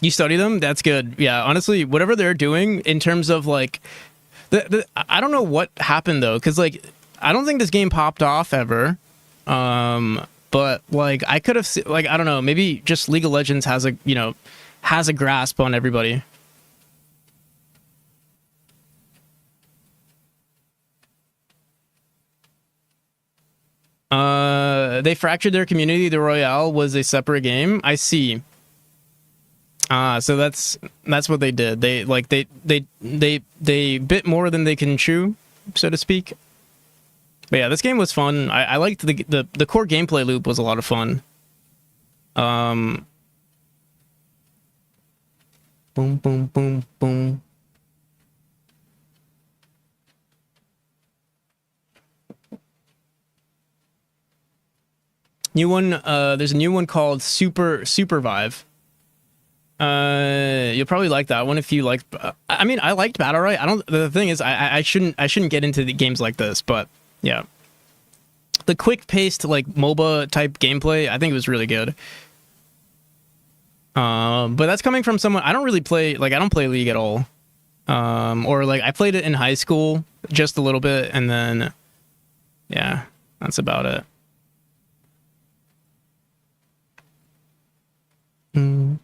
S1: you study them? That's good. Yeah, honestly, whatever they're doing in terms of like, I don't know what happened though, because like I don't think this game popped off ever, but like I could have like, I don't know, maybe just League of Legends has a grasp on everybody. They fractured their community. The Royale was a separate game. I see. So that's what they did. They bit more than they can chew, so to speak. But yeah, this game was fun. I liked the core gameplay loop was a lot of fun. Boom, boom, boom, boom. New one. There's a new one called Supervive. You'll probably like that one if you like. I mean, I liked Battle Royale. I don't. The thing is, I shouldn't get into the games like this, but yeah, the quick paced like MOBA type gameplay, I think it was really good. But that's coming from someone I don't really play. Like I don't play League at all. Or like I played it in high school just a little bit, and then yeah, that's about it. Boom,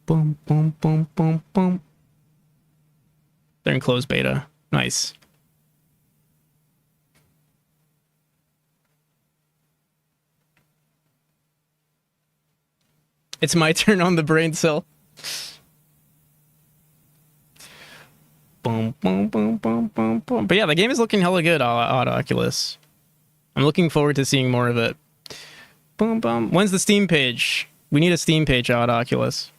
S1: boom, boom, boom, boom. They're in closed beta. Nice. It's my turn on the brain cell. Boom, boom, boom, boom, boom, boom. But yeah, the game is looking hella good on Oculus. I'm looking forward to seeing more of it. Boom, boom. When's the Steam page? We need a Steam page on Oculus.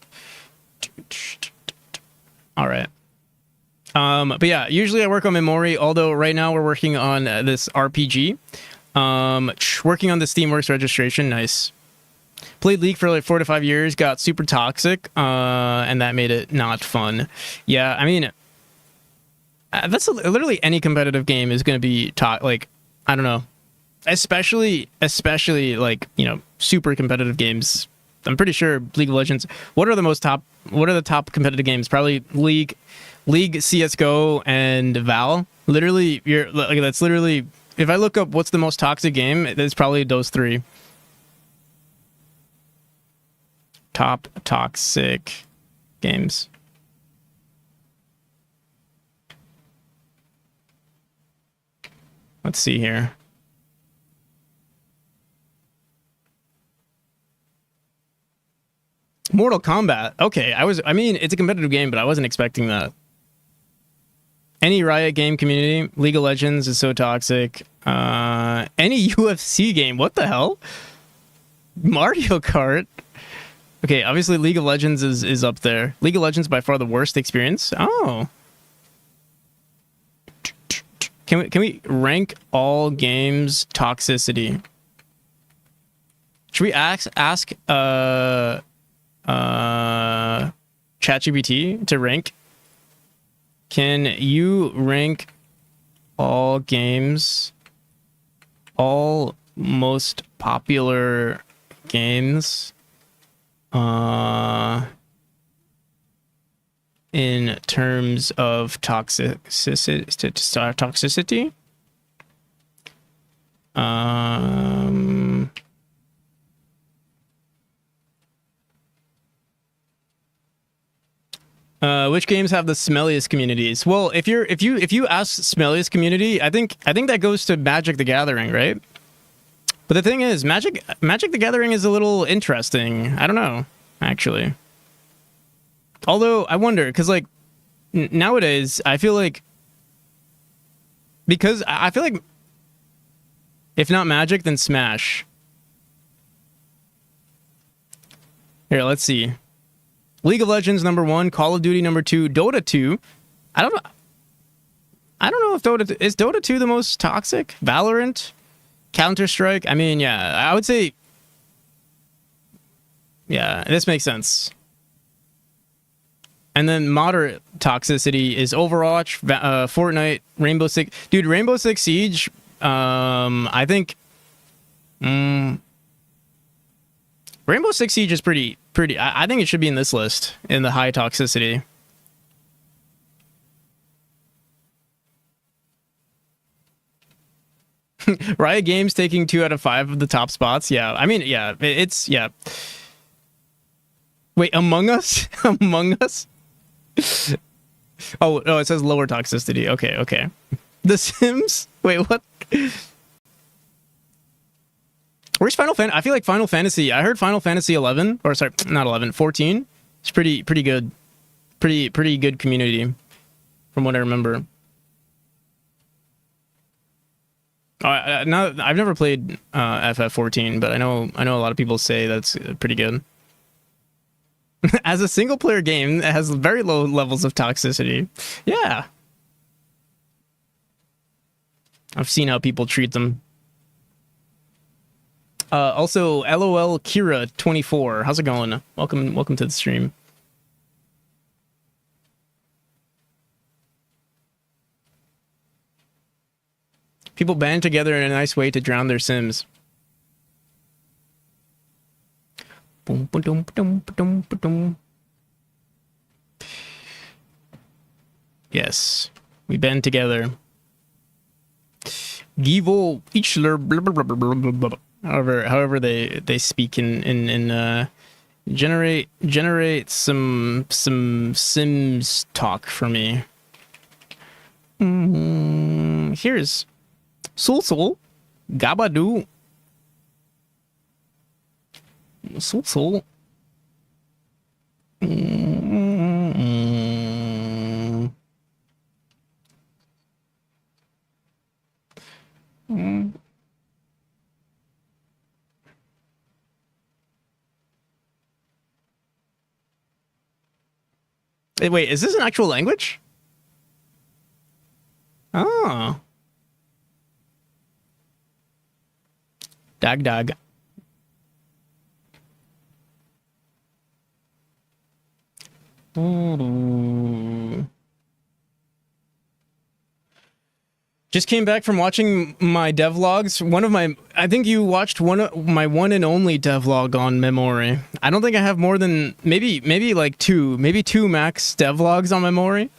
S1: All right. But yeah, usually I work on Memori, although right now we're working on this RPG. Working on the Steamworks registration. Nice. Played League for like 4 to 5 years, got super toxic, and that made it not fun. Yeah, I mean, that's literally any competitive game is going to be like, I don't know, especially like, you know, super competitive games. I'm pretty sure League of Legends. What are the top competitive games? Probably League, CS:GO, and Val. Literally, that's literally. If I look up what's the most toxic game, it's probably those three. Top toxic games. Let's see here. Mortal Kombat. Okay, I mean, it's a competitive game, but I wasn't expecting that. Any Riot game community. League of Legends is so toxic. Any UFC game. What the hell? Mario Kart. Okay, obviously League of Legends is up there. League of Legends by far the worst experience. Oh. Can we rank all games toxicity? Should we ask ChatGPT to rank? Can you rank all games, all most popular games, in terms of toxicity? Which games have the smelliest communities? Well, if you ask smelliest community, I think that goes to Magic the Gathering, right? But the thing is, Magic the Gathering is a little interesting. I don't know, actually. Although I wonder, because like nowadays, I feel like if not Magic, then Smash. Here, let's see. League of Legends #1, Call of Duty #2, Dota 2. I don't know if Dota 2 the most toxic? Valorant, Counter-Strike. I mean, yeah, I would say, yeah, this makes sense. And then moderate toxicity is Overwatch, Fortnite, Rainbow Six. Dude, Rainbow Six Siege. I think. Rainbow Six Siege is pretty. I think it should be in this list in the high toxicity. Riot Games taking 2 out of 5 of the top spots. Yeah, I mean, yeah, it's yeah. Wait, Among Us? Among Us? Oh, no, it says lower toxicity. Okay. The Sims? Wait, what? Where's Final Fantasy? I feel like Final Fantasy. I heard Final Fantasy 11, or sorry, not 11, 14. It's pretty good. Pretty good community, from what I remember. Now I've never played FF14, but I know a lot of people say that's pretty good. As a single player game, it has very low levels of toxicity. Yeah. I've seen how people treat them. Also, LOL Kira 24. How's it going? Welcome to the stream. People band together in a nice way to drown their Sims. Yes, we band together. Givo Ichler, however they speak in generate some Sims talk for me. Here's Sul Gabadoo. Sul. Mm. Mm. Wait, is this an actual language? Oh. Dag dag. Just came back from watching my devlogs. I think you watched my one and only devlog on Memory. I don't think I have more than maybe like maybe two max devlogs on Memory.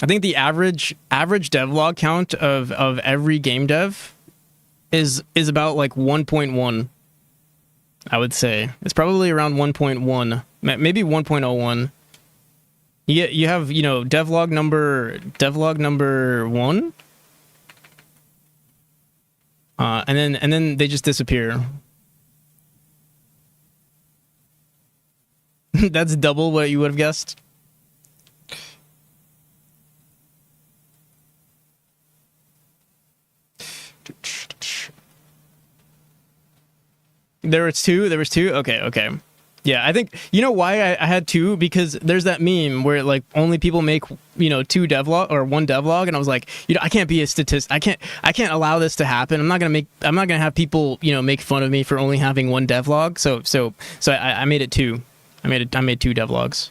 S1: I think the average devlog count of every game dev is about like 1.1. I would say it's probably around 1.1, maybe 1.01. You have, you know, devlog number 1, and then they just disappear. That's double what you would have guessed. There was two. Okay. Yeah, I think, you know why I had two, because there's that meme where like only people make, you know, two devlog or one devlog, and I was like, you know, I can't be a statist. I can't allow this to happen. I'm not gonna have people, you know, make fun of me for only having one devlog. So I made it two. I made two devlogs.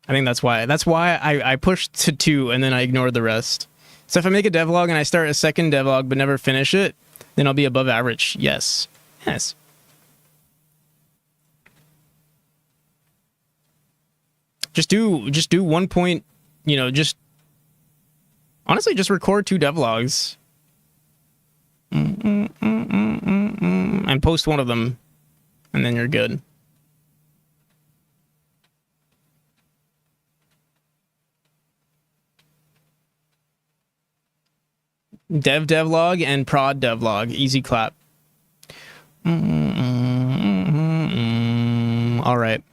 S1: I think that's why I pushed to two and then I ignored the rest. So if I make a devlog and I start a second devlog but never finish it, then I'll be above average. Yes. Just do 1 point, you know, just honestly just record two devlogs. And post one of them, and then you're good. Devlog and prod devlog, easy clap. All right.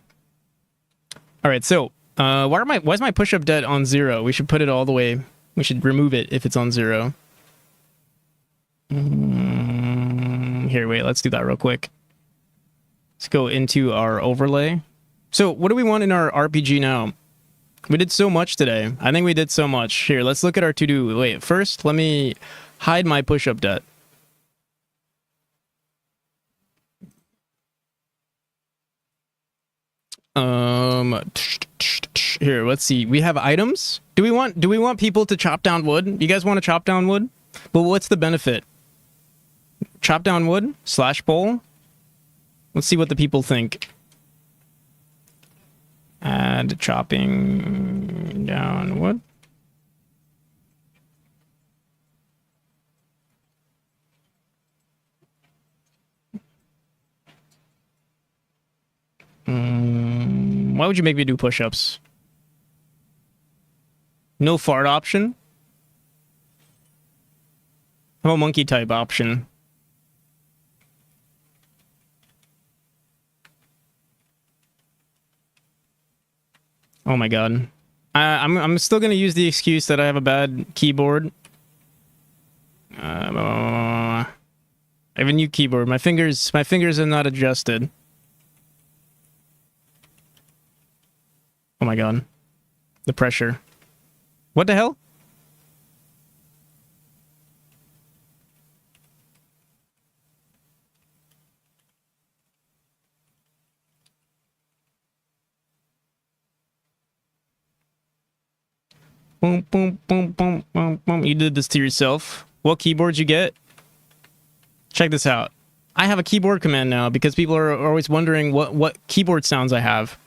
S1: So why is my push-up debt on 0? We should put it all the way. We should remove it if it's on 0. Here, wait, let's do that real quick. Let's go into our overlay. So what do we want in our RPG now? We did so much today. I think we did so much. Here, let's look at our to-do. Wait, first, let me hide my push-up debt. Here, let's see. We have items. Do we want people to chop down wood? You guys want to chop down wood? But what's the benefit? Chop down wood / bowl. Let's see what the people think. Add chopping down wood. Why would you make me do push-ups? No fart option? How about monkey type option? Oh my god. I'm still gonna use the excuse that I have a bad keyboard. I have a new keyboard. My fingers are not adjusted. Oh my god. The pressure. What the hell? Boom, boom, boom, boom, boom, boom. You did this to yourself. What keyboards you get? Check this out. I have a keyboard command now because people are always wondering what keyboard sounds I have.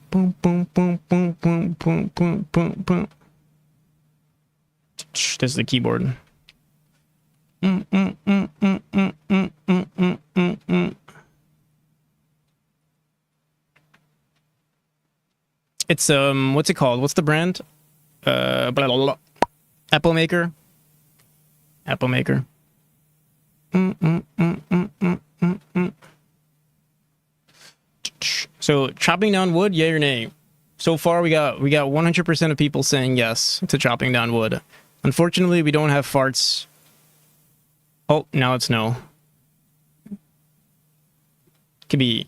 S1: Boom, boom, boom, boom, boom, boom, boom, boom, boom. This is the keyboard. It's what's it called? What's the brand? Blah, blah, blah. Apple Maker. Apple Maker. So chopping down wood, yay or nay? So far, we got 100% of people saying yes to chopping down wood. Unfortunately, we don't have farts. Oh, now it's no. Could be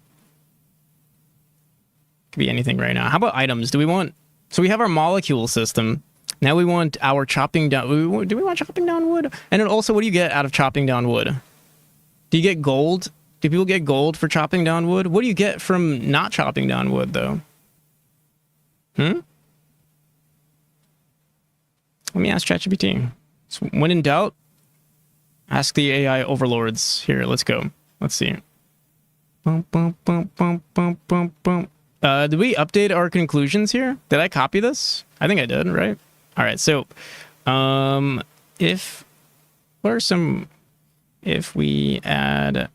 S1: anything right now. How about items? Do we want? So we have our molecule system. Now we want our chopping down. Do we want chopping down wood? And then also, what do you get out of chopping down wood? Do you get gold? Do people get gold for chopping down wood? What do you get from not chopping down wood, though? Let me ask ChatGPT. So when in doubt, ask the AI overlords. Here, let's go. Let's see. Did we update our conclusions here? Did I copy this? I think I did, right? All right, so if we add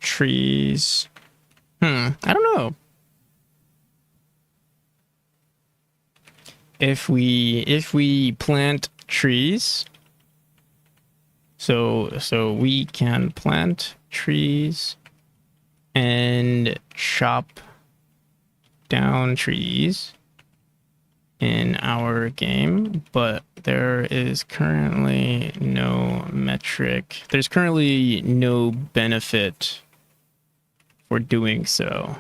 S1: trees, I don't know. If we plant trees, so we can plant trees and chop down trees in our game, but there is currently no metric. There's currently no benefit for doing so.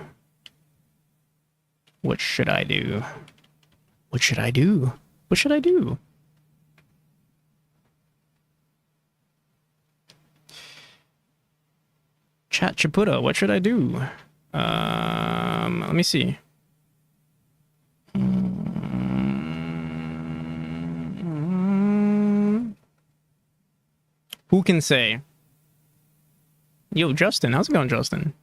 S1: What should I do? What should I do? What should I do? Chat Chaputa, what should I do? Let me see. Who can say? Yo, Justin, how's it going, Justin?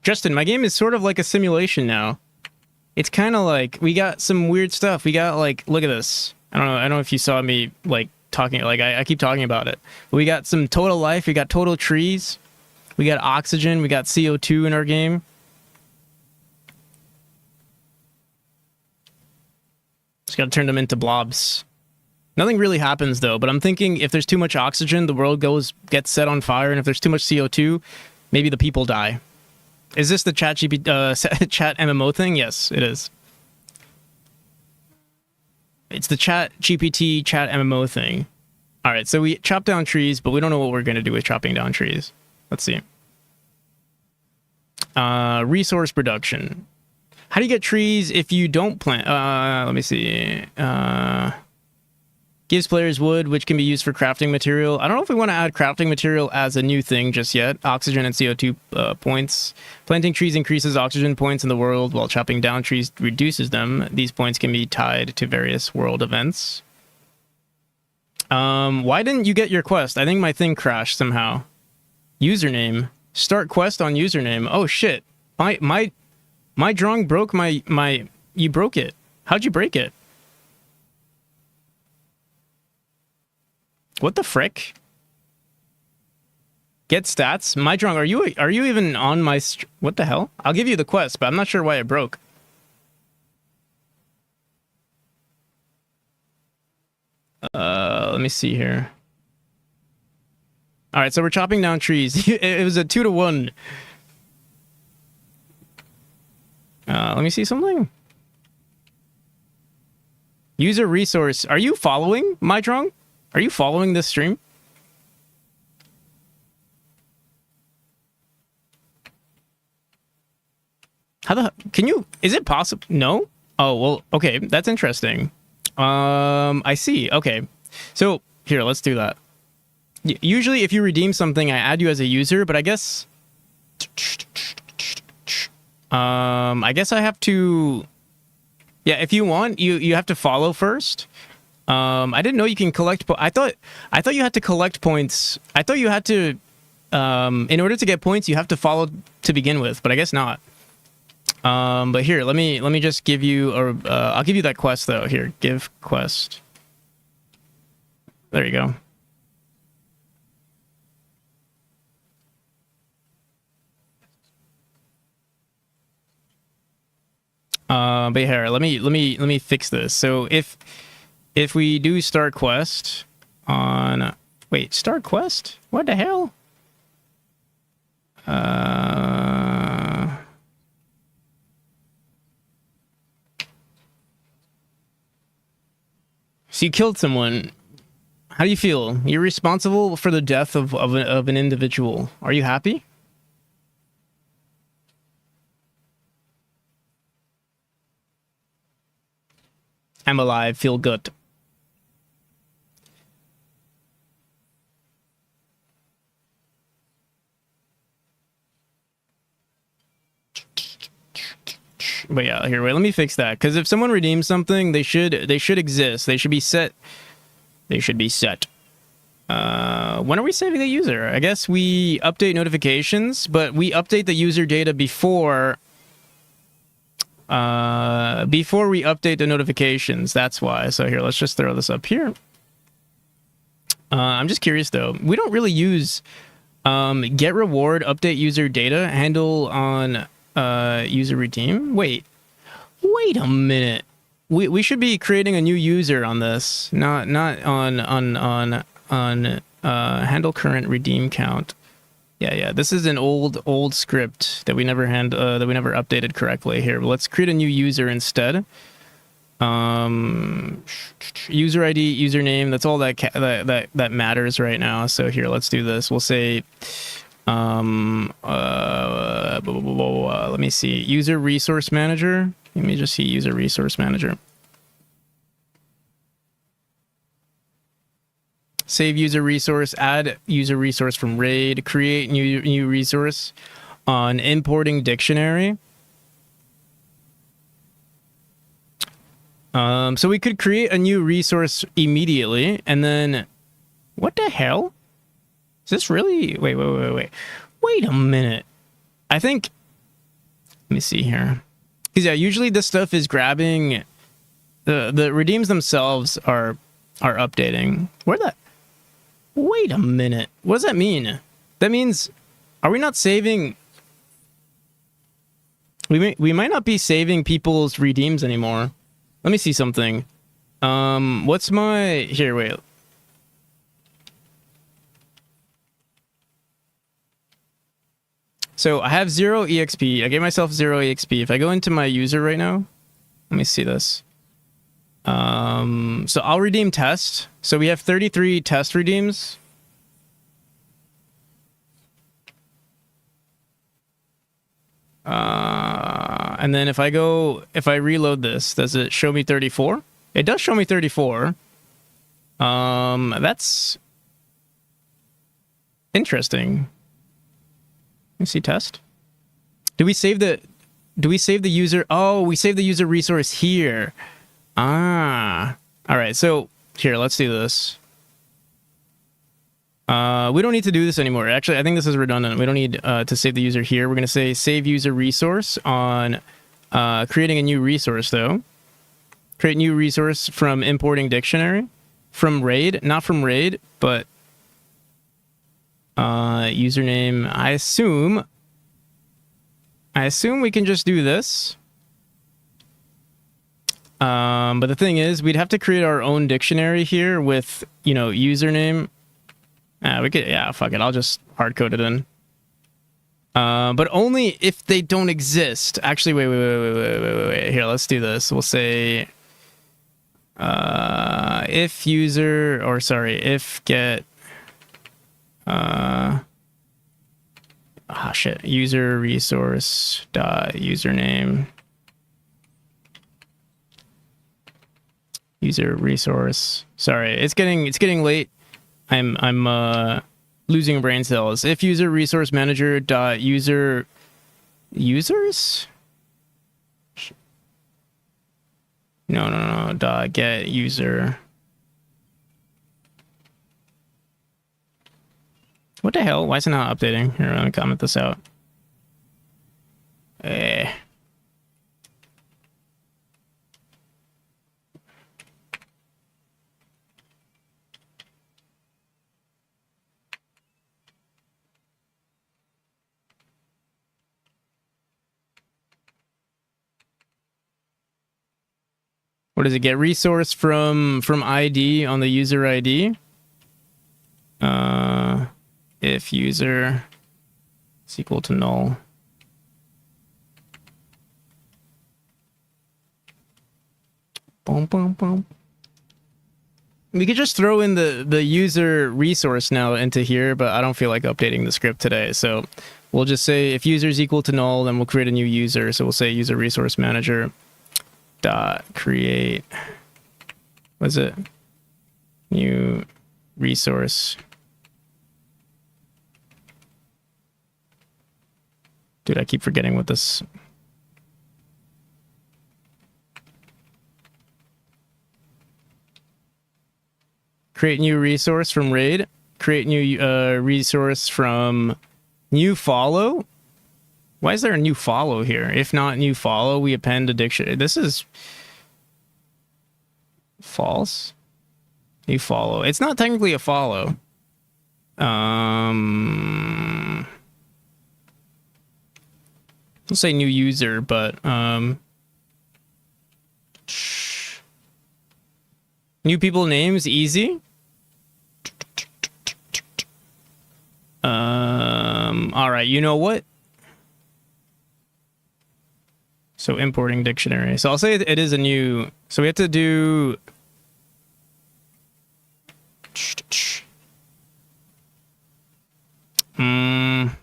S1: Justin, my game is sort of like a simulation now. It's kind of like we got some weird stuff. We got like, look at this. I don't know if you saw me like talking, like I keep talking about it. But we got some total life. We got total trees. We got oxygen. We got CO2 in our game. Just got to turn them into blobs. Nothing really happens though, but I'm thinking if there's too much oxygen, the world gets set on fire, and if there's too much CO2, maybe the people die. Is this the chat MMO thing? Yes, it is. It's the chat GPT chat MMO thing. All right, so we chop down trees, but we don't know what we're going to do with chopping down trees. Let's see. Resource production. How do you get trees if you don't plant? Let me see. Gives players wood, which can be used for crafting material. I don't know if we want to add crafting material as a new thing just yet. Oxygen and CO2 points. Planting trees increases oxygen points in the world, while chopping down trees reduces them. These points can be tied to various world events. Why didn't you get your quest? I think my thing crashed somehow. Username. Start quest on username. Oh shit. My drawing broke my... You broke it. How'd you break it? What the frick? Get stats. My drunk. Are you even on my? What the hell? I'll give you the quest, but I'm not sure why it broke. Let me see here. All right, so we're chopping down trees. It was a 2-to-1. Let me see something. User resource. Are you following my drunk? Are you following this stream? How the... Can you... Is it possible? No? Oh, well, okay. That's interesting. I see. Okay. So, here, let's do that. Usually, if you redeem something, I add you as a user, but I guess... I guess I have to... Yeah, if you want, you have to follow first. I didn't know you can collect... I thought you had to collect points. I thought you had to... in order to get points, you have to follow to begin with, but I guess not. But here, let me just give you... I'll give you that quest, though. Here, give quest. There you go. But here, let me fix this. So if we do start quest on, wait, start quest? What the hell? So you killed someone. How do you feel? You're responsible for the death of an individual. Are you happy? I'm alive. Feel good. But yeah, here, wait, let me fix that. Because if someone redeems something, they should exist. They should be set. They should be set. When are we saving the user? I guess we update notifications, but we update the user data before we update the notifications. That's why. So here, let's just throw this up here. I'm just curious though. We don't really use get reward, update user data, handle on user redeem. Wait a minute. We should be creating a new user on this, not on handle current redeem count. Yeah. This is an old script that we never updated correctly. Here, let's create a new user instead. User ID, username. That's all that matters right now. So here, let's do this. We'll say, let me see, user resource manager. Let me just see user resource manager. Save user resource, add user resource from RAID, create new resource on importing dictionary. So we could create a new resource immediately, and then what the hell? Is this really? Wait a minute. I think, let me see here. Because yeah, usually this stuff is grabbing the redeems themselves are updating. Wait a minute. What does that mean? That means, are we not saving? We might not be saving people's redeems anymore. Let me see something. What's my, here, wait. So I have 0 EXP. I gave myself 0 EXP. If I go into my user right now, let me see this. So I'll redeem test. So we have 33 test redeems. And then if I reload this, does it show me 34? It does show me 34. That's interesting. Let me see test. Do we save the user? Oh, we save the user resource here. Ah. All right. So here, let's do this. We don't need to do this anymore. Actually, I think this is redundant. We don't need to save the user here. We're going to say save user resource on creating a new resource, though. Create new resource from importing dictionary. From RAID. Not from RAID, but username. I assume we can just do this. But the thing is, we'd have to create our own dictionary here with, username. We could, yeah, fuck it. I'll just hard code it in. But only if they don't exist. Actually, wait. Here, let's do this. We'll say, if get, user resource dot username. User resource. Sorry, it's getting late. I'm losing brain cells. If user resource manager dot users no dot get user. What the hell? Why is it not updating? Here, let me comment this out. What does it get? Resource from ID on the user ID. If user is equal to null. Boom, boom, boom. We could just throw in the user resource now into here, but I don't feel like updating the script today. So we'll just say if user is equal to null, then we'll create a new user. So we'll say user resource manager dot create, what is it? New resource. Dude, I keep forgetting what this... Create new resource from RAID. Create new resource from new follow. Why is there a new follow here? If not new follow, we append a dictionary. This is false. New follow. It's not technically a follow. We'll say new user, but new people names easy. All right, you know what? So importing dictionary. So I'll say it is a new. So we have to do. I'm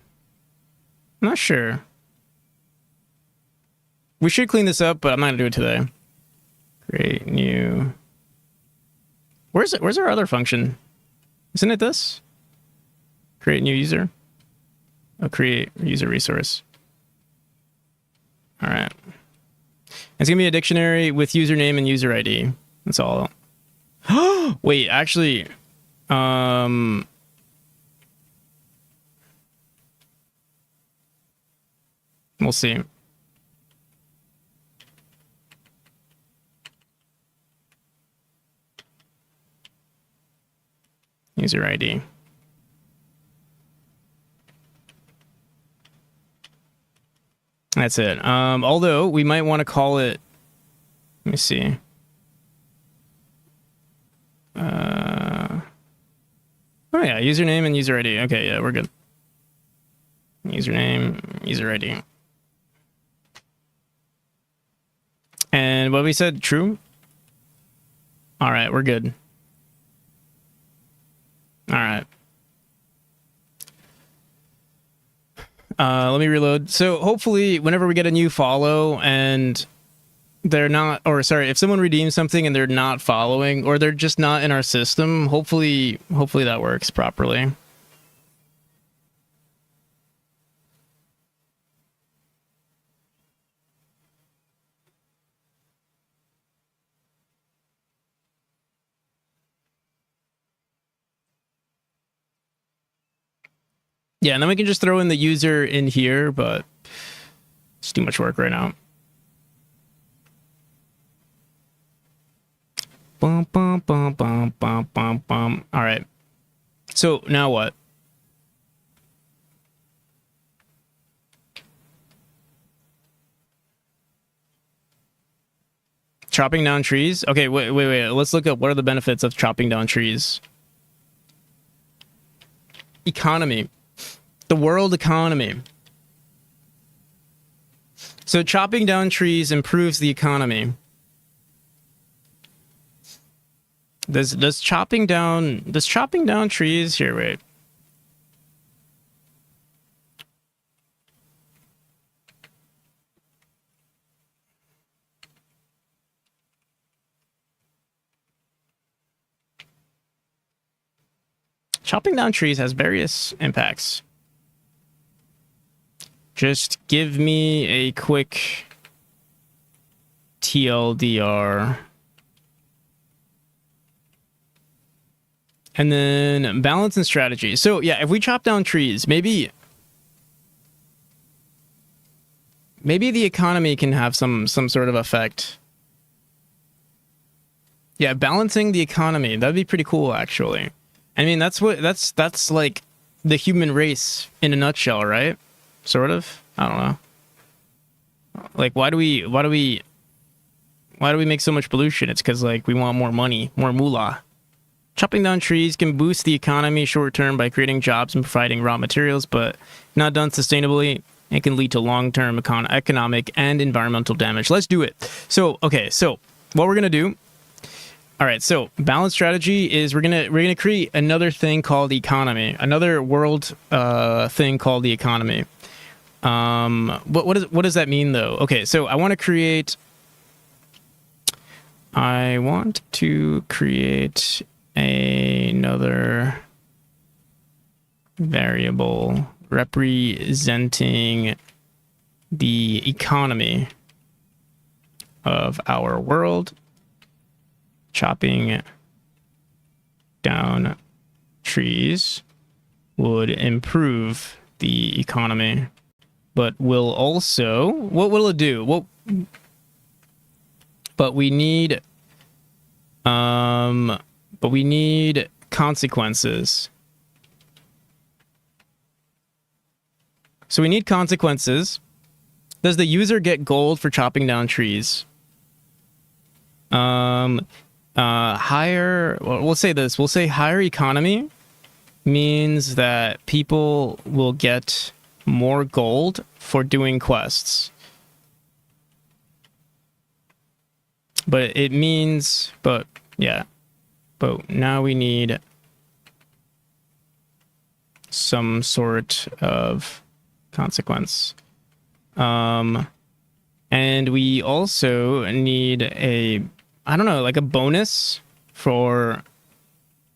S1: not sure. We should clean this up, but I'm not gonna do it today. Create new. Where's it? Where's our other function? Isn't it this? Create new user. Oh, create user resource. All right. It's gonna be a dictionary with username and user ID. That's all. Wait, actually, we'll see. User ID. That's it. Although we might want to call it. Let me see. Oh yeah, username and user ID. Okay, yeah, we're good. Username, user ID. And what we said, true? All right, we're good. All right. Let me reload. So hopefully whenever we get a new follow and they're not, or sorry, if someone redeems something and they're not following or they're just not in our system, hopefully that works properly. Yeah, and then we can just throw in the user in here, but it's too much work right now. Bum, bum, bum, bum, bum, bum, bum. All right. So now what? Chopping down trees? Okay, wait. Let's look at what are the benefits of chopping down trees. Economy. The world economy. So chopping down trees improves the economy. Does chopping down trees here, wait. Chopping down trees has various impacts. Just give me a quick TLDR. And then balance and strategy. So yeah, if we chop down trees, maybe the economy can have some sort of effect. Yeah, balancing the economy, that'd be pretty cool actually. I mean, that's like the human race in a nutshell, right? Sort of. I don't know. Like, why do we Why do we make so much pollution? It's because like we want more money, more moolah. Chopping down trees can boost the economy short term by creating jobs and providing raw materials, but not done sustainably, it can lead to long-term economic and environmental damage. Let's do it. So, okay, so what we're gonna do. All right, so balanced strategy is we're gonna create another thing called economy, another world thing called the economy. What does that mean though? Okay, so I want to create another variable representing the economy of our world. Chopping down trees would improve the economy, but will also, what will it do? Well, but we need consequences. So we need consequences. Does the user get gold for chopping down trees? Higher, well, we'll say this. We'll say higher economy means that people will get more gold for doing quests. But it means, but now we need some sort of consequence. And we also need like a bonus for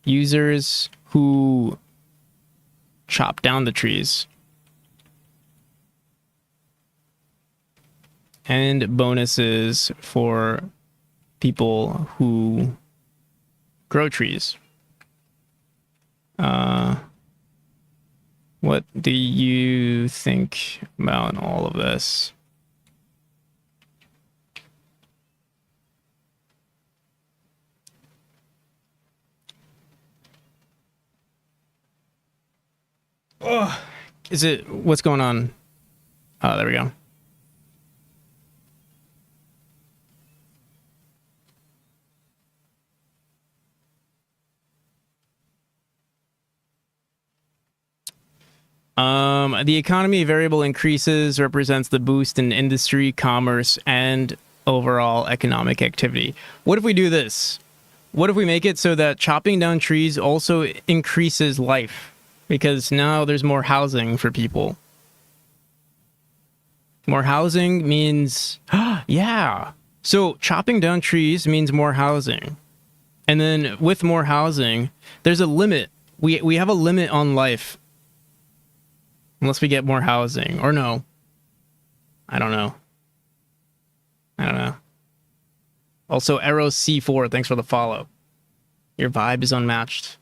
S1: users who chop down the trees. And bonuses for people who grow trees. What do you think about all of this? Oh, what's going on? Oh, there we go. The economy variable increases represents the boost in industry, commerce, and overall economic activity. What if we do this? What if we make it so that chopping down trees also increases life? Because now there's more housing for people. More housing means, yeah. So chopping down trees means more housing. And then with more housing, there's a limit. We have a limit on life. Unless we get more housing. Or no. I don't know. Also, Arrow C4, thanks for the follow. Your vibe is unmatched.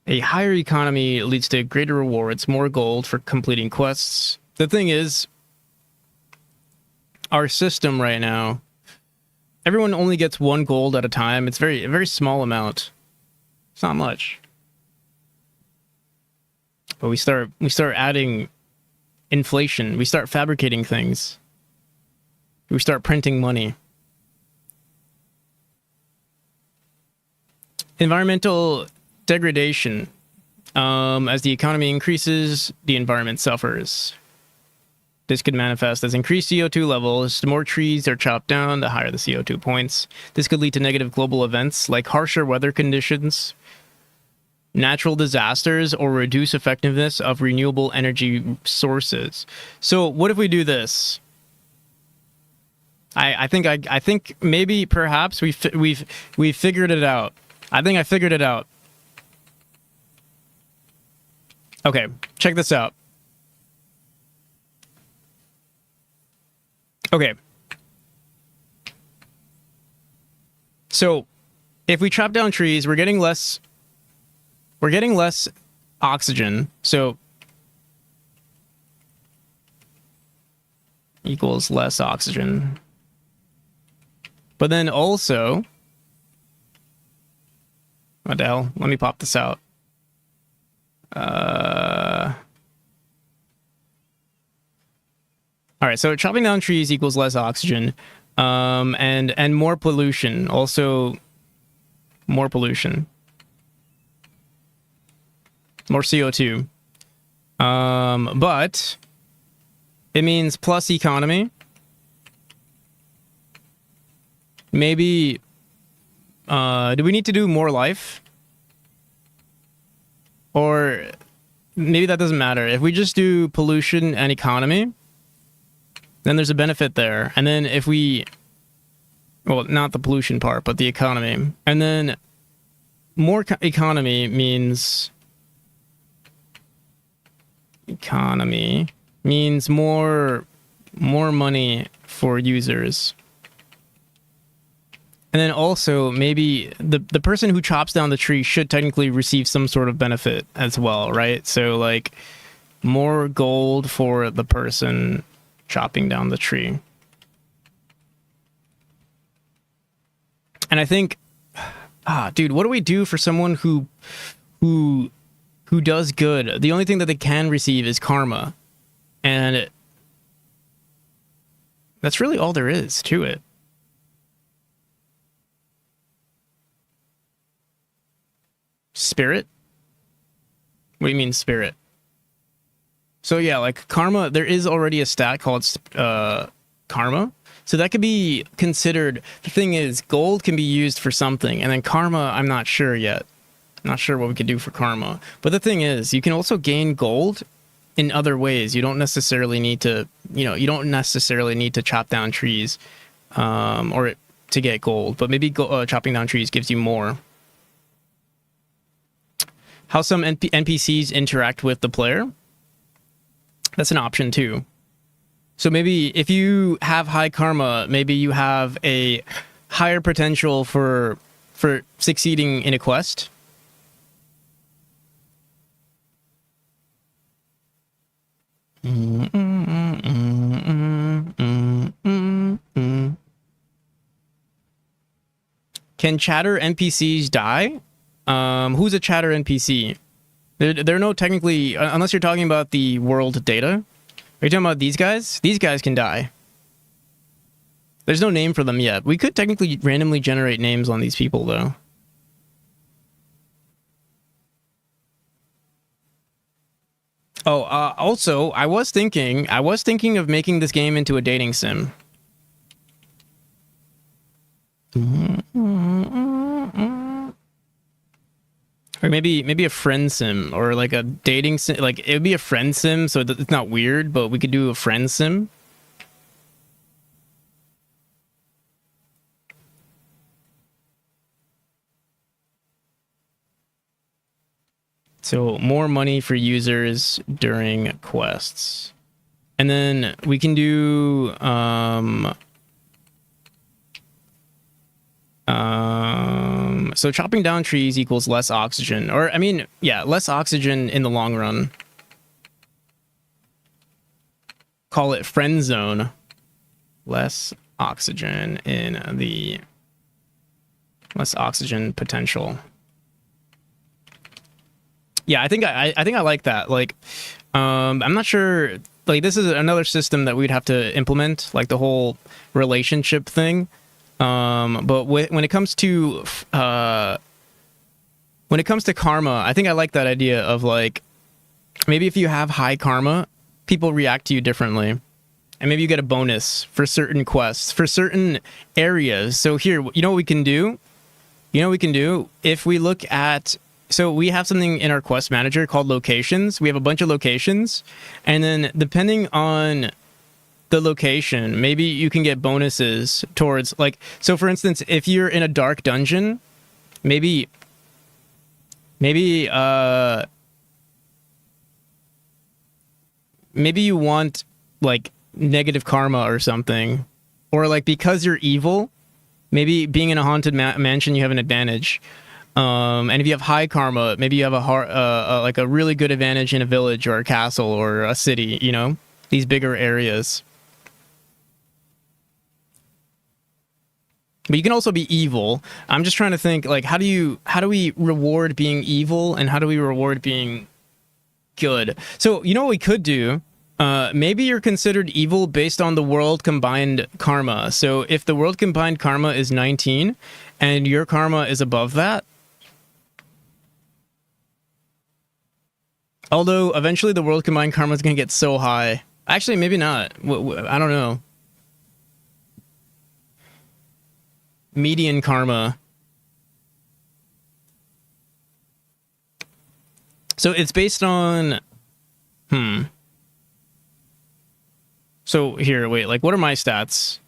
S1: A higher economy leads to greater rewards, more gold for completing quests. The thing is, our system right now, everyone only gets 1 gold at a time. It's a very small amount. It's not much. But we start adding inflation. We start fabricating things. We start printing money. Environmental degradation. As the economy increases, the environment suffers. This could manifest as increased CO2 levels. The more trees are chopped down, the higher the CO2 points. This could lead to negative global events like harsher weather conditions, natural disasters, or reduce effectiveness of renewable energy sources. So what if we do this? I think maybe perhaps we've figured it out. I think I figured it out. Okay, check this out. Okay. So, if we chop down trees, we're getting less oxygen. So equals less oxygen. But then also, what the hell? Let me pop this out. All right, so chopping down trees equals less oxygen, and more pollution. Also, more pollution, more CO2. But it means plus economy. Maybe. Do we need to do more life? Or maybe that doesn't matter. If we just do pollution and economy, then there's a benefit there. And then if we, well, not the pollution part, but the economy. And then more economy means more money for users. And then also maybe the person who chops down the tree should technically receive some sort of benefit as well, right? So like more gold for the person chopping down the tree. And I think, dude, what do we do for someone who does good? The only thing that they can receive is karma. And that's really all there is to it. Spirit? What do you mean spirit? So yeah, like karma, there is already a stat called karma. So that could be considered. The thing is, gold can be used for something, and then karma, I'm not sure yet. Not sure what we could do for karma. But the thing is, you can also gain gold in other ways. You don't necessarily need to, you don't necessarily need to chop down trees or to get gold. But maybe chopping down trees gives you more. How some NPCs interact with the player. That's an option too. So maybe if you have high karma, maybe you have a higher potential for succeeding in a quest. Can chatter NPCs die? Who's a chatter NPC? There are no technically, unless you're talking about the world data. Are you talking about these guys? These guys can die. There's no name for them yet. We could technically randomly generate names on these people, though. Oh, also, I was thinking of making this game into a dating sim. Or maybe a friend sim, or like a dating sim. Like, it would be a friend sim, so it's not weird, but we could do a friend sim. So more money for users during quests. And then we can do so chopping down trees equals less oxygen, or I mean, yeah, less oxygen in the long run. Call it friend zone. Less oxygen in the less oxygen potential. Yeah, I think I like that. Like, I'm not sure. Like, this is another system that we'd have to implement, like the whole relationship thing. But when it comes to karma, I think I like that idea of like, maybe if you have high karma, people react to you differently, and maybe you get a bonus for certain quests, for certain areas. So here, you know what we can do? You know what we can do? If we look at, so we have something in our quest manager called locations. We have a bunch of locations, and then depending on the location, maybe you can get bonuses towards, like, so for instance, if you're in a dark dungeon, maybe you want like negative karma or something, or like because you're evil, maybe being in a haunted mansion you have an advantage. And if you have high karma, maybe you have like a really good advantage in a village or a castle or a city, you know, these bigger areas. But you can also be evil. I'm just trying to think, like, how do we reward being evil, and how do we reward being good? So, you know what we could do? Maybe you're considered evil based on the world combined karma. So if the world combined karma is 19 and your karma is above that, although eventually the world combined karma is going to get so high. Actually, maybe not. I don't know. Median karma. So it's based on... So here, wait, like what are my stats?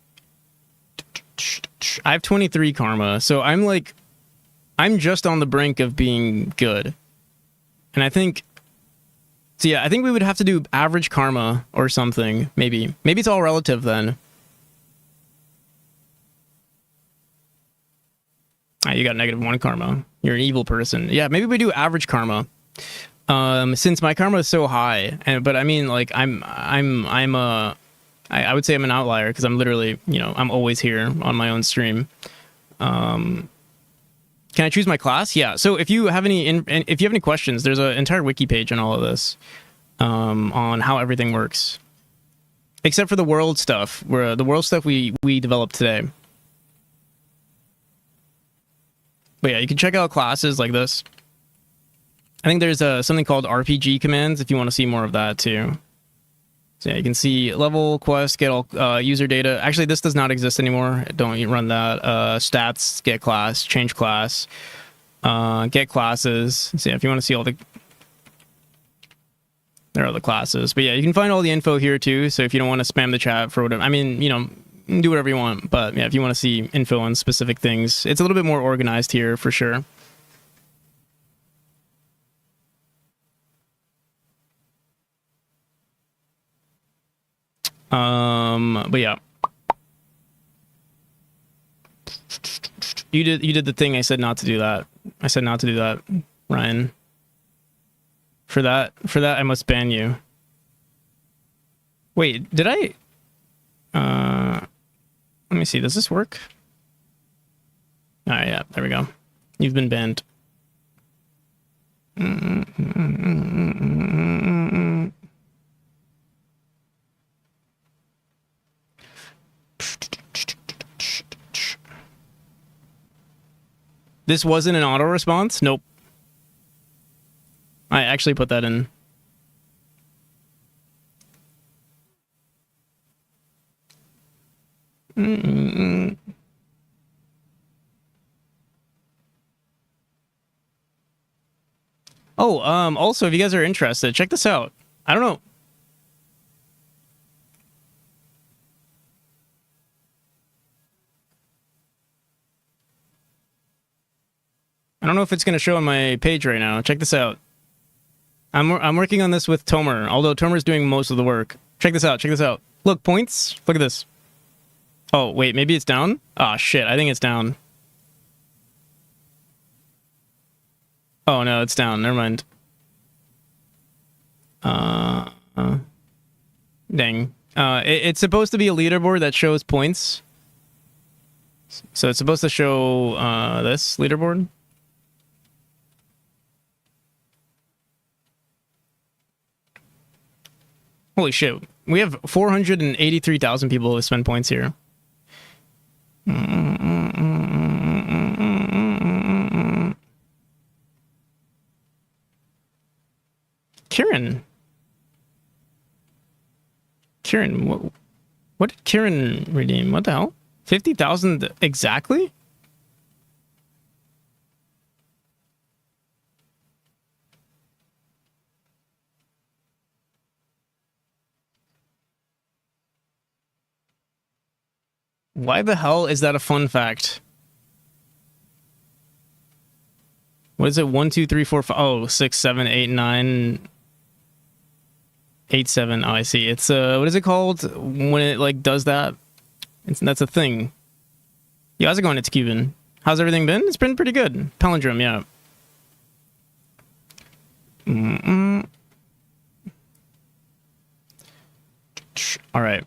S1: I have 23 karma. So I'm just on the brink of being good. And I think... So yeah, I think we would have to do average karma or something, maybe. Maybe it's all relative then. You got -1 karma. You're an evil person. Yeah, maybe we do average karma. Since my karma is so high, but I mean, like, I would say I'm an outlier because I'm literally, I'm always here on my own stream. Can I choose my class? Yeah. So if you have any questions, there's an entire wiki page on all of this, on how everything works, except for the world stuff. Where the world stuff we developed today. But yeah, you can check out classes like this. I think there's something called RPG commands if you want to see more of that too. So yeah, you can see level, quest, get all user data. Actually, this does not exist anymore. Don't run that. Stats, get class, change class, get classes. So yeah, if you want to see all the... There are the classes. But yeah, you can find all the info here too. So if you don't want to spam the chat for whatever... I mean, do whatever you want. But yeah, if you want to see info on specific things, it's a little bit more organized here for sure. But yeah, you did the thing. I said not to do that. I said not to do that, Ryan. For that, I must ban you. Wait, did I? Let me see. Does this work? All right, yeah, there we go. You've been banned. This wasn't an auto response? Nope. I actually put that in. Oh, also, if you guys are interested, check this out. I don't know. I don't know if it's going to show on my page right now. Check this out. I'm working on this with Tomer, although Tomer's doing most of the work. Check this out. Check this out. Look, points. Look at this. Oh, wait, maybe it's down? Ah, shit, I think it's down. Oh, no, it's down. Never mind. Dang. It's supposed to be a leaderboard that shows points. So it's supposed to show this leaderboard. Holy shit. We have 483,000 people who spend points here. Kieran, what did Kieran redeem? What the hell? 50,000 exactly? Why the hell is that a fun fact? What is it? 1, 2, 3, 4, 5. Oh, 6, 7, 8, 9, 8, 7. Oh, I see. It's what is it called when it like does that? That's a thing. Yo, how's it going? It's Cuban. How's everything been? It's been pretty good. Palindrome, yeah. All right.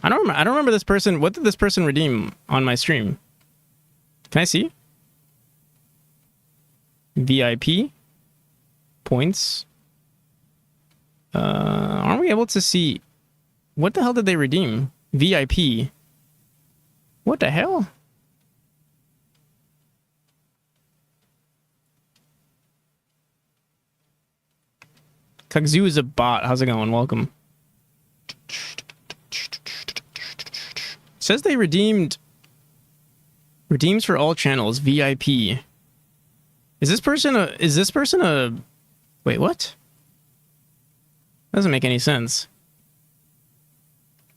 S1: I don't remember this person. What did this person redeem on my stream? Can I see? VIP points. Aren't we we able to see? What the hell did they redeem? VIP. What the hell? Kagzu is a bot. How's it going? Welcome. Says they redeems for all channels VIP. Is this person a wait, what? Doesn't make any sense.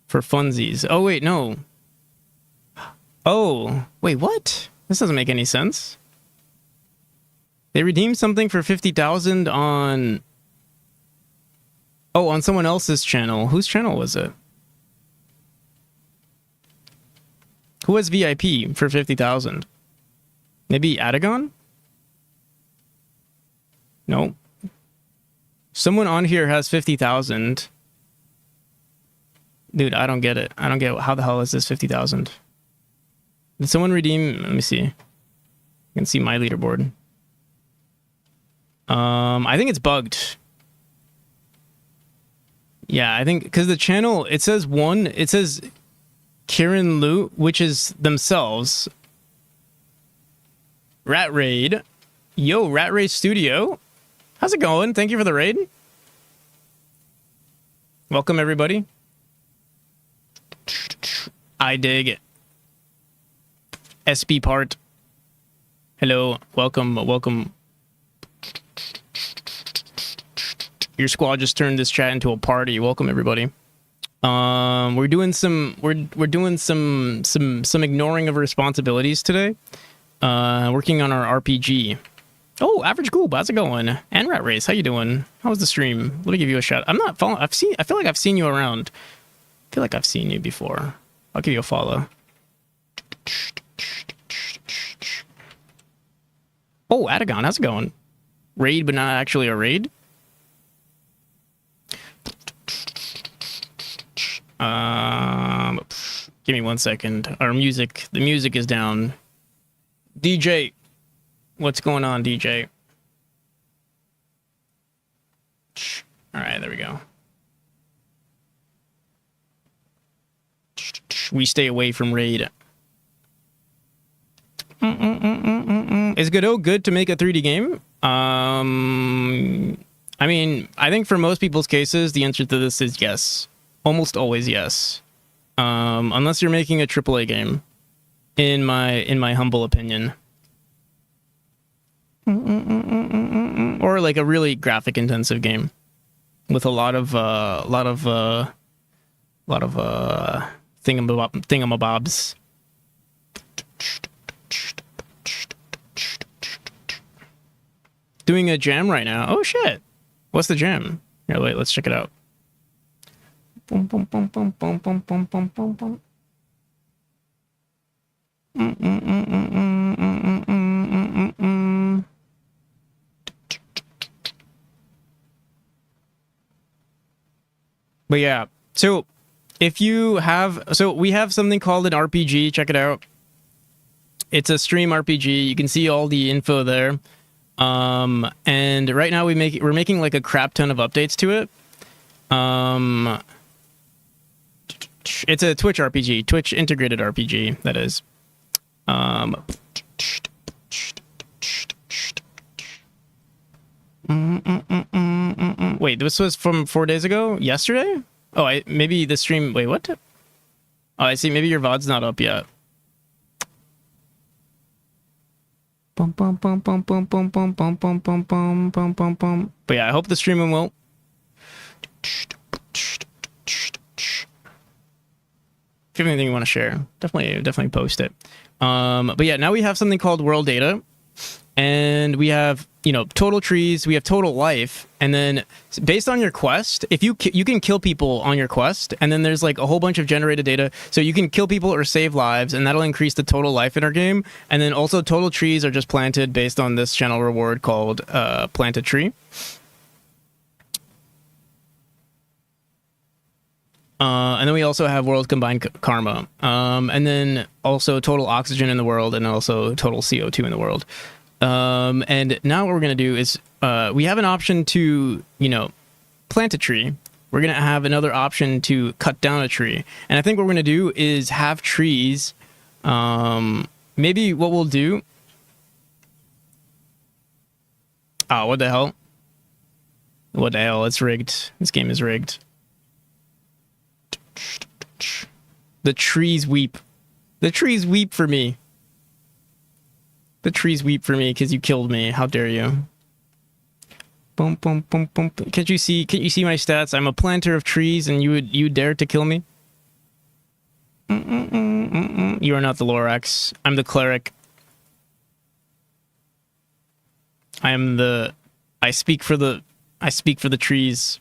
S1: For funsies. Oh wait, no. Oh, wait, what? This doesn't make any sense. They redeemed something for 50,000 on on someone else's channel. Whose channel was it? Who has VIP for 50,000? Maybe Adagon? No. Someone on here has 50,000. Dude, I don't get it. I don't get how the hell is this 50,000? Did someone redeem? Let me see. I can see my leaderboard. I think it's bugged. Yeah, I think because the channel, it says Kieran Loot, which is themselves. Rat Raid. Yo, Rat Raid Studio. How's it going? Thank you for the raid. Welcome, everybody. I dig it. SB part. Hello. Welcome. Your squad just turned this chat into a party. Welcome, everybody. We're doing some ignoring of responsibilities today. Working on our RPG. Oh, Average Goob, how's it going? And Rat Race, how you doing? How was the stream? Let me give you a shout. I'm not following. I feel like I've seen you around. I feel like I've seen you before. I'll give you a follow. Oh, Adagon, how's it going? Raid, but not actually a raid. Give me 1 second. The music is down. DJ, what's going on, DJ? All right, there we go. We stay away from raid. Is Godot good to make a 3D game? I mean, I think for most people's cases, the answer to this is yes. Almost always yes. Unless you're making a AAA game, in my humble opinion. Or like a really graphic intensive game with a lot of thingamabobs. Doing a jam right now. Oh shit. What's the jam? Here, wait, let's check it out. Boom, boom, boom, boom, boom, boom, boom, boom, boom, boom. But yeah, so if you have, we have something called an RPG. Check it out. It's a stream RPG. You can see all the info there. And right now we're making like a crap ton of updates to it. It's a Twitch RPG, Twitch integrated RPG, that is. Wait, this was from 4 days ago? Yesterday? Oh, maybe the stream... Wait, what? Oh, I see. Maybe your VOD's not up yet. But yeah, I hope the streaming will. If you have anything you want to share, definitely post it. But yeah, now we have something called world data, and we have, total trees, we have total life, and then based on your quest, if you can kill people on your quest, and then there's like a whole bunch of generated data, so you can kill people or save lives, and that'll increase the total life in our game. And then also total trees are just planted based on this channel reward called Plant a Tree. And then we also have world combined karma, and then also total oxygen in the world, and also total CO2 in the world. And now what we're going to do is we have an option to, plant a tree, we're going to have another option to cut down a tree. And I think what we're going to do is have trees. Maybe what we'll do... Oh, what the hell? What the hell? It's rigged. This game is rigged. The trees weep. The trees weep for me. The trees weep for me because you killed me. How dare you? Boom, boom, boom, boom. Can't you see my stats? I'm a planter of trees, and you dare to kill me? You are not the Lorax. I'm the cleric. I speak for the trees.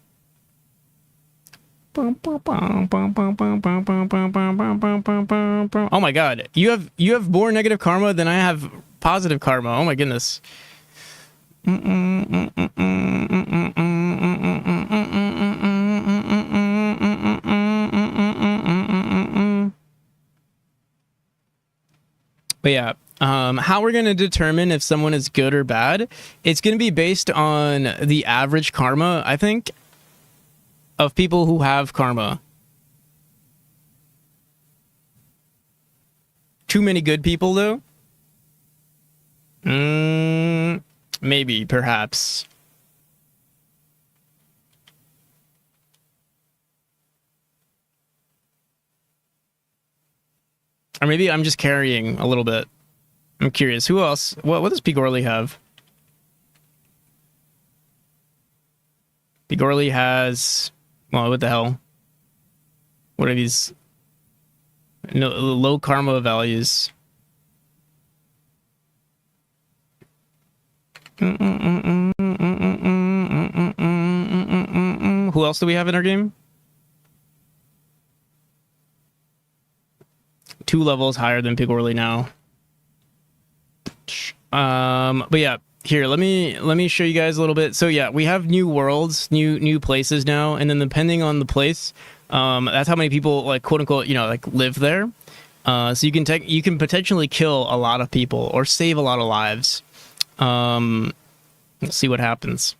S1: Oh my god. You have more negative karma than I have positive karma. Oh my goodness. But yeah, how we're going to determine if someone is good or bad, it's going to be based on the average karma, I think, of people who have karma. Too many good people, though? Maybe, perhaps. Or maybe I'm just carrying a little bit. I'm curious. Who else? What does Pigorli have? Pigorli has... Well, what the hell? What are these? No, low karma values. Who else do we have in our game? 2 levels higher than Pigorli now. But yeah, here, let me show you guys a little bit. So yeah, we have new worlds, new places now, and then depending on the place, that's how many people, like, quote unquote, like, live there. So you can potentially kill a lot of people or save a lot of lives. Let's see what happens.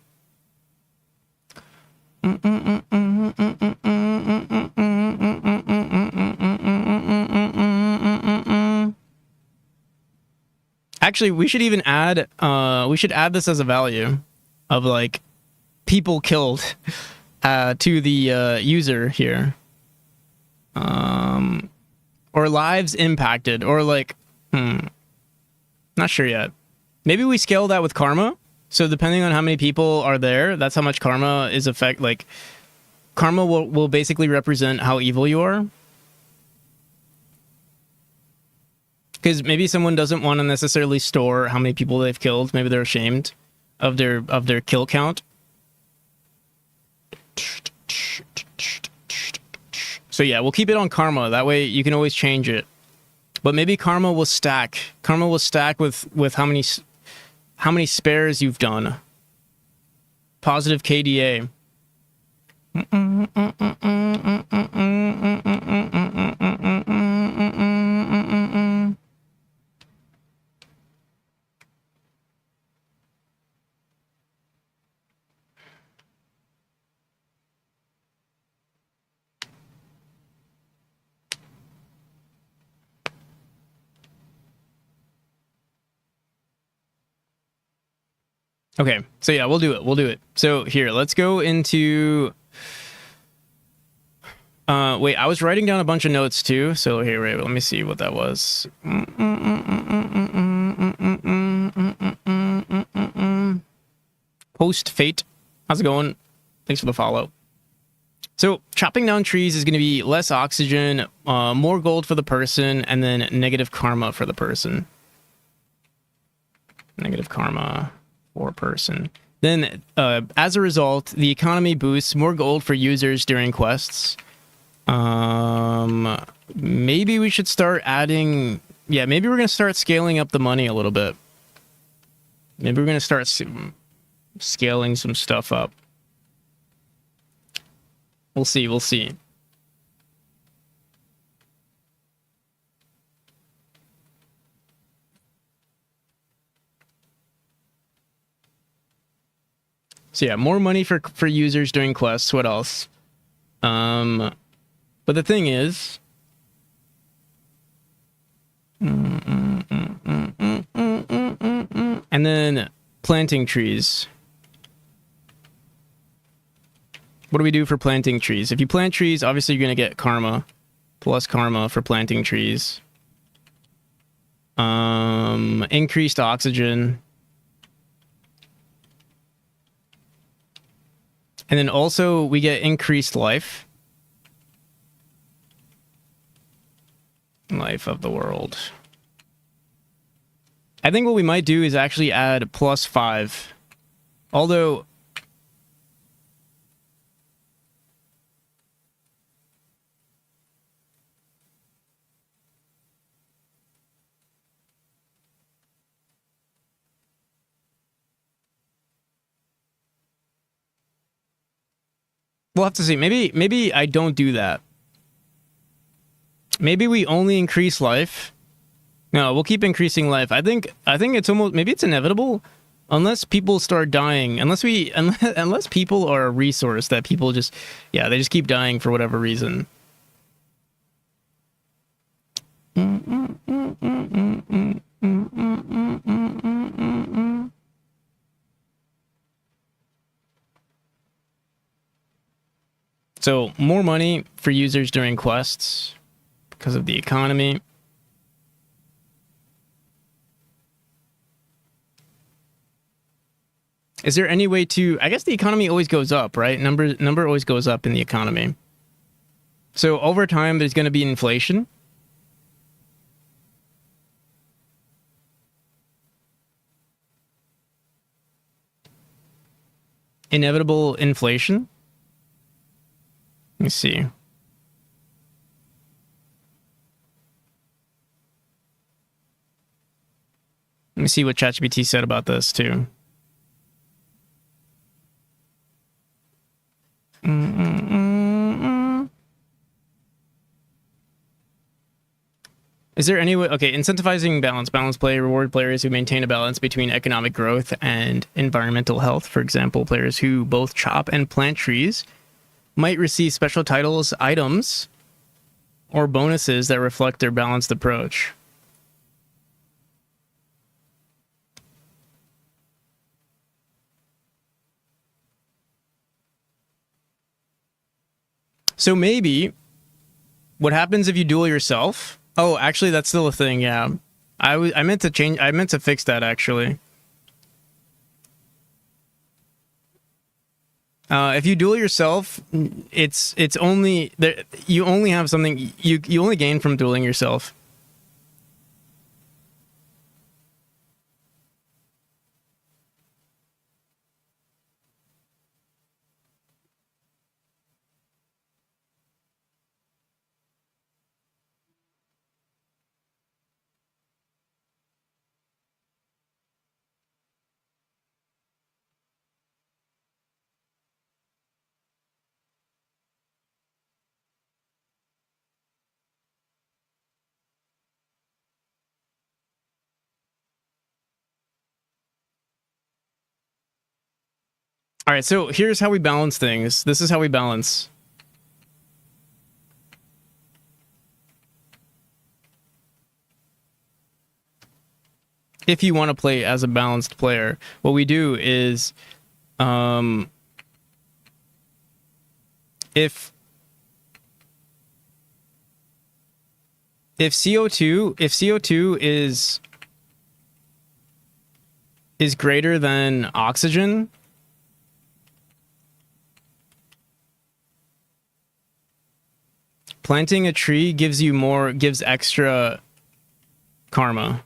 S1: Actually, we should even add this as a value of, like, people killed to the user here. Or lives impacted, or like, not sure yet. Maybe we scale that with karma. So depending on how many people are there, that's how much karma is like, karma will basically represent how evil you are. Because maybe someone doesn't want to necessarily store how many people they've killed. Maybe they're ashamed of their kill count. So yeah, we'll keep it on karma. That way you can always change it. But maybe karma will stack. Karma will stack with how many spares you've done. Positive KDA. Okay, so yeah, we'll do it. So here, let's go into... wait, I was writing down a bunch of notes too. So here, wait, let me see what that was. Post Fate, how's it going? Thanks for the follow. So chopping down trees is going to be less oxygen, more gold for the person, and then negative karma for the person. Negative karma for person. Then, as a result, the economy boosts, more gold for users during quests. Maybe we should start adding... Yeah, maybe we're going to start scaling up the money a little bit. Maybe we're going to start scaling some stuff up. We'll see. So yeah, more money for users doing quests. What else? But the thing is, and then planting trees. What do we do for planting trees? If you plant trees, obviously you're going to get karma. Plus karma for planting trees. Increased oxygen. And then also we get increased life. Life of the world. I think what we might do is actually add +5. Although... we'll have to see. Maybe I don't do that. Maybe we only increase life. No, we'll keep increasing life. I think it's almost, maybe it's inevitable, unless people start dying. Unless people are a resource that people just, yeah, they just keep dying for whatever reason. So more money for users during quests because of the economy. Is there any way to... I guess the economy always goes up, right? Number always goes up in the economy. So over time, there's going to be inflation. Inevitable inflation. Let me see. Let me see what ChatGPT said about this, too. Is there any way... Okay, incentivizing balance. Balance play, reward players who maintain a balance between economic growth and environmental health. For example, players who both chop and plant trees might receive special titles, items, or bonuses that reflect their balanced approach. So maybe what happens if you duel yourself? Oh, actually, that's still a thing. Yeah, I meant to fix that actually. If you duel yourself, it's only there. You only have something. You only gain from dueling yourself. All right, so here's how we balance things. This is how we balance. If you want to play as a balanced player, what we do is, if CO2 is greater than oxygen, planting a tree gives extra karma.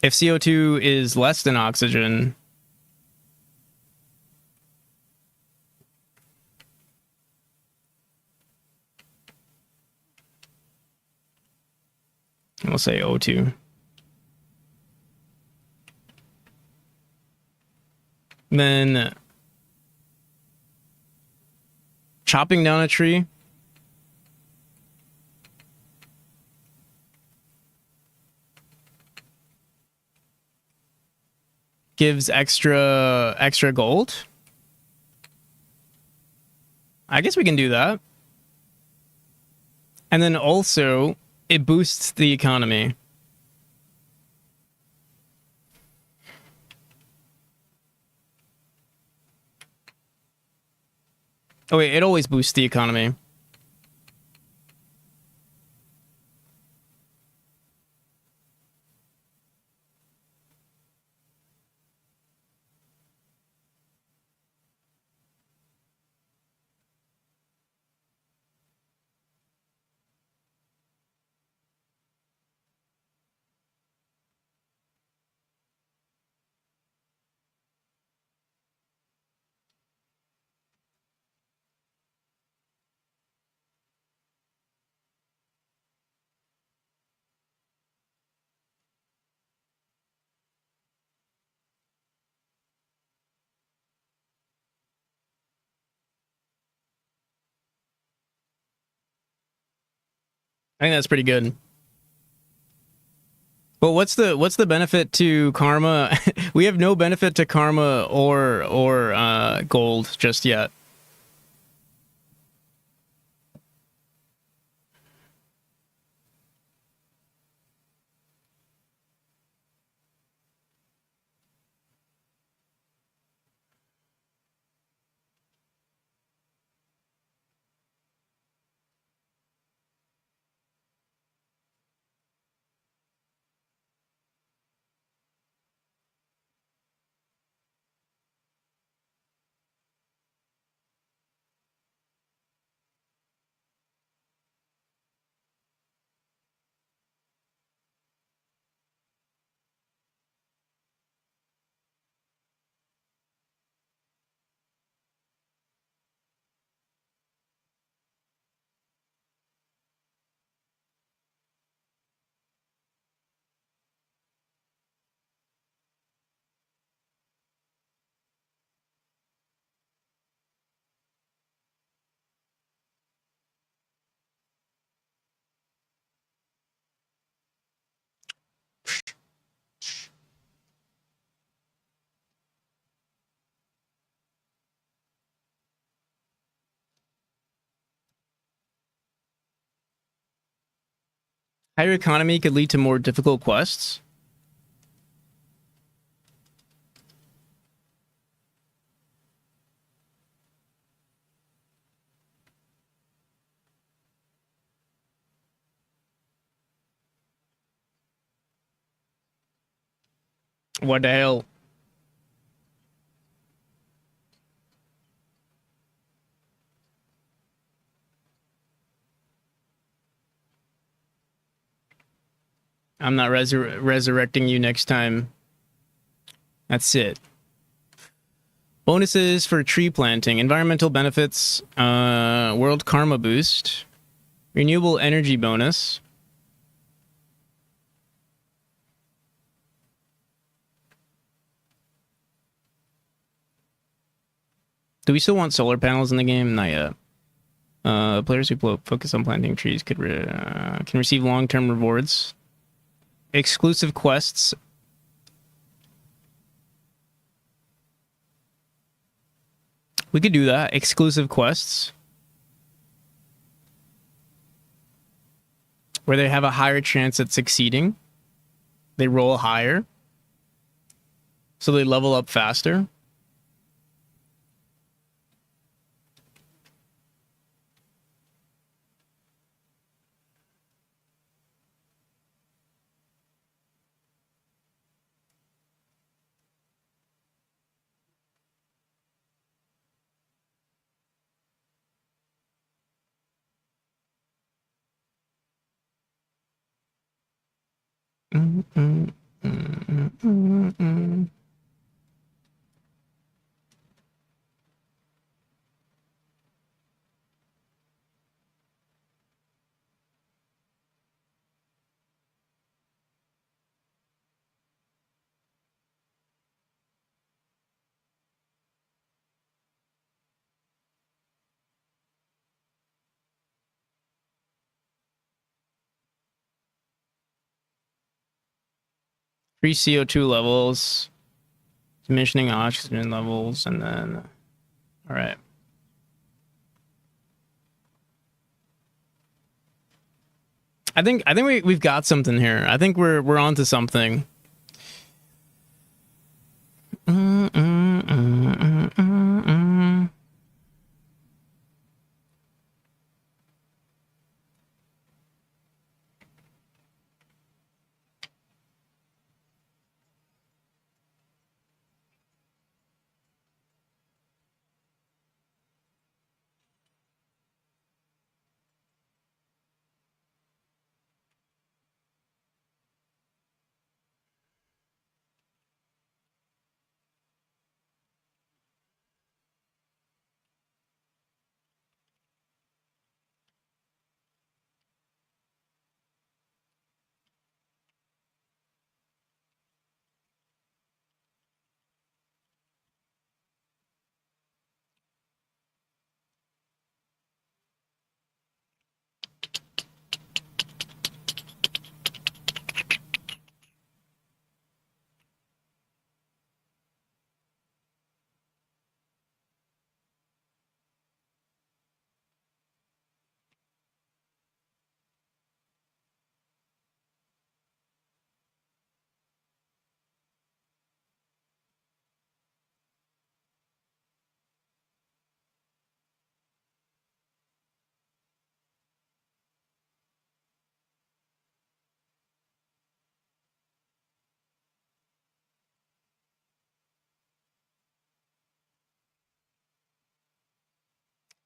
S1: If CO2 is less than oxygen, we'll say O2. Then chopping down a tree gives extra gold. I guess we can do that. And then also, it boosts the economy. Oh wait, it always boosts the economy. I think that's pretty good. But what's the benefit to karma? We have no benefit to karma or gold just yet. Higher economy could lead to more difficult quests. What the hell? I'm not resurrecting you next time. That's it. Bonuses for tree planting, environmental benefits, world karma boost, renewable energy bonus. Do we still want solar panels in the game? Not yet. Players who focus on planting trees can receive long-term rewards. Exclusive quests. We could do that. Exclusive quests. Where they have a higher chance at succeeding. They roll higher. So they level up faster. Free CO2 levels, diminishing oxygen levels, and then... All right. I think we've got something here. I think we're onto something.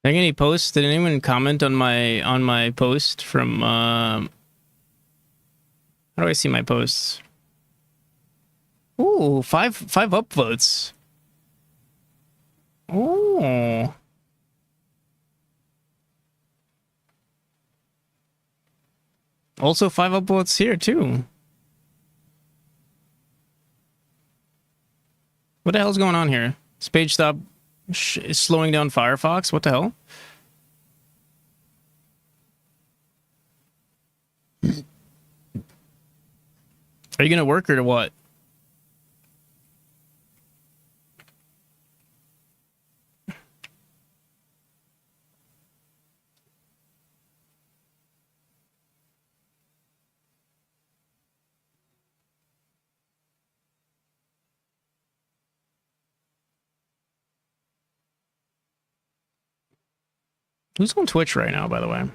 S1: Think any posts? Did anyone comment on my post from? How do I see my posts? Ooh, five upvotes. Oh. Also 5 upvotes here too. What the hell's going on here? This page stop is slowing down Firefox. What the hell? Are you gonna work or what? Who's on Twitch right now, by the way?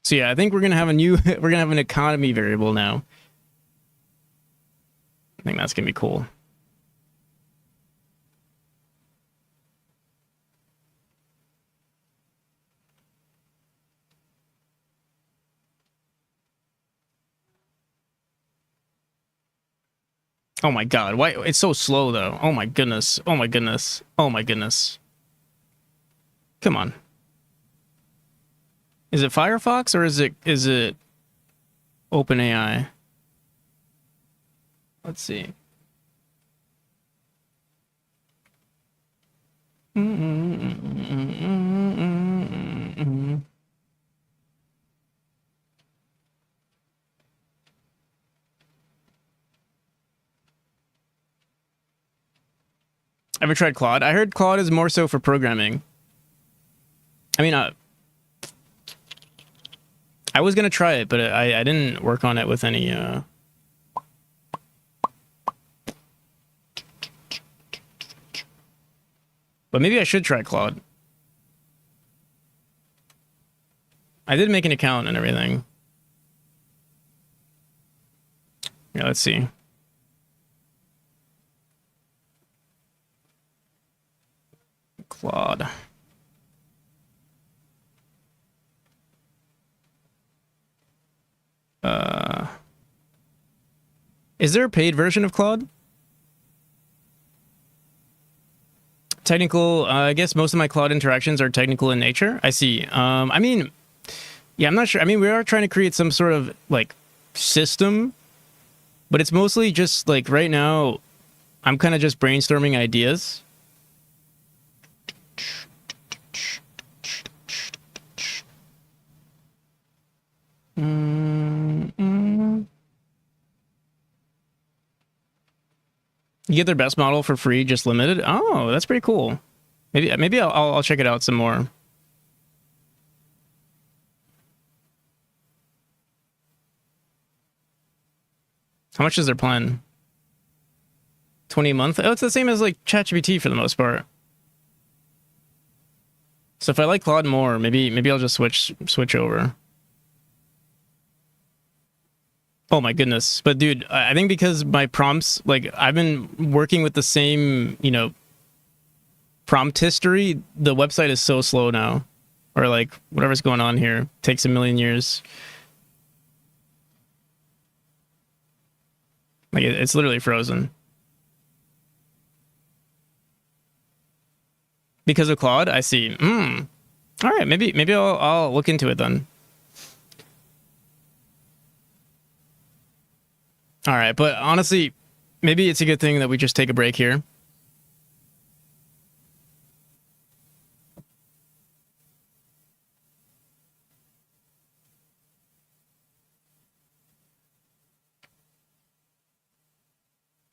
S1: So yeah, I think we're gonna have a new we're gonna have an economy variable now. I think that's gonna be cool. Oh my god, why it's so slow though? Oh my goodness. Oh my goodness. Oh my goodness. Come on. Is it Firefox or is it OpenAI? Let's see. Ever tried Claude? I heard Claude is more so for programming. I mean, I was gonna try it, but I didn't work on it with any. But maybe I should try Claude. I did make an account and everything. Yeah, let's see. Claude. Is there a paid version of Claude? Technical, I guess most of my Claude interactions are technical in nature. I see. I mean, yeah, I'm not sure. I mean, we are trying to create some sort of like system, but it's mostly just like right now, I'm kind of just brainstorming ideas. You get their best model for free, just limited. Oh, that's pretty cool. Maybe I'll check it out some more. How much is their plan? 20 a month? Oh, it's the same as like ChatGPT for the most part. So if I like Claude more, maybe I'll just switch over. Oh my goodness. But dude, I think because my prompts, like I've been working with the same, you know, prompt history, the website is so slow now. Or like whatever's going on here takes a million years. Like it's literally frozen. Because of Claude, I see. All right, maybe I'll look into it then. All right, but honestly, maybe it's a good thing that we just take a break here.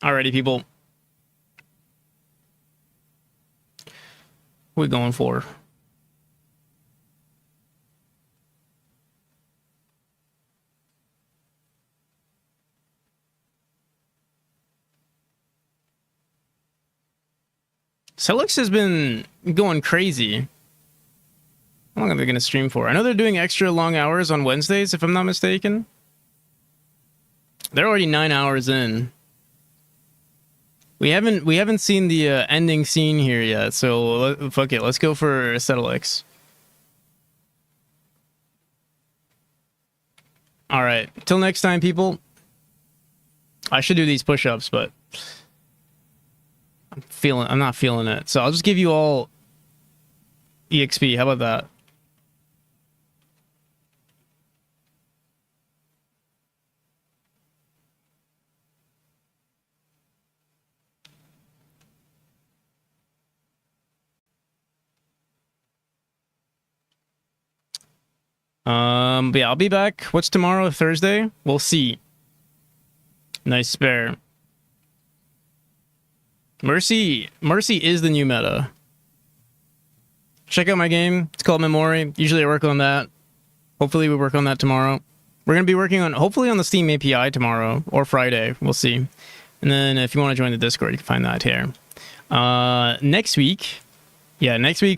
S1: Alrighty, people. What are we going for? Celeste has been going crazy. How long are they going to stream for? I know they're doing extra long hours on Wednesdays, if I'm not mistaken. They're already 9 hours in. We haven't seen the ending scene here yet, so fuck it. Let's go for Celeste. All right. Till next time, people. I should do these push-ups, but I'm not feeling it. So I'll just give you all EXP. How about that? But yeah, I'll be back. What's tomorrow? Thursday? We'll see. Nice spare. Mercy is the new meta. Check out my game. It's called Memory. Usually I work on that. Hopefully we work on that tomorrow. We're going to be working on, hopefully on the Steam API tomorrow or Friday. We'll see. And then if you want to join the Discord, you can find that here. Next week,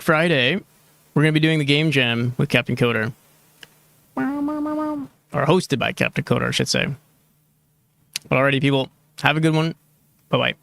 S1: Friday, we're going to be doing the Game Jam with Captain Coder. Or hosted by Captain Coder, I should say. But alrighty, people. Have a good one. Bye-bye.